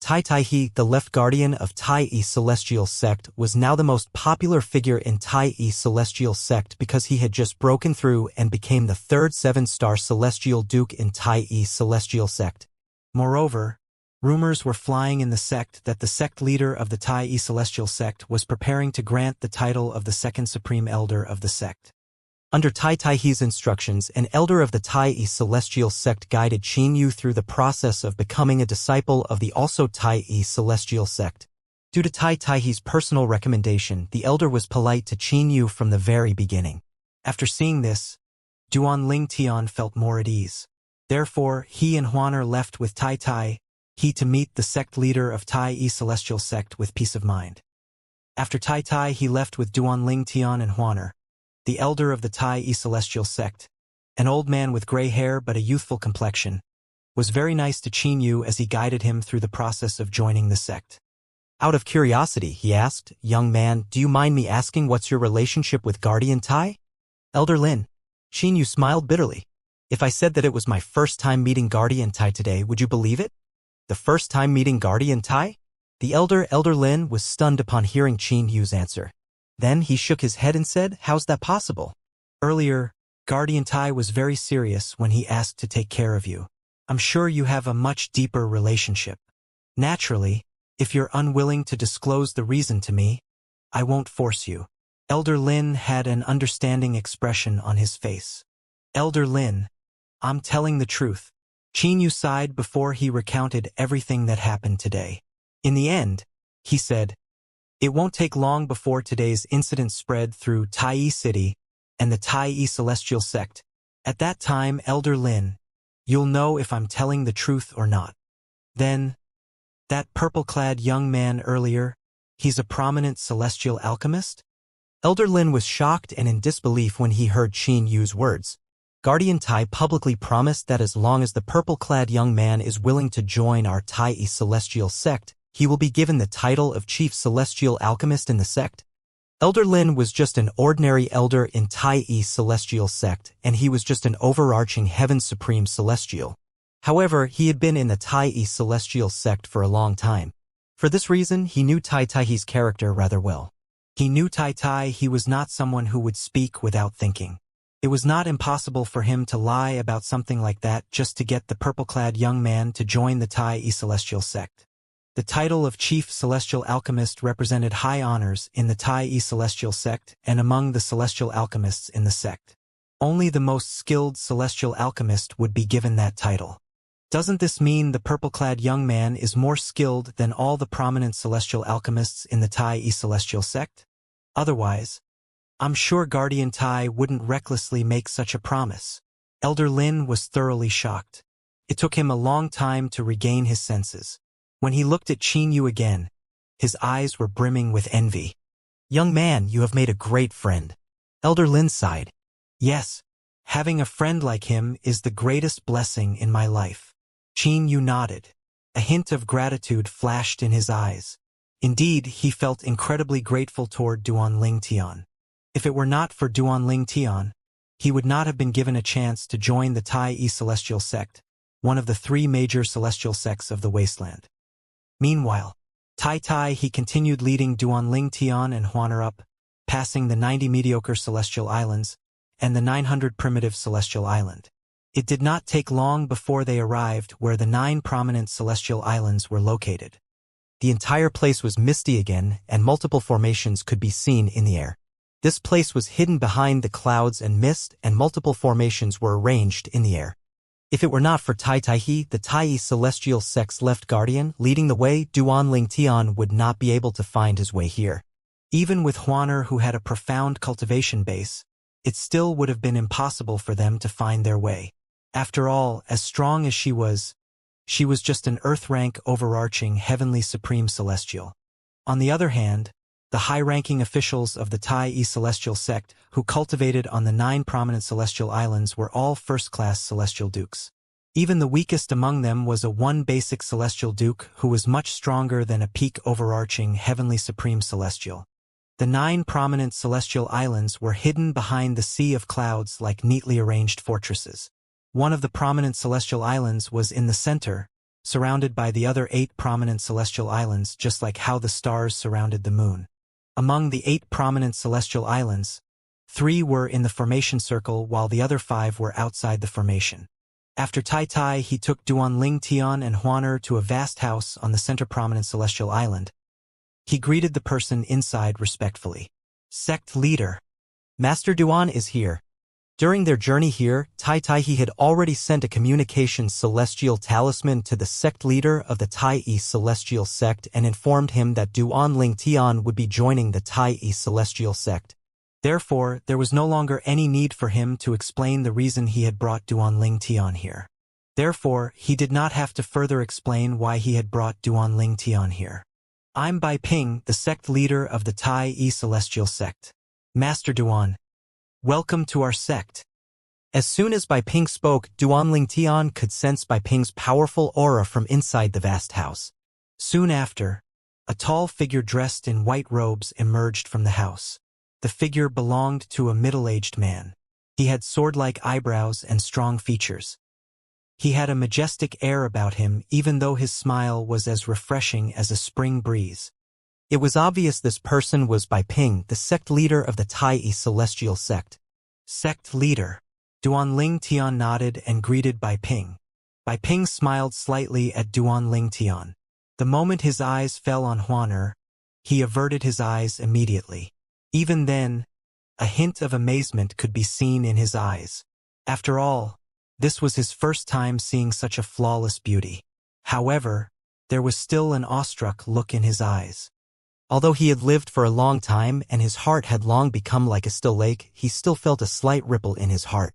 Tai He, the left guardian of Tai Celestial sect, was now the most popular figure in Tai Celestial sect because he had just broken through and became the third 7-star celestial duke in Tai Celestial sect. Moreover, rumors were flying in the sect that the sect leader of the Tai Celestial sect was preparing to grant the title of the second supreme elder of the sect. Under Tai He's instructions, an elder of the Tai Celestial sect guided Qin Yu through the process of becoming a disciple of the also Tai Celestial sect. Due to Tai He's personal recommendation, the elder was polite to Qin Yu from the very beginning. After seeing this, Duan Ling Tian felt more at ease. Therefore, he and Huaner left with Tai He to meet the sect leader of Tai Celestial sect with peace of mind. After Tai He left with Duan Ling Tian and Huaner, the elder of the Tai Celestial sect, an old man with gray hair but a youthful complexion, was very nice to Qin Yu as he guided him through the process of joining the sect. Out of curiosity, he asked, "Young man, do you mind me asking what's your relationship with Guardian Tai?" "Elder Lin." Qin Yu smiled bitterly. "If I said that it was my first time meeting Guardian Tai today, would you believe it?" "The first time meeting Guardian Tai?" The Elder Lin was stunned upon hearing Qin Yu's answer. Then he shook his head and said, "How's that possible? Earlier, Guardian Tai was very serious when he asked to take care of you. I'm sure you have a much deeper relationship. Naturally, if you're unwilling to disclose the reason to me, I won't force you." Elder Lin had an understanding expression on his face. "Elder Lin, I'm telling the truth." Qin Yu sighed before he recounted everything that happened today. In the end, he said, "It won't take long before today's incident spread through Tai City and the Tai Celestial sect. At that time, Elder Lin, you'll know if I'm telling the truth or not. Then, that purple-clad young man earlier, he's a prominent celestial alchemist?" Elder Lin was shocked and in disbelief when he heard Qin Yu's words. Guardian Tai publicly promised that as long as the purple-clad young man is willing to join our Tai Celestial sect, he will be given the title of Chief Celestial Alchemist in the sect. Elder Lin was just an ordinary elder in Tai Celestial sect, and he was just an overarching Heaven Supreme Celestial. However, he had been in the Tai Celestial sect for a long time. For this reason, he knew Tai He's character rather well. He knew Tai He was not someone who would speak without thinking. It was not impossible for him to lie about something like that just to get the purple-clad young man to join the Tai Celestial sect. The title of Chief Celestial Alchemist represented high honors in the Tai Celestial sect and among the celestial alchemists in the sect. Only the most skilled celestial alchemist would be given that title. Doesn't this mean the purple-clad young man is more skilled than all the prominent celestial alchemists in the Tai celestial sect? Otherwise, I'm sure Guardian Tai wouldn't recklessly make such a promise. Elder Lin was thoroughly shocked. It took him a long time to regain his senses. When he looked at Qin Yu again, his eyes were brimming with envy. Young man, you have made a great friend. Elder Lin sighed. Yes, having a friend like him is the greatest blessing in my life. Qin Yu nodded. A hint of gratitude flashed in his eyes. Indeed, he felt incredibly grateful toward Duanling Tian. If it were not for Duanling Tian, he would not have been given a chance to join the Tai celestial sect, one of the 3 major celestial sects of the wasteland. Meanwhile, Tai he continued leading Duanling Tian and Huaner up, passing the 90 mediocre celestial islands and the 900 primitive celestial island. It did not take long before they arrived where the 9 prominent celestial islands were located. The entire place was misty again, and multiple formations could be seen in the air. This place was hidden behind the clouds and mist, and multiple formations were arranged in the air. If it were not for Tai, the Tai celestial sect's left guardian leading the way, Duanling Tian would not be able to find his way here. Even with Huaner, who had a profound cultivation base, it still would have been impossible for them to find their way. After all, as strong as she was just an earth-rank overarching heavenly supreme celestial. On the other hand, the high-ranking officials of the Tai celestial sect who cultivated on the 9 prominent celestial islands were all first-class celestial dukes. Even the weakest among them was a 1 basic celestial duke who was much stronger than a peak overarching heavenly supreme celestial. The 9 prominent celestial islands were hidden behind the sea of clouds like neatly arranged fortresses. One of the prominent celestial islands was in the center, surrounded by the other 8 prominent celestial islands, just like how the stars surrounded the moon. Among the 8 prominent celestial islands, 3 were in the formation circle while the other 5 were outside the formation. After Tai he took Duanling Tian and Huaner to a vast house on the center prominent celestial island. He greeted the person inside respectfully. Sect leader. Master Duan is here. During their journey here, Tai he had already sent a communication celestial talisman to the sect leader of the Tai celestial sect and informed him that Duanling Tian would be joining the Tai celestial sect. Therefore, there was no longer any need for him to explain the reason he had brought Duanling Tian here. Therefore, he did not have to further explain why he had brought Duanling Tian here. I'm Bai Ping, the sect leader of the Tai celestial sect. Master Duan, welcome to our sect. As soon as Bai Ping spoke, Duanling Tian could sense Bai Ping's powerful aura from inside the vast house. Soon after, a tall figure dressed in white robes emerged from the house. The figure belonged to a middle-aged man. He had sword-like eyebrows and strong features. He had a majestic air about him, even though his smile was as refreshing as a spring breeze. It was obvious this person was Bai Ping, the sect leader of the Tai celestial sect. Sect leader. Duanling Tian nodded and greeted Bai Ping. Bai Ping smiled slightly at Duanling Tian. The moment his eyes fell on Huaner, he averted his eyes immediately. Even then, a hint of amazement could be seen in his eyes. After all, this was his first time seeing such a flawless beauty. However, there was still an awestruck look in his eyes. Although he had lived for a long time and his heart had long become like a still lake, he still felt a slight ripple in his heart.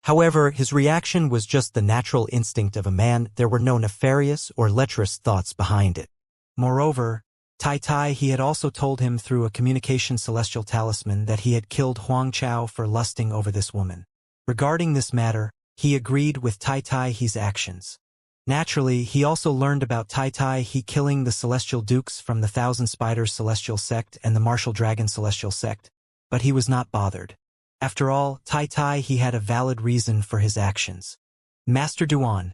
However, his reaction was just the natural instinct of a man. There were no nefarious or lecherous thoughts behind it. Moreover, Tai he had also told him through a communication celestial talisman that he had killed Huang Chao for lusting over this woman. Regarding this matter, he agreed with Tai he's actions. Naturally, he also learned about Tai he killing the Celestial Dukes from the Thousand Spiders Celestial Sect and the Martial Dragon Celestial Sect, but he was not bothered. After all, Tai he had a valid reason for his actions. Master Duan.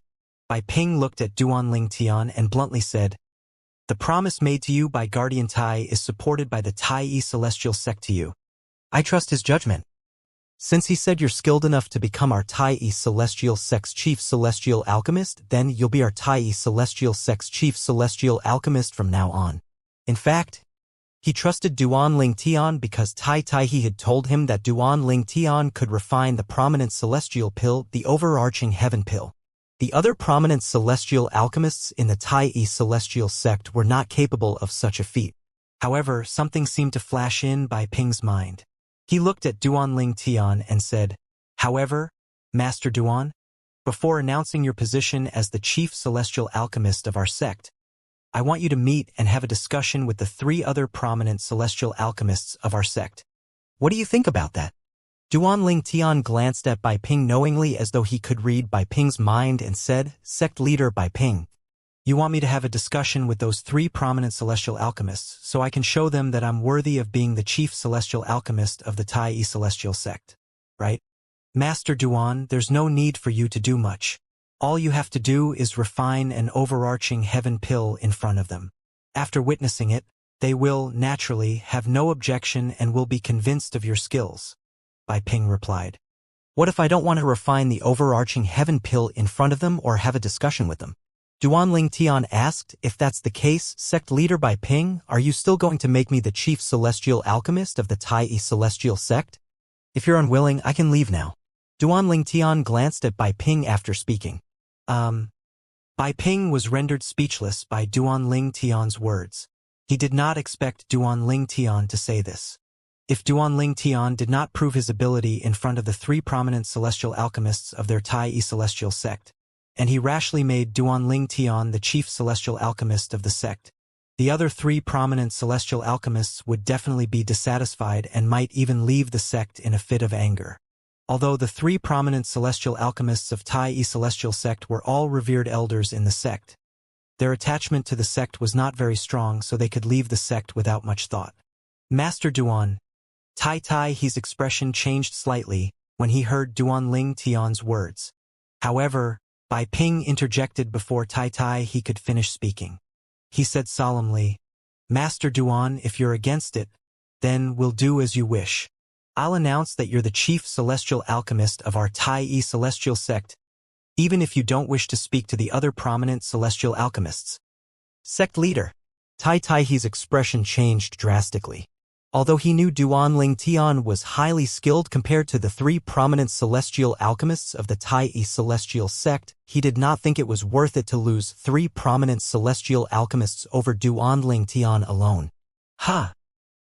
Bai Ping looked at Duanling Tian and bluntly said, "The promise made to you by Guardian Tai is supported by the Tai Celestial Sect to you. I trust his judgment. Since he said you're skilled enough to become our Tai Celestial Sect's chief celestial alchemist, then you'll be our Tai Celestial Sect's chief celestial alchemist from now on." In fact, he trusted Duanling Tian because Tai he had told him that Duanling Tian could refine the prominent celestial pill, the overarching heaven pill. The other prominent celestial alchemists in the Tai celestial sect were not capable of such a feat. However, something seemed to flash in Bai Ping's mind. He looked at Duanling Tian and said, "However, Master Duan, before announcing your position as the chief celestial alchemist of our sect, I want you to meet and have a discussion with the 3 other prominent celestial alchemists of our sect. What do you think about that?" Duanling Tian glanced at Bai Ping knowingly as though he could read Bai Ping's mind and said, "Sect leader Bai Ping, you want me to have a discussion with those 3 prominent celestial alchemists so I can show them that I'm worthy of being the chief celestial alchemist of the Tai celestial sect, right? Master Duan, there's no need for you to do much. All you have to do is refine an overarching heaven pill in front of them. After witnessing it, they will, naturally, have no objection and will be convinced of your skills." Bai Ping replied. "What if I don't want to refine the overarching heaven pill in front of them or have a discussion with them?" Duanling Tian asked. "If that's the case, sect leader Bai Ping, are you still going to make me the chief celestial alchemist of the Tai celestial sect? If you're unwilling, I can leave now." Duanling Tian glanced at Bai Ping after speaking. Bai Ping was rendered speechless by Duanling Tian's words. He did not expect Duanling Tian to say this. If Duanling Tian did not prove his ability in front of the 3 prominent celestial alchemists of their Tai celestial sect, and he rashly made Duanling Tian the chief celestial alchemist of the sect, the other 3 prominent celestial alchemists would definitely be dissatisfied and might even leave the sect in a fit of anger. Although the 3 prominent celestial alchemists of Tai celestial sect were all revered elders in the sect, their attachment to the sect was not very strong, so they could leave the sect without much thought. Master Duan, He's expression changed slightly when he heard Duanling Tian's words. However, Bai Ping interjected before he could finish speaking. He said solemnly, "Master Duan, if you're against it, then we'll do as you wish. I'll announce that you're the chief celestial alchemist of our Tai celestial sect, even if you don't wish to speak to the other prominent celestial alchemists." Sect leader. He's expression changed drastically. Although he knew Duanling Tian was highly skilled compared to the 3 prominent celestial alchemists of the Tai celestial sect, he did not think it was worth it to lose 3 prominent celestial alchemists over Duanling Tian alone.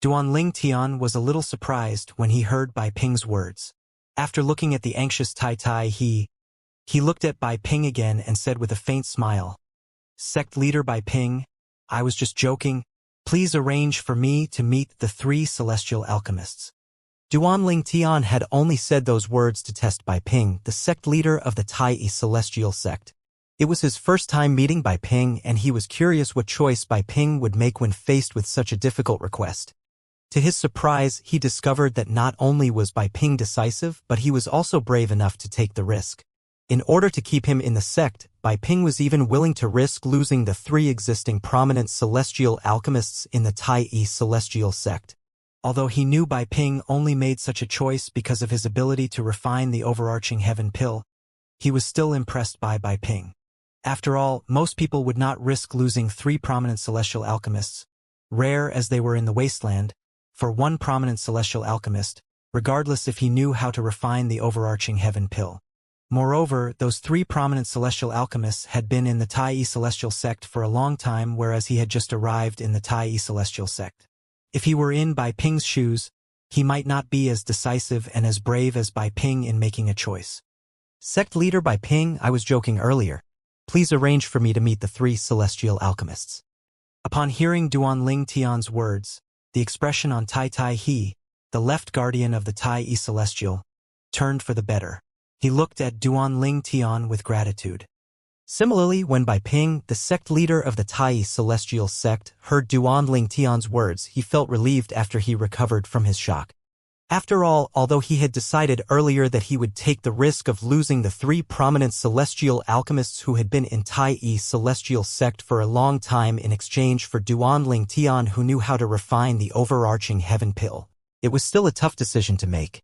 Duanling Tian was a little surprised when he heard Bai Ping's words. After looking at the anxious he looked at Bai Ping again and said with a faint smile, "Sect leader Bai Ping, I was just joking. Please arrange for me to meet the 3 celestial alchemists." Duanling Tian had only said those words to test Bai Ping, the sect leader of the Tai celestial sect. It was his first time meeting Bai Ping, and he was curious what choice Bai Ping would make when faced with such a difficult request. To his surprise, he discovered that not only was Bai Ping decisive, but he was also brave enough to take the risk. In order to keep him in the sect, Bai Ping was even willing to risk losing the 3 existing prominent celestial alchemists in the Tai celestial sect. Although he knew Bai Ping only made such a choice because of his ability to refine the overarching heaven pill, he was still impressed by Bai Ping. After all, most people would not risk losing 3 prominent celestial alchemists, rare as they were in the wasteland, for 1 prominent celestial alchemist, regardless if he knew how to refine the overarching heaven pill. Moreover, those 3 prominent celestial alchemists had been in the Tai celestial sect for a long time, whereas he had just arrived in the Tai celestial sect. If he were in Bai Ping's shoes, he might not be as decisive and as brave as Bai Ping in making a choice. Sect leader Bai Ping, I was joking earlier. Please arrange for me to meet the 3 celestial alchemists. Upon hearing Duanling Tian's words, the expression on the left guardian of the Tai celestial, turned for the better. He looked at Duanling Tian with gratitude. Similarly, when Bai Ping, the sect leader of the Tai celestial sect, heard Duanling Tian's words, he felt relieved after he recovered from his shock. After all, although he had decided earlier that he would take the risk of losing the 3 prominent celestial alchemists who had been in Tai celestial sect for a long time in exchange for Duanling Tian who knew how to refine the overarching heaven pill, it was still a tough decision to make.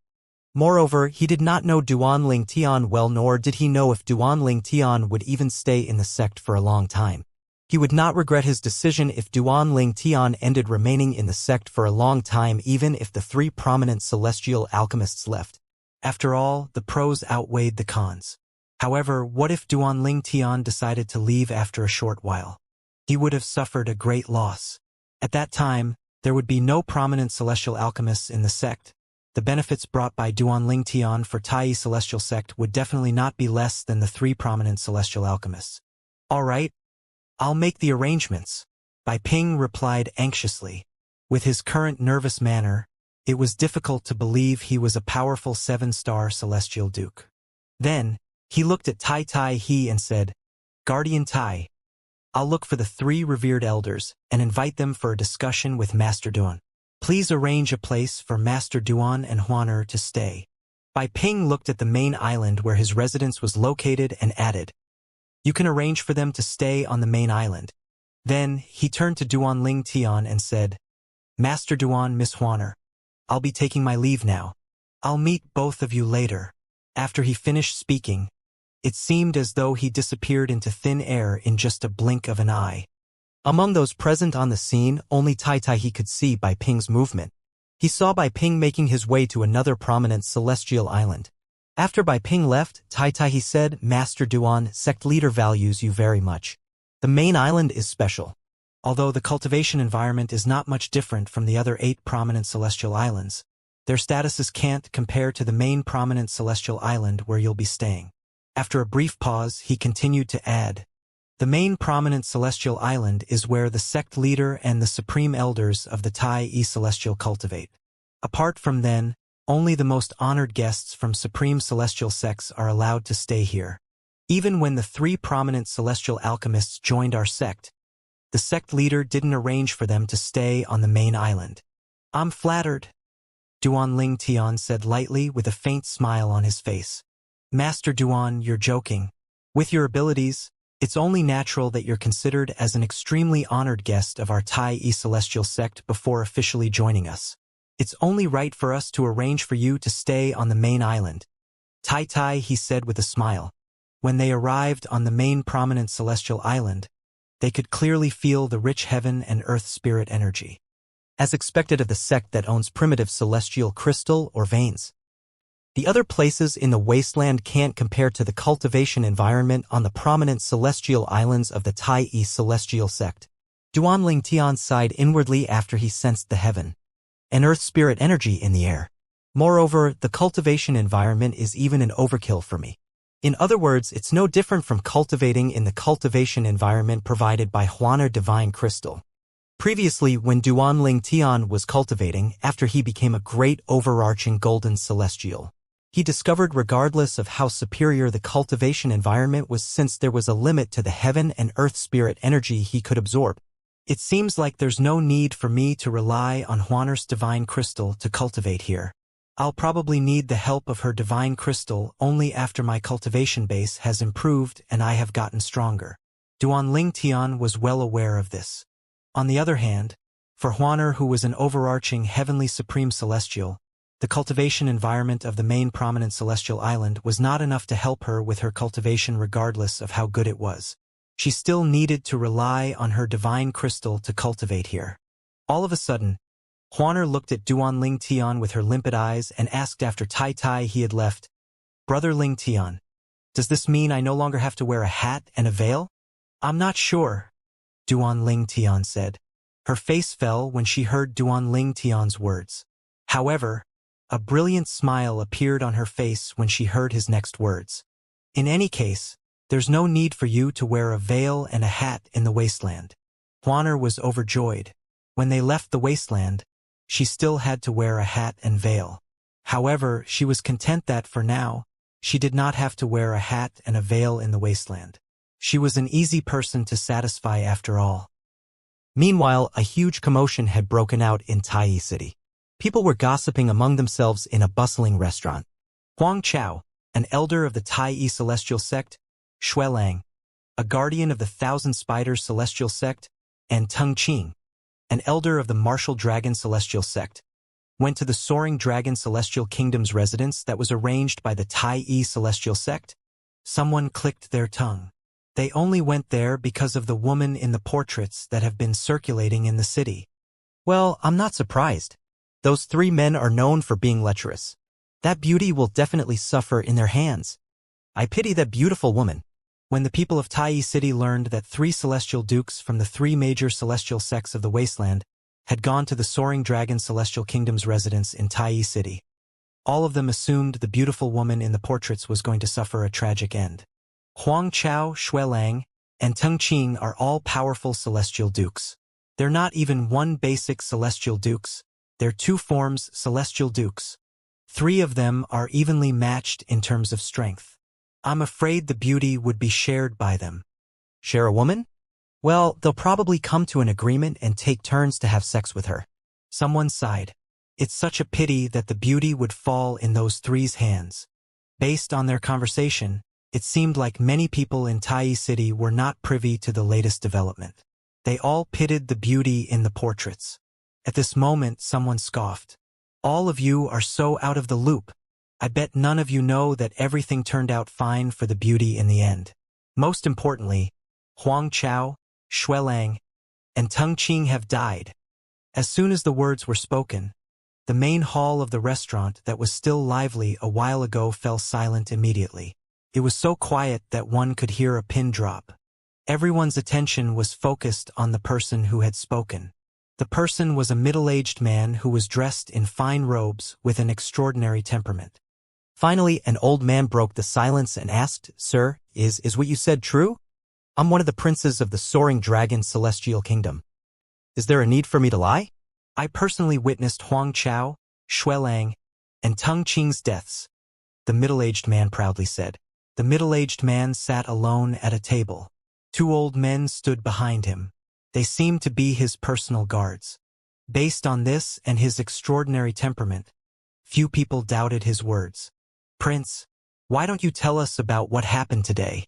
Moreover, he did not know Duanling Tian well, nor did he know if Duanling Tian would even stay in the sect for a long time. He would not regret his decision if Duanling Tian ended remaining in the sect for a long time, even if the 3 prominent celestial alchemists left. After all, the pros outweighed the cons. However, what if Duanling Tian decided to leave after a short while? He would have suffered a great loss. At that time, there would be no prominent celestial alchemists in the sect. The benefits brought by Duanling Tian for Tai celestial sect would definitely not be less than the 3 prominent celestial alchemists. All right, I'll make the arrangements, Bai Ping replied anxiously. With his current nervous manner, it was difficult to believe he was a powerful 7-star celestial duke. Then, he looked at Tai Tai He and said, Guardian Tai, I'll look for the 3 revered elders and invite them for a discussion with Master Duan. Please arrange a place for Master Duan and Huaner to stay. Bai Ping looked at the main island where his residence was located and added, You can arrange for them to stay on the main island. Then, he turned to Duanling Tian and said, Master Duan, Miss Huaner, I'll be taking my leave now. I'll meet both of you later. After he finished speaking, it seemed as though he disappeared into thin air in just a blink of an eye. Among those present on the scene, only Tai Tai He could see Bai Ping's movement. He saw Bai Ping making his way to another prominent celestial island. After Bai Ping left, Tai Tai He said, Master Duan, sect leader values you very much. The main island is special. Although the cultivation environment is not much different from the other 8 prominent celestial islands, their statuses can't compare to the main prominent celestial island where you'll be staying. After a brief pause, he continued to add, The main prominent celestial island is where the sect leader and the supreme elders of the Tai celestial cultivate. Apart from then, only the most honored guests from supreme celestial sects are allowed to stay here. Even when the 3 prominent celestial alchemists joined our sect, the sect leader didn't arrange for them to stay on the main island. I'm flattered, Duanling Tian said lightly with a faint smile on his face. Master Duan, you're joking. With your abilities, it's only natural that you're considered as an extremely honored guest of our Tai celestial sect before officially joining us. It's only right for us to arrange for you to stay on the main island. Tai Tai, he said with a smile. When they arrived on the main prominent celestial island, they could clearly feel the rich heaven and earth spirit energy. As expected of the sect that owns primitive celestial crystal or veins. The other places in the wasteland can't compare to the cultivation environment on the prominent celestial islands of the Tai celestial sect. Duanling Tian sighed inwardly after he sensed the heaven and earth spirit energy in the air. Moreover, the cultivation environment is even an overkill for me. In other words, it's no different from cultivating in the cultivation environment provided by Huaner Divine Crystal. Previously, when Duanling Tian was cultivating, after he became a great overarching golden celestial, he discovered regardless of how superior the cultivation environment was, since there was a limit to the heaven and earth spirit energy he could absorb. It seems like there's no need for me to rely on Huaner's Divine Crystal to cultivate here. I'll probably need the help of her Divine Crystal only after my cultivation base has improved and I have gotten stronger. Duanling Tian was well aware of this. On the other hand, for Huaner, who was an overarching heavenly supreme celestial, the cultivation environment of the main prominent celestial island was not enough to help her with her cultivation regardless of how good it was. She still needed to rely on her Divine Crystal to cultivate here. All of a sudden, Huaner looked at Duanling Tian with her limpid eyes and asked after Tai Tai he had left, Brother Ling Tian, does this mean I no longer have to wear a hat and a veil? I'm not sure, Duanling Tian said. Her face fell when she heard Duanling Tian's words. However, a brilliant smile appeared on her face when she heard his next words. In any case, there's no need for you to wear a veil and a hat in the wasteland. Huaner was overjoyed. When they left the wasteland, she still had to wear a hat and veil. However, she was content that for now, she did not have to wear a hat and a veil in the wasteland. She was an easy person to satisfy after all. Meanwhile, a huge commotion had broken out in Tai City. People were gossiping among themselves in a bustling restaurant. Huang Chao, an elder of the Tai celestial sect, Shui Lang, a guardian of the Thousand Spiders celestial sect, and Tung Qing, an elder of the Martial Dragon celestial sect, went to the Soaring Dragon celestial kingdom's residence that was arranged by the Tai celestial sect. Someone clicked their tongue. They only went there because of the woman in the portraits that have been circulating in the city. Well, I'm not surprised. Those 3 men are known for being lecherous. That beauty will definitely suffer in their hands. I pity that beautiful woman. When the people of Tai City learned that 3 celestial dukes from the 3 major celestial sects of the wasteland had gone to the Soaring Dragon Celestial Kingdom's residence in Tai City, all of them assumed the beautiful woman in the portraits was going to suffer a tragic end. Huang Chao, Xuelang, and Teng Qing are all powerful celestial dukes. They're not even one basic celestial dukes, they're 2 forms celestial dukes. 3 of them are evenly matched in terms of strength. I'm afraid the beauty would be shared by them. Share a woman? Well, they'll probably come to an agreement and take turns to have sex with her. Someone sighed. It's such a pity that the beauty would fall in those 3's hands. Based on their conversation, it seemed like many people in Tai City were not privy to the latest development. They all pitied the beauty in the portraits. At this moment, someone scoffed. All of you are so out of the loop. I bet none of you know that everything turned out fine for the beauty in the end. Most importantly, Huang Chao, Xuelang, and Teng Qing have died. As soon as the words were spoken, the main hall of the restaurant that was still lively a while ago fell silent immediately. It was so quiet that one could hear a pin drop. Everyone's attention was focused on the person who had spoken. The person was a middle-aged man who was dressed in fine robes with an extraordinary temperament. Finally, an old man broke the silence and asked, "Sir, is what you said true? I'm one of the princes of the Soaring Dragon Celestial Kingdom. Is there a need for me to lie? I personally witnessed Huang Chao, Xuelang, and Teng Qing's deaths," the middle-aged man proudly said. The middle-aged man sat alone at a table. 2 old men stood behind him. They seemed to be his personal guards. Based on this and his extraordinary temperament, few people doubted his words. "Prince, why don't you tell us about what happened today?"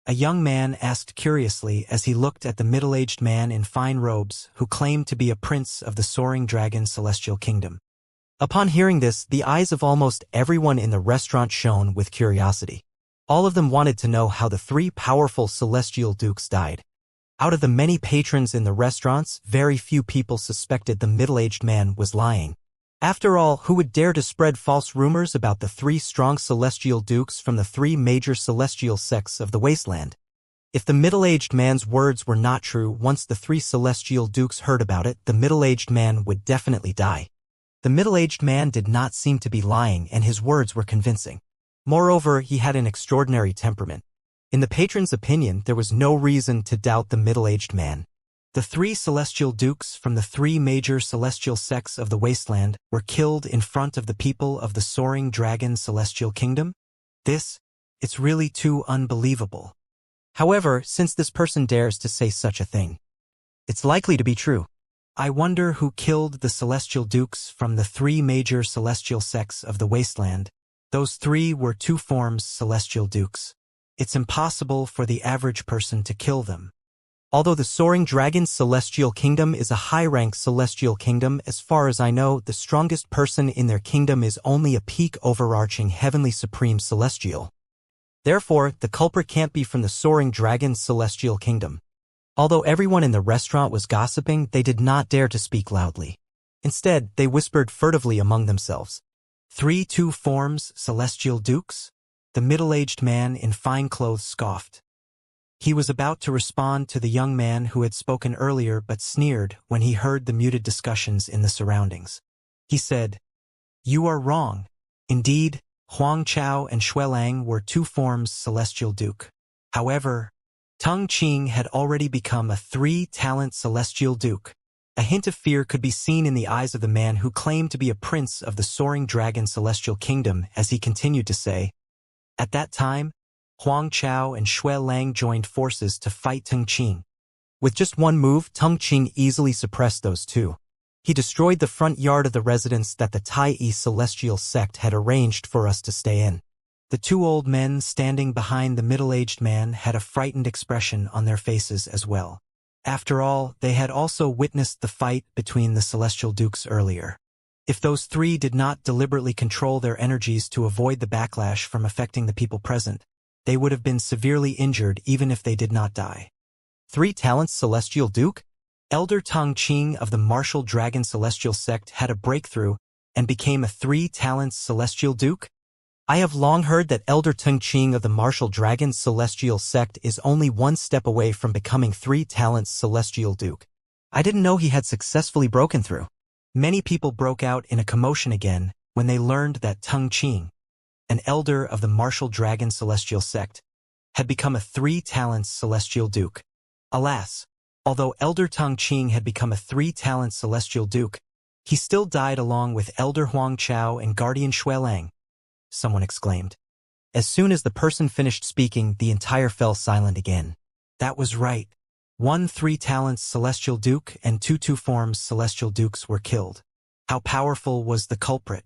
A young man asked curiously as he looked at the middle-aged man in fine robes who claimed to be a prince of the Soaring Dragon Celestial Kingdom. Upon hearing this, the eyes of almost everyone in the restaurant shone with curiosity. All of them wanted to know how the 3 powerful celestial dukes died. Out of the many patrons in the restaurants, very few people suspected the middle-aged man was lying. After all, who would dare to spread false rumors about the 3 strong celestial dukes from the 3 major celestial sects of the wasteland? If the middle-aged man's words were not true, once the 3 celestial dukes heard about it, the middle-aged man would definitely die. The middle-aged man did not seem to be lying, and his words were convincing. Moreover, he had an extraordinary temperament. In the patron's opinion, there was no reason to doubt the middle-aged man. The 3 celestial dukes from the 3 major celestial sects of the wasteland were killed in front of the people of the Soaring Dragon Celestial Kingdom? It's really too unbelievable. However, since this person dares to say such a thing, it's likely to be true. I wonder who killed the celestial dukes from the 3 major celestial sects of the wasteland. Those 3 were 2 forms celestial dukes. It's impossible for the average person to kill them. Although the Soaring Dragon Celestial Kingdom is a high-rank celestial kingdom, as far as I know, the strongest person in their kingdom is only a peak overarching heavenly supreme celestial. Therefore, the culprit can't be from the Soaring Dragon Celestial Kingdom. Although everyone in the restaurant was gossiping, they did not dare to speak loudly. Instead, they whispered furtively among themselves. 3 2 forms celestial dukes? The middle-aged man in fine clothes scoffed. He was about to respond to the young man who had spoken earlier but sneered when he heard the muted discussions in the surroundings. He said, "You are wrong. Indeed, Huang Chao and Xuelang were 2 forms celestial duke. However, Teng Qing had already become a 3-talent celestial duke." A hint of fear could be seen in the eyes of the man who claimed to be a prince of the Soaring Dragon Celestial Kingdom as he continued to say, "At that time, Huang Chao and Xuelang joined forces to fight Teng Qing. With just one move, Teng Qing easily suppressed those 2. He destroyed the front yard of the residence that the Tai Celestial sect had arranged for us to stay in." The 2 old men standing behind the middle-aged man had a frightened expression on their faces as well. After all, they had also witnessed the fight between the celestial dukes earlier. If those 3 did not deliberately control their energies to avoid the backlash from affecting the people present, they would have been severely injured even if they did not die. 3 talents celestial duke? Elder Teng Qing of the Martial Dragon Celestial sect had a breakthrough and became a 3 talents celestial duke? I have long heard that Elder Tung Ching of the Martial Dragon Celestial Sect is only one step away from becoming 3 talents Celestial Duke. I didn't know he had successfully broken through. Many people broke out in a commotion again when they learned that Tung Ching, an elder of the Martial Dragon Celestial Sect, had become a 3 talents Celestial Duke. Alas, although Elder Tung Ching had become a 3 talents Celestial Duke, he still died along with Elder Huang Chao and Guardian Xuelang, someone exclaimed. As soon as the person finished speaking, the entire fell silent again. That was right. 1 3 talents Celestial Duke and 2 2 forms Celestial Dukes were killed. How powerful was the culprit?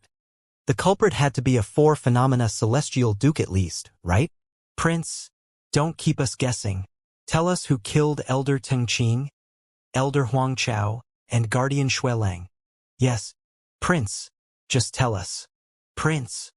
The culprit had to be a 4 phenomena Celestial Duke at least, right? Prince, don't keep us guessing. Tell us who killed Elder Tung Ching, Elder Huang Chao, and Guardian Xuelang. Yes, Prince, just tell us. Prince.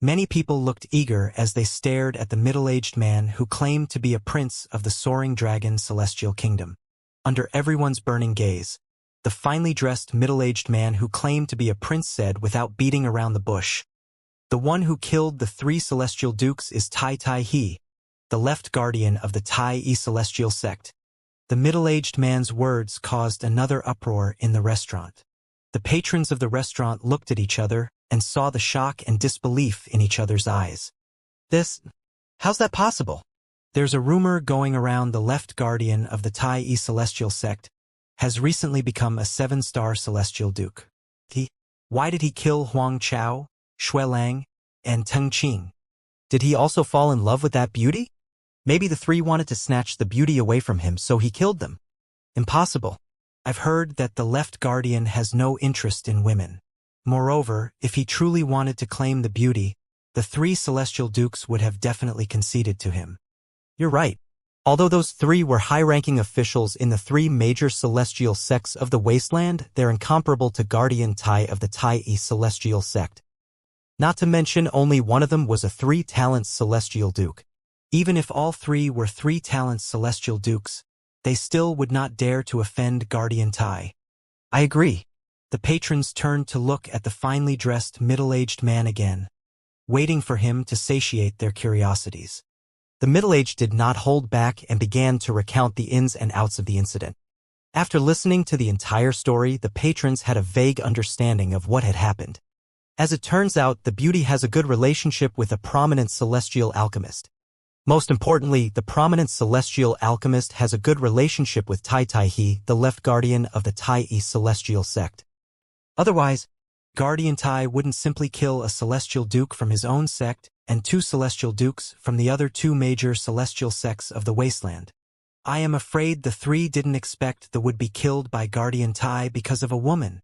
Many people looked eager as they stared at the middle-aged man who claimed to be a prince of the soaring dragon celestial kingdom. Under everyone's burning gaze, the finely dressed middle-aged man who claimed to be a prince said without beating around the bush, "The one who killed the 3 celestial dukes is Tai Tai He, the left guardian of the Tai Yi celestial sect." The middle-aged man's words caused another uproar in the restaurant. The patrons of the restaurant looked at each other and saw the shock and disbelief in each other's eyes. How's that possible? There's a rumor going around the left guardian of the Tai Yi celestial sect has recently become a 7-star celestial duke. Why did he kill Huang Chao, Xuelang, and Tung Ching? Did he also fall in love with that beauty? Maybe the 3 wanted to snatch the beauty away from him, so he killed them. Impossible. I've heard that the left guardian has no interest in women. Moreover, if he truly wanted to claim the beauty, the 3 celestial dukes would have definitely conceded to him. You're right. Although those 3 were high-ranking officials in the 3 major celestial sects of the wasteland, they're incomparable to Guardian Tai of the Tai Yi celestial sect. Not to mention only one of them was a 3 talents celestial duke. Even if all 3 were 3 talents celestial dukes, they still would not dare to offend Guardian Tai. I agree. The patrons turned to look at the finely dressed middle-aged man again, waiting for him to satiate their curiosities. The middle-aged did not hold back and began to recount the ins and outs of the incident. After listening to the entire story, the patrons had a vague understanding of what had happened. As it turns out, the beauty has a good relationship with a prominent celestial alchemist. Most importantly, the prominent celestial alchemist has a good relationship with Tai Tai He, the left guardian of the Tai Yi celestial sect. Otherwise, Guardian Tai wouldn't simply kill a celestial duke from his own sect and 2 celestial dukes from the other 2 major celestial sects of the wasteland. I am afraid the 3 didn't expect the would be killed by Guardian Tai because of a woman.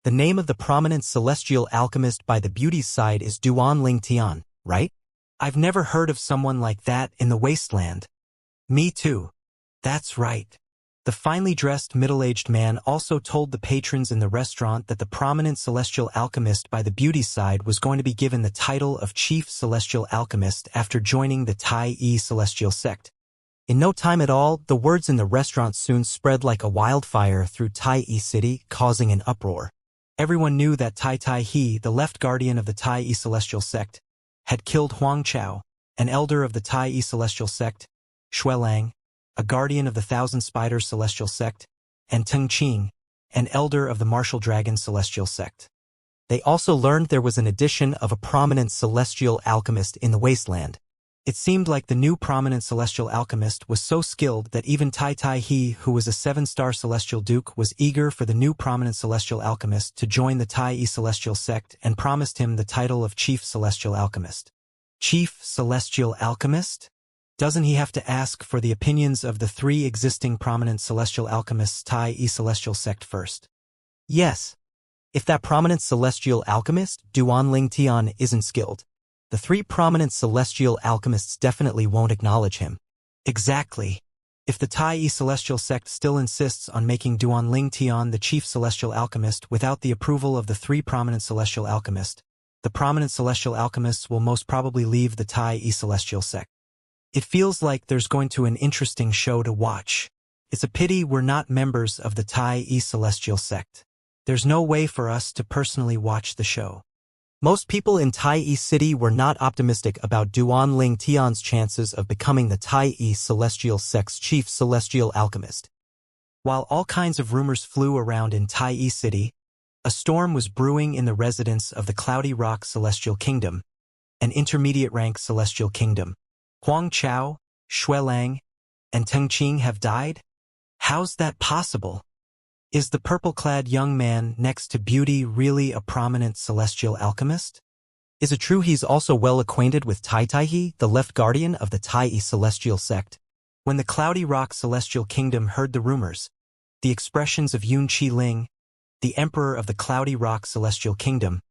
The name of the prominent celestial alchemist by the beauty's side is Duan Ling Tian, right? I've never heard of someone like that in the wasteland. Me too. That's right. The finely dressed middle-aged man also told the patrons in the restaurant that the prominent celestial alchemist by the beauty side was going to be given the title of Chief Celestial Alchemist after joining the Tai Yi celestial sect. In no time at all, the words in the restaurant soon spread like a wildfire through Tai Yi City, causing an uproar. Everyone knew that Tai Tai He, the left guardian of the Tai Yi celestial sect, had killed Huang Chao, an elder of the Tai Yi celestial sect, Xuelang, a guardian of the Thousand Spiders celestial sect, and Tung Ching, an elder of the Martial Dragon celestial sect. They also learned there was an addition of a prominent celestial alchemist in the wasteland. It seemed like the new prominent celestial alchemist was so skilled that even Tai Tai He, who was a 7-star celestial duke, was eager for the new prominent celestial alchemist to join the Tai Yi celestial sect and promised him the title of Chief Celestial Alchemist. Chief Celestial Alchemist? Doesn't he have to ask for the opinions of the 3 existing prominent celestial alchemists Tai Yi celestial sect first? Yes. If that prominent celestial alchemist, Duan Ling Tian, isn't skilled, the 3 prominent celestial alchemists definitely won't acknowledge him. Exactly. If the Tai Yi celestial sect still insists on making Duan Ling Tian the chief celestial alchemist without the approval of the 3 prominent celestial alchemists, the prominent celestial alchemists will most probably leave the Tai Yi celestial sect. It feels like there's going to be an interesting show to watch. It's a pity we're not members of the Tai Yi celestial sect. There's no way for us to personally watch the show. Most people in Tai City were not optimistic about Duan Ling Tian's chances of becoming the Tai Celestial Sect's chief celestial alchemist. While all kinds of rumors flew around in Tai City, a storm was brewing in the residents of the Cloudy Rock Celestial Kingdom, an intermediate-rank celestial kingdom. Huang Chao, Xuelang, and Teng Qing have died? How's that possible? Is the purple-clad young man next to Beauty really a prominent celestial alchemist? Is it true he's also well acquainted with Tai Taihe, the left guardian of the Tai Celestial Sect? When the Cloudy Rock Celestial Kingdom heard the rumors, the expressions of Yun Qi Ling, the emperor of the Cloudy Rock Celestial Kingdom,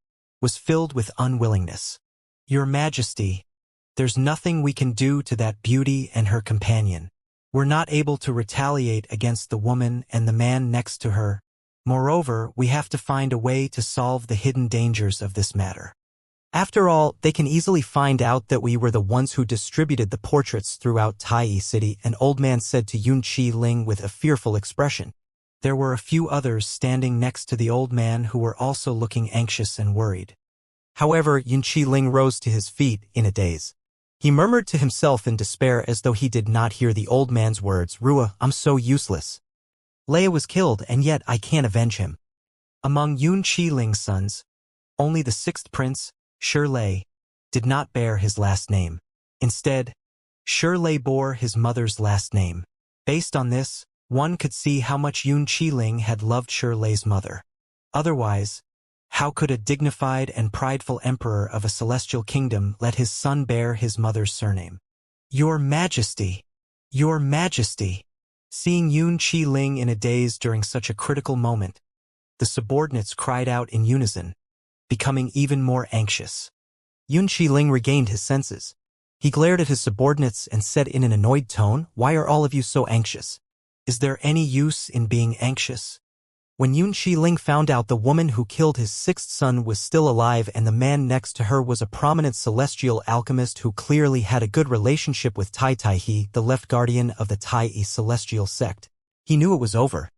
was filled with unwillingness. Your Majesty, there's nothing we can do to that Beauty and her companion. We're not able to retaliate against the woman and the man next to her. Moreover, we have to find a way to solve the hidden dangers of this matter. After all, they can easily find out that we were the ones who distributed the portraits throughout Tai City, an old man said to Yun Qi Ling with a fearful expression. There were a few others standing next to the old man who were also looking anxious and worried. However, Yun Qi Ling rose to his feet in a daze. He murmured to himself in despair as though he did not hear the old man's words, Rua, I'm so useless. Leia was killed, and yet I can't avenge him. Among Yun Qi Ling's sons, only the sixth prince, Shirlei, did not bear his last name. Instead, Shirlei bore his mother's last name. Based on this, one could see how much Yun Qi Ling had loved Shirlei's mother. Otherwise, how could a dignified and prideful emperor of a celestial kingdom let his son bear his mother's surname? Your Majesty! Your Majesty! Seeing Yun Qi Ling in a daze during such a critical moment, the subordinates cried out in unison, becoming even more anxious. Yun Qi Ling regained his senses. He glared at his subordinates and said in an annoyed tone, Why are all of you so anxious? Is there any use in being anxious? When Yun Qi Ling found out the woman who killed his sixth son was still alive and the man next to her was a prominent celestial alchemist who clearly had a good relationship with Tai Taihe, the left guardian of the Tai Celestial Sect, he knew it was over.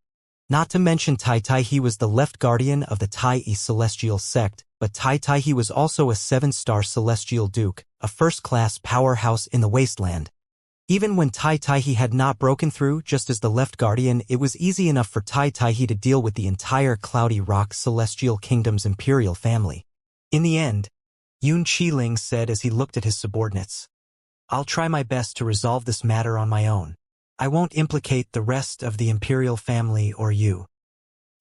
Not to mention Tai Taihe was the left guardian of the Tai Celestial Sect, but Tai Taihe was also a 7-star celestial duke, a first-class powerhouse in the wasteland. Even when Tai Taihe had not broken through just as the left guardian, it was easy enough for Tai Taihe to deal with the entire Cloudy Rock Celestial Kingdom's imperial family. In the end, Yun Qi Ling said as he looked at his subordinates, I'll try my best to resolve this matter on my own. I won't implicate the rest of the imperial family or you.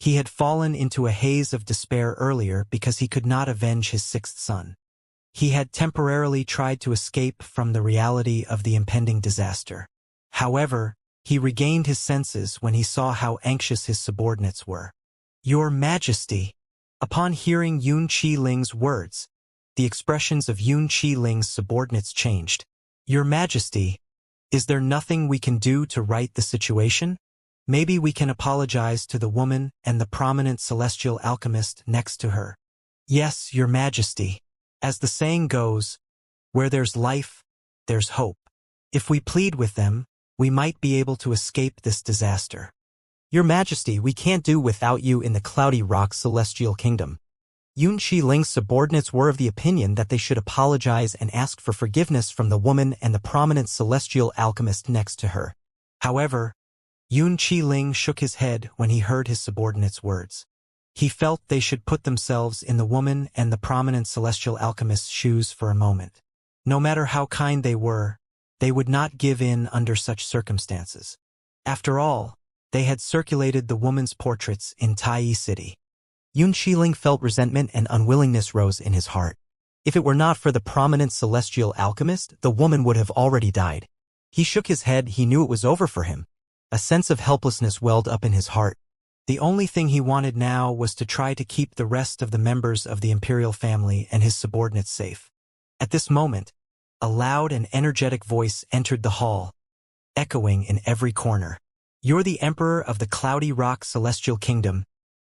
He had fallen into a haze of despair earlier because he could not avenge his sixth son. He had temporarily tried to escape from the reality of the impending disaster. However, he regained his senses when he saw how anxious his subordinates were. Your Majesty! Upon hearing Yun Qi Ling's words, the expressions of Yun Qi Ling's subordinates changed. Your Majesty, is there nothing we can do to right the situation? Maybe we can apologize to the woman and the prominent celestial alchemist next to her. Yes, Your Majesty. As the saying goes, where there's life, there's hope. If we plead with them, we might be able to escape this disaster. Your Majesty, we can't do without you in the Cloudy Rock Celestial Kingdom. Yun Qi Ling's subordinates were of the opinion that they should apologize and ask for forgiveness from the woman and the prominent celestial alchemist next to her. However, Yun Qi Ling shook his head when he heard his subordinates' words. He felt they should put themselves in the woman and the prominent celestial alchemist's shoes for a moment. No matter how kind they were, they would not give in under such circumstances. After all, they had circulated the woman's portraits in Tai City. Yun Qi Ling felt resentment and unwillingness rose in his heart. If it were not for the prominent celestial alchemist, the woman would have already died. He shook his head, he knew it was over for him. A sense of helplessness welled up in his heart. The only thing he wanted now was to try to keep the rest of the members of the imperial family and his subordinates safe. At this moment, a loud and energetic voice entered the hall, echoing in every corner. You're the emperor of the Cloudy Rock Celestial Kingdom,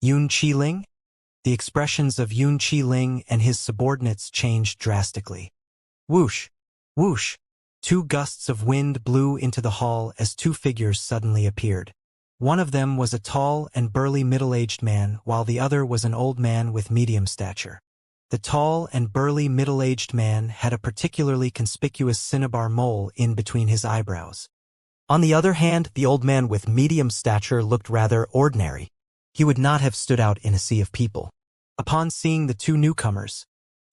Yun Qi Ling? The expressions of Yun Qi Ling and his subordinates changed drastically. Whoosh! Whoosh! 2 gusts of wind blew into the hall as 2 figures suddenly appeared. One of them was a tall and burly middle-aged man, while the other was an old man with medium stature. The tall and burly middle-aged man had a particularly conspicuous cinnabar mole in between his eyebrows. On the other hand, the old man with medium stature looked rather ordinary. He would not have stood out in a sea of people. Upon seeing the two newcomers,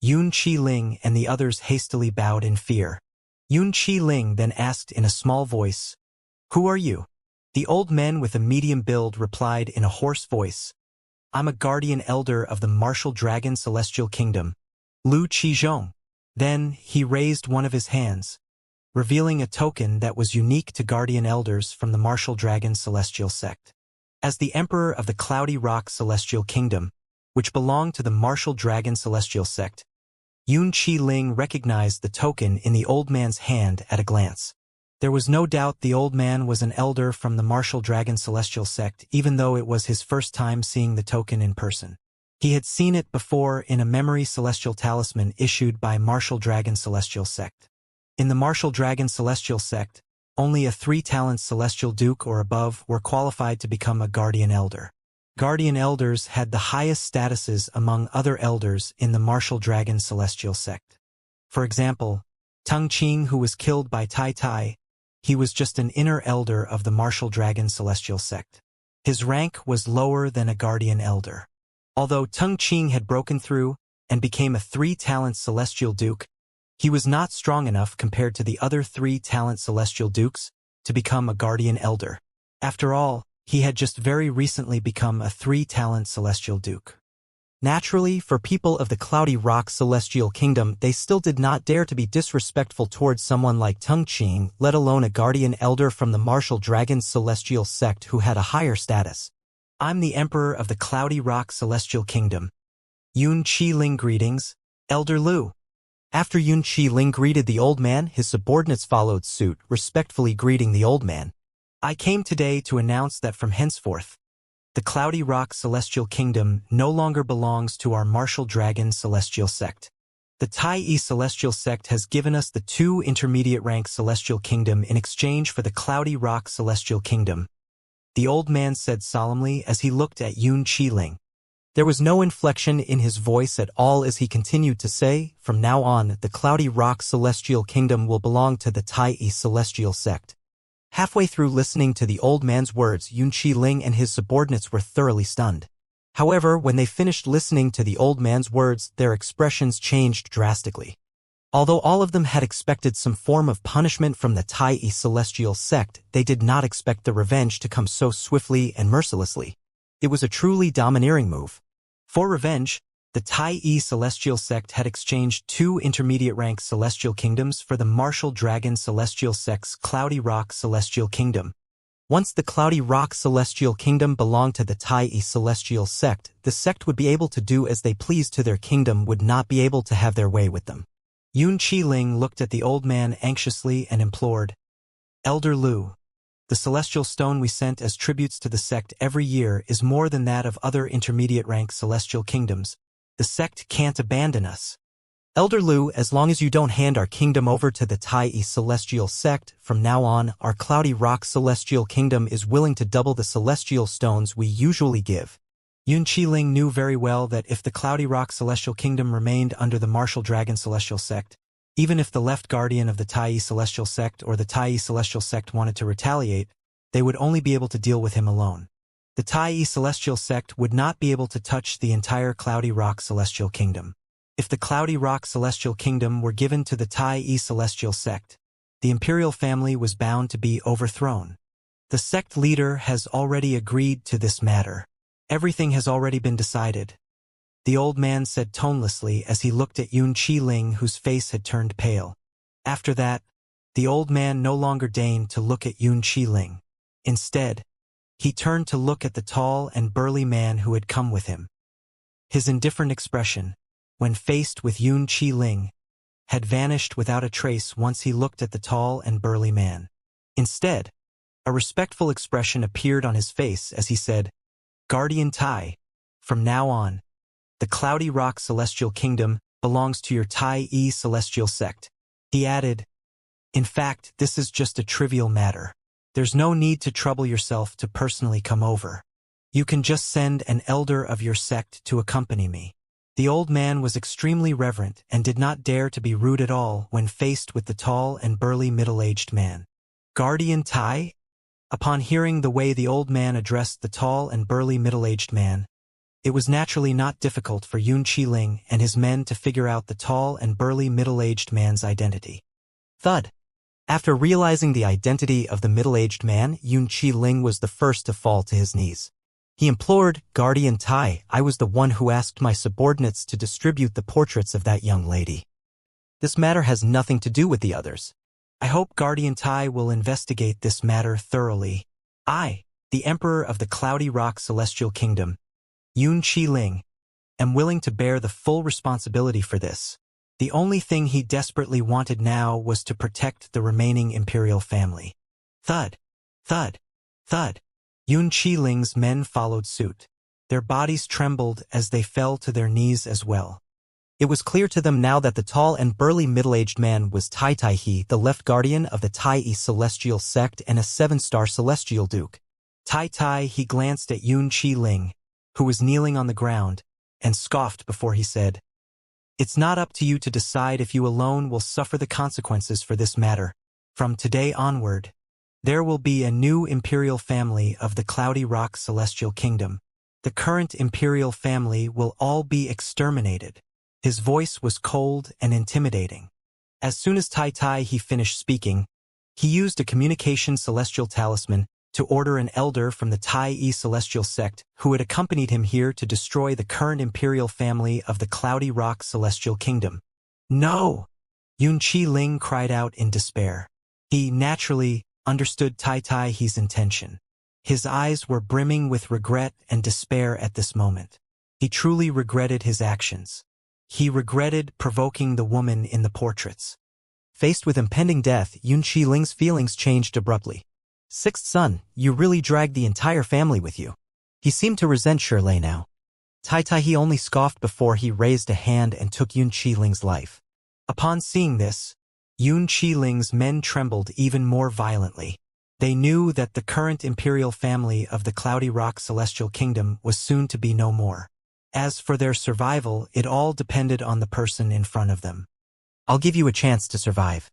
Yun Qi-ling and the others hastily bowed in fear. Yun Qi-ling then asked in a small voice, "Who are you?" The old man with a medium build replied in a hoarse voice, "I'm a guardian elder of the martial dragon celestial kingdom, Lu Qizhong." Then he raised one of his hands, revealing a token that was unique to guardian elders from the martial dragon celestial sect. As the emperor of the Cloudy Rock celestial kingdom, which belonged to the martial dragon celestial sect, Yun Qi-ling recognized the token in the old man's hand at a glance. There was no doubt the old man was an elder from the martial dragon celestial sect, even though it was his first time seeing the token in person. He had seen it before in a memory celestial talisman issued by martial dragon celestial sect. In the martial dragon celestial sect, only a 3-talent celestial duke or above were qualified to become a guardian elder. Guardian elders had the highest statuses among other elders in the martial dragon celestial sect. For example, Tung Qing, who was killed by Tai Tai, he was just an inner elder of the martial dragon celestial sect. His rank was lower than a guardian elder. Although Tung Qing had broken through and became a 3-talent celestial duke, he was not strong enough compared to the other 3-talent celestial dukes to become a guardian elder. After all, he had just very recently become a 3-talent celestial duke. Naturally, for people of the Cloudy Rock celestial kingdom, they still did not dare to be disrespectful towards someone like Tung Qing, let alone a guardian elder from the martial dragon celestial sect who had a higher status. "I'm the emperor of the Cloudy Rock celestial kingdom. Yun Qi-ling, greetings, Elder Lu." After Yun Qi-ling greeted the old man, his subordinates followed suit, respectfully greeting the old man. "I came today to announce that from henceforth, the Cloudy Rock celestial kingdom no longer belongs to our martial dragon celestial sect. The Tai celestial sect has given us the 2 intermediate rank celestial kingdom in exchange for the Cloudy Rock celestial kingdom," the old man said solemnly as he looked at Yun Qi-ling. There was no inflection in his voice at all as he continued to say, "From now on, the Cloudy Rock celestial kingdom will belong to the Tai celestial sect." Halfway through listening to the old man's words, Yun Qi-ling and his subordinates were thoroughly stunned. However, when they finished listening to the old man's words, their expressions changed drastically. Although all of them had expected some form of punishment from the Tai celestial sect, they did not expect the revenge to come so swiftly and mercilessly. It was a truly domineering move. For revenge, the Tai celestial sect had exchanged 2 intermediate-rank celestial kingdoms for the martial dragon celestial sect's Cloudy Rock celestial kingdom. Once the Cloudy Rock celestial kingdom belonged to the Tai celestial sect, the sect would be able to do as they pleased to their kingdom, would not be able to have their way with them. Yun Qi-ling looked at the old man anxiously and implored, "Elder Lu, the celestial stone we sent as tributes to the sect every year is more than that of other intermediate-rank celestial kingdoms. The sect can't abandon us. Elder Lu, as long as you don't hand our kingdom over to the Tai celestial sect, from now on, our Cloudy Rock celestial kingdom is willing to double the celestial stones we usually give." Yun Qi-ling knew very well that if the Cloudy Rock celestial kingdom remained under the martial dragon celestial sect, even if the left guardian of the Tai celestial sect or the Tai celestial sect wanted to retaliate, they would only be able to deal with him alone. The Tai celestial sect would not be able to touch the entire Cloudy Rock celestial kingdom. If the Cloudy Rock celestial kingdom were given to the Tai celestial sect, the imperial family was bound to be overthrown. The sect leader has already agreed to this matter. Everything has already been decided, the old man said tonelessly as he looked at Yun Qi-ling, whose face had turned pale. After that, the old man no longer deigned to look at Yun Qi-ling. Instead, he turned to look at the tall and burly man who had come with him. His indifferent expression, when faced with Yun Qi-ling, had vanished without a trace once he looked at the tall and burly man. Instead, a respectful expression appeared on his face as he said, "Guardian Tai, from now on, the Cloudy Rock celestial kingdom belongs to your Tai celestial sect." He added, "In fact, this is just a trivial matter. There's no need to trouble yourself to personally come over. You can just send an elder of your sect to accompany me." The old man was extremely reverent and did not dare to be rude at all when faced with the tall and burly middle-aged man. Guardian Tai? Upon hearing the way the old man addressed the tall and burly middle-aged man, it was naturally not difficult for Yun Qiling and his men to figure out the tall and burly middle-aged man's identity. Thud. After realizing the identity of the middle-aged man, Yun Qiling was the first to fall to his knees. He implored, Guardian Tai, I was the one who asked my subordinates to distribute the portraits of that young lady. This matter has nothing to do with the others. I hope Guardian Tai will investigate this matter thoroughly. I, the Emperor of the Cloudy Rock Celestial Kingdom, Yun Qiling, am willing to bear the full responsibility for this. The only thing he desperately wanted now was to protect the remaining imperial family. Thud, thud, thud. Yun Qiling's men followed suit. Their bodies trembled as they fell to their knees as well. It was clear to them now that the tall and burly middle-aged man was Tai Tai He, the left guardian of the Tai Yi Celestial Sect and a 7-star Celestial Duke. Tai Tai He glanced at Yun Qiling, who was kneeling on the ground, and scoffed before he said, It's not up to you to decide if you alone will suffer the consequences for this matter. From today onward, there will be a new imperial family of the Cloudy Rock Celestial Kingdom. The current imperial family will all be exterminated. His voice was cold and intimidating. As soon as Tai Tai He finished speaking, he used a communication celestial talisman to order an elder from the Tai Yi Celestial Sect who had accompanied him here to destroy the current imperial family of the Cloudy Rock Celestial Kingdom. No! Yun Qiling cried out in despair. He naturally understood Tai Tai He's intention. His eyes were brimming with regret and despair at this moment. He truly regretted his actions. He regretted provoking the woman in the portraits. Faced with impending death, Yun Qiling's feelings changed abruptly. Sixth son, you really dragged the entire family with you. He seemed to resent Shirley now. Tai Tai He only scoffed before he raised a hand and took Yun Qiling's life. Upon seeing this, Yun Qiling's men trembled even more violently. They knew that the current imperial family of the Cloudy Rock Celestial Kingdom was soon to be no more. As for their survival, it all depended on the person in front of them. I'll give you a chance to survive.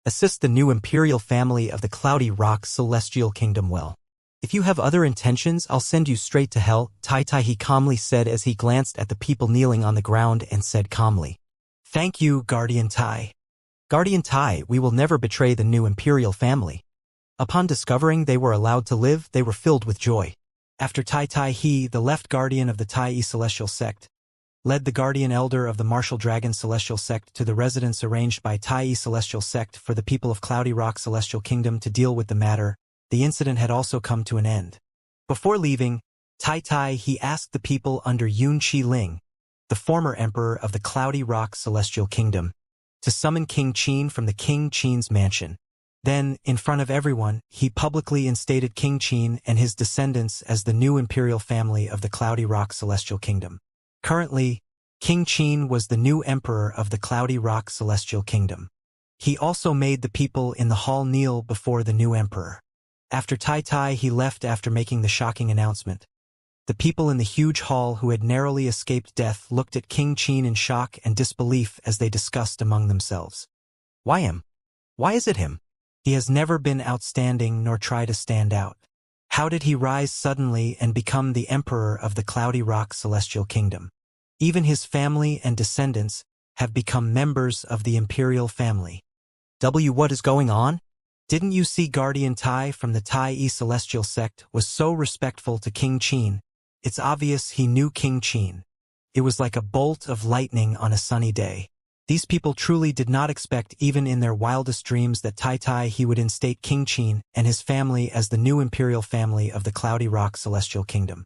Assist the new imperial family of the Cloudy Rock Celestial Kingdom well. If you have other intentions, I'll send you straight to hell, Tai Tai He calmly said as he glanced at the people kneeling on the ground and said calmly. Thank you, Guardian Tai. Guardian Tai, we will never betray the new imperial family. Upon discovering they were allowed to live, they were filled with joy. After Tai Tai He, the left guardian of the Tai Yi Celestial Sect, led the guardian elder of the Martial Dragon Celestial Sect to the residence arranged by Tai Yi Celestial Sect for the people of Cloudy Rock Celestial Kingdom to deal with the matter, the incident had also come to an end. Before leaving, Tai Tai He asked the people under Yun Qiling, the former emperor of the Cloudy Rock Celestial Kingdom, to summon King Qin from the King Qin's mansion. Then, in front of everyone, he publicly instated King Qin and his descendants as the new imperial family of the Cloudy Rock Celestial Kingdom. Currently, King Qin was the new emperor of the Cloudy Rock Celestial Kingdom. He also made the people in the hall kneel before the new emperor. After Tai Tai He left after making the shocking announcement, the people in the huge hall who had narrowly escaped death looked at King Qin in shock and disbelief as they discussed among themselves. Why him? Why is it him? He has never been outstanding nor tried to stand out. How did he rise suddenly and become the emperor of the Cloudy Rock Celestial Kingdom? Even his family and descendants have become members of the imperial family. What is going on? Didn't you see Guardian Tai from the Tai Yi Celestial Sect was so respectful to King Qin? It's obvious he knew King Qin. It was like a bolt of lightning on a sunny day. These people truly did not expect even in their wildest dreams that Tai Tai He would instate King Qin and his family as the new imperial family of the Cloudy Rock Celestial Kingdom.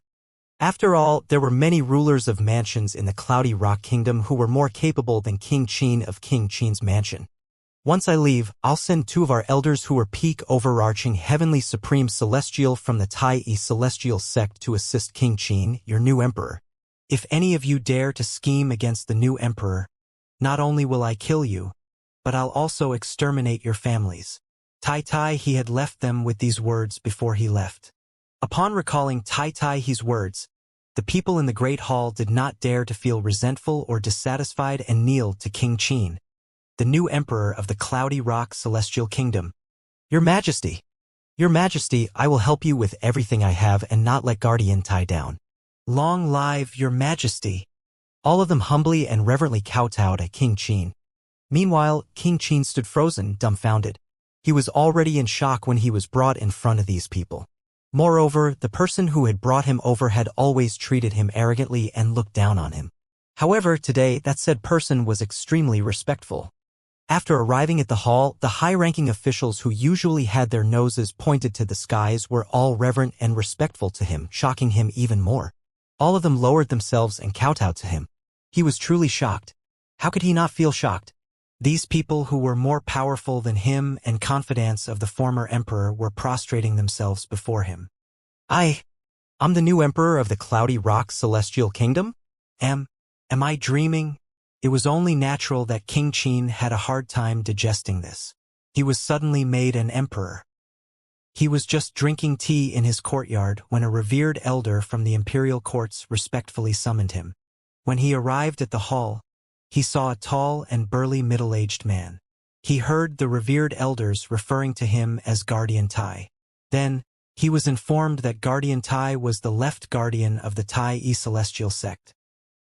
After all, there were many rulers of mansions in the Cloudy Rock Kingdom who were more capable than King Qin of King Qin's mansion. Once I leave, I'll send 2 of our elders who are peak overarching heavenly supreme celestial from the Tai Yi Celestial Sect to assist King Qin, your new emperor. If any of you dare to scheme against the new emperor, not only will I kill you, but I'll also exterminate your families. Tai Tai He had left them with these words before he left. Upon recalling Tai Tai He's words, The people in the Great Hall did not dare to feel resentful or dissatisfied and kneeled to King Qin, the new emperor of the Cloudy Rock Celestial Kingdom. Your Majesty! Your Majesty, I will help you with everything I have and not let Guardian Tai down. Long live Your Majesty! All of them humbly and reverently kowtowed at King Qin. Meanwhile, King Qin stood frozen, dumbfounded. He was already in shock when he was brought in front of these people. Moreover, the person who had brought him over had always treated him arrogantly and looked down on him. However, today, that said person was extremely respectful. After arriving at the hall, the high-ranking officials who usually had their noses pointed to the skies were all reverent and respectful to him, shocking him even more. All of them lowered themselves and kowtowed to him. He was truly shocked. How could he not feel shocked? These people who were more powerful than him and confidants of the former emperor were prostrating themselves before him. I'm the new emperor of the Cloudy Rock Celestial Kingdom? Am I dreaming? It was only natural that King Qin had a hard time digesting this. He was suddenly made an emperor. He was just drinking tea in his courtyard when a revered elder from the imperial courts respectfully summoned him. When he arrived at the hall, he saw a tall and burly middle-aged man. He heard the revered elders referring to him as Guardian Tai. Then, he was informed that Guardian Tai was the left guardian of the Tai Celestial sect.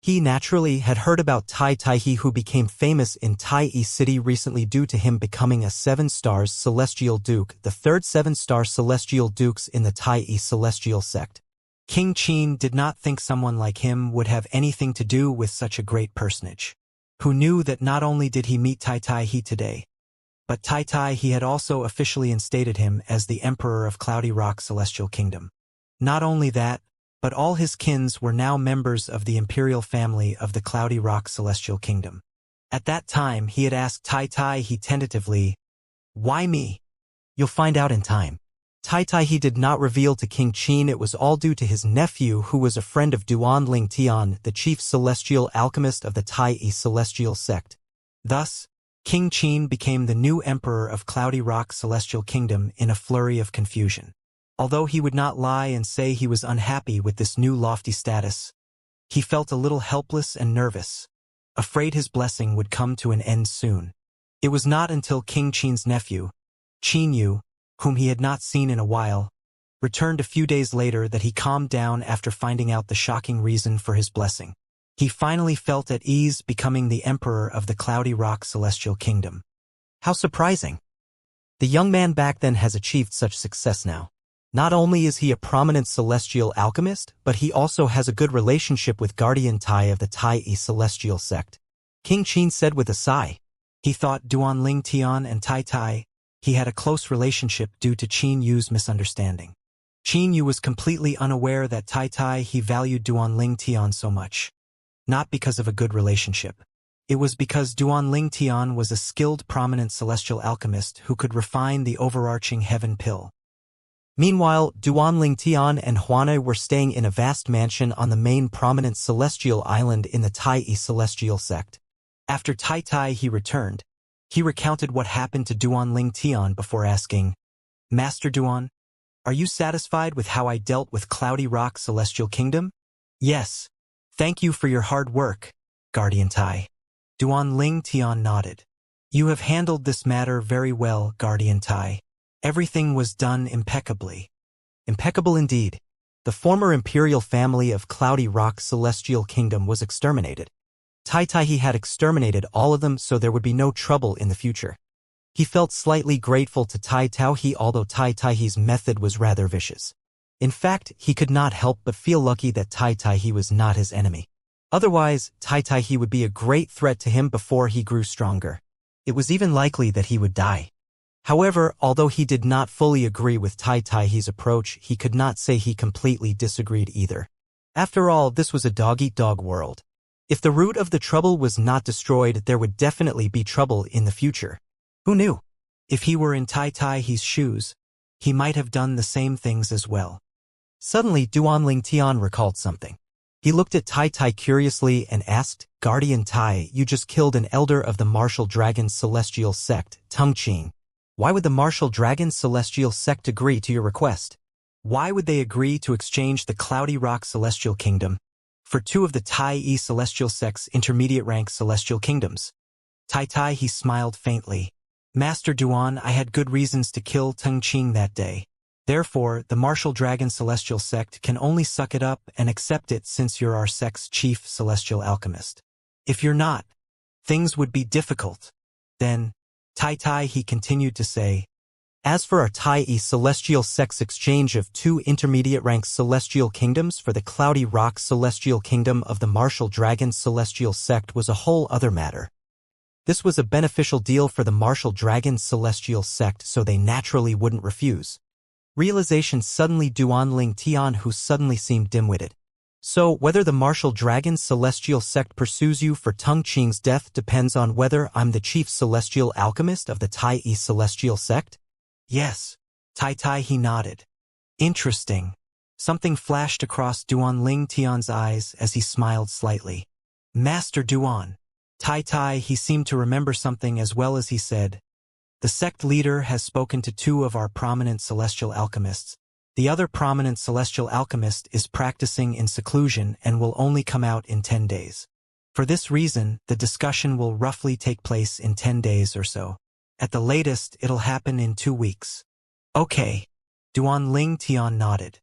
He naturally had heard about Tai Taihe, who became famous in Tai City recently due to him becoming a 7-star Celestial Duke, the third 7-star Celestial Dukes in the Tai Celestial sect. King Qin did not think someone like him would have anything to do with such a great personage, who knew that not only did he meet Tai Taihe today, but Tai Taihe had also officially instated him as the Emperor of Cloudy Rock Celestial Kingdom. Not only that, but all his kins were now members of the imperial family of the Cloudy Rock Celestial Kingdom. At that time, he had asked Tai Taihe tentatively, "Why me?" "You'll find out in time." Tai Taihe did not reveal to King Qin it was all due to his nephew, who was a friend of Duan Tian, the chief celestial alchemist of the Tai Celestial sect. Thus, King Qin became the new emperor of Cloudy Rock Celestial Kingdom in a flurry of confusion. Although he would not lie and say he was unhappy with this new lofty status, he felt a little helpless and nervous, afraid his blessing would come to an end soon. It was not until King Qin's nephew, Qin Yu, whom he had not seen in a while, returned a few days later that he calmed down after finding out the shocking reason for his blessing. He finally felt at ease becoming the emperor of the Cloudy Rock Celestial Kingdom. How surprising! The young man back then has achieved such success now. Not only is he a prominent celestial alchemist, but he also has a good relationship with Guardian Tai of the Tai Celestial sect. King Qin said with a sigh. He thought Duan Tian and Tai Tai, he had a close relationship due to Qin Yu's misunderstanding. Qin Yu was completely unaware that Tai Tai he valued Duan Tian so much. Not because of a good relationship. It was because Duan Tian was a skilled prominent celestial alchemist who could refine the overarching heaven pill. Meanwhile, Duan Tian and Huana were staying in a vast mansion on the main prominent celestial island in the Tai Celestial sect. After Tai Taihe returned, he recounted what happened to Duan Tian before asking, "Master Duan, are you satisfied with how I dealt with Cloudy Rock Celestial Kingdom?" "Yes. Thank you for your hard work, Guardian Tai." Duan Tian nodded. "You have handled this matter very well, Guardian Tai. Everything was done impeccably." Impeccable indeed. The former imperial family of Cloudy Rock Celestial Kingdom was exterminated. Tai Taihe had exterminated all of them, so there would be no trouble in the future. He felt slightly grateful to Tai Taihe, although Tai Taihe's method was rather vicious. In fact, he could not help but feel lucky that Tai Taihe was not his enemy. Otherwise, Tai Taihe would be a great threat to him before he grew stronger. It was even likely that he would die. However, although he did not fully agree with Tai Taihe's approach, he could not say he completely disagreed either. After all, this was a dog-eat-dog world. If the root of the trouble was not destroyed, there would definitely be trouble in the future. Who knew? If he were in Tai Taihe's shoes, he might have done the same things as well. Suddenly, Duan Tian recalled something. He looked at Tai Tai curiously and asked, "Guardian Tai, you just killed an elder of the Martial Dragon Celestial sect, Tung Qing. Why would the Martial Dragon Celestial sect agree to your request?" Why would they agree to exchange the Cloudy Rock Celestial Kingdom for two of the Tai Celestial Sect's intermediate rank celestial kingdoms? Tai, he smiled faintly. Master Duan, I had good reasons to kill Teng Qing that day. Therefore, the Martial Dragon Celestial Sect can only suck it up and accept it since you're our sect's chief celestial alchemist. If you're not, things would be difficult. Then, Tai, he continued to say, as for our Tai Celestial Sect's exchange of two intermediate-rank celestial kingdoms for the Cloudy Rock Celestial Kingdom of the Martial Dragon Celestial Sect was a whole other matter. This was a beneficial deal for the Martial Dragon Celestial Sect, so they naturally wouldn't refuse. Realization suddenly Duanling Tian, who suddenly seemed dim-witted. So, whether the Martial Dragon Celestial Sect pursues you for Teng Qing's death depends on whether I'm the chief celestial alchemist of the Tai Celestial Sect? Yes. Tai, he nodded. Interesting. Something flashed across Duanling Tian's eyes as he smiled slightly. Master Duan. Tai, he seemed to remember something as well as he said, the sect leader has spoken to two of our prominent celestial alchemists. The other prominent celestial alchemist is practicing in seclusion and will only come out in 10 days. For this reason, the discussion will roughly take place in 10 days or so. At the latest, it'll happen in 2 weeks. Okay. Duanling Tian nodded.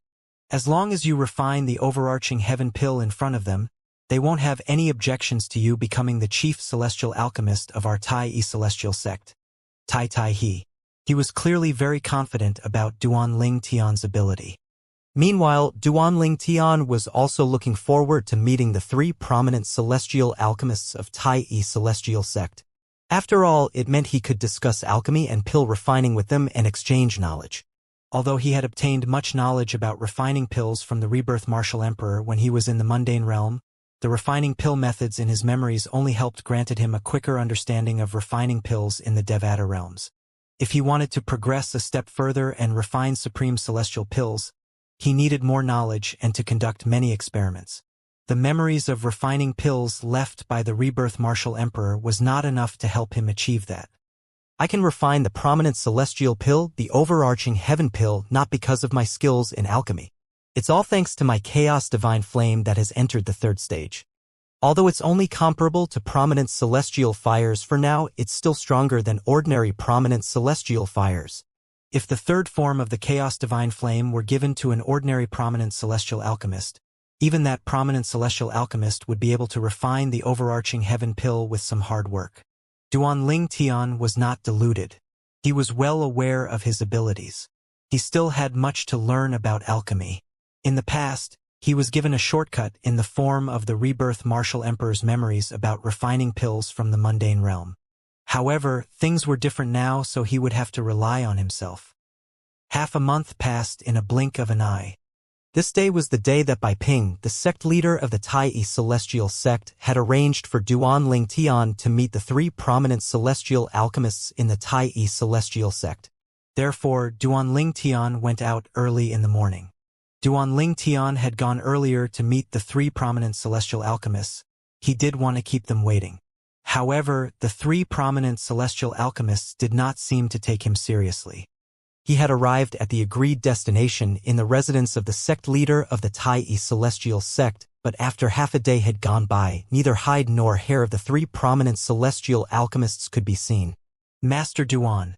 As long as you refine the overarching heaven pill in front of them, they won't have any objections to you becoming the chief celestial alchemist of our Tai Celestial Sect. Tai, he was clearly very confident about Duanling Tian's ability. Meanwhile, Duanling Tian was also looking forward to meeting the 3 prominent celestial alchemists of Tai Celestial Sect. After all, it meant he could discuss alchemy and pill refining with them and exchange knowledge. Although he had obtained much knowledge about refining pills from the Rebirth Martial Emperor when he was in the mundane realm, the refining pill methods in his memories only helped granted him a quicker understanding of refining pills in the Devata realms. If he wanted to progress a step further and refine supreme celestial pills, he needed more knowledge and to conduct many experiments. The memories of refining pills left by the Rebirth Martial Emperor was not enough to help him achieve that. I can refine the prominent celestial pill, the overarching heaven pill, not because of my skills in alchemy. It's all thanks to my chaos divine flame that has entered the 3rd stage. Although it's only comparable to prominent celestial fires for now, it's still stronger than ordinary prominent celestial fires. If the 3rd form of the chaos divine flame were given to an ordinary prominent celestial alchemist, even that prominent celestial alchemist would be able to refine the overarching heaven pill with some hard work. Duanling Tian was not deluded. He was well aware of his abilities. He still had much to learn about alchemy. In the past, he was given a shortcut in the form of the Rebirth Martial Emperor's memories about refining pills from the mundane realm. However, things were different now, so he would have to rely on himself. Half a month passed in a blink of an eye. This day was the day that Bai Ping, the sect leader of the Tai Celestial Sect, had arranged for Duanling Tian to meet the 3 prominent celestial alchemists in the Tai Celestial Sect. Therefore, Duanling Tian went out early in the morning. Duanling Tian had gone earlier to meet the 3 prominent celestial alchemists. He did want to keep them waiting. However, the 3 prominent celestial alchemists did not seem to take him seriously. He had arrived at the agreed destination in the residence of the sect leader of the Tai Celestial Sect, but after half a day had gone by, neither hide nor hair of the 3 prominent celestial alchemists could be seen. Master Duan.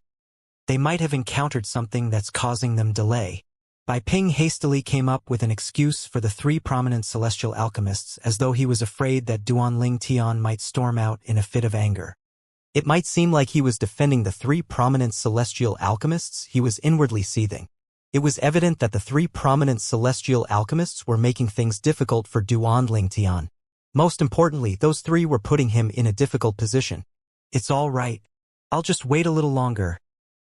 They might have encountered something that's causing them delay. Bai Ping hastily came up with an excuse for the 3 prominent celestial alchemists, as though he was afraid that Duanling Tian might storm out in a fit of anger. It might seem like he was defending the 3 prominent celestial alchemists. He was inwardly seething. It was evident that the 3 prominent celestial alchemists were making things difficult for Duanling Tian. Most importantly, those 3 were putting him in a difficult position. It's all right. I'll just wait a little longer,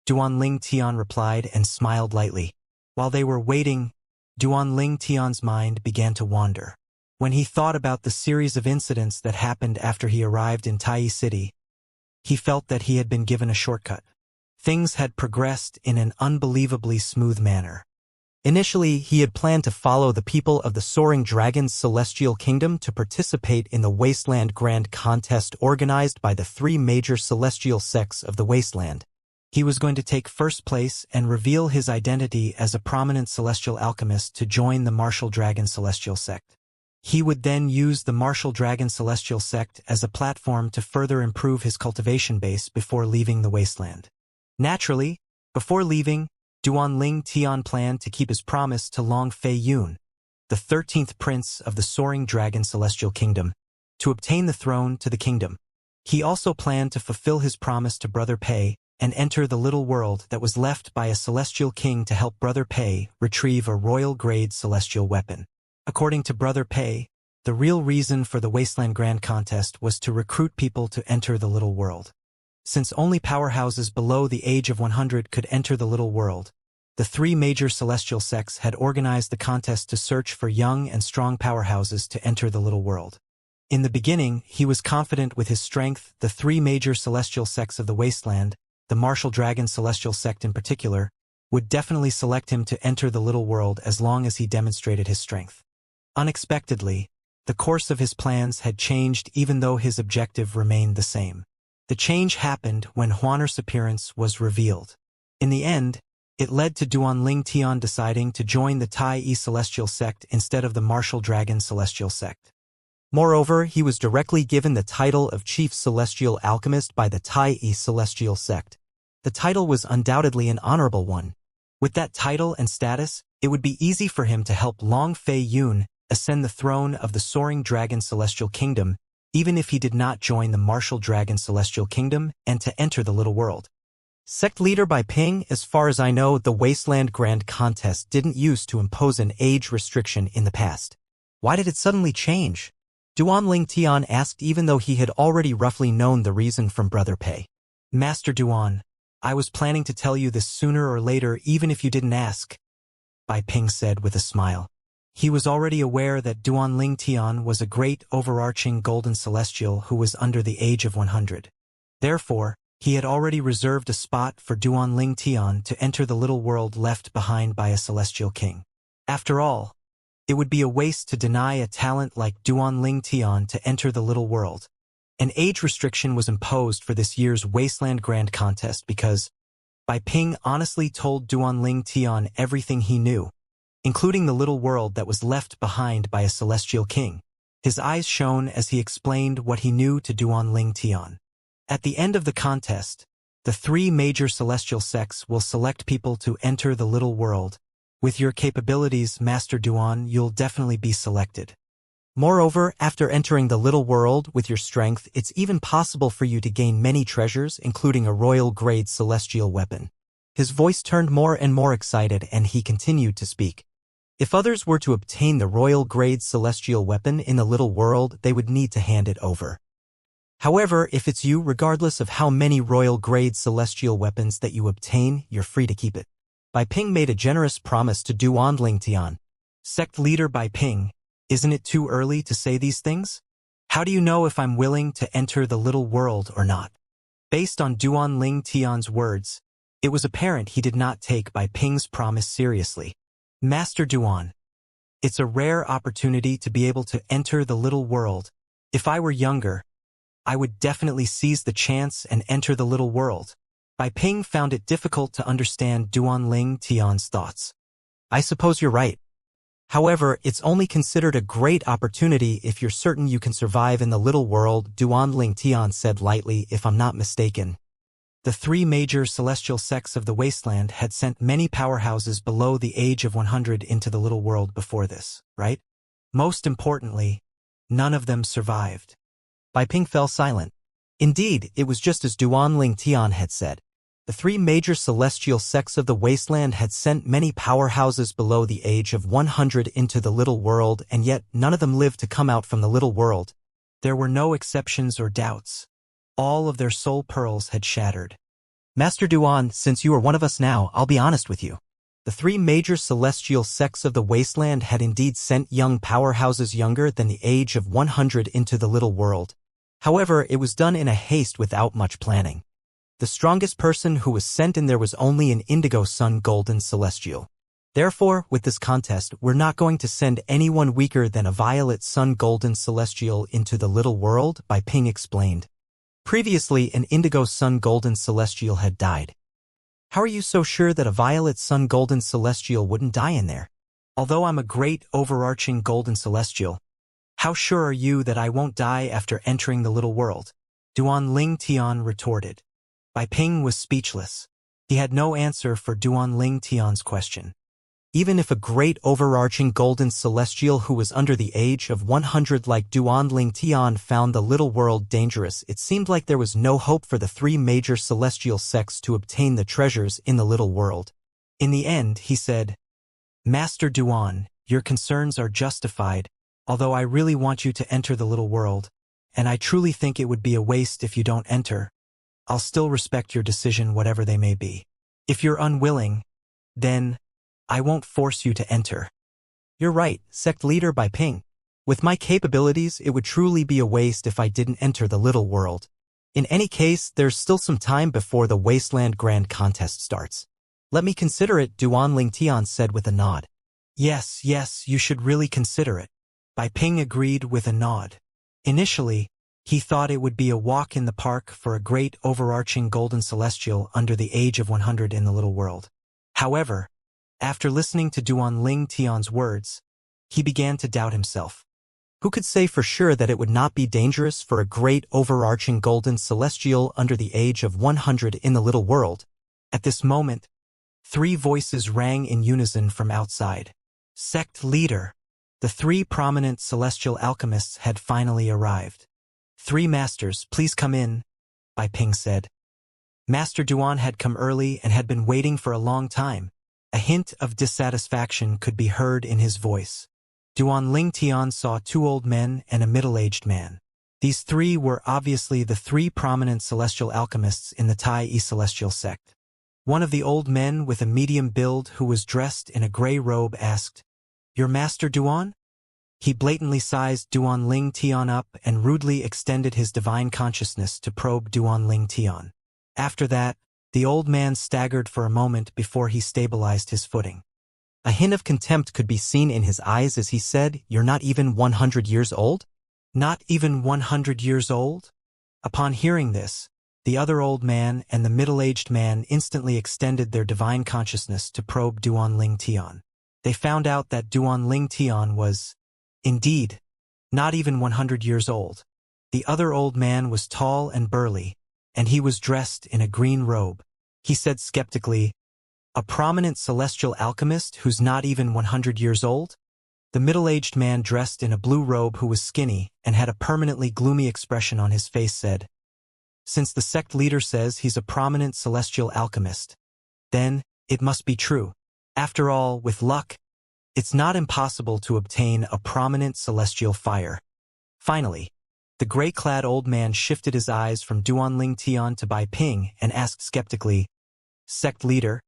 Duanling Tian replied and smiled lightly. While they were waiting, Duanling Tian's mind began to wander. When he thought about the series of incidents that happened after he arrived in Tai City, he felt that he had been given a shortcut. Things had progressed in an unbelievably smooth manner. Initially, he had planned to follow the people of the Soaring Dragon's Celestial Kingdom to participate in the Wasteland Grand Contest organized by the 3 major celestial sects of the Wasteland. He was going to take first place and reveal his identity as a prominent celestial alchemist to join the Martial Dragon Celestial Sect. He would then use the Martial Dragon Celestial Sect as a platform to further improve his cultivation base before leaving the wasteland. Naturally, before leaving, Duanling Tian planned to keep his promise to Long Fei Yun, the 13th prince of the Soaring Dragon Celestial Kingdom, to obtain the throne to the kingdom. He also planned to fulfill his promise to Brother Pei and enter the little world that was left by a celestial king to help Brother Pei retrieve a royal-grade celestial weapon. According to Brother Pei, the real reason for the Wasteland Grand Contest was to recruit people to enter the little world. Since only powerhouses below the age of 100 could enter the little world, the three major celestial sects had organized the contest to search for young and strong powerhouses to enter the little world. In the beginning, he was confident with his strength. The three major celestial sects of the Wasteland, the Martial Dragon Celestial Sect in particular, would definitely select him to enter the little world as long as he demonstrated his strength. Unexpectedly, the course of his plans had changed even though his objective remained the same. The change happened when Huaner's appearance was revealed. In the end, it led to Duanling Tian deciding to join the Tai Yi Celestial Sect instead of the Martial Dragon Celestial Sect. Moreover, he was directly given the title of Chief Celestial Alchemist by the Tai Yi Celestial Sect. The title was undoubtedly an honorable one. With that title and status, it would be easy for him to help Long Fei Yun ascend the throne of the Soaring Dragon Celestial Kingdom, even if he did not join the Martial Dragon Celestial Kingdom and to enter the little world. Sect leader by Ping, as far as I know, the Wasteland Grand Contest didn't use to impose an age restriction in the past. Why did it suddenly change? Duanling Tian asked, even though he had already roughly known the reason from Brother Pei. Master Duan, I was planning to tell you this sooner or later even if you didn't ask, Bai Ping said with a smile. He was already aware that Duanling Tian was a great overarching golden celestial who was under the age of 100. Therefore, he had already reserved a spot for Duanling Tian to enter the little world left behind by a celestial king. After all, it would be a waste to deny a talent like Duanling Tian to enter the little world. An age restriction was imposed for this year's Wasteland Grand Contest because Bai Ping honestly told Duanling Tian everything he knew, including the little world that was left behind by a celestial king. His eyes shone as he explained what he knew to Duanling Tian. At the end of the contest, the three major celestial sects will select people to enter the little world. With your capabilities, Master Duan, you'll definitely be selected. Moreover, after entering the little world with your strength, it's even possible for you to gain many treasures, including a royal-grade celestial weapon. His voice turned more and more excited, and he continued to speak. If others were to obtain the royal-grade celestial weapon in the little world, they would need to hand it over. However, if it's you, regardless of how many royal-grade celestial weapons that you obtain, you're free to keep it. Bai Ping made a generous promise to Duanling Tian. Sect leader Bai Ping, isn't it too early to say these things? How do you know if I'm willing to enter the little world or not? Based on Duanling Tian's words, it was apparent he did not take Bai Ping's promise seriously. Master Duan, it's a rare opportunity to be able to enter the little world. If I were younger, I would definitely seize the chance and enter the little world. Bai Ping found it difficult to understand Duanling Tian's thoughts. I suppose you're right. However, it's only considered a great opportunity if you're certain you can survive in the little world, Duanling Tian said lightly, if I'm not mistaken. The three major celestial sects of the Wasteland had sent many powerhouses below the age of 100 into the little world before this, right? Most importantly, none of them survived. Bai Ping fell silent. Indeed, it was just as Duanling Tian had said. The three major celestial sects of the Wasteland had sent many powerhouses below the age of 100 into the little world, and yet none of them lived to come out from the little world. There were no exceptions or doubts. All of their soul pearls had shattered. Master Duan, since you are one of us now, I'll be honest with you. The three major celestial sects of the Wasteland had indeed sent young powerhouses younger than the age of 100 into the little world. However, it was done in a haste without much planning. The strongest person who was sent in there was only an indigo sun golden celestial. Therefore, with this contest, we're not going to send anyone weaker than a violet sun golden celestial into the little world, Bai Ping explained. Previously, an indigo sun golden celestial had died. How are you so sure that a violet sun golden celestial wouldn't die in there? Although I'm a great overarching golden celestial, how sure are you that I won't die after entering the little world? Duan Ling Tian retorted. Bai Ping was speechless. He had no answer for Duan Ling Tian's question. Even if a great overarching golden celestial who was under the age of 100 like Duan Ling Tian found the little world dangerous, it seemed like there was no hope for the three major celestial sects to obtain the treasures in the little world. In the end, he said, Master Duan, your concerns are justified, although I really want you to enter the little world, and I truly think it would be a waste if you don't enter. I'll still respect your decision whatever they may be. If you're unwilling, then I won't force you to enter. You're right, sect leader Bai Ping. With my capabilities, it would truly be a waste if I didn't enter the little world. In any case, there's still some time before the Wasteland Grand Contest starts. Let me consider it, Duan Ling Tian said with a nod. Yes, you should really consider it. Bai Ping agreed with a nod. Initially, he thought it would be a walk in the park for a great overarching golden celestial under the age of 100 in the little world. However, after listening to Duan Ling Tian's words, he began to doubt himself. Who could say for sure that it would not be dangerous for a great overarching golden celestial under the age of 100 in the little world? At this moment, three voices rang in unison from outside. Sect leader. The three prominent celestial alchemists had finally arrived. Three masters, please come in, Bai Ping said. Master Duan had come early and had been waiting for a long time. A hint of dissatisfaction could be heard in his voice. Duan Ling Tian saw two old men and a middle-aged man. These three were obviously the three prominent celestial alchemists in the Tai celestial sect. One of the old men with a medium build who was dressed in a gray robe asked, Your Master Duan? He blatantly sized Duan Ling Tian up and rudely extended his divine consciousness to probe Duan Ling Tian. After that, the old man staggered for a moment before he stabilized his footing. A hint of contempt could be seen in his eyes as he said, You're not even 100 years old? Not even 100 years old? Upon hearing this, the other old man and the middle-aged man instantly extended their divine consciousness to probe Duan Ling Tian. They found out that Duan Ling Tian was, indeed, not even 100 years old. The other old man was tall and burly, and he was dressed in a green robe. He said skeptically, A prominent celestial alchemist who's not even 100 years old? The middle-aged man dressed in a blue robe who was skinny and had a permanently gloomy expression on his face said, Since the sect leader says he's a prominent celestial alchemist, then it must be true. After all, with luck, it's not impossible to obtain a prominent celestial fire. Finally, the gray-clad old man shifted his eyes from Duan Ling Tian to Bai Ping and asked skeptically, Sect leader,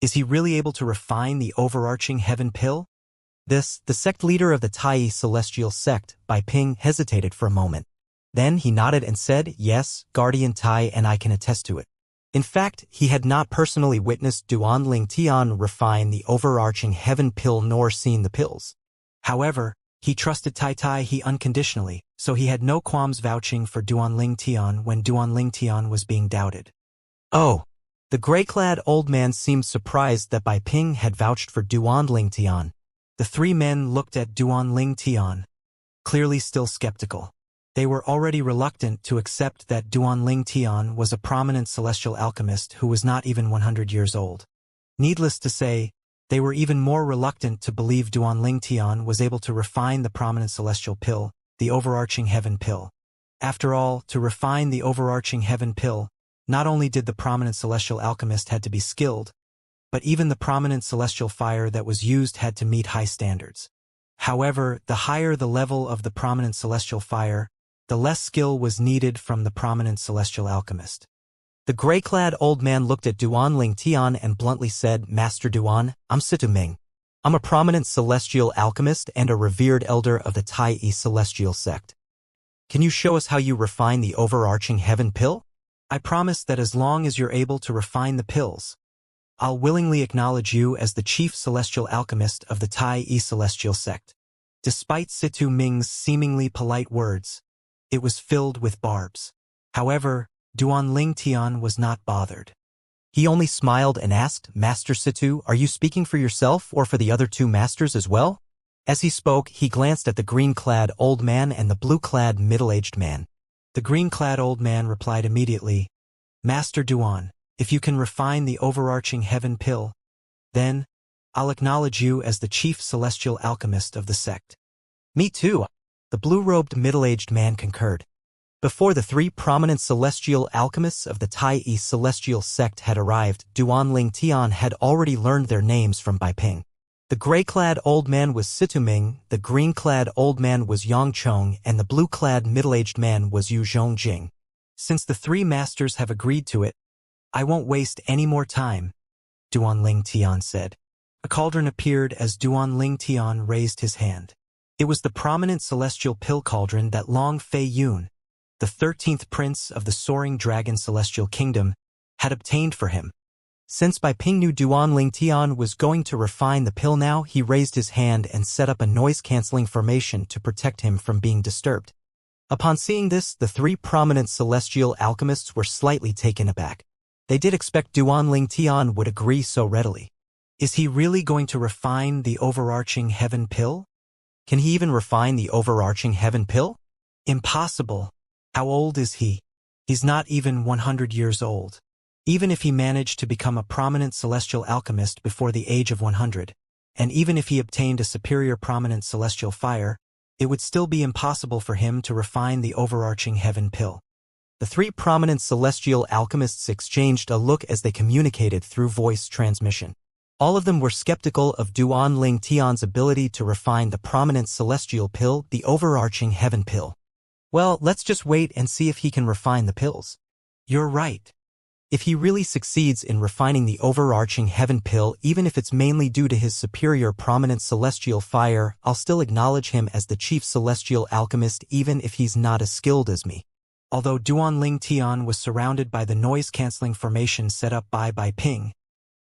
is he really able to refine the overarching heaven pill? The sect leader of the Tai celestial sect, Bai Ping, hesitated for a moment. Then he nodded and said, Yes, Guardian Tai, and I can attest to it. In fact, he had not personally witnessed Duan Ling Tian refine the overarching heaven pill nor seen the pills. However, he trusted Tai he unconditionally, so he had no qualms vouching for Duan Ling Tian when Duan Ling Tian was being doubted. Oh! The gray-clad old man seemed surprised that Bai Ping had vouched for Duan Ling Tian. The three men looked at Duan Ling Tian, clearly still skeptical. They were already reluctant to accept that Duan Ling Tian was a prominent celestial alchemist who was not even 100 years old. Needless to say, they were even more reluctant to believe Duan Ling Tian was able to refine the prominent celestial pill, the overarching heaven pill. After all, to refine the overarching heaven pill, not only did the prominent celestial alchemist had to be skilled, but even the prominent celestial fire that was used had to meet high standards. However, the higher the level of the prominent celestial fire, the less skill was needed from the prominent celestial alchemist. The gray-clad old man looked at Duan Ling Tian and bluntly said, Master Duan, I'm Situ Ming. I'm a prominent celestial alchemist and a revered elder of the Tai celestial sect. Can you show us how you refine the overarching heaven pill? I promise that as long as you're able to refine the pills, I'll willingly acknowledge you as the chief celestial alchemist of the Tai celestial sect. Despite Situ Ming's seemingly polite words, it was filled with barbs. However, Duan Ling Tian was not bothered. He only smiled and asked, "Master Situ, are you speaking for yourself or for the other two masters as well?" As he spoke, he glanced at the green-clad old man and the blue-clad middle-aged man. The green-clad old man replied immediately, "Master Duan, if you can refine the overarching heaven pill, then I'll acknowledge you as the chief celestial alchemist of the sect." "Me too," the blue-robed middle-aged man concurred. Before the three prominent celestial alchemists of the Tai East celestial sect had arrived, Duan Ling Tian had already learned their names from Bai Ping. The gray-clad old man was Situ Ming, the green-clad old man was Yang Chong, and the blue-clad middle-aged man was Yu Zhongjing. "Since the three masters have agreed to it, I won't waste any more time," Duan Ling Tian said. A cauldron appeared as Duan Ling Tian raised his hand. It was the prominent celestial pill cauldron that Long Fei Yun, the 13th prince of the soaring dragon celestial kingdom, had obtained for him. Since Bai Ping knew Duan Ling Tian was going to refine the pill now, he raised his hand and set up a noise-canceling formation to protect him from being disturbed. Upon seeing this, the three prominent celestial alchemists were slightly taken aback. They did expect Duan Ling Tian would agree so readily. Is he really going to refine the overarching heaven pill? Can he even refine the overarching heaven pill? Impossible. How old is he? He's not even 100 years old. Even if he managed to become a prominent celestial alchemist before the age of 100, and even if he obtained a superior prominent celestial fire, it would still be impossible for him to refine the overarching heaven pill. The three prominent celestial alchemists exchanged a look as they communicated through voice transmission. All of them were skeptical of Duan Ling Tian's ability to refine the prominent celestial pill, the overarching heaven pill. "Well, let's just wait and see if he can refine the pills." "You're right. If he really succeeds in refining the overarching heaven pill, even if it's mainly due to his superior prominent celestial fire, I'll still acknowledge him as the chief celestial alchemist even if he's not as skilled as me." Although Duan Ling Tian was surrounded by the noise-canceling formation set up by Bai Ping,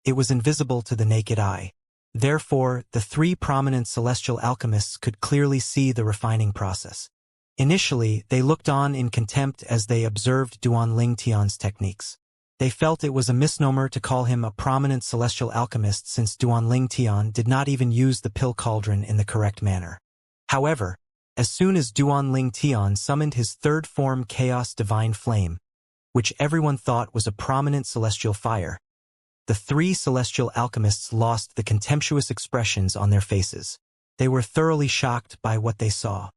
it was invisible to the naked eye. Therefore, the three prominent celestial alchemists could clearly see the refining process. Initially, they looked on in contempt as they observed Duan Ling Tian's techniques. They felt it was a misnomer to call him a prominent celestial alchemist since Duan Ling Tian did not even use the pill cauldron in the correct manner. However, as soon as Duan Ling Tian summoned his third form Chaos Divine Flame, which everyone thought was a prominent celestial fire, the three celestial alchemists lost the contemptuous expressions on their faces. They were thoroughly shocked by what they saw.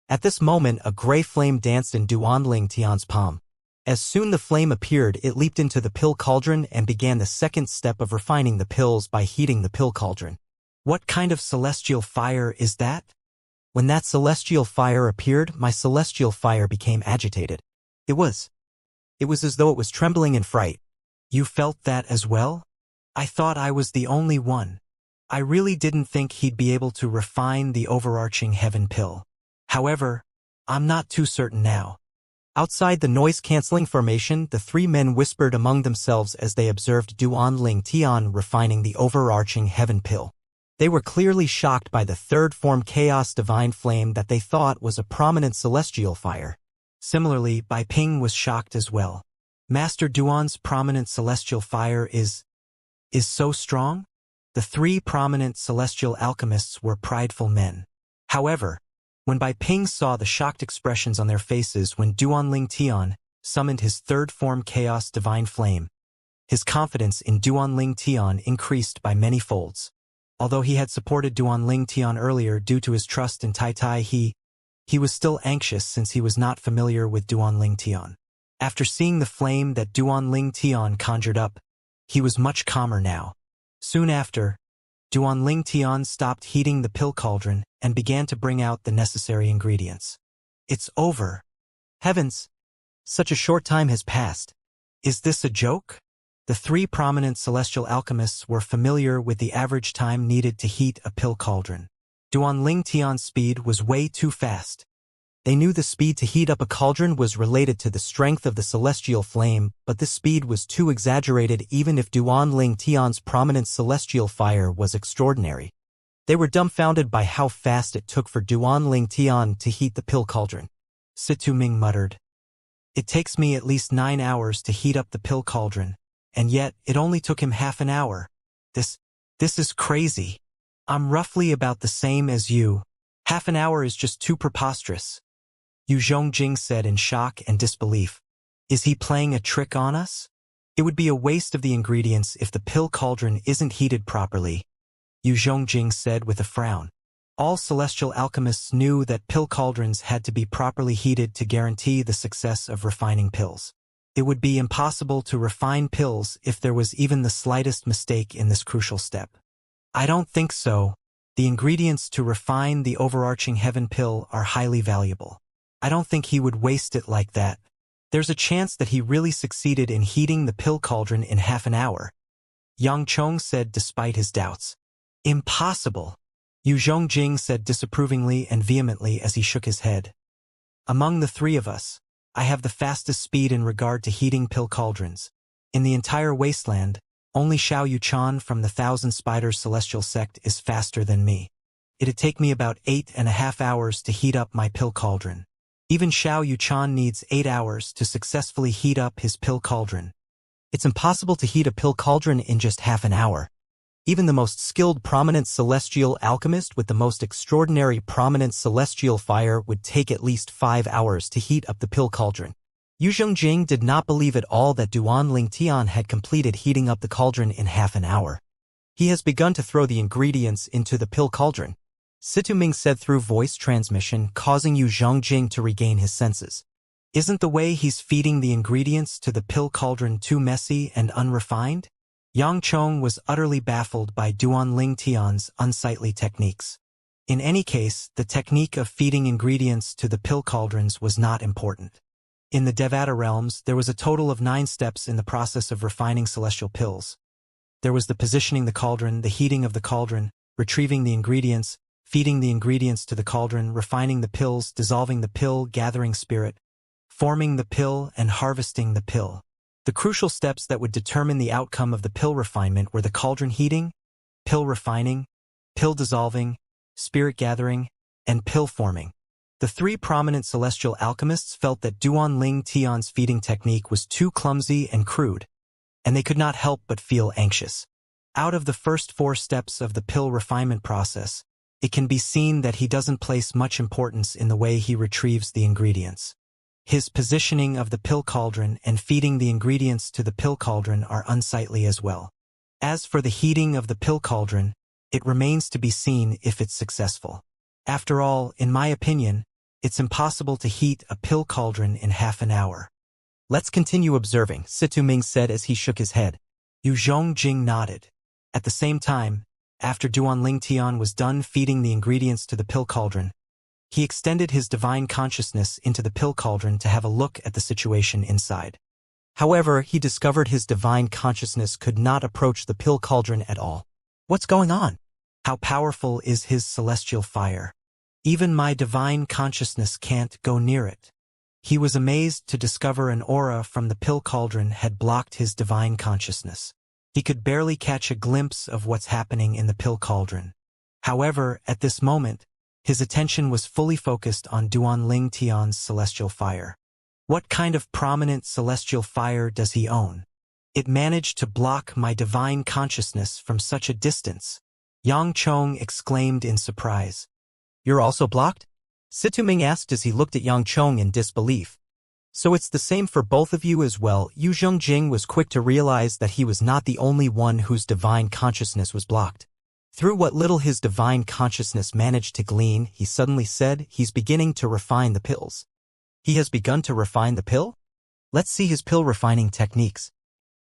At this moment, a gray flame danced in Duan Ling Tian's palm. As soon the flame appeared, it leaped into the pill cauldron and began the second step of refining the pills by heating the pill cauldron. What kind of celestial fire is that? When that celestial fire appeared, my celestial fire became agitated. It was as though it was trembling in fright. You felt that as well? I thought I was the only one. I really didn't think he'd be able to refine the overarching heaven pill. However, I'm not too certain now. Outside the noise-canceling formation, the three men whispered among themselves as they observed Duan Ling Tian refining the overarching heaven pill. They were clearly shocked by the third form Chaos Divine Flame that they thought was a prominent celestial fire. Similarly, Bai Ping was shocked as well. Master Duan's prominent celestial fire is so strong? The three prominent celestial alchemists were prideful men. However, when Bai Ping saw the shocked expressions on their faces when Duan Ling Tian summoned his third form Chaos Divine Flame, his confidence in Duan Ling Tian increased by many folds. Although he had supported Duan Ling Tian earlier due to his trust in Tai Tai, he was still anxious since he was not familiar with Duan Ling Tian. After seeing the flame that Duan Ling Tian conjured up, he was much calmer now. Soon after, Duan Ling Tian stopped heating the pill cauldron and began to bring out the necessary ingredients. It's over. Heavens! Such a short time has passed. Is this a joke? The three prominent celestial alchemists were familiar with the average time needed to heat a pill cauldron. Duan Ling Tian's speed was way too fast. They knew the speed to heat up a cauldron was related to the strength of the celestial flame, but this speed was too exaggerated even if Duan Ling Tian's prominent celestial fire was extraordinary. They were dumbfounded by how fast it took for Duan Ling Tian to heat the pill cauldron. Situ Ming muttered, "It takes me at least 9 hours to heat up the pill cauldron, and yet it only took him half an hour. This is crazy. I'm roughly about the same as you. Half an hour is just too preposterous. Yu Zhongjing said in shock and disbelief. Is he playing a trick on us? It would be a waste of the ingredients if the pill cauldron isn't heated properly, Yu Zhongjing said with a frown. All celestial alchemists knew that pill cauldrons had to be properly heated to guarantee the success of refining pills. It would be impossible to refine pills if there was even the slightest mistake in this crucial step. I don't think so. The ingredients to refine the overarching heaven pill are highly valuable. I don't think he would waste it like that. There's a chance that he really succeeded in heating the pill cauldron in half an hour, Yang Chong said despite his doubts. Impossible, Yu Zhongjing said disapprovingly and vehemently as he shook his head. Among the three of us, I have the fastest speed in regard to heating pill cauldrons. In the entire wasteland, only Xiao Yuchan from the Thousand Spiders Celestial Sect is faster than me. It'd take me about 8.5 hours to heat up my pill cauldron. Even Xiao Yuchan needs 8 hours to successfully heat up his pill cauldron. It's impossible to heat a pill cauldron in just half an hour. Even the most skilled prominent celestial alchemist with the most extraordinary prominent celestial fire would take at least 5 hours to heat up the pill cauldron. Yu Zhongjing did not believe at all that Duan Lingtian had completed heating up the cauldron in half an hour. He has begun to throw the ingredients into the pill cauldron, Situming said through voice transmission, causing Yu Zhongjing to regain his senses. Isn't the way he's feeding the ingredients to the pill cauldron too messy and unrefined? Yang Chong was utterly baffled by Duan Lingtian's unsightly techniques. In any case, the technique of feeding ingredients to the pill cauldrons was not important. In the Devata realms, there was a total of 9 steps in the process of refining celestial pills. There was the positioning the cauldron, the heating of the cauldron, retrieving the ingredients, feeding the ingredients to the cauldron, refining the pills, dissolving the pill, gathering spirit, forming the pill, and harvesting the pill. The crucial steps that would determine the outcome of the pill refinement were the cauldron heating, pill refining, pill dissolving, spirit gathering, and pill forming. The 3 prominent celestial alchemists felt that Duan Lingtian's feeding technique was too clumsy and crude, and they could not help but feel anxious. Out of the first 4 steps of the pill refinement process, it can be seen that he doesn't place much importance in the way he retrieves the ingredients. His positioning of the pill cauldron and feeding the ingredients to the pill cauldron are unsightly as well. As for the heating of the pill cauldron, it remains to be seen if it's successful. After all, in my opinion, it's impossible to heat a pill cauldron in half an hour. Let's continue observing, Situming said as he shook his head. Yu Zhongjing nodded. At the same time, after Duan Lingtian was done feeding the ingredients to the pill cauldron, he extended his divine consciousness into the pill cauldron to have a look at the situation inside. However, he discovered his divine consciousness could not approach the pill cauldron at all. What's going on? How powerful is his celestial fire? Even my divine consciousness can't go near it. He was amazed to discover an aura from the pill cauldron had blocked his divine consciousness. He could barely catch a glimpse of what's happening in the pill cauldron. However, at this moment, his attention was fully focused on Duan Lingtian's celestial fire. What kind of prominent celestial fire does he own? It managed to block my divine consciousness from such a distance. Yang Chong exclaimed in surprise. You're also blocked? Situming asked as he looked at Yang Chong in disbelief. So it's the same for both of you as well. Yu Zhongjing was quick to realize that he was not the only one whose divine consciousness was blocked. Through what little his divine consciousness managed to glean, he suddenly said he's beginning to refine the pills. He has begun to refine the pill? Let's see his pill refining techniques.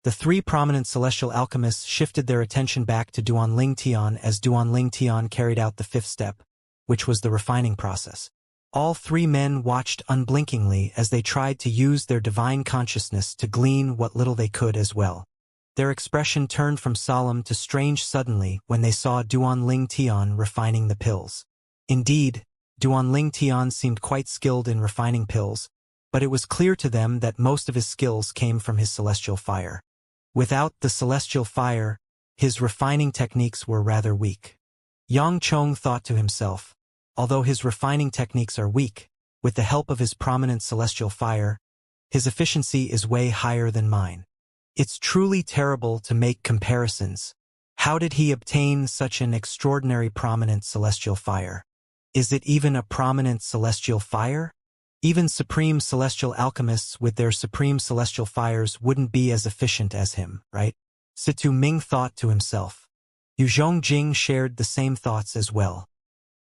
The 3 prominent celestial alchemists shifted their attention back to Duan Lingtian as Duan Lingtian carried out the 5th step, which was the refining process. All 3 men watched unblinkingly as they tried to use their divine consciousness to glean what little they could as well. Their expression turned from solemn to strange suddenly when they saw Duan Lingtian refining the pills. Indeed, Duan Lingtian seemed quite skilled in refining pills, but it was clear to them that most of his skills came from his celestial fire. Without the celestial fire, his refining techniques were rather weak. Yang Chong thought to himself, although his refining techniques are weak, with the help of his prominent celestial fire, his efficiency is way higher than mine. It's truly terrible to make comparisons. How did he obtain such an extraordinary prominent celestial fire? Is it even a prominent celestial fire? Even supreme celestial alchemists with their supreme celestial fires wouldn't be as efficient as him, right? Situ Ming thought to himself. Yu Zhongjing shared the same thoughts as well.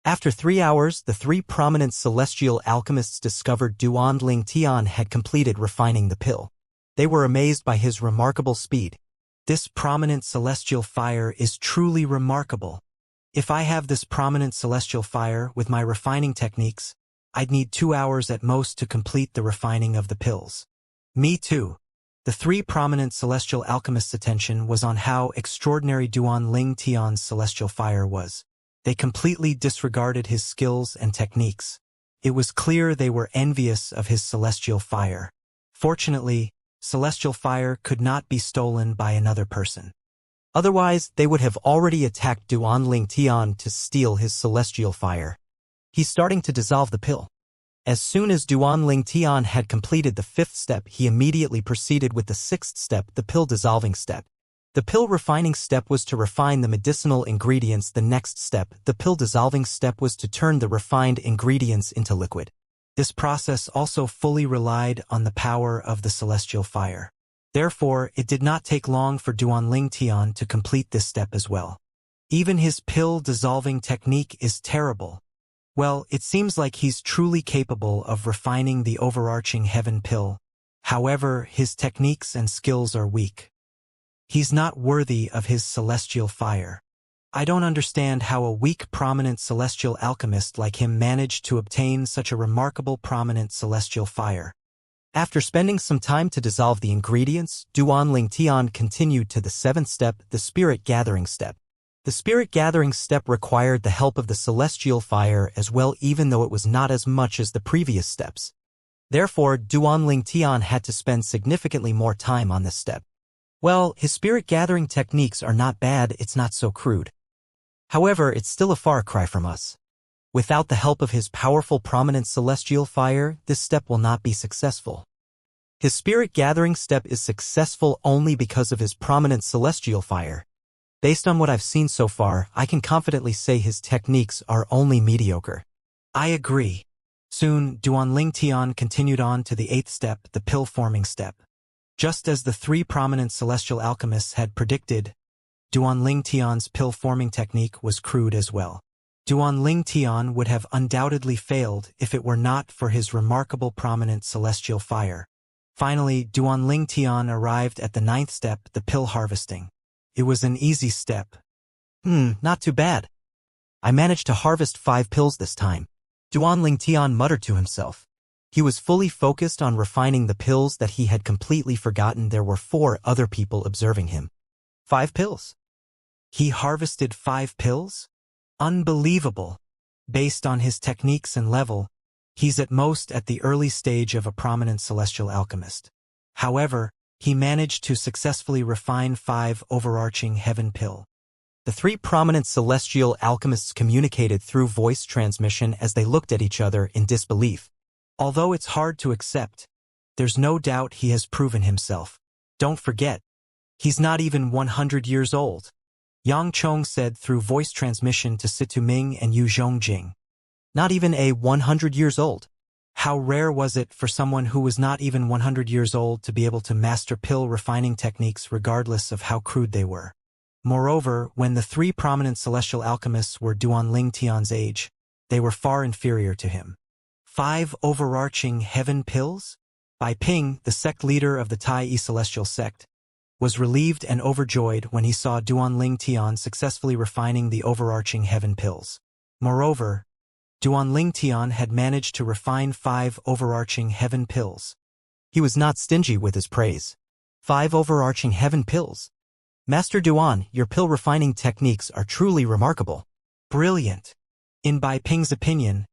After 3 hours, the 3 prominent celestial alchemists discovered Duan Tian had completed refining the pill. They were amazed by his remarkable speed. This prominent celestial fire is truly remarkable. If I have this prominent celestial fire with my refining techniques, I'd need 2 hours at most to complete the refining of the pills. Me too. The 3 prominent celestial alchemists' attention was on how extraordinary Duan Tian's celestial fire was. They completely disregarded his skills and techniques. It was clear they were envious of his celestial fire. Fortunately, celestial fire could not be stolen by another person. Otherwise, they would have already attacked Duan Tian to steal his celestial fire. He's starting to dissolve the pill. As soon as Duan Tian had completed the 5th step, he immediately proceeded with the 6th step, the pill dissolving step. The pill refining step was to refine the medicinal ingredients. The next step, the pill dissolving step, was to turn the refined ingredients into liquid. This process also fully relied on the power of the celestial fire. Therefore, it did not take long for Duan Tian to complete this step as well. Even his pill dissolving technique is terrible. Well, it seems like he's truly capable of refining the overarching heaven pill. However, his techniques and skills are weak. He's not worthy of his celestial fire. I don't understand how a weak prominent celestial alchemist like him managed to obtain such a remarkable prominent celestial fire. After spending some time to dissolve the ingredients, Duan Tian continued to the 7th step, the spirit gathering step. The spirit gathering step required the help of the celestial fire as well, even though it was not as much as the previous steps. Therefore, Duan Tian had to spend significantly more time on this step. Well, his spirit gathering techniques are not bad, it's not so crude. However, it's still a far cry from us. Without the help of his powerful prominent celestial fire, this step will not be successful. His spirit gathering step is successful only because of his prominent celestial fire. Based on what I've seen so far, I can confidently say his techniques are only mediocre. I agree. Soon, Duan Tian continued on to the 8th step, the pill-forming step. Just as the 3 prominent celestial alchemists had predicted, Duan Tian's pill-forming technique was crude as well. Duan Tian would have undoubtedly failed if it were not for his remarkable prominent celestial fire. Finally, Duan Tian arrived at the 9th step, the pill harvesting. It was an easy step. Not too bad. I managed to harvest 5 pills this time. Duan Tian muttered to himself. He was fully focused on refining the pills that he had completely forgotten there were 4 other people observing him. 5 pills. He harvested 5 pills? Unbelievable. Based on his techniques and level, he's at most at the early stage of a prominent celestial alchemist. However, he managed to successfully refine 5 overarching heaven pill. The 3 prominent celestial alchemists communicated through voice transmission as they looked at each other in disbelief. Although it's hard to accept, there's no doubt he has proven himself. Don't forget, he's not even 100 years old. Yang Chong said through voice transmission to Situ Ming and Yu Zhongjing. Not even a 100 years old. How rare was it for someone who was not even 100 years old to be able to master pill refining techniques regardless of how crude they were. Moreover, when the 3 prominent celestial alchemists were Duan Tian's age, they were far inferior to him. 5 overarching heaven pills? Bai Ping, the sect leader of the Tai celestial sect, was relieved and overjoyed when he saw Duan Tian successfully refining the overarching heaven pills. Moreover, Duan Tian had managed to refine 5 overarching heaven pills. He was not stingy with his praise. 5 overarching heaven pills. Master Duan, your pill refining techniques are truly remarkable. Brilliant. In Bai Ping's opinion,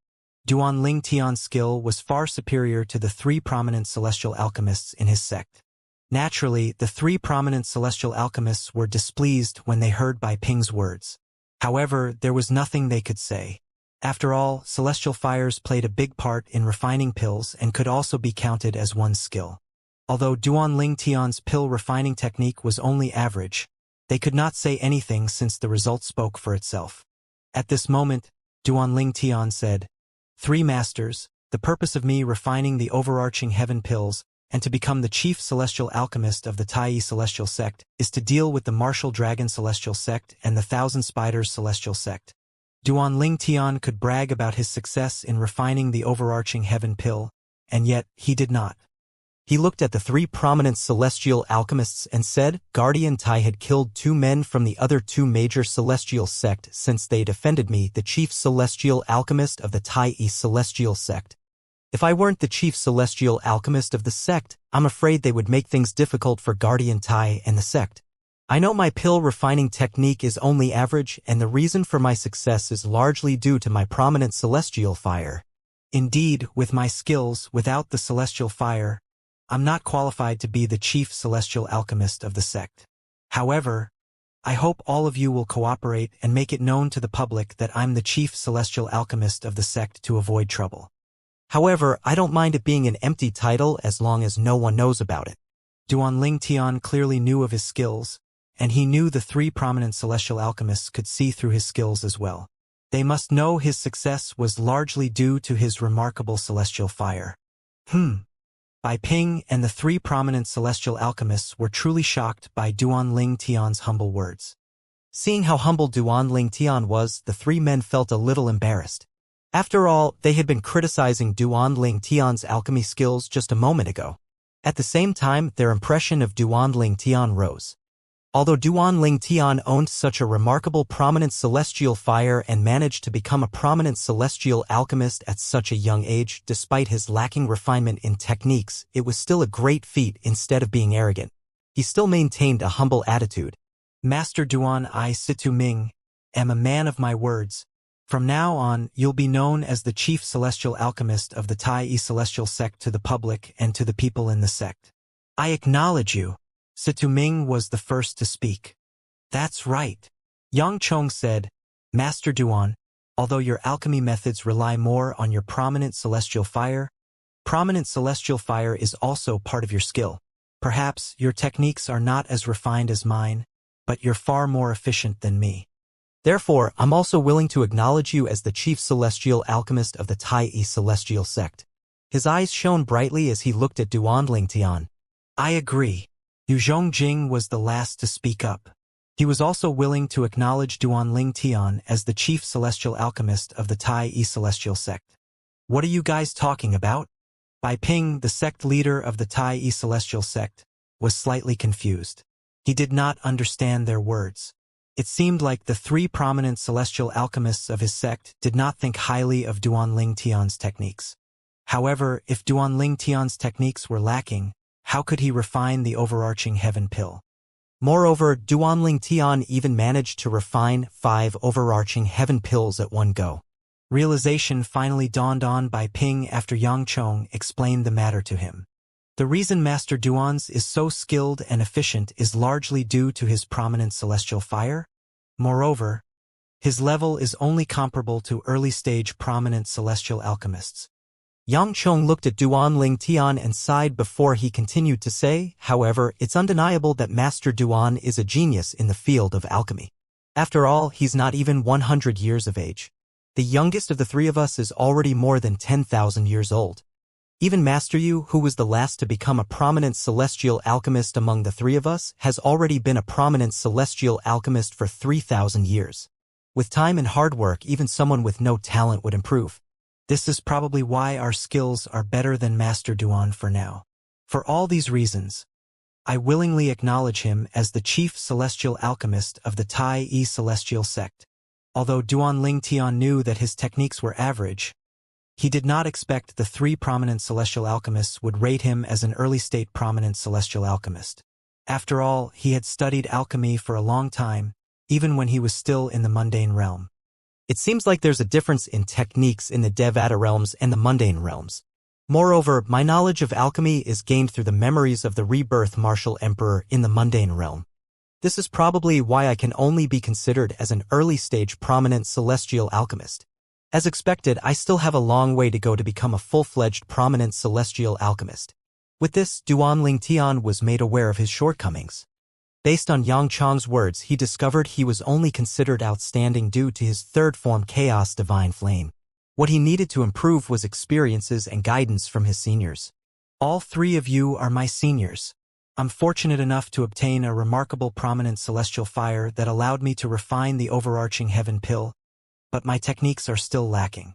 Duan Tian's skill was far superior to the 3 prominent celestial alchemists in his sect. Naturally, the 3 prominent celestial alchemists were displeased when they heard Bai Ping's words. However, there was nothing they could say. After all, celestial fires played a big part in refining pills and could also be counted as one's skill. Although Duan Tian's pill refining technique was only average, they could not say anything since the result spoke for itself. At this moment, Duan Tian said, "Three masters, the purpose of me refining the overarching heaven pills and to become the chief celestial alchemist of the Tai celestial sect is to deal with the martial dragon celestial sect and the thousand spiders celestial sect." Duan Tian could brag about his success in refining the overarching heaven pill, and yet he did not. He looked at the three prominent celestial alchemists and said, "Guardian Tai had killed 2 men from the other 2 major celestial sect since they defended me, the chief celestial alchemist of the Tai celestial sect. If I weren't the chief celestial alchemist of the sect, I'm afraid they would make things difficult for Guardian Tai and the sect. I know my pill refining technique is only average, and the reason for my success is largely due to my prominent celestial fire. Indeed, with my skills, without the celestial fire, I'm not qualified to be the chief celestial alchemist of the sect. However, I hope all of you will cooperate and make it known to the public that I'm the chief celestial alchemist of the sect to avoid trouble. However, I don't mind it being an empty title as long as no one knows about it." Duan Tian clearly knew of his skills, and he knew the 3 prominent celestial alchemists could see through his skills as well. They must know his success was largely due to his remarkable celestial fire. Bai Ping and the 3 prominent celestial alchemists were truly shocked by Duan Tian's humble words. Seeing how humble Duan Tian was, the 3 men felt a little embarrassed. After all, they had been criticizing Duan Tian's alchemy skills just a moment ago. At the same time, their impression of Duan Tian rose. Although Duan Tian owned such a remarkable prominent celestial fire and managed to become a prominent celestial alchemist at such a young age, despite his lacking refinement in techniques, it was still a great feat. Instead of being arrogant, he still maintained a humble attitude. "Master Duan, I, Situ Ming, am a man of my words. From now on, you'll be known as the chief celestial alchemist of the Tai celestial sect to the public and to the people in the sect. I acknowledge you." Situ Ming was the first to speak. "That's right," Yang Chong said. "Master Duan, although your alchemy methods rely more on your prominent celestial fire is also part of your skill. Perhaps your techniques are not as refined as mine, but you're far more efficient than me. Therefore, I'm also willing to acknowledge you as the chief celestial alchemist of the Tai celestial sect." His eyes shone brightly as he looked at Duan Tian. "I agree." Yu Zhongjing was the last to speak up. He was also willing to acknowledge Duan Tian as the chief celestial alchemist of the Tai celestial sect. "What are you guys talking about?" Bai Ping, the sect leader of the Tai celestial sect, was slightly confused. He did not understand their words. It seemed like the 3 prominent celestial alchemists of his sect did not think highly of Duan Tian's techniques. However, if Duan Tian's techniques were lacking, how could he refine the overarching heaven pill? Moreover, Duan Tian even managed to refine 5 overarching heaven pills at one go. Realization finally dawned on Bai Ping after Yang Chong explained the matter to him. The reason Master Duan's is so skilled and efficient is largely due to his prominent celestial fire. Moreover, his level is only comparable to early-stage prominent celestial alchemists. Yang Chong looked at Duan Tian and sighed before he continued to say, "However, it's undeniable that Master Duan is a genius in the field of alchemy. After all, he's not even 100 years of age. The youngest of the 3 of us is already more than 10,000 years old. Even Master Yu, who was the last to become a prominent celestial alchemist among the 3 of us, has already been a prominent celestial alchemist for 3,000 years. With time and hard work, even someone with no talent would improve. This is probably why our skills are better than Master Duan for now. For all these reasons, I willingly acknowledge him as the chief celestial alchemist of the Tai celestial sect." Although Duan Tian knew that his techniques were average, he did not expect the 3 prominent celestial alchemists would rate him as an early-state prominent celestial alchemist. After all, he had studied alchemy for a long time, even when he was still in the mundane realm. It seems like there's a difference in techniques in the Devata realms and the mundane realms. Moreover, my knowledge of alchemy is gained through the memories of the rebirth martial emperor in the mundane realm. This is probably why I can only be considered as an early-stage prominent celestial alchemist. As expected, I still have a long way to go to become a full-fledged prominent celestial alchemist. With this, Duan Lingtian was made aware of his shortcomings. Based on Yang Chong's words, he discovered he was only considered outstanding due to his third form Chaos Divine Flame. What he needed to improve was experiences and guidance from his seniors. All three of you are my seniors. I'm fortunate enough to obtain a remarkable prominent celestial fire that allowed me to refine the overarching heaven pill, but my techniques are still lacking.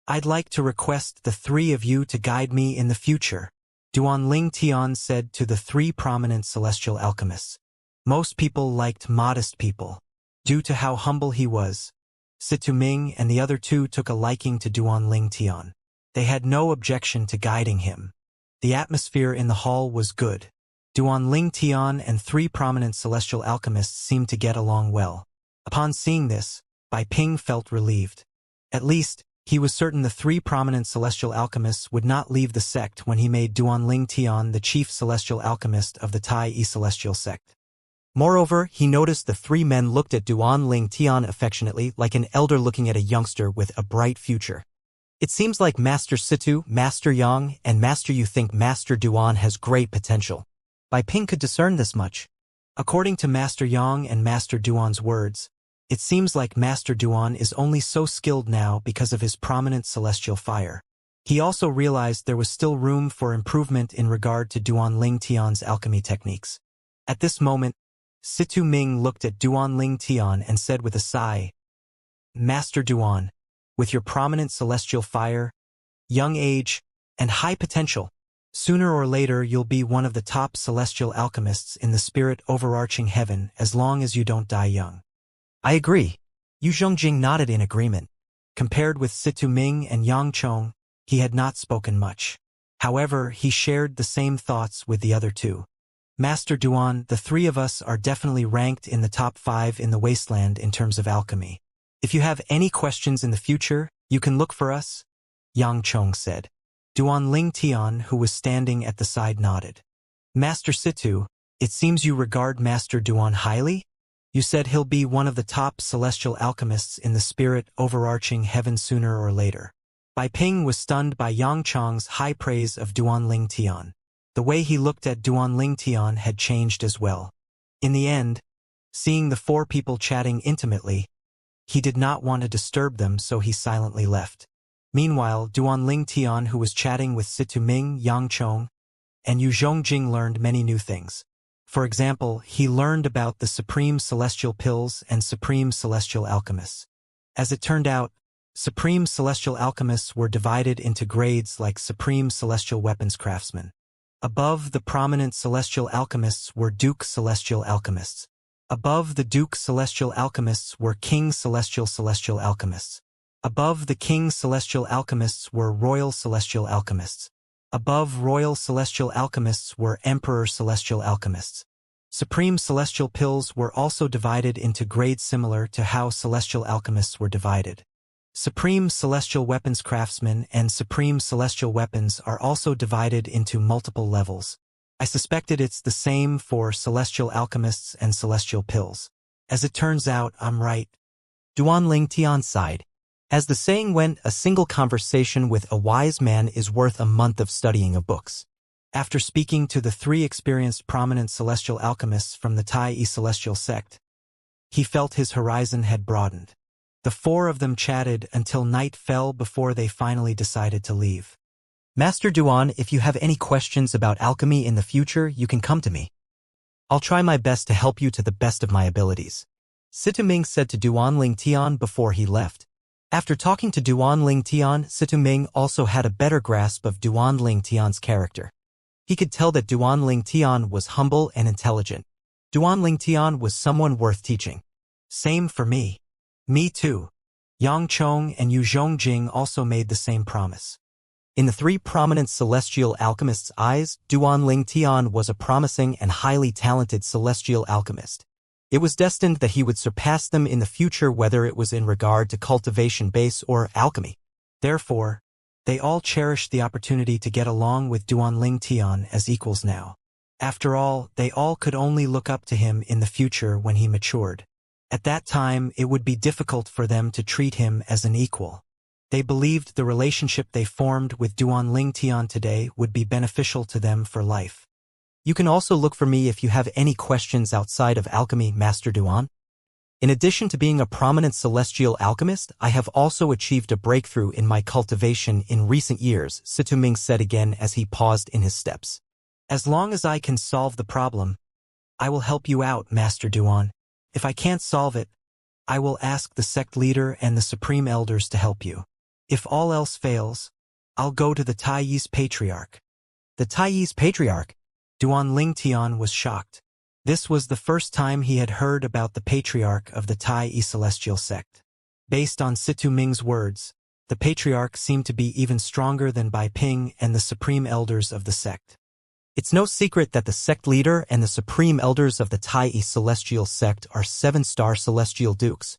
I'd like to request the three of you to guide me in the future, Duan Lingtian said to the three prominent celestial alchemists. Most people liked modest people. Due to how humble he was, Situ Ming and the other two took a liking to Duan Lingtian. They had no objection to guiding him. The atmosphere in the hall was good. Duan Lingtian and three prominent celestial alchemists seemed to get along well. Upon seeing this, Bai Ping felt relieved. At least, he was certain the three prominent celestial alchemists would not leave the sect when he made Duan Lingtian the chief celestial alchemist of the Tai Yi celestial sect. Moreover, he noticed the three men looked at Duan Lingtian affectionately like an elder looking at a youngster with a bright future. It seems like Master Situ, Master Yang, and Master Yu think Master Duan has great potential. Bai Ping could discern this much. According to Master Yang and Master Duan's words, it seems like Master Duan is only so skilled now because of his prominent celestial fire. He also realized there was still room for improvement in regard to Duan Lingtian's alchemy techniques. At this moment, Situ Ming looked at Duan Lingtian and said with a sigh, Master Duan, with your prominent celestial fire, young age, and high potential, sooner or later you'll be one of the top celestial alchemists in the spirit overarching heaven as long as you don't die young. I agree. Yu Zhongjing nodded in agreement. Compared with Situ Ming and Yang Chong, he had not spoken much. However, he shared the same thoughts with the other two. Master Duan, the three of us are definitely ranked in the top 5 in the wasteland in terms of alchemy. If you have any questions in the future, you can look for us, Yang Chong said. Duan Lingtian, who was standing at the side, nodded. Master Situ, it seems you regard Master Duan highly? You said he'll be one of the top celestial alchemists in the spirit overarching heaven sooner or later. Bai Ping was stunned by Yang Chong's high praise of Duan Lingtian. The way he looked at Duan Lingtian had changed as well. In the end, seeing the four people chatting intimately, he did not want to disturb them, so he silently left. Meanwhile, Duan Lingtian, who was chatting with Situ Ming, Yang Chong, and Yu Zhongjing, learned many new things. For example, he learned about the Supreme Celestial Pills and Supreme Celestial Alchemists. As it turned out, Supreme Celestial Alchemists were divided into grades like Supreme Celestial Weapons Craftsmen. Above the prominent Celestial Alchemists were Duke Celestial Alchemists. Above the Duke Celestial Alchemists were King Celestial Alchemists. Above the King Celestial Alchemists were Royal Celestial Alchemists. Above Royal Celestial Alchemists were Emperor Celestial Alchemists. Supreme Celestial Pills were also divided into grades similar to how Celestial Alchemists were divided. Supreme Celestial Weapons Craftsmen and Supreme Celestial Weapons are also divided into multiple levels. I suspected it's the same for Celestial Alchemists and Celestial Pills. As it turns out, I'm right. Duan Lingtian sighed. As the saying went, a single conversation with a wise man is worth a month of studying of books. After speaking to the three experienced prominent celestial alchemists from the Tai Yi celestial sect, he felt his horizon had broadened. The four of them chatted until night fell before they finally decided to leave. Master Duan, if you have any questions about alchemy in the future, you can come to me. I'll try my best to help you to the best of my abilities, Situ Ming said to Duan Lingtian before he left. After talking to Duan Lingtian, Situ Ming also had a better grasp of Duan Lingtian's character. He could tell that Duan Lingtian was humble and intelligent. Duan Lingtian was someone worth teaching. Same for me. Me too. Yang Chong and Yu Zhongjing also made the same promise. In the three prominent celestial alchemists' eyes, Duan Lingtian was a promising and highly talented celestial alchemist. It was destined that he would surpass them in the future, whether it was in regard to cultivation base or alchemy. Therefore, they all cherished the opportunity to get along with Duan Lingtian as equals now. After all, they all could only look up to him in the future when he matured. At that time, it would be difficult for them to treat him as an equal. They believed the relationship they formed with Duanling Tian today would be beneficial to them for life. You can also look for me if you have any questions outside of alchemy, Master Duan. In addition to being a prominent celestial alchemist, I have also achieved a breakthrough in my cultivation in recent years, Situming said again as he paused in his steps. As long as I can solve the problem, I will help you out, Master Duan. If I can't solve it, I will ask the sect leader and the supreme elders to help you. If all else fails, I'll go to the Taiyi's patriarch. The Taiyi's patriarch? Duanling Tian was shocked. This was the first time he had heard about the patriarch of the Taiyi celestial sect. Based on Situ Ming's words, the patriarch seemed to be even stronger than Bai Ping and the supreme elders of the sect. It's no secret that the sect leader and the supreme elders of the Taiyi celestial sect are 7-star celestial dukes.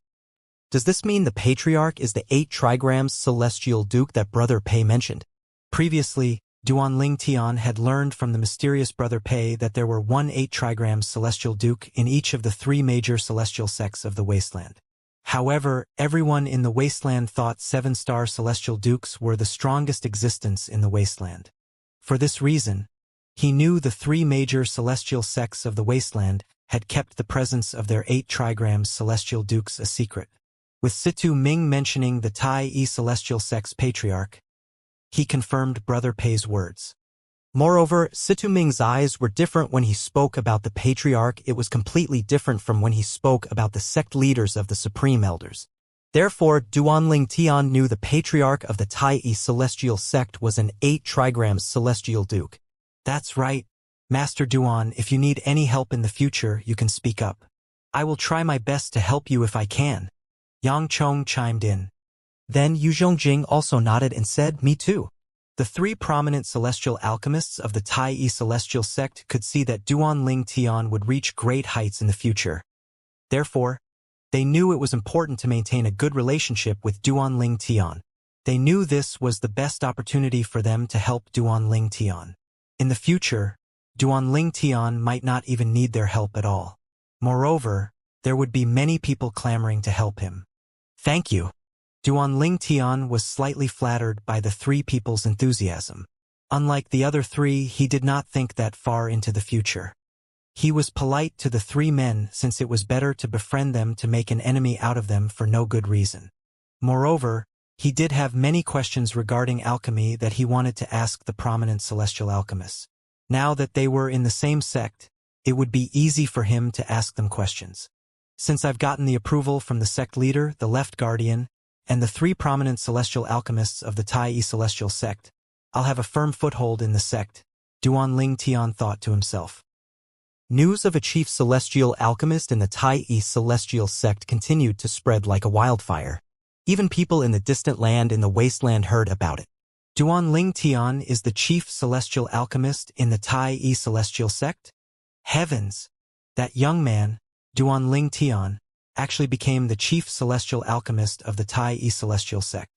Does this mean the patriarch is the 8 trigrams celestial duke that Brother Pei mentioned? Previously, Duanling Tian had learned from the mysterious Brother Pei that there were 8 trigrams celestial duke in each of the 3 major celestial sects of the wasteland. However, everyone in the wasteland thought 7-star celestial dukes were the strongest existence in the wasteland. For this reason, he knew the 3 major celestial sects of the wasteland had kept the presence of their 8 trigrams celestial dukes a secret. With Situ Ming mentioning the Taiyi celestial sect's patriarch, he confirmed Brother Pei's words. Moreover, Situ Ming's eyes were different when he spoke about the patriarch. It was completely different from when he spoke about the sect leaders of the supreme elders. Therefore, Duanling Tian knew the patriarch of the Taiyi celestial sect was an 8 trigrams celestial duke. That's right, Master Duan. If you need any help in the future, you can speak up. I will try my best to help you if I can. Yang Chong chimed in. Then Yu Zhongjing also nodded and said, me too. The 3 prominent celestial alchemists of the Taiyi celestial sect could see that Duanling Tian would reach great heights in the future. Therefore, they knew it was important to maintain a good relationship with Duanling Tian. They knew this was the best opportunity for them to help Duanling Tian. In the future, Duanling Tian might not even need their help at all. Moreover, there would be many people clamoring to help him. Thank you. Duanling Tian was slightly flattered by the 3 people's enthusiasm. Unlike the other 3, he did not think that far into the future. He was polite to the 3 men since it was better to befriend them to make an enemy out of them for no good reason. Moreover, he did have many questions regarding alchemy that he wanted to ask the prominent celestial alchemists. Now that they were in the same sect, it would be easy for him to ask them questions. Since I've gotten the approval from the sect leader, the Left Guardian, and the 3 prominent celestial alchemists of the Taiyi celestial sect, I'll have a firm foothold in the sect, Duanling Tian thought to himself. News of a chief celestial alchemist in the Taiyi celestial sect continued to spread like a wildfire. Even people in the distant land in the wasteland heard about it. Duanling Tian is the chief celestial alchemist in the Taiyi celestial sect? Heavens! That young man, Duanling Tian, actually became the chief celestial alchemist of the Taiyi celestial sect.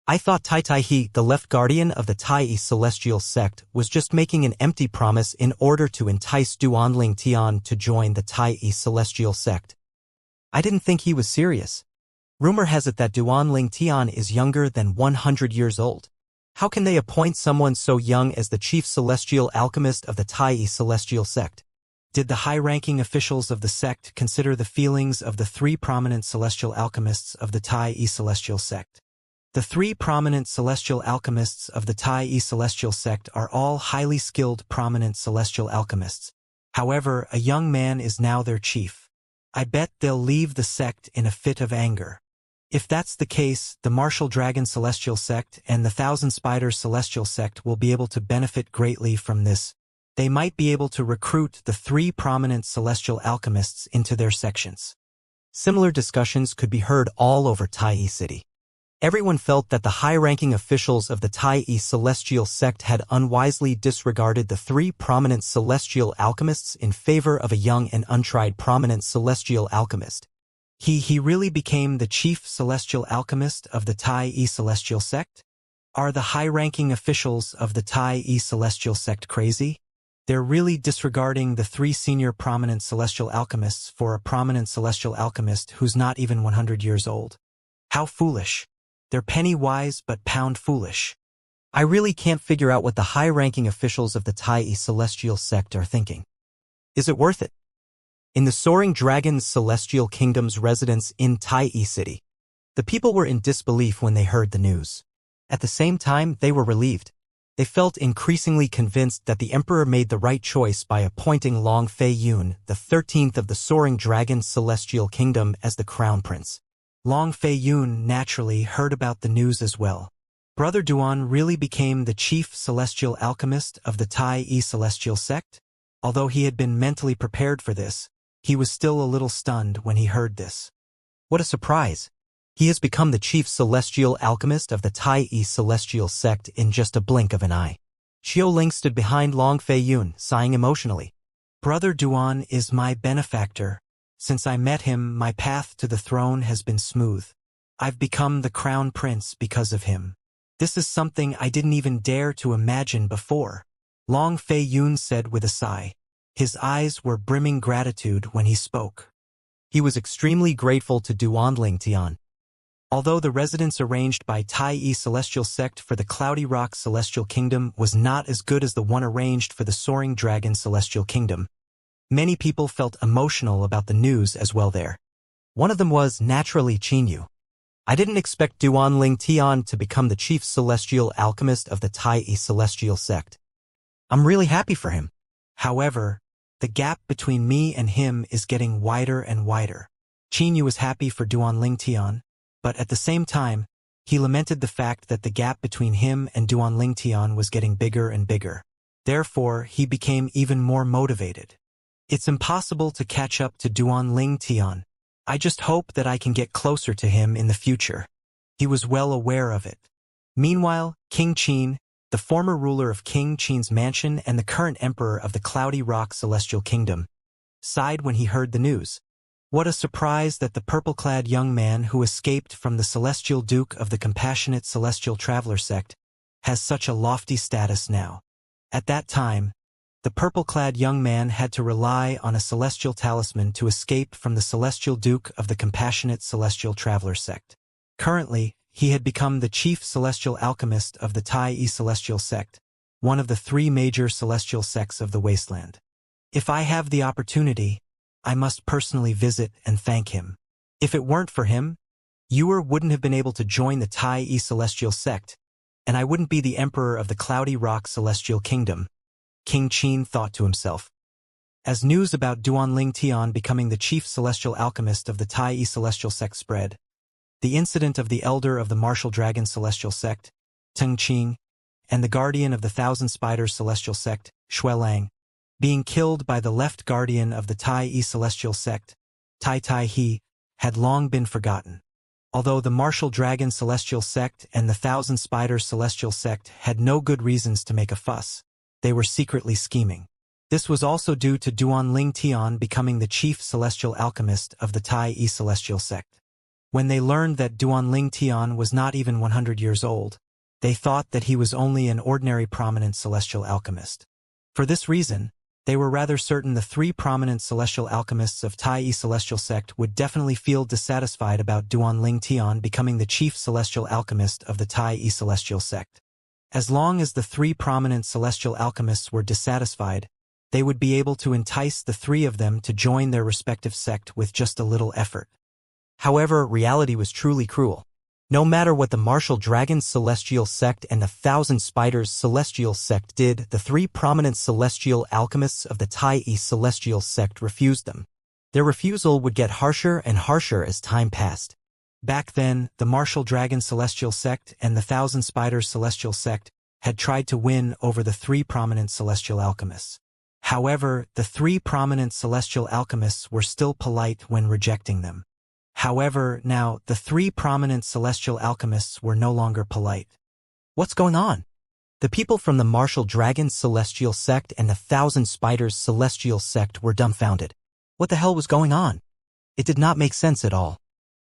I thought Taitai, the Left Guardian of the Taiyi celestial sect, was just making an empty promise in order to entice Duanling Tian to join the Taiyi celestial sect. I didn't think he was serious. Rumor has it that Duanling Tian is younger than 100 years old. How can they appoint someone so young as the chief celestial alchemist of the Taiyi celestial sect? Did the high-ranking officials of the sect consider the feelings of the 3 prominent celestial alchemists of the Taiyi celestial sect? The 3 prominent celestial alchemists of the Taiyi celestial sect are all highly skilled prominent celestial alchemists. However, a young man is now their chief. I bet they'll leave the sect in a fit of anger. If that's the case, the Martial Dragon celestial sect and the Thousand Spiders celestial sect will be able to benefit greatly from this. They might be able to recruit the 3 prominent celestial alchemists into their sections. Similar discussions could be heard all over Taiyi City. Everyone felt that the high-ranking officials of the Taiyi celestial sect had unwisely disregarded the 3 prominent celestial alchemists in favor of a young and untried prominent celestial alchemist. He really became the chief celestial alchemist of the Taiyi celestial sect? Are the high-ranking officials of the Taiyi celestial sect crazy? They're really disregarding the 3 senior prominent celestial alchemists for a prominent celestial alchemist who's not even 100 years old. How foolish. They're penny wise but pound foolish. I really can't figure out what the high-ranking officials of the Tai celestial sect are thinking. Is it worth it? In the Soaring Dragon's celestial kingdom's residence in Tai City, the people were in disbelief when they heard the news. At the same time, they were relieved. They felt increasingly convinced that the emperor made the right choice by appointing Long Fei Yun, the 13th of the Soaring Dragon's celestial kingdom, as the crown prince. Long Fei Yun naturally heard about the news as well. Brother Duan really became the chief celestial alchemist of the Tai celestial sect? Although he had been mentally prepared for this, he was still a little stunned when he heard this. What a surprise! He has become the chief celestial alchemist of the Tai celestial sect in just a blink of an eye. Xiao Ling stood behind Long Fei Yun, sighing emotionally. Brother Duan is my benefactor. Since I met him, my path to the throne has been smooth. I've become the crown prince because of him. This is something I didn't even dare to imagine before. Long Fei Yun said with a sigh. His eyes were brimming gratitude when he spoke. He was extremely grateful to Duan Lingtian. Although the residence arranged by Tai celestial sect for the Cloudy Rock celestial kingdom was not as good as the one arranged for the Soaring Dragon celestial kingdom, many people felt emotional about the news as well there. One of them was naturally Qinyu. I didn't expect Duan Lingtian to become the chief celestial alchemist of the Tai celestial sect. I'm really happy for him. However, the gap between me and him is getting wider and wider. Qinyu was happy for Duan Lingtian, but at the same time, he lamented the fact that the gap between him and Duan Lingtian was getting bigger and bigger. Therefore, he became even more motivated. It's impossible to catch up to Duan Lingtian. I just hope that I can get closer to him in the future. He was well aware of it. Meanwhile, King Qin, the former ruler of King Qin's mansion and the current emperor of the Cloudy Rock celestial kingdom, sighed when he heard the news. What a surprise that the purple-clad young man who escaped from the celestial duke of the compassionate celestial traveler sect has such a lofty status now. At that time, the purple-clad young man had to rely on a celestial talisman to escape from the celestial duke of the compassionate celestial traveler sect. Currently, he had become the chief celestial alchemist of the Tai celestial sect, one of the three major celestial sects of the wasteland. If I have the opportunity, I must personally visit and thank him. If it weren't for him, Yuer wouldn't have been able to join the Tai celestial sect, and I wouldn't be the emperor of the Cloudy Rock celestial kingdom, King Qin thought to himself. As news about Duan Lingtian becoming the chief celestial alchemist of the Tai celestial sect spread, the incident of the elder of the martial dragon celestial sect, Teng Qing, and the guardian of the thousand spiders celestial sect, Xuelang, being killed by the left guardian of the Tai celestial sect, Tai Tai He, had long been forgotten. Although the martial dragon celestial sect and the thousand spiders celestial sect had no good reasons to make a fuss, they were secretly scheming. This was also due to Duan Lingtian becoming the chief celestial alchemist of the Tai celestial sect. When they learned that Duan Lingtian was not even 100 years old, they thought that he was only an ordinary prominent celestial alchemist. For this reason, they were rather certain the three prominent celestial alchemists of Tai celestial sect would definitely feel dissatisfied about Duan Lingtian becoming the chief celestial alchemist of the Tai celestial sect. As long as the three prominent celestial alchemists were dissatisfied, they would be able to entice the three of them to join their respective sect with just a little effort. However, reality was truly cruel. No matter what the martial dragon celestial sect and the thousand spiders celestial sect did, the three prominent celestial alchemists of the Tai celestial sect refused them. Their refusal would get harsher and harsher as time passed. Back then, the martial dragon celestial sect and the thousand spiders celestial sect had tried to win over the three prominent celestial alchemists. However, the three prominent celestial alchemists were still polite when rejecting them. However, now, the three prominent celestial alchemists were no longer polite. What's going on? The people from the martial dragon celestial sect and the thousand spiders celestial sect were dumbfounded. What the hell was going on? It did not make sense at all.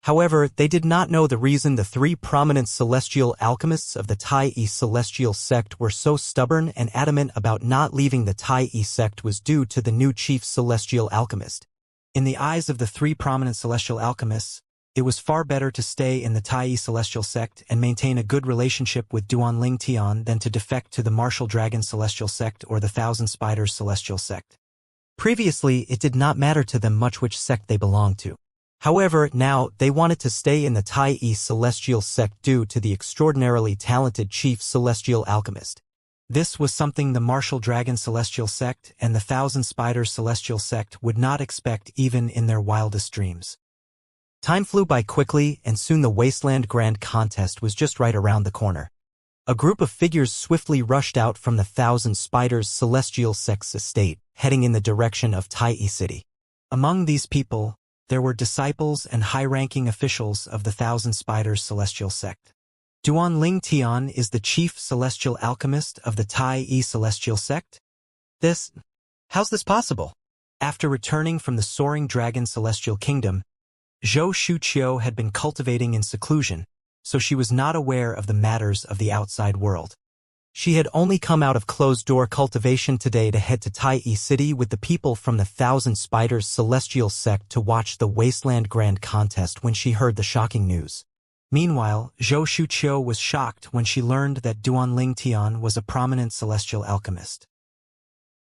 However, they did not know the reason the three prominent celestial alchemists of the Tai celestial sect were so stubborn and adamant about not leaving the Tai sect was due to the new chief celestial alchemist. In the eyes of the three prominent celestial alchemists, It was far better to stay in the Tai Celestial Sect and maintain a good relationship with Duan Ling Tian than to defect to the Martial Dragon Celestial Sect or the Thousand Spiders Celestial Sect. Previously, it did not matter to them much which sect they belonged to. However, now, they wanted to stay in the Tai Celestial Sect due to the extraordinarily talented Chief Celestial Alchemist. This was something the Martial Dragon Celestial Sect and the Thousand Spiders Celestial Sect would not expect even in their wildest dreams. Time flew by quickly, and soon the Wasteland Grand Contest was just right around the corner. A group of figures swiftly rushed out from the Thousand Spiders Celestial Sect's estate, heading in the direction of Tai City. Among these people, there were disciples and high-ranking officials of the Thousand Spiders Celestial Sect. Duan Ling Tian is the chief celestial alchemist of the Tai Celestial Sect? How's this possible? After returning from the Soaring Dragon Celestial Kingdom, Zhou Shuqiu had been cultivating in seclusion, so she was not aware of the matters of the outside world. She had only come out of closed-door cultivation today to head to Tai City with the people from the Thousand Spiders Celestial Sect to watch the Wasteland Grand Contest when she heard the shocking news. Meanwhile, Zhou Shuqiu was shocked when she learned that Duan Ling Tian was a prominent celestial alchemist.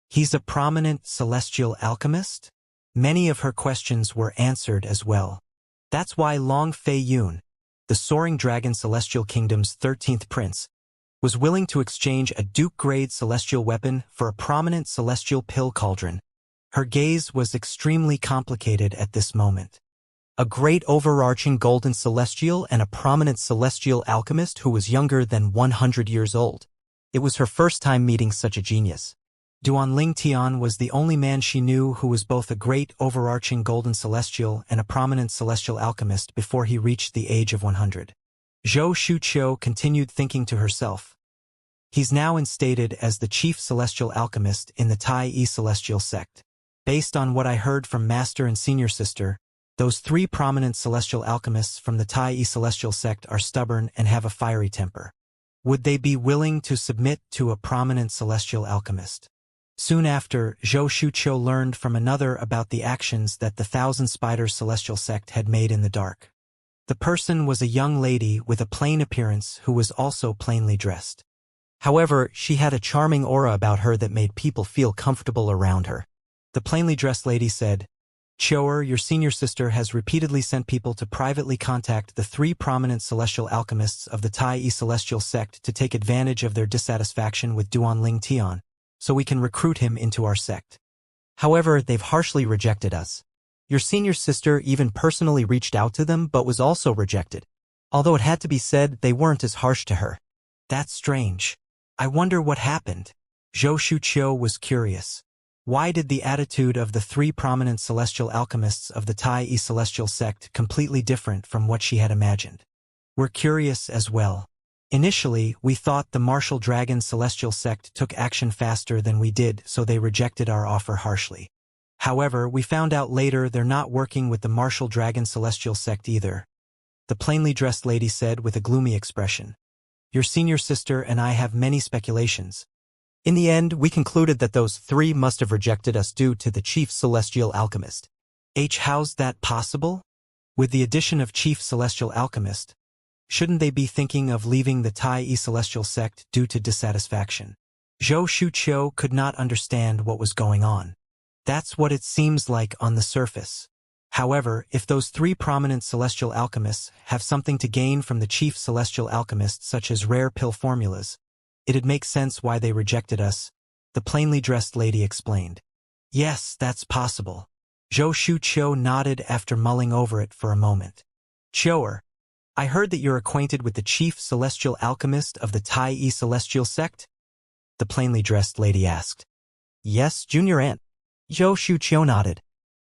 He's a prominent celestial alchemist? Many of her questions were answered as well. That's why Long Fei Yun, the Soaring Dragon Celestial Kingdom's 13th prince, was willing to exchange a Duke-grade celestial weapon for a prominent celestial pill cauldron. Her gaze was extremely complicated at this moment. A great overarching golden celestial and a prominent celestial alchemist who was younger than 100 years old. It was her first time meeting such a genius. Duan Ling Tian was the only man she knew who was both a great overarching golden celestial and a prominent celestial alchemist before he reached the age of 100. Zhou Shuqiu continued thinking to herself. He's now instated as the chief celestial alchemist in the Tai Celestial Sect. Based on what I heard from Master and Senior Sister, those three prominent celestial alchemists from the Tai Celestial Sect are stubborn and have a fiery temper. Would they be willing to submit to a prominent celestial alchemist? Soon after, Zhou Shuqiu learned from another about the actions that the Thousand Spiders Celestial Sect had made in the dark. The person was a young lady with a plain appearance who was also plainly dressed. However, she had a charming aura about her that made people feel comfortable around her. The plainly dressed lady said, "Qiu'er, your senior sister has repeatedly sent people to privately contact the three prominent celestial alchemists of the Tai Celestial Sect to take advantage of their dissatisfaction with Duan Ling Tian, so we can recruit him into our sect. However, they've harshly rejected us. Your senior sister even personally reached out to them but was also rejected. Although it had to be said, they weren't as harsh to her. That's strange. I wonder what happened." Zhou Shuqiu was curious. Why did the attitude of the three prominent celestial alchemists of the Tai Celestial Sect completely different from what she had imagined? We're curious as well. Initially, we thought the Martial Dragon Celestial Sect took action faster than we did, so they rejected our offer harshly. However, we found out later they're not working with the Martial Dragon Celestial Sect either. The plainly dressed lady said with a gloomy expression. Your senior sister and I have many speculations. In the end, we concluded that those three must have rejected us due to the Chief Celestial Alchemist. How's that possible? With the addition of Chief Celestial Alchemist, shouldn't they be thinking of leaving the Tai Celestial Sect due to dissatisfaction? Zhou Shuqiu could not understand what was going on. That's what it seems like on the surface. However, if those three prominent celestial alchemists have something to gain from the chief celestial alchemists such as rare pill formulas, it'd make sense why they rejected us, the plainly dressed lady explained. Yes, that's possible. Zhou Shuqiu nodded after mulling over it for a moment. Qiu'er, I heard that you're acquainted with the chief celestial alchemist of the Tai Celestial Sect? The plainly dressed lady asked. Yes, Junior Aunt. Zhou Shuqiu nodded.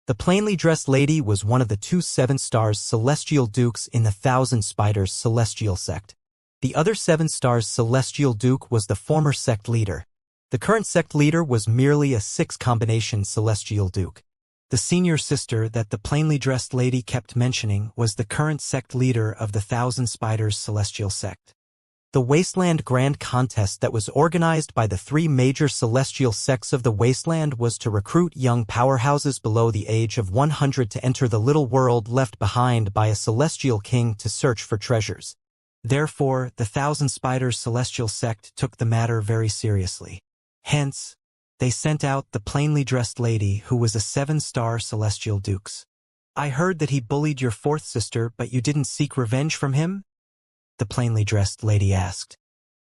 The plainly dressed lady was one of the two 7-stars celestial dukes in the Thousand Spiders Celestial Sect. The other 7-stars celestial duke was the former sect leader. The current sect leader was merely a 6-combination celestial duke. The senior sister that the plainly dressed lady kept mentioning was the current sect leader of the Thousand Spiders Celestial Sect. The Wasteland Grand Contest that was organized by the three major celestial sects of the Wasteland was to recruit young powerhouses below the age of 100 to enter the little world left behind by a celestial king to search for treasures. Therefore, the Thousand Spiders celestial sect took the matter very seriously. Hence, they sent out the plainly dressed lady who was a 7-star celestial dukes. I heard that he bullied your fourth sister, but you didn't seek revenge from him? The plainly dressed lady asked.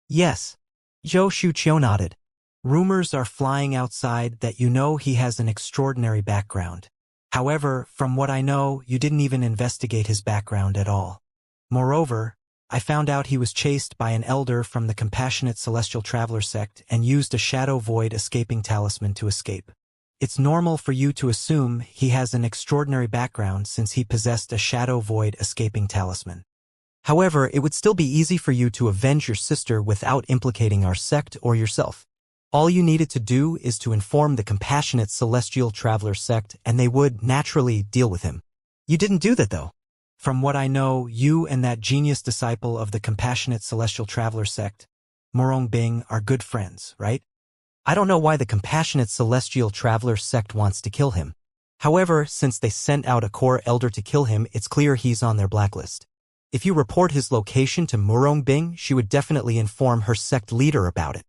Yes. Zhou Shuqiu nodded. Rumors are flying outside that you know he has an extraordinary background. However, from what I know, you didn't even investigate his background at all. Moreover, I found out he was chased by an elder from the Compassionate Celestial Traveler sect and used a Shadow Void escaping talisman to escape. It's normal for you to assume he has an extraordinary background since he possessed a Shadow Void escaping talisman. However, it would still be easy for you to avenge your sister without implicating our sect or yourself. All you needed to do is to inform the Compassionate Celestial Traveler sect and they would naturally deal with him. You didn't do that though. From what I know, you and that genius disciple of the Compassionate Celestial Traveler sect, Morong Bing, are good friends, right? I don't know why the Compassionate Celestial Traveler sect wants to kill him. However, since they sent out a core elder to kill him, it's clear he's on their blacklist. If you report his location to Murong Bing, she would definitely inform her sect leader about it.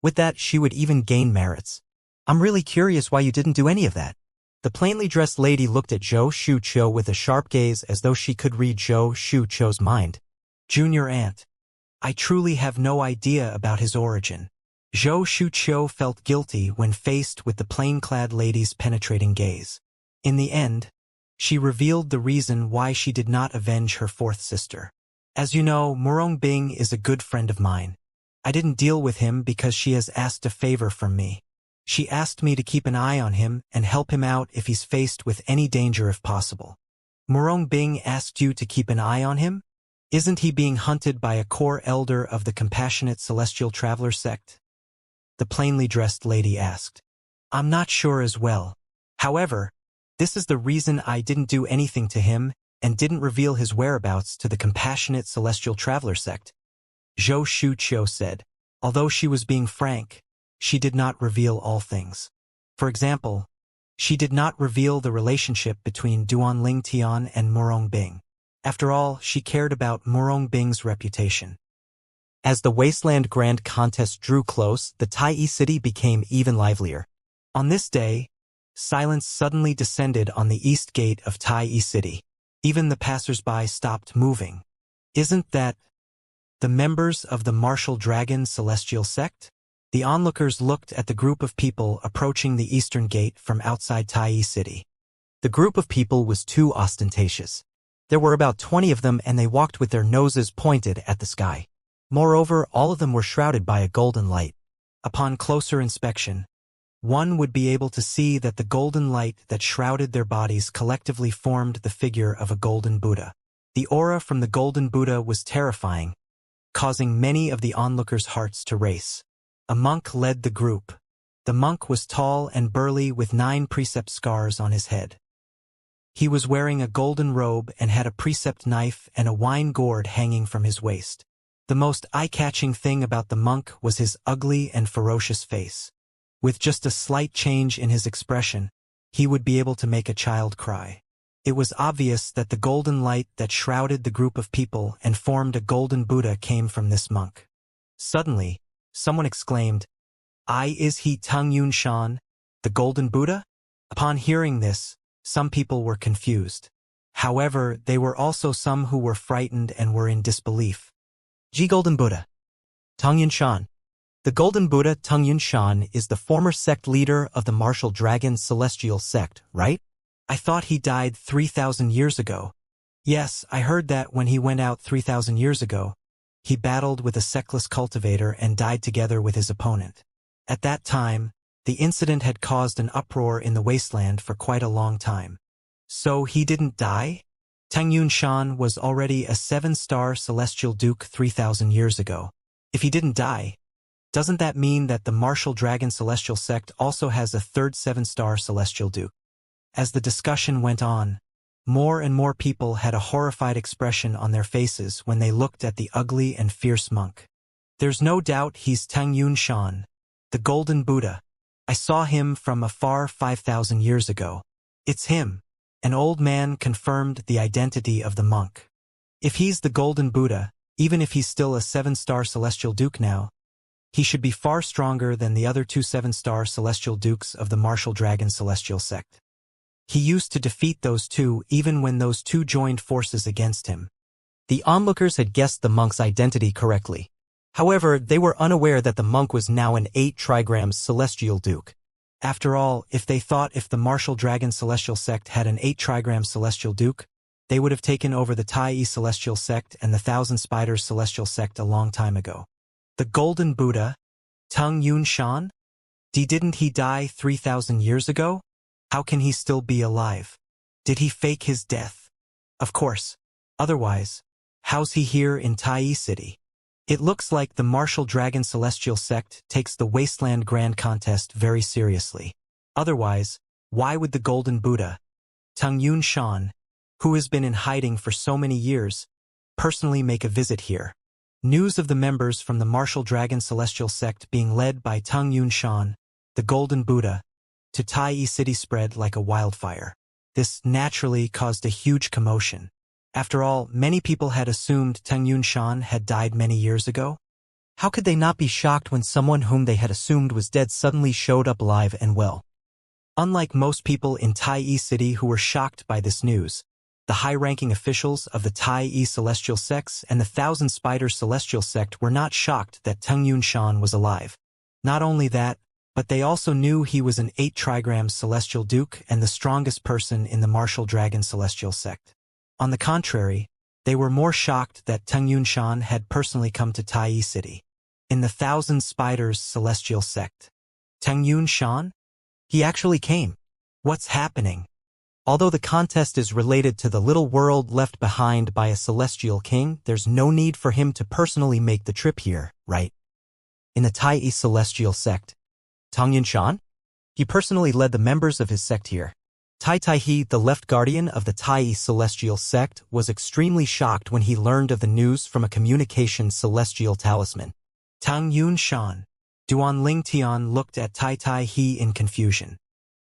With that, she would even gain merits. I'm really curious why you didn't do any of that. The plainly dressed lady looked at Zhou Shuqiu with a sharp gaze as though she could read Zhou Shuqiu's mind. Junior aunt. I truly have no idea about his origin. Zhou Shuqiu felt guilty when faced with the plain-clad lady's penetrating gaze. In the end, she revealed the reason why she did not avenge her fourth sister. As you know, Murong Bing is a good friend of mine. I didn't deal with him because she has asked a favor from me. She asked me to keep an eye on him and help him out if he's faced with any danger if possible. Murong Bing asked you to keep an eye on him? Isn't he being hunted by a core elder of the Compassionate Celestial Traveler sect? The plainly dressed lady asked. I'm not sure as well. However, this is the reason I didn't do anything to him and didn't reveal his whereabouts to the Compassionate Celestial Traveler sect. Zhou Shuqiu said. Although she was being frank, she did not reveal all things. For example, she did not reveal the relationship between Duan Lingtian and Murong Bing. After all, she cared about Murong Bing's reputation. As the Wasteland Grand Contest drew close, the Tai city became even livelier. On this day, silence suddenly descended on the east gate of Tai city. Even the passers-by stopped moving. Isn't that the members of the Martial Dragon Celestial Sect? The onlookers looked at the group of people approaching the eastern gate from outside Tai city. The group of people was too ostentatious. There were about 20 of them and they walked with their noses pointed at the sky. Moreover, all of them were shrouded by a golden light. Upon closer inspection, one would be able to see that the golden light that shrouded their bodies collectively formed the figure of a golden Buddha. The aura from the golden Buddha was terrifying, causing many of the onlookers' hearts to race. A monk led the group. The monk was tall and burly with 9 precept scars on his head. He was wearing a golden robe and had a precept knife and a wine gourd hanging from his waist. The most eye-catching thing about the monk was his ugly and ferocious face. With just a slight change in his expression, he would be able to make a child cry. It was obvious that the golden light that shrouded the group of people and formed a golden Buddha came from this monk. Suddenly, someone exclaimed, Is he Tung Yun Shan, the golden Buddha? Upon hearing this, some people were confused. However, there were also some who were frightened and were in disbelief. Golden Buddha. Tung Yun Shan. The Golden Buddha Tung Yun Shan is the former sect leader of the Martial Dragon Celestial Sect, right? I thought he died 3,000 years ago. Yes, I heard that when he went out 3,000 years ago, he battled with a sectless cultivator and died together with his opponent. At that time, the incident had caused an uproar in the wasteland for quite a long time. So he didn't die? Tung Yun Shan was already a 7-star Celestial Duke 3,000 years ago. If he didn't die, doesn't that mean that the Martial Dragon Celestial Sect also has a third 7-star Celestial Duke? As the discussion went on, more and more people had a horrified expression on their faces when they looked at the ugly and fierce monk. There's no doubt he's Tang Yunshan, the Golden Buddha. I saw him from afar 5,000 years ago. It's him. An old man confirmed the identity of the monk. If he's the Golden Buddha, even if he's still a 7-star Celestial Duke now, he should be far stronger than the other 2 7-star Celestial Dukes of the Martial Dragon Celestial Sect. He used to defeat those two even when those two joined forces against him. The onlookers had guessed the monk's identity correctly. However, they were unaware that the monk was now an 8 trigrams Celestial Duke. After all, if they thought if the Martial Dragon Celestial Sect had an 8 trigram Celestial Duke, they would have taken over the Tai Celestial Sect and the Thousand Spiders Celestial Sect a long time ago. The Golden Buddha, Tang Yunshan? Didn't he die 3,000 years ago? How can he still be alive? Did he fake his death? Of course. Otherwise, how's he here in Tai City? It looks like the Martial Dragon Celestial Sect takes the Wasteland Grand Contest very seriously. Otherwise, why would the Golden Buddha, Tang Yunshan, who has been in hiding for so many years, personally make a visit here? News of the members from the Martial Dragon Celestial Sect being led by Tang Yunshan, the Golden Buddha, to Tai City spread like a wildfire. This naturally caused a huge commotion. After all, many people had assumed Tang Yunshan had died many years ago. How could they not be shocked when someone whom they had assumed was dead suddenly showed up alive and well? Unlike most people in Tai City who were shocked by this news, the high-ranking officials of the Tai Celestial Sects and the Thousand Spiders Celestial Sect were not shocked that Tang Yunshan was alive. Not only that, but they also knew he was an 8 trigrams Celestial Duke and the strongest person in the Martial Dragon Celestial Sect. On the contrary, they were more shocked that Tang Yunshan had personally come to Tai City. In the Thousand Spiders Celestial Sect. Tang Yunshan? He actually came. What's happening? Although the contest is related to the little world left behind by a celestial king, there's no need for him to personally make the trip here, right? In the Tai Celestial Sect, Tang Yunshan? He personally led the members of his sect here. Tai Taihe, the left guardian of the Tai Celestial Sect, was extremely shocked when he learned of the news from a communication celestial talisman. Tang Yunshan. Duan Ling Tian looked at Tai Taihe in confusion.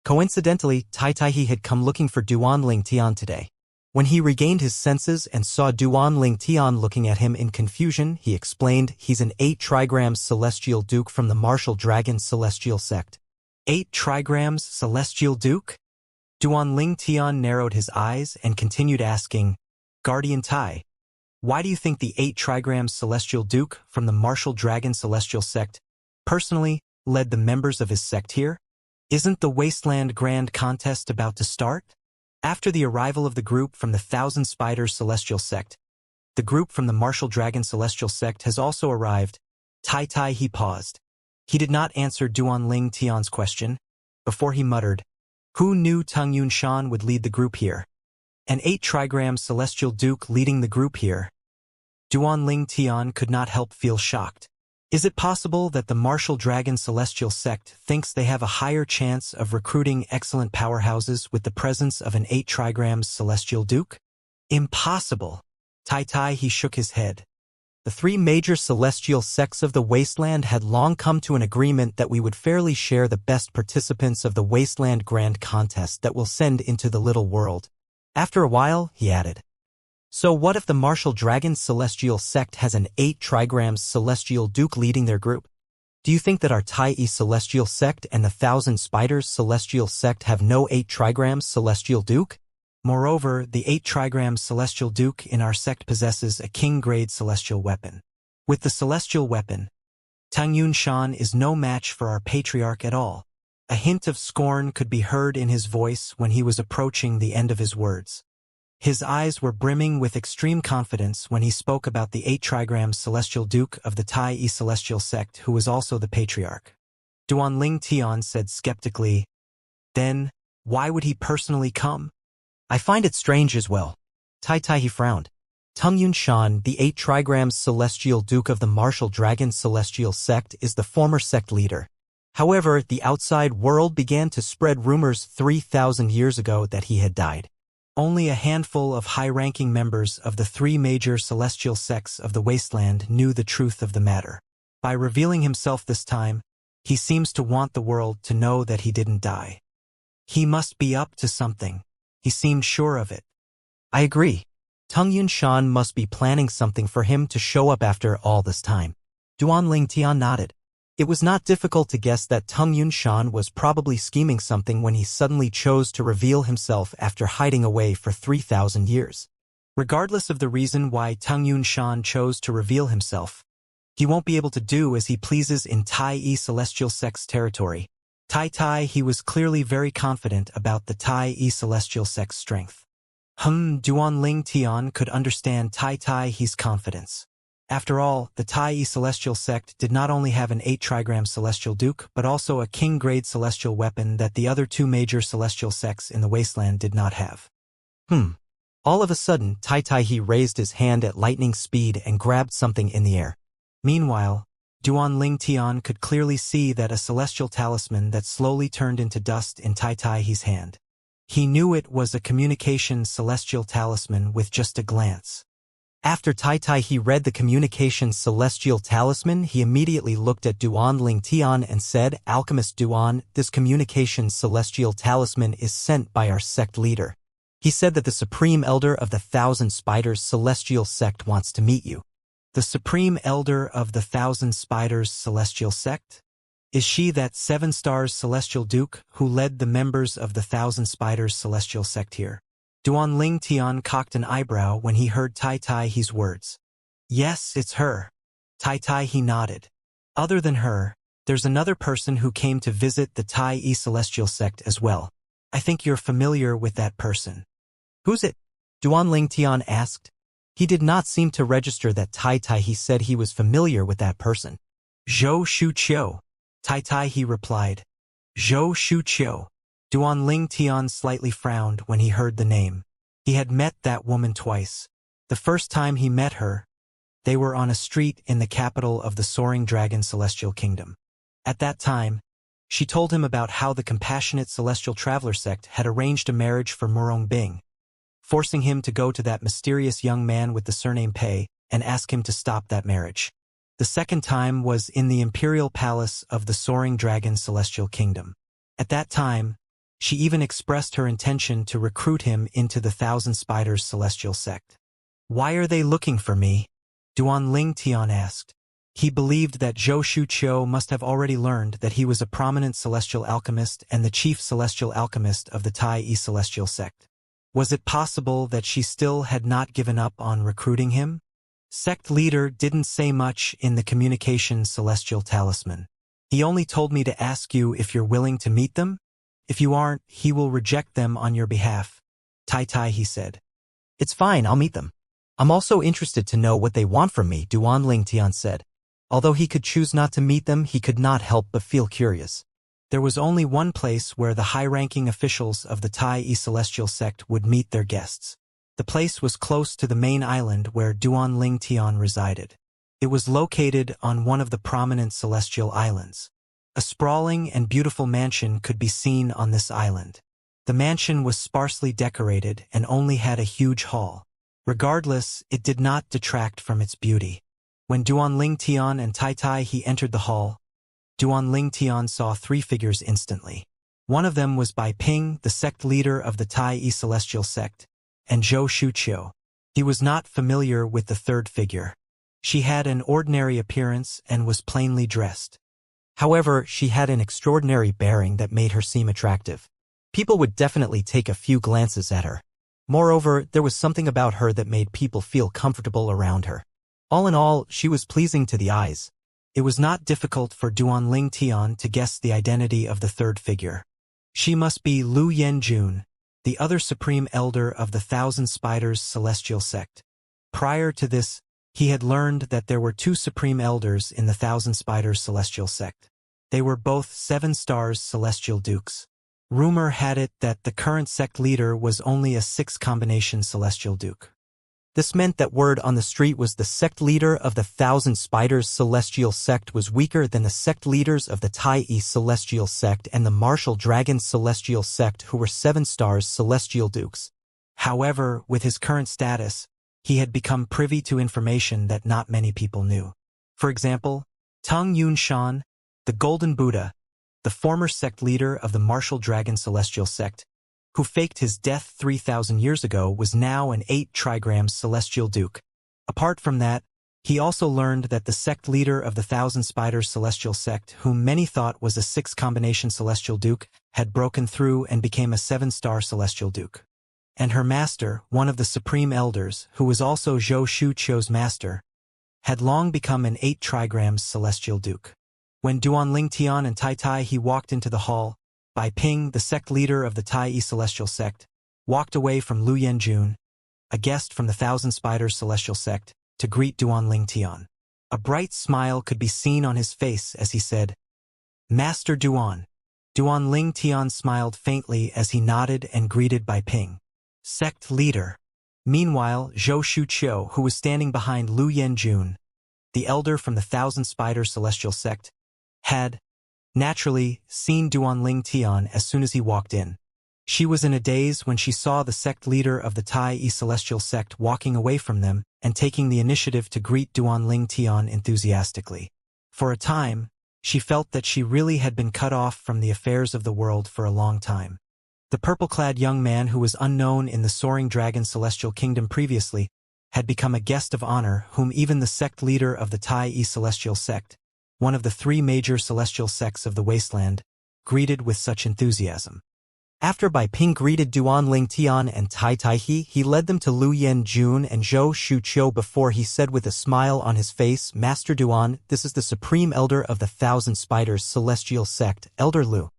Coincidentally, Tai Taihe had come looking for Duan Ling Tian today. When he regained his senses and saw Duan Ling Tian looking at him in confusion, he explained he's an 8 trigrams Celestial Duke from the Martial Dragon Celestial Sect. 8 trigrams Celestial Duke? Duan Ling Tian narrowed his eyes and continued asking, Guardian Tai, why do you think the 8 trigrams Celestial Duke from the Martial Dragon Celestial Sect personally led the members of his sect here? Isn't the Wasteland Grand Contest about to start? After the arrival of the group from the Thousand Spiders Celestial Sect, the group from the Martial Dragon Celestial Sect has also arrived. Tai Taihe paused. He did not answer Duan Ling Tian's question. Before he muttered, who knew Tang Yunshan would lead the group here? An 8 trigrams Celestial Duke leading the group here. Duan Ling Tian could not help feel shocked. Is it possible that the Martial Dragon Celestial Sect thinks they have a higher chance of recruiting excellent powerhouses with the presence of an 8 trigrams Celestial Duke? Impossible. Tai Taihe shook his head. The 3 major celestial sects of the Wasteland had long come to an agreement that we would fairly share the best participants of the Wasteland Grand Contest that we'll send into the little world. After a while, he added, so what if the Martial Dragon Celestial Sect has an 8 trigrams Celestial Duke leading their group? Do you think that our Tai Celestial Sect and the Thousand Spiders Celestial Sect have no 8 trigrams Celestial Duke? Moreover, the 8 trigrams Celestial Duke in our sect possesses a king-grade celestial weapon. With the celestial weapon, Tang Yunshan is no match for our patriarch at all. A hint of scorn could be heard in his voice when he was approaching the end of his words. His eyes were brimming with extreme confidence when he spoke about the 8 trigrams Celestial Duke of the Tai Celestial Sect who was also the patriarch. Duan Ling Tian said skeptically, then, why would he personally come? I find it strange as well. Tai Taihe frowned. Tang Yunshan, the 8 trigrams Celestial Duke of the Martial Dragon Celestial Sect, is the former sect leader. However, the outside world began to spread rumors 3,000 years ago that he had died. Only a handful of high-ranking members of the 3 major celestial sects of the Wasteland knew the truth of the matter. By revealing himself this time, he seems to want the world to know that he didn't die. He must be up to something. He seemed sure of it. I agree. Tung Yunshan must be planning something for him to show up after all this time. Duan Lingtian nodded. It was not difficult to guess that Tung Yunshan was probably scheming something when he suddenly chose to reveal himself after hiding away for 3,000 years. Regardless of the reason why Tung Yunshan chose to reveal himself, he won't be able to do as he pleases in Tai Celestial Sect's territory. Tai, he was clearly very confident about the Tai Celestial Sect's strength. Duan Lingtian could understand Tai's confidence. After all, the Tai Celestial Sect did not only have an 8-trigram Celestial Duke, but also a king-grade celestial weapon that the other 2 major celestial sects in the wasteland did not have. All of a sudden, Tai raised his hand at lightning speed and grabbed something in the air. Meanwhile, Duan Lingtian could clearly see that a celestial talisman that slowly turned into dust in Tai's hand. He knew it was a communication celestial talisman with just a glance. After Tai read the communication celestial talisman, he immediately looked at Duan Lingtian and said, "Alchemist Duan, this communication celestial talisman is sent by our sect leader. He said that the Supreme Elder of the 1,000 Spiders Celestial Sect wants to meet you." The Supreme Elder of the 1,000 Spiders Celestial Sect? Is she that 7 stars Celestial Duke who led the members of the 1,000 Spiders Celestial Sect here? Duan Lingtian cocked an eyebrow when he heard Tai's words. Yes, it's her. Tai he nodded. Other than her, there's another person who came to visit the Tai Celestial Sect as well. I think you're familiar with that person. Who's it? Duan Lingtian asked. He did not seem to register that Tai he said he was familiar with that person. Zhou Shuqiu. Tai he replied. Zhou Shuqiu. Duan Lingtian slightly frowned when he heard the name. He had met that woman twice. The first time he met her, they were on a street in the capital of the Soaring Dragon Celestial Kingdom. At that time, she told him about how the compassionate Celestial Traveler sect had arranged a marriage for Murong Bing, forcing him to go to that mysterious young man with the surname Pei and ask him to stop that marriage. The second time was in the Imperial Palace of the Soaring Dragon Celestial Kingdom. At that time, she even expressed her intention to recruit him into the 1,000 Spiders Celestial Sect. Why are they looking for me? Duan Lingtian asked. He believed that Zhou Shuqiu must have already learned that he was a prominent celestial alchemist and the chief celestial alchemist of the Tai Celestial Sect. Was it possible that she still had not given up on recruiting him? Sect leader didn't say much in the communication celestial talisman. He only told me to ask you if you're willing to meet them. If you aren't, he will reject them on your behalf. Tai he said. It's fine, I'll meet them. I'm also interested to know what they want from me, Duan Lingtian said. Although he could choose not to meet them, he could not help but feel curious. There was only one place where the high-ranking officials of the Tai Celestial Sect would meet their guests. The place was close to the main island where Duan Lingtian resided. It was located on one of the prominent celestial islands. A sprawling and beautiful mansion could be seen on this island. The mansion was sparsely decorated and only had a huge hall. Regardless, it did not detract from its beauty. When Duan Lingtian and Tai he entered the hall, Duan Lingtian saw 3 figures instantly. One of them was Bai Ping, the sect leader of the Tai Celestial Sect, and Zhou Shuqiu. He was not familiar with the third figure. She had an ordinary appearance and was plainly dressed. However, she had an extraordinary bearing that made her seem attractive. People would definitely take a few glances at her. Moreover, there was something about her that made people feel comfortable around her. All in all, she was pleasing to the eyes. It was not difficult for Duan Lingtian to guess the identity of the third figure. She must be Lu Yenjun, the other Supreme Elder of the 1,000 Spiders Celestial Sect. Prior to this, he had learned that there were 2 Supreme Elders in the 1,000 Spiders Celestial Sect. They were both 7 stars Celestial Dukes. Rumor had it that the current sect leader was only a 6 combination Celestial Duke. This meant that word on the street was the sect leader of the 1,000 Spiders Celestial Sect was weaker than the sect leaders of the Tai Celestial Sect and the Martial Dragon Celestial Sect, who were 7 stars Celestial Dukes. However, with his current status, he had become privy to information that not many people knew. For example, Tang Yunshan, the Golden Buddha, the former sect leader of the martial dragon celestial sect, who faked his death 3,000 years ago, was now an 8 trigrams celestial duke. Apart from that, he also learned that the sect leader of the Thousand Spiders celestial sect, whom many thought was a 6 combination celestial duke, had broken through and became a 7-star celestial duke. And her master, one of the supreme elders, who was also Zhou Shuqiu's master, had long become an 8 trigrams celestial duke. When Duanling Tian and Tai Tai he walked into the hall, Bai Ping, the sect leader of the Tai Yi celestial sect, walked away from Lu Yenjun, a guest from the Thousand Spiders celestial sect, to greet Duanling Tian. A bright smile could be seen on his face as he said, "Master Duan." Duanling Tian smiled faintly as he nodded and greeted Bai Ping. Sect leader. Meanwhile, Zhou Shuqiu, who was standing behind Lu Yenjun, the elder from the Thousand Spiders celestial sect, had, naturally, seen Duanling Tian as soon as he walked in. She was in a daze when she saw the sect leader of the Tai Yi celestial sect walking away from them and taking the initiative to greet Duanling Tian enthusiastically. For a time, she felt that she really had been cut off from the affairs of the world for a long time. The purple-clad young man who was unknown in the soaring dragon celestial kingdom previously had become a guest of honor whom even the sect leader of the Tai Yi celestial sect, one of the 3 major celestial sects of the wasteland, greeted with such enthusiasm. After Bai Ping greeted Duanling Tian and Tai Tai he led them to Lu Yenjun and Zhou Shuqiu before he said with a smile on his face, "Master Duan, this is the supreme elder of the Thousand Spiders celestial sect, Elder Lu.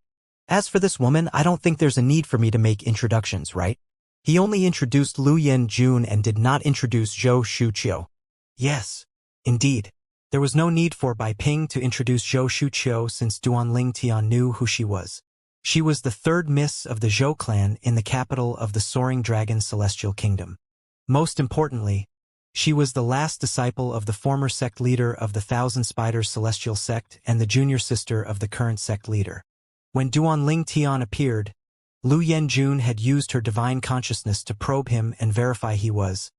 As for this woman, I don't think there's a need for me to make introductions, right?" He only introduced Lu Yenjun and did not introduce Zhou Shuqiu. Yes, indeed. There was no need for Bai Ping to introduce Zhou Shuqiu since Duanling Tian knew who she was. She was the 3rd miss of the Zhou clan in the capital of the Soaring Dragon Celestial Kingdom. Most importantly, she was the last disciple of the former sect leader of the Thousand Spiders Celestial Sect and the junior sister of the current sect leader. When Duanling Tian appeared, Lu Yenjun had used her divine consciousness to probe him and verify he was,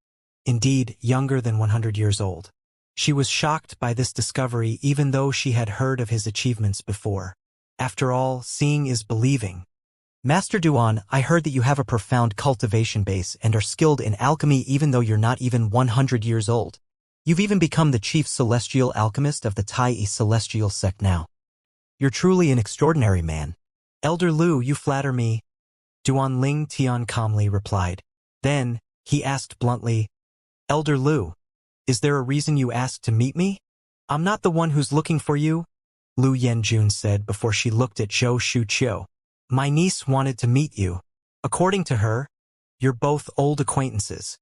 indeed, younger than 100 years old. She was shocked by this discovery even though she had heard of his achievements before. After all, seeing is believing. "Master Duan, I heard that you have a profound cultivation base and are skilled in alchemy even though you're not even 100 years old. You've even become the chief celestial alchemist of the Tai Yi celestial sect now. You're truly an extraordinary man." "Elder Lu, you flatter me," Duanling Tian calmly replied. Then, he asked bluntly, "Elder Lu, is there a reason you asked to meet me?" "I'm not the one who's looking for you," Lu Yenjun said before she looked at Zhou Shuqiu. "My niece wanted to meet you. According to her, you're both old acquaintances."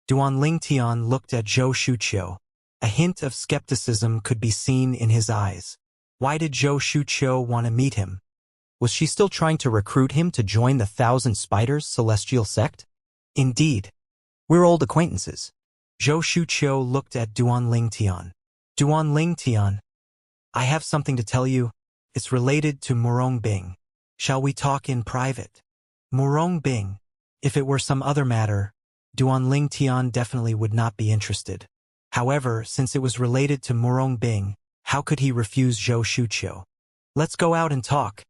Duanling Tian looked at Zhou Shuqiu. A hint of skepticism could be seen in his eyes. Why did Zhou Shuqiu want to meet him? Was she still trying to recruit him to join the Thousand Spiders celestial sect? "Indeed. We're old acquaintances." Zhou Shuqiu looked at Duanling Tian. "Duanling Tian, I have something to tell you. It's related to Murong Bing. Shall we talk in private?" Murong Bing. If it were some other matter, Duanling Tian definitely would not be interested. However, since it was related to Murong Bing, how could he refuse Zhou Shuqiu? "Let's go out and talk,"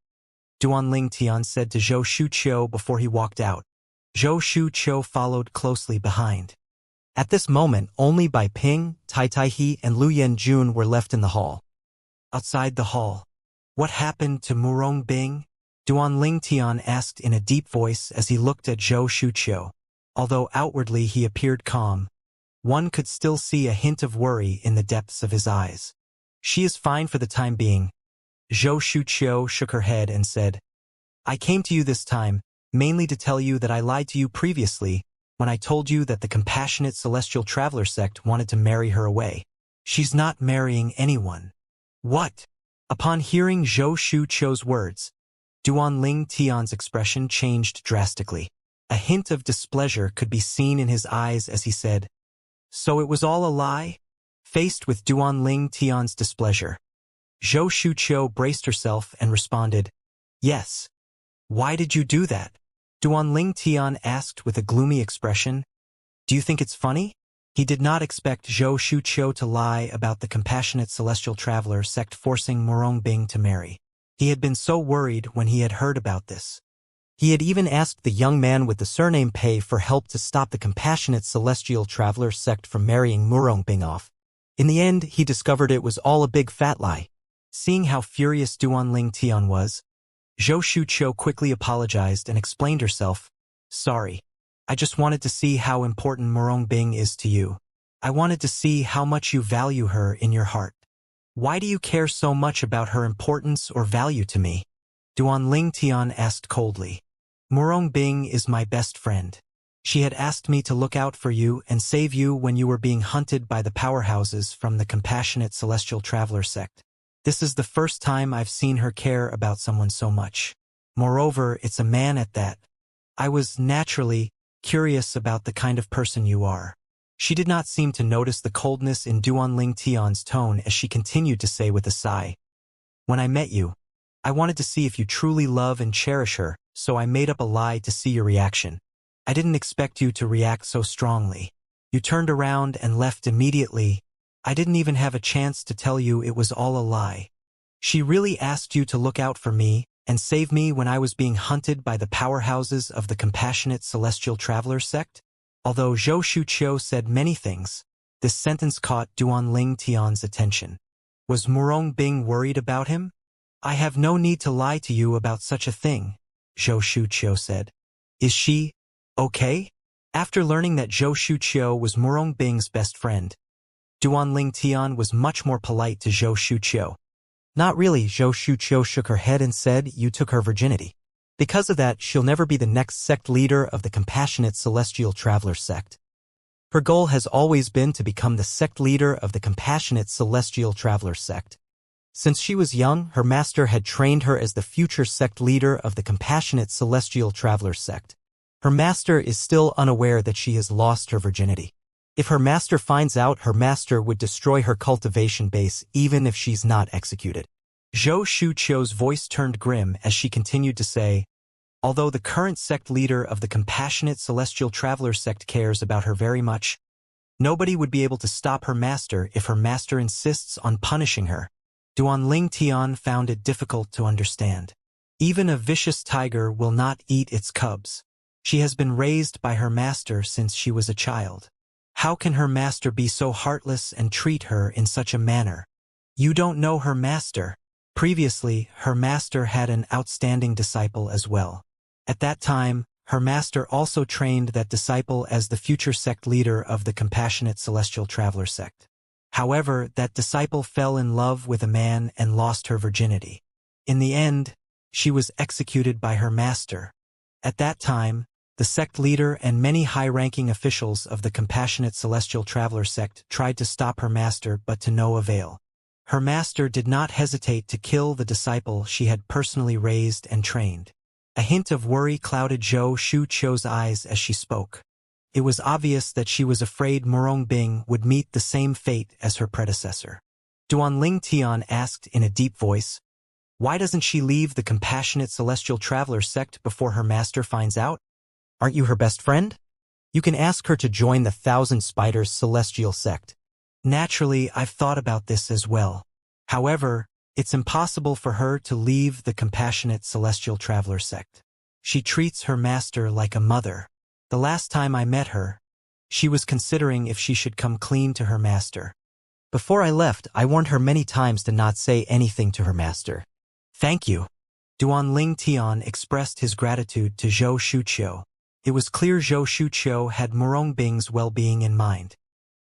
Duanling Tian said to Zhou Shuqiu before he walked out. Zhou Shuqiu followed closely behind. At this moment, only Bai Ping, Tai Tai he, and Lu Yenjun were left in the hall. Outside the hall, "What happened to Murong Bing?" Duanling Tian asked in a deep voice as he looked at Zhou Shuqiu. Although outwardly he appeared calm, one could still see a hint of worry in the depths of his eyes. "She is fine for the time being." Zhou Shuqiu shook her head and said, "I came to you this time, mainly to tell you that I lied to you previously when I told you that the compassionate celestial traveler sect wanted to marry her away. She's not marrying anyone." "What?" Upon hearing Zhou Shuqiu's words, Duanling Tian's expression changed drastically. A hint of displeasure could be seen in his eyes as he said, "So it was all a lie?" Faced with Duanling Tian's displeasure, Zhou Shuqiu braced herself and responded, "Yes." "Why did you do that?" Duanling Tian asked with a gloomy expression. "Do you think it's funny?" He did not expect Zhou Shuqiu to lie about the compassionate celestial traveler sect forcing Murong Bing to marry. He had been so worried when he had heard about this. He had even asked the young man with the surname Pei for help to stop the compassionate celestial traveler sect from marrying Murong Bing off. In the end, he discovered it was all a big fat lie. Seeing how furious Duanling Tian was, Zhou Shuqiu quickly apologized and explained herself. Sorry. I just wanted to see how important Murong Bing is to you. I wanted to see how much you value her in your heart. Why do you care so much about her importance or value to me? Duanling Tian asked coldly. Murong Bing is my best friend. She had asked me to look out for you and save you when you were being hunted by the powerhouses from the compassionate celestial traveler sect. This is the first time I've seen her care about someone so much. Moreover, it's a man at that. I was naturally curious about the kind of person you are. She did not seem to notice the coldness in Duanling Tian's tone as she continued to say with a sigh. When I met you, I wanted to see if you truly love and cherish her, so I made up a lie to see your reaction. I didn't expect you to react so strongly. You turned around and left immediately. I didn't even have a chance to tell you it was all a lie. She really asked you to look out for me and save me when I was being hunted by the powerhouses of the compassionate celestial traveler sect? Although Zhou Shuqiu said many things, this sentence caught Duanling Tian's attention. Was Murong Bing worried about him? I have no need to lie to you about such a thing, Zhou Shuqiu said. Is she okay? After learning that Zhou Shuqiu was Murong Bing's best friend, Duanling Tian was much more polite to Zhou Shuqiu. Not really, Zhou Shuqiu shook her head and said, you took her virginity. Because of that, she'll never be the next sect leader of the compassionate celestial traveler sect. Her goal has always been to become the sect leader of the compassionate celestial traveler sect. Since she was young, her master had trained her as the future sect leader of the compassionate celestial traveler sect. Her master is still unaware that she has lost her virginity. If her master finds out, her master would destroy her cultivation base even if she's not executed. Zhou Shuqiu's voice turned grim as she continued to say, although the current sect leader of the compassionate celestial traveler sect cares about her very much, nobody would be able to stop her master if her master insists on punishing her. Duanling Tian found it difficult to understand. Even a vicious tiger will not eat its cubs. She has been raised by her master since she was a child. How can her master be so heartless and treat her in such a manner? You don't know her master. Previously, her master had an outstanding disciple as well. At that time, her master also trained that disciple as the future sect leader of the compassionate celestial traveler sect. However, that disciple fell in love with a man and lost her virginity. In the end, she was executed by her master. At that time, the sect leader and many high-ranking officials of the compassionate celestial traveler sect tried to stop her master, but to no avail. Her master did not hesitate to kill the disciple she had personally raised and trained. A hint of worry clouded Zhou Shuqiu's eyes as she spoke. It was obvious that she was afraid Murong Bing would meet the same fate as her predecessor. Duanling Tian asked in a deep voice, why doesn't she leave the compassionate celestial traveler sect before her master finds out? Aren't you her best friend? You can ask her to join the Thousand Spiders celestial sect. Naturally, I've thought about this as well. However, it's impossible for her to leave the compassionate celestial traveler sect. She treats her master like a mother. The last time I met her, she was considering if she should come clean to her master. Before I left, I warned her many times to not say anything to her master. Thank you. Duanling Tian expressed his gratitude to Zhou Shuqiu. It was clear Zhou Shuqiu had Murong Bing's well-being in mind.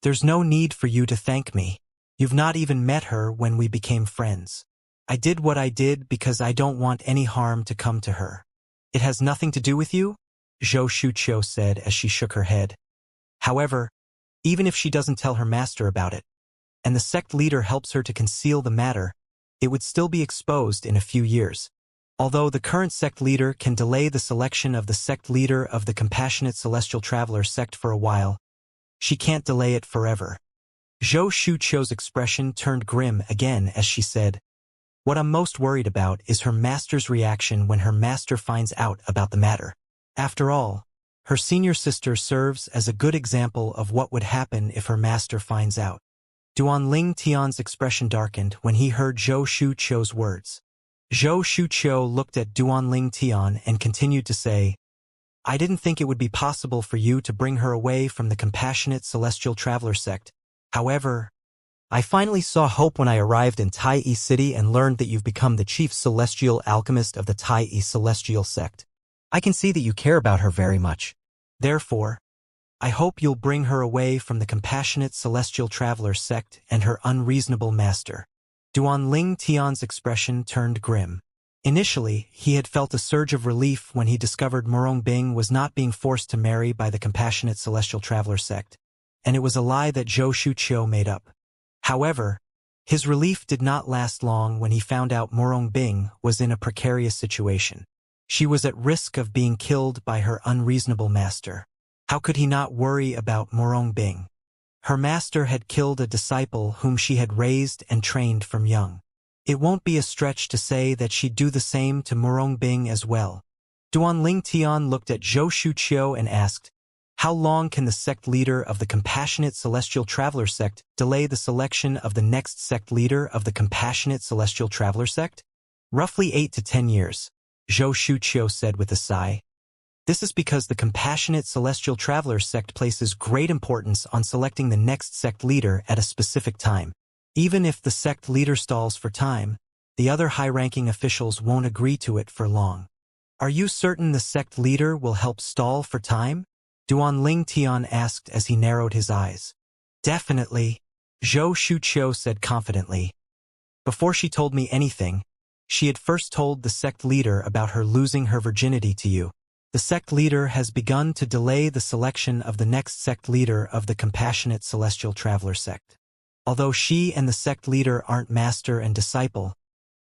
There's no need for you to thank me. You've not even met her when we became friends. I did what I did because I don't want any harm to come to her. It has nothing to do with you? Zhou Shuqiu said as she shook her head. However, even if she doesn't tell her master about it, and the sect leader helps her to conceal the matter, it would still be exposed in a few years. Although the current sect leader can delay the selection of the sect leader of the compassionate celestial traveler sect for a while, she can't delay it forever. Zhou Shuqiu's expression turned grim again as she said, what I'm most worried about is her master's reaction when her master finds out about the matter. After all, Her senior sister serves as a good example of what would happen if her master finds out. Duan Ling Tian's expression darkened when he heard Zhou Shuqiu's words. Zhou Shuqiu looked at Duan Ling Tian and continued to say, I didn't think it would be possible for you to bring her away from the compassionate celestial traveler sect. However, I finally saw hope when I arrived in Tai Yi City and learned that you've become the chief celestial alchemist of the Tai Yi celestial sect. I can see that you care about her very much. Therefore, I hope you'll bring her away from the compassionate celestial traveler sect and her unreasonable master. Duan Ling Tian's expression turned grim. Initially, he had felt a surge of relief when he discovered Murong Bing was not being forced to marry by the compassionate celestial traveler sect, and it was a lie that Zhou Shuqiu made up. However, his relief did not last long when he found out Murong Bing was in a precarious situation. She was at risk of being killed by her unreasonable master. How could he not worry about Murong Bing? Her master had killed a disciple whom she had raised and trained from young. It won't be a stretch to say that she'd do the same to Murong Bing as well. Duan Ling Tian looked at Zhou Shuqiu and asked, How long can the sect leader of the Compassionate Celestial Traveler sect delay the selection of the next sect leader of the Compassionate Celestial Traveler sect? Roughly 8 to 10 years, Zhou Shuqiu said with a sigh. This is because the Compassionate Celestial Traveler sect places great importance on selecting the next sect leader at a specific time. Even if the sect leader stalls for time, the other high-ranking officials won't agree to it for long. Are you certain the sect leader will help stall for time? Duan Ling Tian asked as he narrowed his eyes. Definitely, Zhou Shuqiu said confidently. Before she told me anything, she had first told the sect leader about her losing her virginity to you. The sect leader has begun to delay the selection of the next sect leader of the Compassionate Celestial Traveler sect. Although she and the sect leader aren't master and disciple,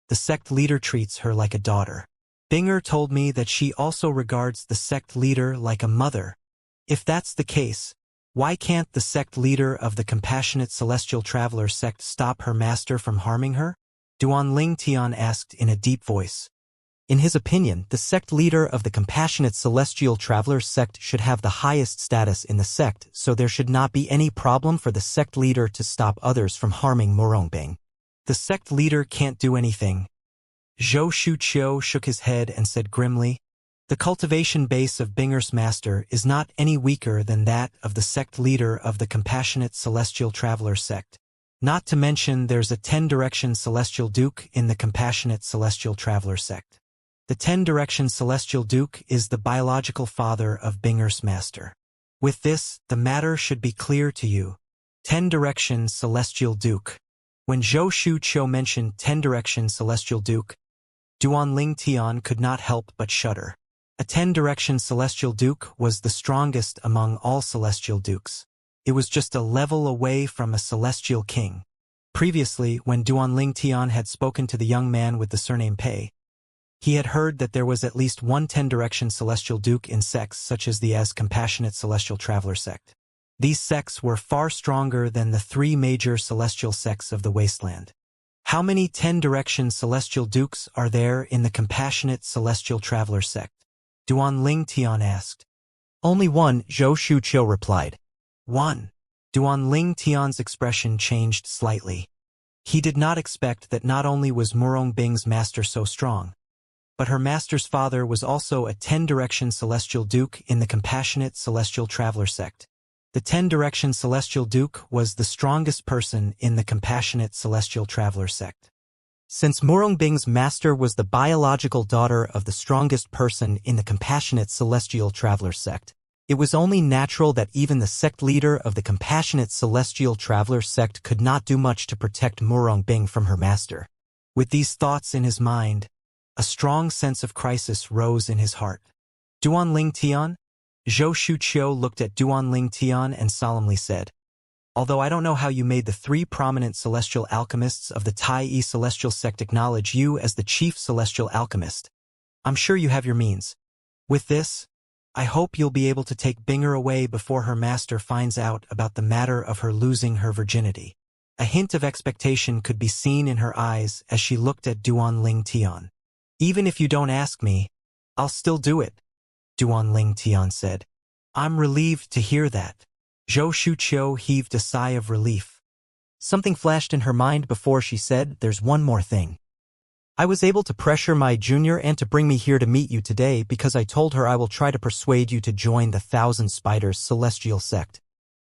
the sect leader treats her like a daughter. Binger told me that she also regards the sect leader like a mother. If that's the case, why can't the sect leader of the Compassionate Celestial Traveler sect stop her master from harming her? Duan Ling Tian asked in a deep voice. In his opinion, the sect leader of the Compassionate Celestial Traveler sect should have the highest status in the sect, so there should not be any problem for the sect leader to stop others from harming Murong Bing. The sect leader can't do anything. Zhou Shuqiu shook his head and said grimly, The cultivation base of Binger's master is not any weaker than that of the sect leader of the Compassionate Celestial Traveler sect. Not to mention there's a 10-direction Celestial Duke in the Compassionate Celestial Traveler sect. The 10-direction Celestial Duke is the biological father of Binger's master. With this, the matter should be clear to you. 10-direction Celestial Duke. When Zhou Shuqiu mentioned 10-direction Celestial Duke, Duan Ling Tian could not help but shudder. A 10-direction Celestial Duke was the strongest among all Celestial Dukes. It was just a level away from a Celestial King. Previously, when Duan Ling Tian had spoken to the young man with the surname Pei, he had heard that there was at least one 10-direction Celestial Duke in sects such as the Compassionate Celestial Traveler sect. These sects were far stronger than the 3 major celestial sects of the Wasteland. How many 10-direction Celestial Dukes are there in the Compassionate Celestial Traveler sect? Duan Ling Tian asked. Only one, Zhou Shuqiu replied. One. Duan Ling Tian's expression changed slightly. He did not expect that not only was Murong Bing's master so strong, but her master's father was also a 10-direction Celestial Duke in the Compassionate Celestial Traveler sect. The 10-direction Celestial Duke was the strongest person in the Compassionate Celestial Traveler sect. Since Murong Bing's master was the biological daughter of the strongest person in the Compassionate Celestial Traveler sect, it was only natural that even the sect leader of the Compassionate Celestial Traveler sect could not do much to protect Murong Bing from her master. With these thoughts in his mind, a strong sense of crisis rose in his heart. Duan Ling Tian? Zhou Shuqiu looked at Duan Ling Tian and solemnly said, Although I don't know how you made the 3 prominent celestial alchemists of the Tai Yi celestial sect acknowledge you as the chief celestial alchemist, I'm sure you have your means. With this, I hope you'll be able to take Binger away before her master finds out about the matter of her losing her virginity. A hint of expectation could be seen in her eyes as she looked at Duan Ling Tian. Even if you don't ask me, I'll still do it, Duan Ling Tian said. I'm relieved to hear that. Zhou Shuqiu heaved a sigh of relief. Something flashed in her mind before she said, "There's one more thing. I was able to pressure my junior aunt to bring me here to meet you today because I told her I will try to persuade you to join the Thousand Spiders celestial sect.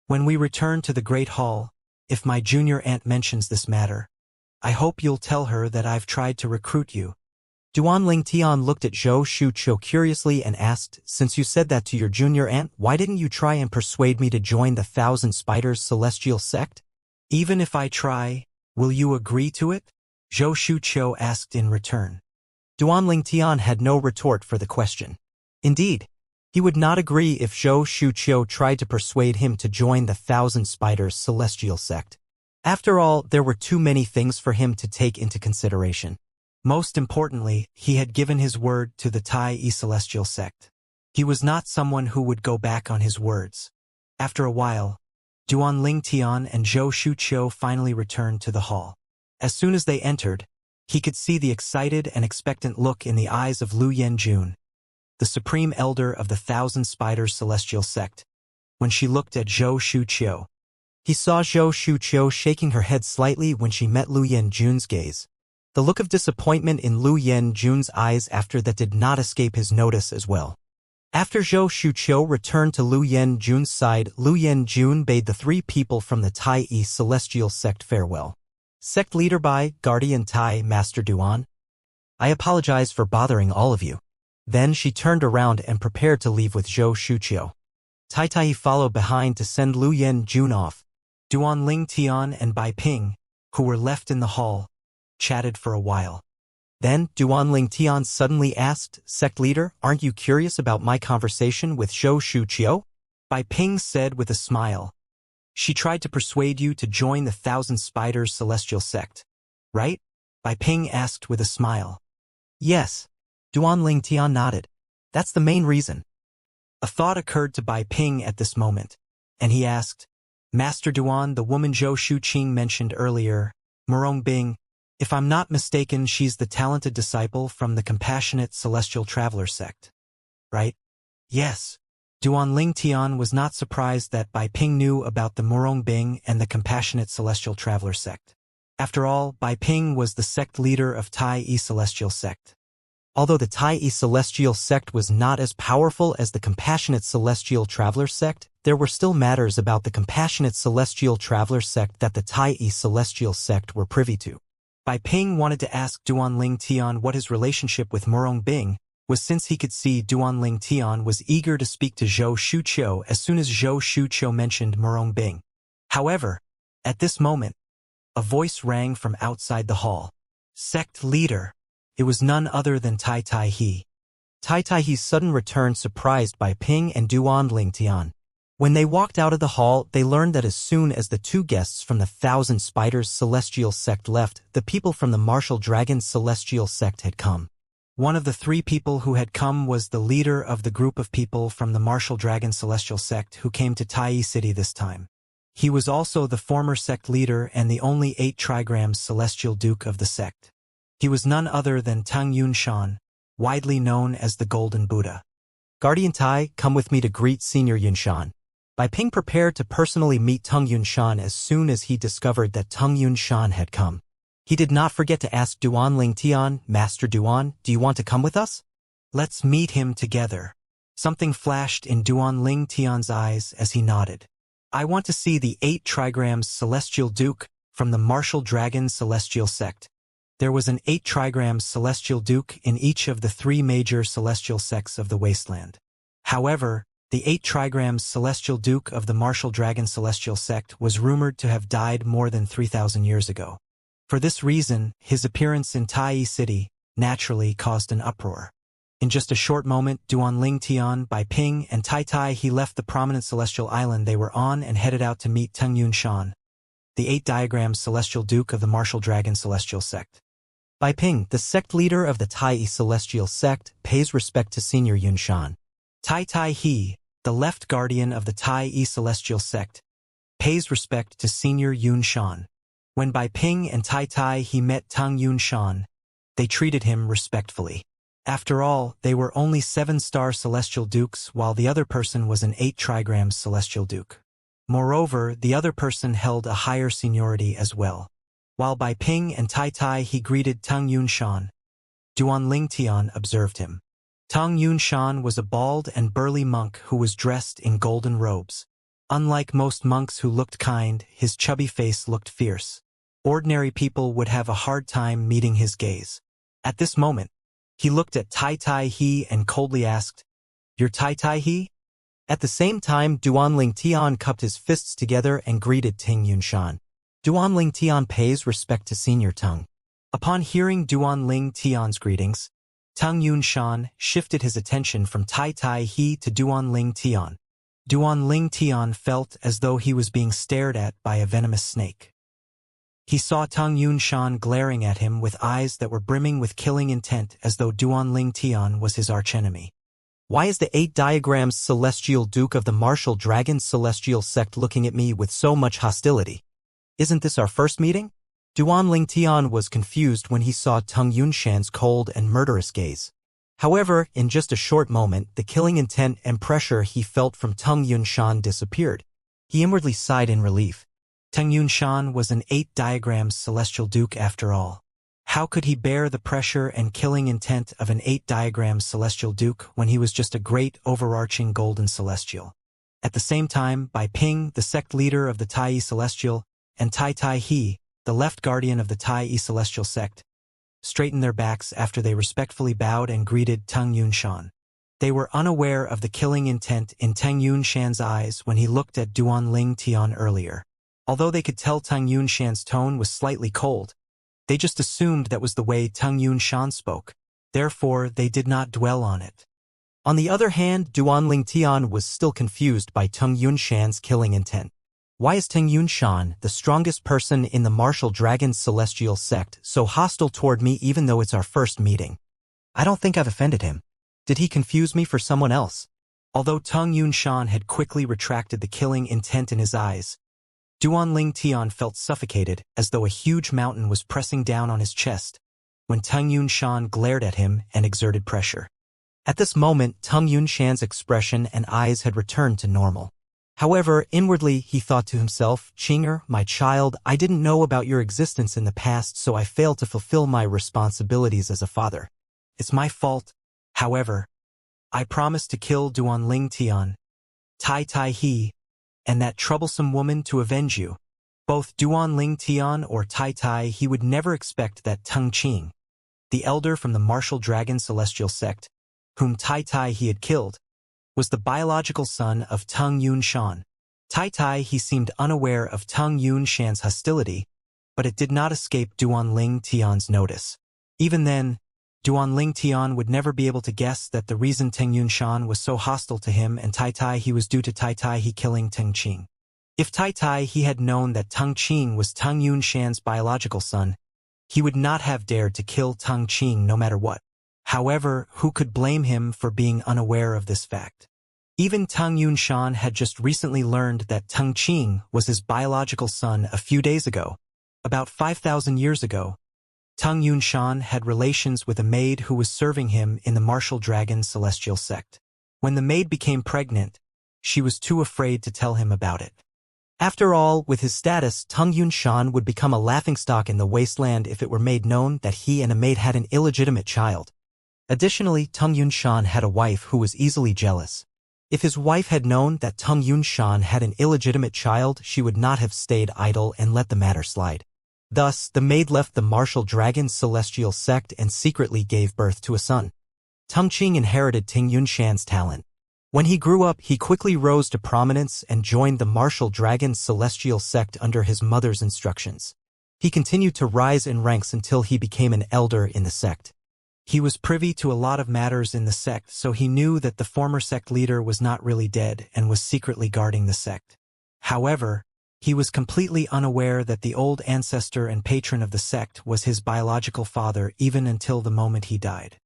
When we return to the Great Hall, if my junior aunt mentions this matter, I hope you'll tell her that I've tried to recruit you." Duan Lingtian looked at Zhou Shuqiu curiously and asked, "Since you said that to your junior aunt, why didn't you try and persuade me to join the Thousand Spiders celestial sect?" "Even if I try, will you agree to it?" Zhou Shuqiu asked in return. Duan Lingtian had no retort for the question. Indeed, he would not agree if Zhou Shuqiu tried to persuade him to join the Thousand Spiders celestial sect. After all, there were too many things for him to take into consideration. Most importantly, he had given his word to the Tai celestial sect. He was not someone who would go back on his words. After a while, Duan Lingtian and Zhou Shuqiu finally returned to the hall. As soon as they entered, he could see the excited and expectant look in the eyes of Lu Yenjun, the supreme elder of the Thousand Spiders celestial sect, when she looked at Zhou Shuqiu. He saw Zhou Shuqiu shaking her head slightly when she met Lu Yenjun's gaze. The look of disappointment in Lu Yenjun's eyes after that did not escape his notice as well. After Zhou Shuqiu returned to Lu Yenjun's side, Lu Yenjun bade the three people from the Tai celestial sect farewell. "Sect leader by Guardian Tai Master Duan. I apologize for bothering all of you." Then she turned around and prepared to leave with Zhou Shuqiu. Tai followed behind to send Lu Yenjun off. Duan Lingtian and Bai Ping, who were left in the hall, chatted for a while. Then Duan Lingtian suddenly asked, "Sect leader, aren't you curious about my conversation with Zhou Shuqiu?" Bai Ping said with a smile. "She tried to persuade you to join the Thousand Spiders celestial sect, right?" Bai Ping asked with a smile. "Yes." Duan Lingtian nodded. "That's the main reason." A thought occurred to Bai Ping at this moment, and he asked, "Master Duan, the woman Zhou Shuqing mentioned earlier, Murong Bing, if I'm not mistaken, she's the talented disciple from the Compassionate Celestial Traveler sect, right?" "Yes." Duan Lingtian was not surprised that Bai Ping knew about the Murong Bing and the Compassionate Celestial Traveler sect. After all, Bai Ping was the sect leader of Tai Celestial sect. Although the Tai celestial sect was not as powerful as the Compassionate Celestial Traveler sect, there were still matters about the Compassionate Celestial Traveler sect that the Tai celestial sect were privy to. Bai Ping wanted to ask Duan Lingtian what his relationship with Murong Bing was, since he could see Duan Lingtian was eager to speak to Zhou Shuqiu as soon as Zhou Shuqiu mentioned Murong Bing. However, at this moment, a voice rang from outside the hall. "Sect leader." It was none other than Tai He. Tai He's sudden return surprised Bai Ping and Duan Lingtian. When they walked out of the hall, they learned that as soon as the two guests from the Thousand Spiders celestial sect left, the people from the Martial Dragon celestial sect had come. One of the three people who had come was the leader of the group of people from the Martial Dragon celestial sect who came to Tai City this time. He was also the former sect leader and the only 8 trigrams celestial duke of the sect. He was none other than Tung Yunshan, widely known as the Golden Buddha. "Guardian Tai, come with me to greet Senior Yunshan." Bai Ping prepared to personally meet Tung Yunshan as soon as he discovered that Tung Yunshan had come. He did not forget to ask Duan Lingtian, "Master Duan, do you want to come with us?" "Let's meet him together." Something flashed in Duan Lingtian's eyes as he nodded. "I want to see the 8 trigrams celestial duke from the Martial Dragon celestial sect." There was an 8 trigrams celestial duke in each of the 3 major celestial sects of the wasteland. However, the 8 trigrams celestial duke of the Martial Dragon celestial sect was rumored to have died more than 3,000 years ago. For this reason, his appearance in Tai City naturally caused an uproar. In just a short moment, Duan Lingtian, Bai Ping, and Tai he left the prominent celestial island they were on and headed out to meet Tung Yunshan, the 8 diagrams celestial duke of the Martial Dragon celestial sect. Bai Ping, the sect leader of the Tai celestial sect, pays respect to Senior Yunshan. Tai he, the left guardian of the Tai celestial sect, pays respect to Senior Yunshan. When Bai Ping and Tai he met Tung Yunshan, they treated him respectfully. After all, they were only 7-star celestial dukes while the other person was an 8 trigrams celestial duke. Moreover, the other person held a higher seniority as well. While Bai Ping and Tai Tai he greeted Teng Yunshan, Duan Ling Tian observed him. Teng Yunshan was a bald and burly monk who was dressed in golden robes. Unlike most monks who looked kind, his chubby face looked fierce. Ordinary people would have a hard time meeting his gaze. At this moment, he looked at Tai Tai He and coldly asked, "You're Tai Tai He?" At the same time, Duan Ling Tian cupped his fists together and greeted Teng Yunshan. Duan Ling Tian pays respect to Senior Teng. Upon hearing Duan Ling Tian's greetings, Teng Yunshan shifted his attention from Tai Tai He to Duan Ling Tian. Duan Ling Tian felt as though he was being stared at by a venomous snake. He saw Teng Yunshan glaring at him with eyes that were brimming with killing intent as though Duan Ling Tian was his archenemy. Why is the 8 diagrams celestial duke of the martial dragon celestial sect looking at me with so much hostility? Isn't this our first meeting? Duan Ling Tian was confused when he saw Teng Yunshan's cold and murderous gaze. However, in just a short moment, the killing intent and pressure he felt from Teng Yunshan disappeared. He inwardly sighed in relief. Teng Yunshan was an 8 diagrams celestial duke after all. How could he bear the pressure and killing intent of an 8 diagrams celestial duke when he was just a great overarching golden celestial? At the same time, Bai Ping, the sect leader of the Tai Celestial, and Tai Tai He, the left guardian of the Tai Celestial sect, straightened their backs after they respectfully bowed and greeted Teng Yunshan. They were unaware of the killing intent in Teng Yunshan's eyes when he looked at Duan Ling Tian earlier. Although they could tell Teng Yunshan's tone was slightly cold, they just assumed that was the way Teng Yunshan spoke. Therefore, they did not dwell on it. On the other hand, Duan Ling Tian was still confused by Teng Yunshan's killing intent. Why is Teng Yunshan, the strongest person in the martial dragon celestial sect, so hostile toward me even though it's our first meeting? I don't think I've offended him. Did he confuse me for someone else? Although Teng Yunshan had quickly retracted the killing intent in his eyes, Duan Ling Tian felt suffocated as though a huge mountain was pressing down on his chest when Teng Yunshan glared at him and exerted pressure. At this moment, Teng Yunshan's expression and eyes had returned to normal. However, inwardly he thought to himself, "Qinger, my child, I didn't know about your existence in the past, so I failed to fulfill my responsibilities as a father. It's my fault. However, I promised to kill Duan Ling Tian, Tai Tai He, and that troublesome woman to avenge you." Both Duan Ling Tian or Tai Tai He would never expect that Teng Qing, the elder from the martial dragon celestial sect, whom Tai Tai He had killed, was the biological son of Teng Yunshan. Tai Tai He seemed unaware of Teng Yunshan's hostility, but it did not escape Duan Ling Tian's notice. Even then, Duan Ling Tian would never be able to guess that the reason Teng Yunshan was so hostile to him and Tai Tai He was due to Tai Tai He killing Teng Qing. If Tai Tai He had known that Teng Qing was Teng Yunshan's biological son, he would not have dared to kill Teng Qing no matter what. However, who could blame him for being unaware of this fact? Even Teng Yunshan had just recently learned that Teng Qing was his biological son a few days ago. About 5,000 years ago, Teng Yunshan had relations with a maid who was serving him in the martial dragon celestial sect. When the maid became pregnant, she was too afraid to tell him about it. After all, with his status, Teng Yunshan would become a laughingstock in the wasteland if it were made known that he and a maid had an illegitimate child. Additionally, Teng Yunshan had a wife who was easily jealous. If his wife had known that Teng Yunshan had an illegitimate child, she would not have stayed idle and let the matter slide. Thus, the maid left the martial dragon celestial sect and secretly gave birth to a son. Teng Qing inherited Teng Yunshan's talent. When he grew up, he quickly rose to prominence and joined the martial dragon celestial sect under his mother's instructions. He continued to rise in ranks until he became an elder in the sect. He was privy to a lot of matters in the sect, so he knew that the former sect leader was not really dead and was secretly guarding the sect. However, he was completely unaware that the old ancestor and patron of the sect was his biological father even until the moment he died.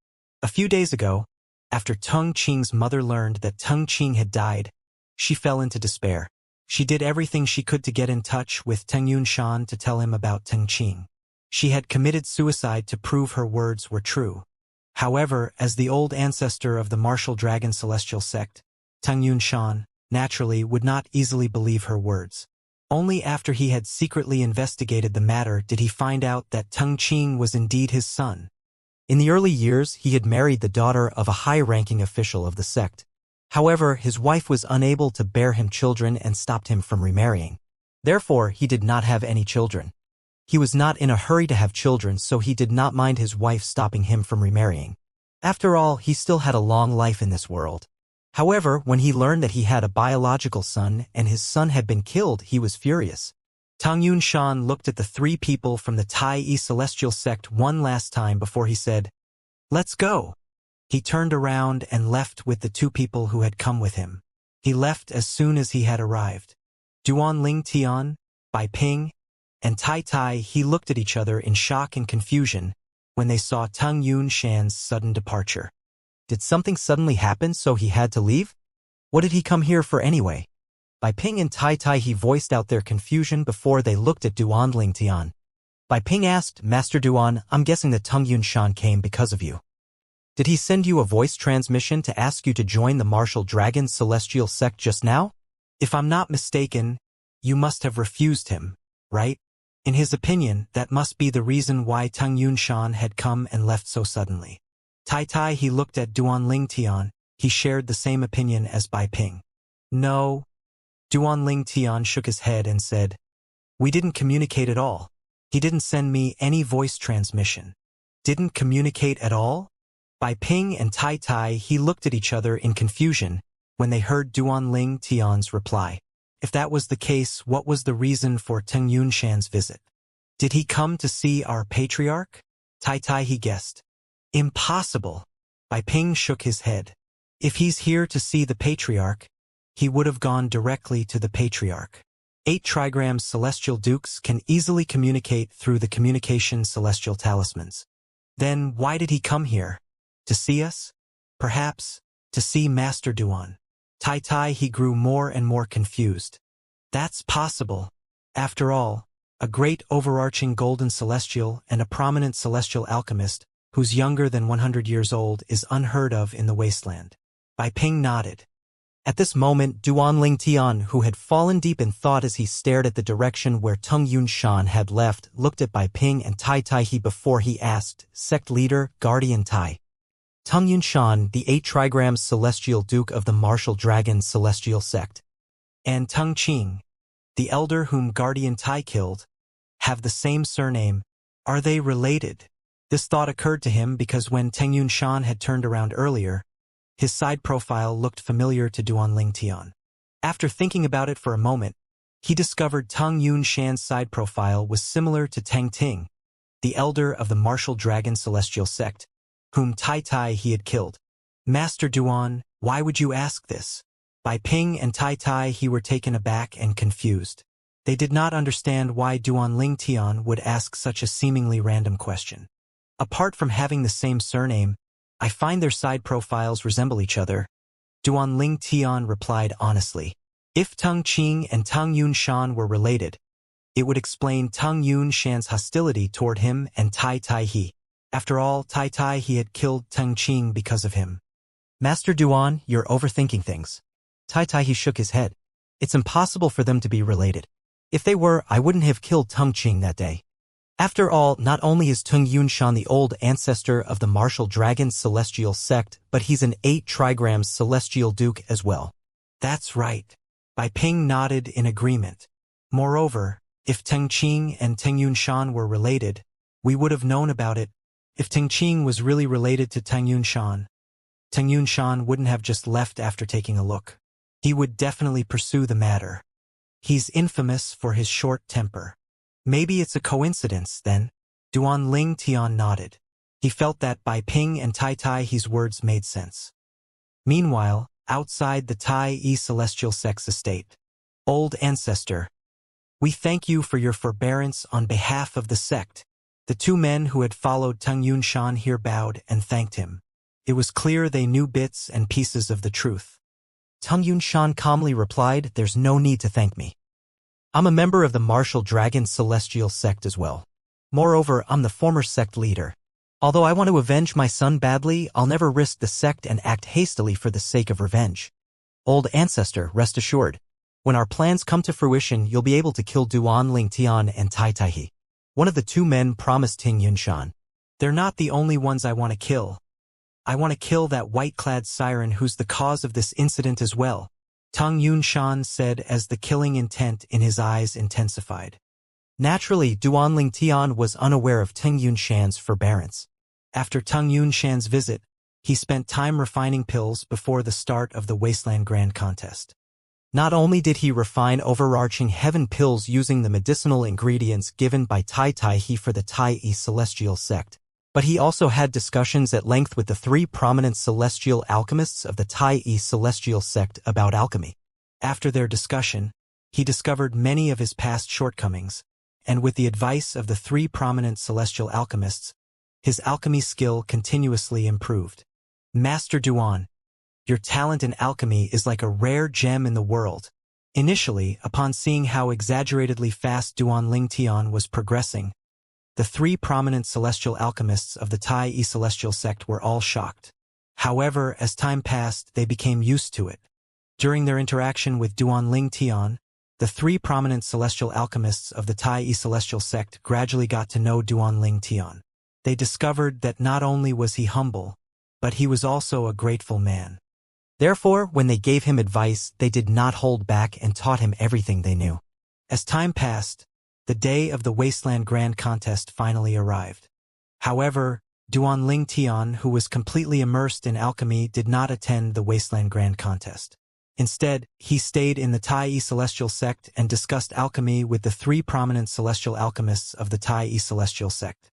A few days ago, after Teng Qing's mother learned that Teng Qing had died, she fell into despair. She did everything she could to get in touch with Teng Yunshan to tell him about Teng Qing. She had committed suicide to prove her words were true. However, as the old ancestor of the martial dragon celestial sect, Tung Yunshan, naturally, would not easily believe her words. Only after he had secretly investigated the matter did he find out that Tung Qing was indeed his son. In the early years, he had married the daughter of a high-ranking official of the sect. However, his wife was unable to bear him children and stopped him from remarrying. Therefore, he did not have any children. He was not in a hurry to have children, so he did not mind his wife stopping him from remarrying. After all, he still had a long life in this world. However, when he learned that he had a biological son and his son had been killed, he was furious. Tung Yunshan looked at the three people from the Tai celestial sect one last time before he said, "Let's go." He turned around and left with the two people who had come with him. He left as soon as he had arrived. Duan Ling Tian, Bai Ping, and Tai Tai he looked at each other in shock and confusion when they saw Tung Yunshan's sudden departure. Did something suddenly happen so he had to leave? What did he come here for anyway? Bai Ping and Tai Tai he voiced out their confusion before they looked at Duan Ling Tian. Bai Ping asked, "Master Duan, I'm guessing that Tung Yunshan came because of you. Did he send you a voice transmission to ask you to join the martial dragon celestial sect just now? If I'm not mistaken, you must have refused him, right?" In his opinion, that must be the reason why Tung Yunshan had come and left so suddenly. Tai Tai he looked at Duan Ling Tian. He shared the same opinion as Bai Ping. "No." Duan Ling Tian shook his head and said, "We didn't communicate at all. He didn't send me any voice transmission." Didn't communicate at all? Bai Ping and Tai Tai he looked at each other in confusion when they heard Duan Ling Tian's reply. If that was the case, what was the reason for Tung Yunshan's visit? Did he come to see our patriarch? Tai Tai he guessed. Impossible. Bai Ping shook his head. If he's here to see the patriarch, he would have gone directly to the patriarch. 8 trigrams celestial dukes can easily communicate through the communication celestial talismans. Then why did he come here? To see us? Perhaps to see Master Duan. Tai Tai he grew more and more confused. That's possible. After all, a great overarching golden celestial and a prominent celestial alchemist who's younger than 100 years old is unheard of in the wasteland. Bai Ping nodded. At this moment, Duan Ling Tian, who had fallen deep in thought as he stared at the direction where Tung Yunshan had left, looked at Bai Ping and Tai Tai he before he asked, "Sect leader, Guardian Tai." Tung Yunshan, the 8 trigrams celestial duke of the martial dragon celestial sect, and Tung Qing, the elder whom Guardian Tai killed, have the same surname. Are they related? This thought occurred to him because when Tung Yunshan had turned around earlier, his side profile looked familiar to Duan Ling Tian. After thinking about it for a moment, he discovered Tung Yunshan's side profile was similar to Tang Ting, the elder of the martial dragon celestial sect, whom Tai Tai he had killed. "Master Duan, why would you ask this?" Bai Ping and Tai Tai he were taken aback and confused. They did not understand why Duan Ling Tian would ask such a seemingly random question. Apart from having the same surname, I find their side profiles resemble each other. Duan Ling Tian replied honestly. If Tung Qing and Tung Yunshan were related, it would explain Tung Yunshan's hostility toward him and Tai Tai he. After all, Tai Tai he had killed Tung Qing because of him. "Master Duan, you're overthinking things." Tai Tai he shook his head. "It's impossible for them to be related. If they were, I wouldn't have killed Tung Qing that day. After all, not only is Tung Yunshan the old ancestor of the martial dragon celestial sect, but he's an 8 trigrams celestial duke as well." That's right. Bai Ping nodded in agreement. Moreover, if Tung Qing and Tung Yunshan were related, we would have known about it. If Tung Qing was really related to Tung Yunshan wouldn't have just left after taking a look. He would definitely pursue the matter. He's infamous for his short temper. Maybe it's a coincidence, then? Duan Ling Tian nodded. He felt that Bai Ping and Tai Tai he's words made sense. Meanwhile, outside the Tai celestial sect's estate. "Old ancestor, we thank you for your forbearance on behalf of the sect." The 2 men who had followed Tung Yunshan here bowed and thanked him. It was clear they knew bits and pieces of the truth. Tung Yunshan calmly replied, "There's no need to thank me. I'm a member of the martial dragon celestial sect as well. Moreover, I'm the former sect leader. Although I want to avenge my son badly, I'll never risk the sect and act hastily for the sake of revenge. Old ancestor, rest assured. When our plans come to fruition, you'll be able to kill Duan Ling Tian and Tai Taihe. One of the two men promised Ting Yunshan. They're not the only ones I want to kill. I want to kill that white-clad siren who's the cause of this incident as well, Tang Yunshan said as the killing intent in his eyes intensified. Naturally, Duan Ling Tian was unaware of Tang Yunshan's forbearance. After Tang Yunshan's visit, he spent time refining pills before the start of the Wasteland Grand Contest. Not only did he refine overarching heaven pills using the medicinal ingredients given by Tai Taihe for the Tai-E celestial sect, but he also had discussions at length with the three prominent celestial alchemists of the Tai-E celestial sect about alchemy. After their discussion, he discovered many of his past shortcomings, and with the advice of the three prominent celestial alchemists, his alchemy skill continuously improved. Master Duan, your talent in alchemy is like a rare gem in the world. Initially, upon seeing how exaggeratedly fast Duan Ling Tian was progressing, the three prominent celestial alchemists of the Tai-E celestial sect were all shocked. However, as time passed, they became used to it. During their interaction with Duan Ling Tian, the three prominent celestial alchemists of the Tai-E celestial sect gradually got to know Duan Ling Tian. They discovered that not only was he humble, but he was also a grateful man. Therefore, when they gave him advice, they did not hold back and taught him everything they knew. As time passed, the day of the Wasteland Grand Contest finally arrived. However, Duan Ling Tian, who was completely immersed in alchemy, did not attend the Wasteland Grand Contest. Instead, he stayed in the Tai-E celestial sect and discussed alchemy with the three prominent celestial alchemists of the Tai-E celestial sect.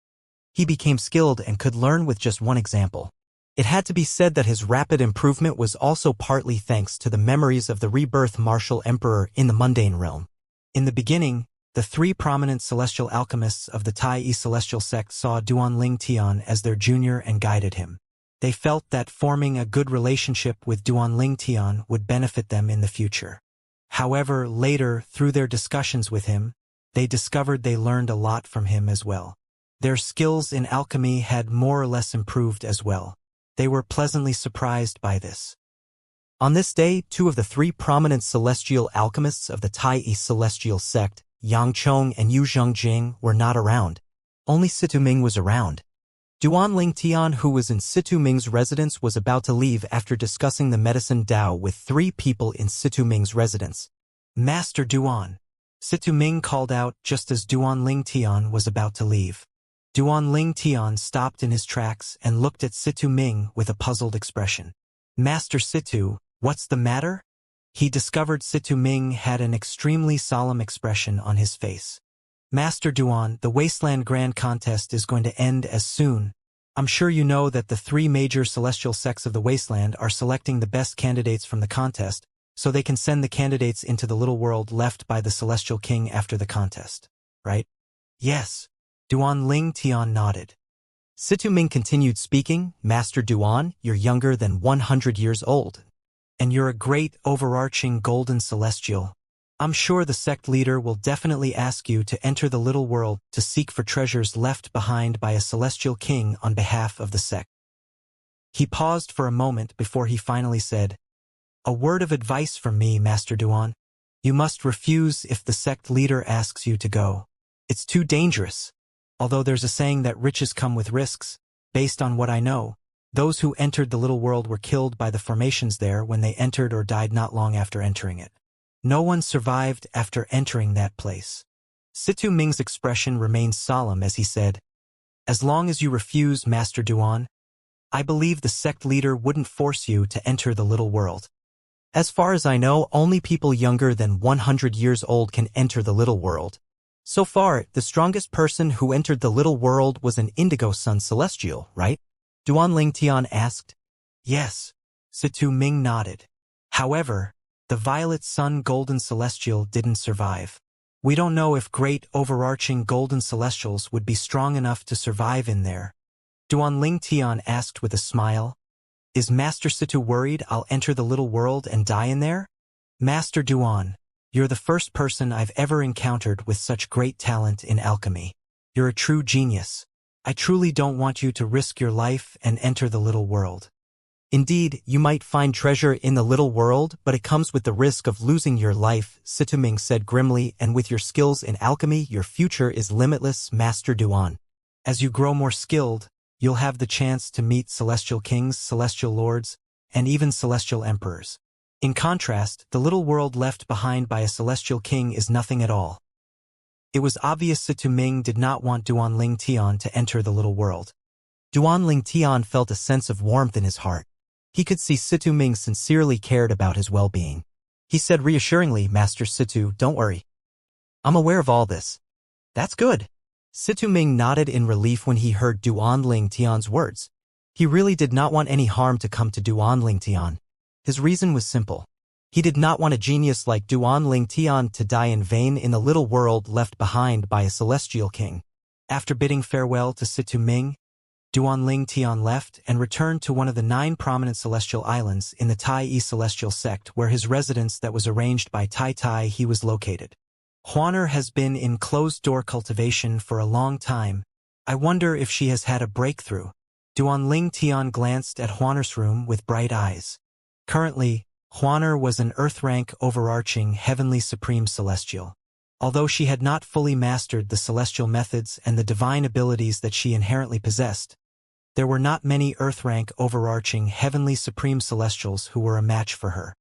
He became skilled and could learn with just one example. It had to be said that his rapid improvement was also partly thanks to the memories of the rebirth martial emperor in the mundane realm. In the beginning, the three prominent celestial alchemists of the Tai-E celestial sect saw Duan Ling Tian as their junior and guided him. They felt that forming a good relationship with Duan Ling Tian would benefit them in the future. However, later, through their discussions with him, they discovered they learned a lot from him as well. Their skills in alchemy had more or less improved as well. They were pleasantly surprised by this. On this day, two of the three prominent celestial alchemists of the Tai-E celestial sect, Yang Chong and Yu Zhengjing, were not around. Only Situ Ming was around. Duan Ling Tian, who was in Situ Ming's residence, was about to leave after discussing the medicine Dao with three people in Situ Ming's residence. Master Duan, Situ Ming called out just as Duan Ling Tian was about to leave. Duan Ling Tian stopped in his tracks and looked at Situ Ming with a puzzled expression. Master Situ, what's the matter? He discovered Situ Ming had an extremely solemn expression on his face. Master Duan, the Wasteland Grand Contest is going to end as soon. I'm sure you know that the three major celestial sects of the Wasteland are selecting the best candidates from the contest, so they can send the candidates into the little world left by the Celestial King after the contest, right? Yes. Duan Ling Tian nodded. Situ Ming continued speaking. Master Duan, you're younger than 100 years old. And you're a great overarching golden celestial. I'm sure the sect leader will definitely ask you to enter the little world to seek for treasures left behind by a celestial king on behalf of the sect. He paused for a moment before he finally said, A word of advice from me, Master Duan. You must refuse if the sect leader asks you to go. It's too dangerous. Although there's a saying that riches come with risks, based on what I know, those who entered the little world were killed by the formations there when they entered or died not long after entering it. No one survived after entering that place. Situ Ming's expression remained solemn as he said, As long as you refuse, Master Duan, I believe the sect leader wouldn't force you to enter the little world. As far as I know, only people younger than 100 years old can enter the little world. So far, the strongest person who entered the little world was an Indigo Sun Celestial, right? Duan Ling Tian asked. Yes. Situ Ming nodded. However, the Violet Sun Golden Celestial didn't survive. We don't know if great overarching Golden Celestials would be strong enough to survive in there. Duan Ling Tian asked with a smile. Is Master Situ worried I'll enter the little world and die in there? Master Duan, you're the first person I've ever encountered with such great talent in alchemy. You're a true genius. I truly don't want you to risk your life and enter the little world. Indeed, you might find treasure in the little world, but it comes with the risk of losing your life, Situming said grimly, and with your skills in alchemy, your future is limitless, Master Duan. As you grow more skilled, you'll have the chance to meet celestial kings, celestial lords, and even celestial emperors. In contrast, the little world left behind by a celestial king is nothing at all. It was obvious Situming did not want Duan Ling Tian to enter the little world. Duan Ling Tian felt a sense of warmth in his heart. He could see Situming sincerely cared about his well-being. He said reassuringly, Master Situ, don't worry. I'm aware of all this. That's good. Situming nodded in relief when he heard Duan Ling Tian's words. He really did not want any harm to come to Duan Ling Tian. His reason was simple. He did not want a genius like Duan Ling Tian to die in vain in the little world left behind by a celestial king. After bidding farewell to Situming, Duan Ling Tian left and returned to one of the 9 prominent celestial islands in the Tai Yi celestial sect where his residence that was arranged by Tai Tai he was located. Huaner has been in closed-door cultivation for a long time. I wonder if she has had a breakthrough. Duan Ling Tian glanced at Huaner's room with bright eyes. Currently, Huaner was an earth-rank overarching heavenly supreme celestial. Although she had not fully mastered the celestial methods and the divine abilities that she inherently possessed, there were not many earth-rank overarching heavenly supreme celestials who were a match for her.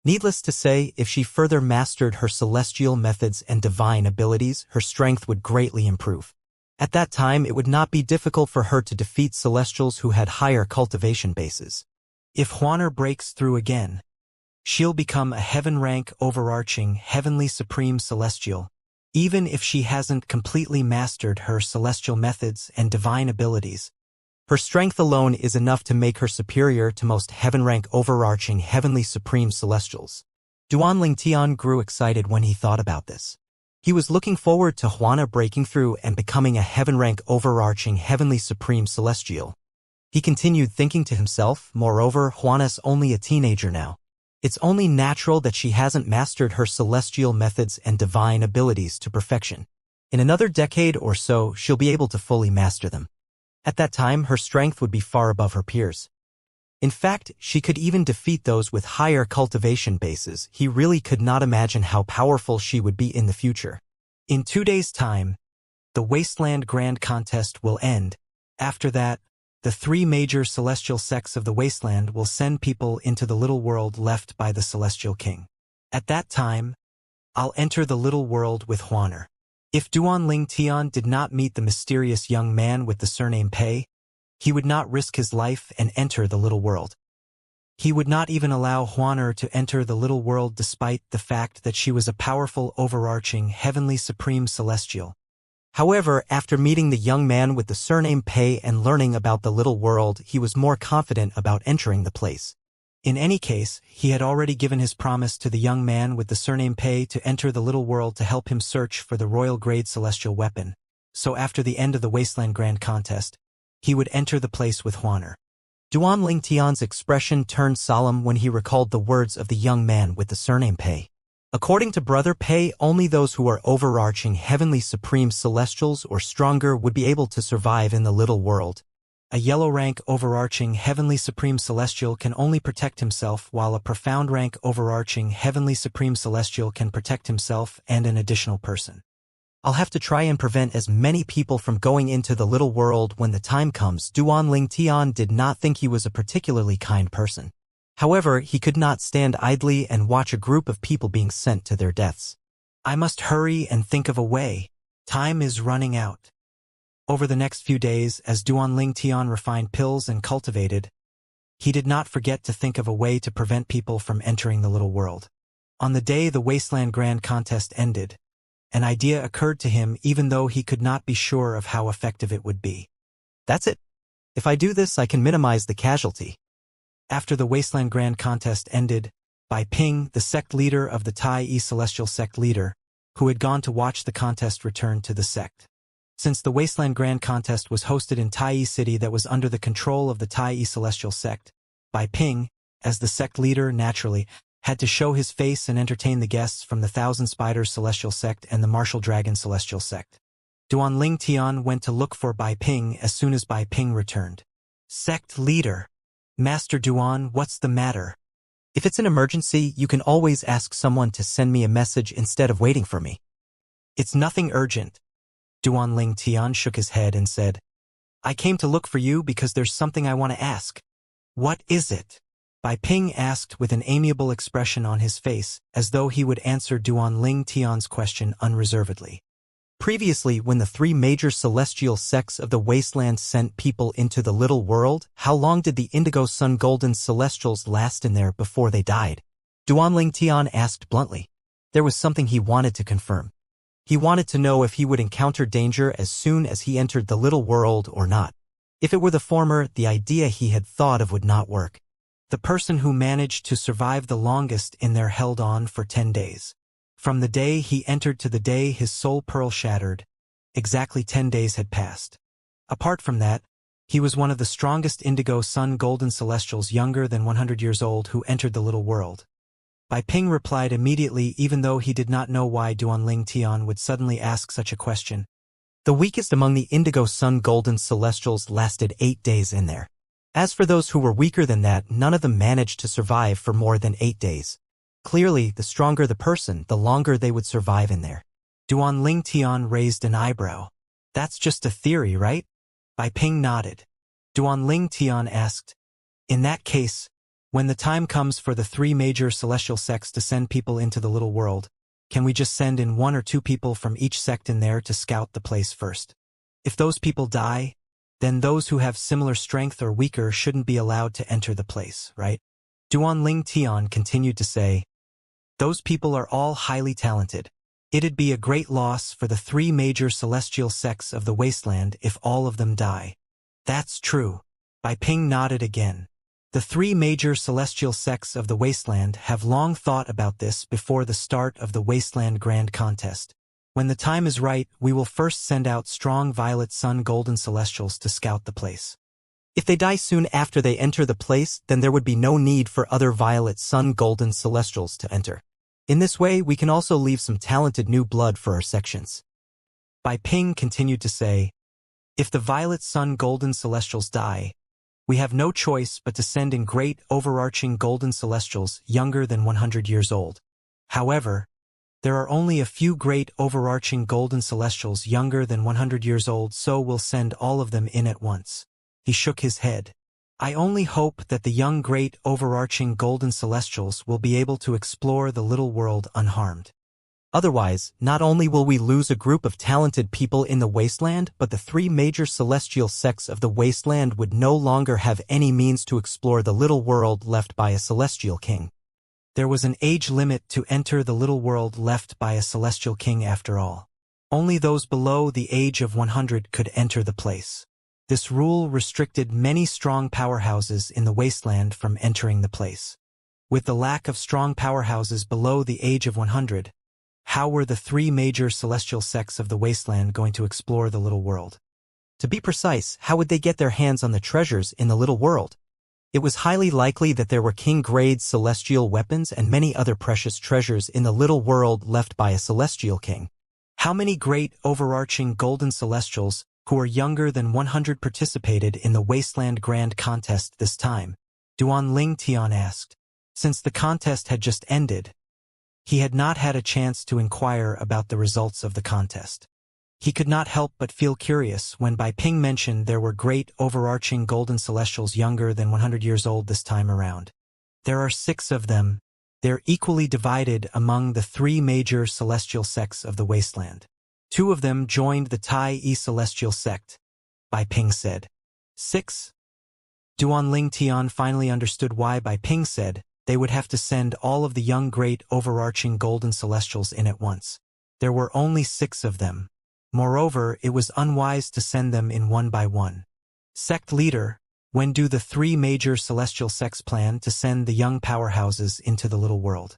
Needless to say, if she further mastered her celestial methods and divine abilities, her strength would greatly improve. At that time, it would not be difficult for her to defeat celestials who had higher cultivation bases. If Huaner breaks through again, she'll become a heaven-rank overarching heavenly supreme celestial, even if she hasn't completely mastered her celestial methods and divine abilities. Her strength alone is enough to make her superior to most heaven-rank overarching heavenly supreme celestials. Duan Ling Tian grew excited when he thought about this. He was looking forward to Huana breaking through and becoming a heaven-rank overarching heavenly supreme celestial. He continued thinking to himself, moreover, Huana's only a teenager now. It's only natural that she hasn't mastered her celestial methods and divine abilities to perfection. In another decade or so, she'll be able to fully master them. At that time, her strength would be far above her peers. In fact, she could even defeat those with higher cultivation bases. He really could not imagine how powerful she would be in the future. In 2 days' time, the Wasteland Grand Contest will end. After that, the 3 major celestial sects of the Wasteland will send people into the little world left by the Celestial King. At that time, I'll enter the little world with Huaner. If Duan Ling Tian did not meet the mysterious young man with the surname Pei, he would not risk his life and enter the little world. He would not even allow Huaner to enter the little world despite the fact that she was a powerful overarching heavenly supreme celestial. However, after meeting the young man with the surname Pei and learning about the little world, he was more confident about entering the place. In any case, he had already given his promise to the young man with the surname Pei to enter the little world to help him search for the royal-grade celestial weapon. So after the end of the Wasteland Grand Contest, he would enter the place with Huaner. Duan Ling Tian's expression turned solemn when he recalled the words of the young man with the surname Pei. According to Brother Pei, only those who are overarching heavenly supreme celestials or stronger would be able to survive in the little world. A yellow-rank overarching heavenly supreme celestial can only protect himself, while a profound-rank overarching heavenly supreme celestial can protect himself and an additional person. I'll have to try and prevent as many people from going into the little world when the time comes. Duan Ling Tian did not think he was a particularly kind person. However, he could not stand idly and watch a group of people being sent to their deaths. I must hurry and think of a way. Time is running out. Over the next few days, as Duan Ling Tian refined pills and cultivated, he did not forget to think of a way to prevent people from entering the little world. On the day the Wasteland Grand Contest ended, an idea occurred to him even though he could not be sure of how effective it would be. That's it. If I do this, I can minimize the casualty. After the Wasteland Grand Contest ended, Bai Ping, the sect leader of the Tai Yi Celestial Sect leader, who had gone to watch the contest, returned to the sect. Since the Wasteland Grand Contest was hosted in Tai Yi City that was under the control of the Tai Yi Celestial Sect, Bai Ping, as the sect leader, naturally, had to show his face and entertain the guests from the Thousand Spiders Celestial Sect and the Martial Dragon Celestial Sect. Duan Ling Tian went to look for Bai Ping as soon as Bai Ping returned. Sect leader. Master Duan, what's the matter? If it's an emergency, you can always ask someone to send me a message instead of waiting for me. It's nothing urgent. Duan Ling Tian shook his head and said, I came to look for you because there's something I want to ask. What is it? Bai Ping asked with an amiable expression on his face, as though he would answer Duan Ling Tian's question unreservedly. Previously, when the three major celestial sects of the wasteland sent people into the little world, how long did the Indigo Sun Golden Celestials last in there before they died? Duan Ling Tian asked bluntly. There was something he wanted to confirm. He wanted to know if he would encounter danger as soon as he entered the little world or not. If it were the former, the idea he had thought of would not work. The person who managed to survive the longest in there held on for 10 days. From the day he entered to the day his soul pearl shattered, exactly 10 days had passed. Apart from that, he was one of the strongest Indigo Sun Golden Celestials younger than 100 years old who entered the little world. Bai Ping replied immediately, even though he did not know why Duan Ling Tian would suddenly ask such a question. The weakest among the Indigo Sun Golden Celestials lasted 8 days in there. As for those who were weaker than that, none of them managed to survive for more than 8 days. Clearly, the stronger the person, the longer they would survive in there. Duan Ling Tian raised an eyebrow. That's just a theory, right? Bai Ping nodded. Duan Ling Tian asked, in that case, when the time comes for the three major celestial sects to send people into the little world, can we just send in 1 or 2 people from each sect in there to scout the place first? If those people die, then those who have similar strength or weaker shouldn't be allowed to enter the place, right? Duan Ling Tian continued to say, those people are all highly talented. It'd be a great loss for the 3 major celestial sects of the wasteland if all of them die. That's true. Bai Ping nodded again. The 3 major celestial sects of the wasteland have long thought about this before the start of the Wasteland Grand Contest. When the time is right, we will first send out strong Violet Sun Golden Celestials to scout the place. If they die soon after they enter the place, then there would be no need for other Violet Sun Golden Celestials to enter. In this way, we can also leave some talented new blood for our sections. Bai Ping continued to say, if the Violet Sun Golden Celestials die, we have no choice but to send in great overarching Golden Celestials younger than 100 years old. However, there are only a few great overarching Golden Celestials younger than 100 years old, so we'll send all of them in at once. He shook his head. I only hope that the young great overarching Golden Celestials will be able to explore the little world unharmed. Otherwise, not only will we lose a group of talented people in the wasteland, but the 3 major celestial sects of the wasteland would no longer have any means to explore the little world left by a celestial king. There was an age limit to enter the little world left by a celestial king after all. Only those below the age of 100 could enter the place. This rule restricted many strong powerhouses in the wasteland from entering the place. With the lack of strong powerhouses below the age of 100, how were the 3 major celestial sects of the wasteland going to explore the little world? To be precise, how would they get their hands on the treasures in the little world? It was highly likely that there were king-grade celestial weapons and many other precious treasures in the little world left by a celestial king. How many great overarching Golden Celestials who are younger than 100 participated in the Wasteland Grand Contest this time? Duan Ling Tian asked. Since the contest had just ended, he had not had a chance to inquire about the results of the contest. He could not help but feel curious when Bai Ping mentioned there were great overarching Golden Celestials younger than 100 years old this time around. There are 6 of them. They're equally divided among the 3 major celestial sects of the wasteland. 2 of them joined the Tai Yi Celestial Sect, Bai Ping said. 6? Duan Ling Tian finally understood why Bai Ping said they would have to send all of the young great overarching Golden Celestials in at once. There were only 6 of them. Moreover, it was unwise to send them in one by one. Sect leader, when do the 3 major celestial sects plan to send the young powerhouses into the little world?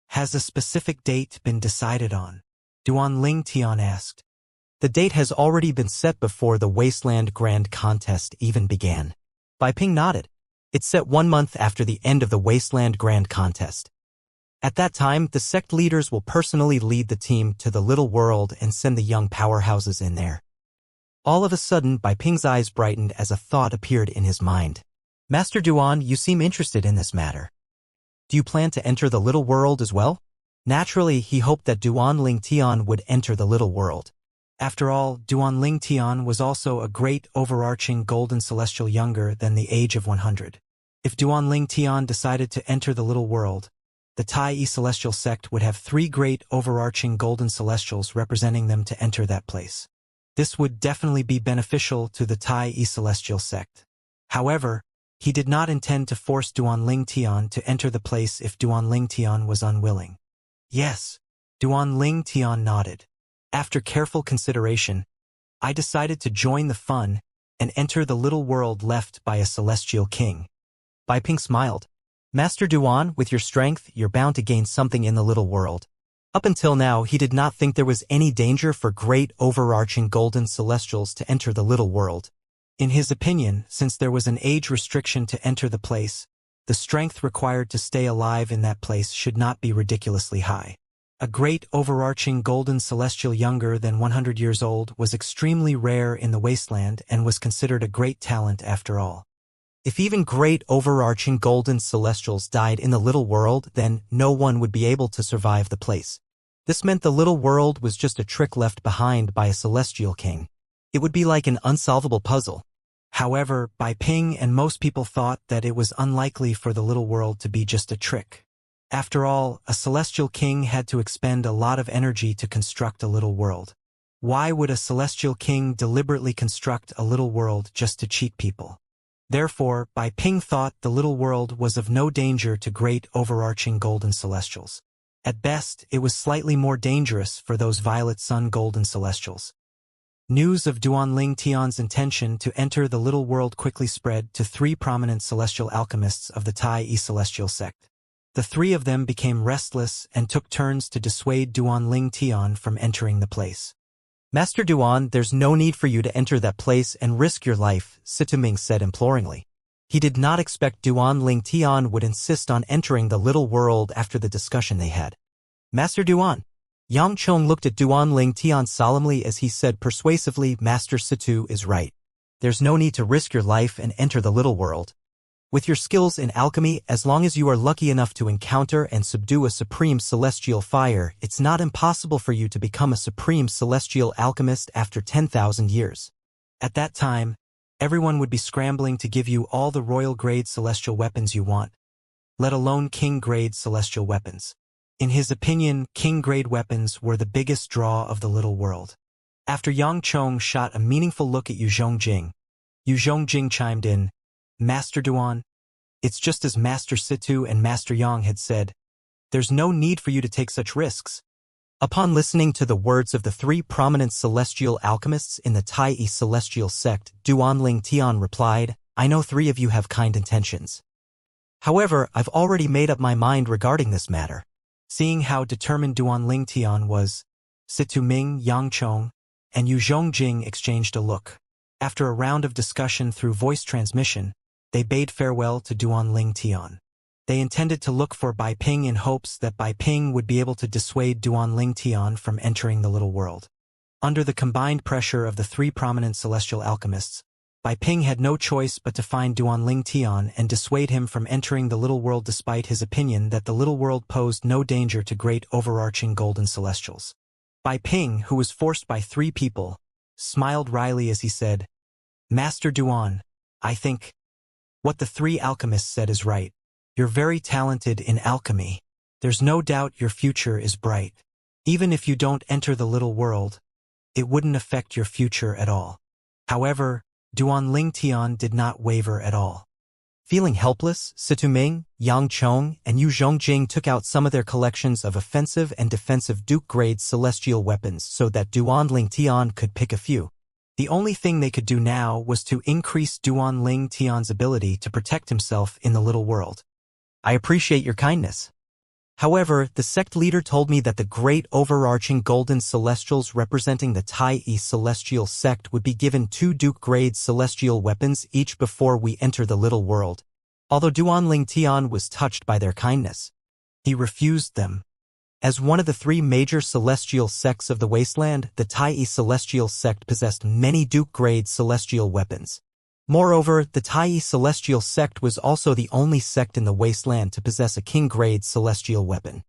Has a specific date been decided on? Duan Ling Tian asked. The date has already been set before the Wasteland Grand Contest even began. Bai Ping nodded. It's set 1 month after the end of the Wasteland Grand Contest. At that time, the sect leaders will personally lead the team to the little world and send the young powerhouses in there. All of a sudden, Bai Ping's eyes brightened as a thought appeared in his mind. Master Duan, you seem interested in this matter. Do you plan to enter the little world as well? Naturally, he hoped that Duan Ling Tian would enter the little world. After all, Duan Ling Tian was also a great overarching golden celestial younger than the age of 100. If Duan Ling Tian decided to enter the little world, the Tai celestial sect would have 3 great overarching golden celestials representing them to enter that place. This would definitely be beneficial to the Tai celestial sect. However, he did not intend to force Duan Ling Tian to enter the place if Duan Ling Tian was unwilling. Yes, Duan Ling Tian nodded. After careful consideration, I decided to join the fun and enter the little world left by a celestial king. Bai Ping smiled. Master Duan, with your strength, you're bound to gain something in the little world. Up until now, he did not think there was any danger for great overarching golden celestials to enter the little world. In his opinion, since there was an age restriction to enter the place, the strength required to stay alive in that place should not be ridiculously high. A great overarching golden celestial younger than 100 years old was extremely rare in the wasteland and was considered a great talent after all. If even great overarching golden celestials died in the little world, then no one would be able to survive the place. This meant the little world was just a trick left behind by a celestial king. It would be like an unsolvable puzzle. However, Bai Ping and most people thought that it was unlikely for the little world to be just a trick. After all, a celestial king had to expend a lot of energy to construct a little world. Why would a celestial king deliberately construct a little world just to cheat people? Therefore, Bai Ping thought the little world was of no danger to great overarching golden celestials. At best, it was slightly more dangerous for those violet sun golden celestials. News of Duan Ling Tian's intention to enter the little world quickly spread to 3 prominent celestial alchemists of the Tai celestial sect. The 3 of them became restless and took turns to dissuade Duan Ling Tian from entering the place. Master Duan, there's no need for you to enter that place and risk your life, Situming said imploringly. He did not expect Duan Ling Tian would insist on entering the little world after the discussion they had. Master Duan. Yang Chong looked at Duan Ling Tian solemnly as he said persuasively, Master Situ is right. There's no need to risk your life and enter the little world. With your skills in alchemy, as long as you are lucky enough to encounter and subdue a supreme celestial fire, it's not impossible for you to become a supreme celestial alchemist after 10,000 years. At that time, everyone would be scrambling to give you all the royal-grade celestial weapons you want, let alone king-grade celestial weapons. In his opinion, king-grade weapons were the biggest draw of the little world. After Yang Chong shot a meaningful look at Yu Zhongjing, Yu Zhongjing chimed in, Master Duan, it's just as Master Situ and Master Yang had said. There's no need for you to take such risks. Upon listening to the words of the 3 prominent celestial alchemists in the Tai celestial sect, Duan Ling Tian replied, I know 3 of you have kind intentions. However, I've already made up my mind regarding this matter. Seeing how determined Duan Ling Tian was, Situ Ming, Yang Chong, and Yu Zhongjing exchanged a look. After a round of discussion through voice transmission, they bade farewell to Duan Ling Tian. They intended to look for Bai Ping in hopes that Bai Ping would be able to dissuade Duan Ling Tian from entering the little world. Under the combined pressure of the 3 prominent celestial alchemists, Bai Ping had no choice but to find Duan Ling Tian and dissuade him from entering the little world despite his opinion that the little world posed no danger to great overarching golden celestials. Bai Ping, who was forced by 3 people, smiled wryly as he said, Master Duan, I think what the 3 alchemists said is right. You're very talented in alchemy. There's no doubt your future is bright. Even if you don't enter the little world, it wouldn't affect your future at all. However, Duan Ling Tian did not waver at all. Feeling helpless, Situ Ming, Yang Chong, and Yu Zhongjing took out some of their collections of offensive and defensive Duke-grade celestial weapons so that Duan Ling Tian could pick a few. The only thing they could do now was to increase Duan Ling Tian's ability to protect himself in the little world. I appreciate your kindness. However, the sect leader told me that the great overarching golden celestials representing the Tai celestial sect would be given 2 Duke-grade celestial weapons each before we enter the little world. Although Duan Ling Tian was touched by their kindness, He refused them. As one of the three major celestial sects of the wasteland, the Tai celestial sect possessed many Duke-grade celestial weapons. Moreover, the Tai celestial sect was also the only sect in the wasteland to possess a king-grade celestial weapon.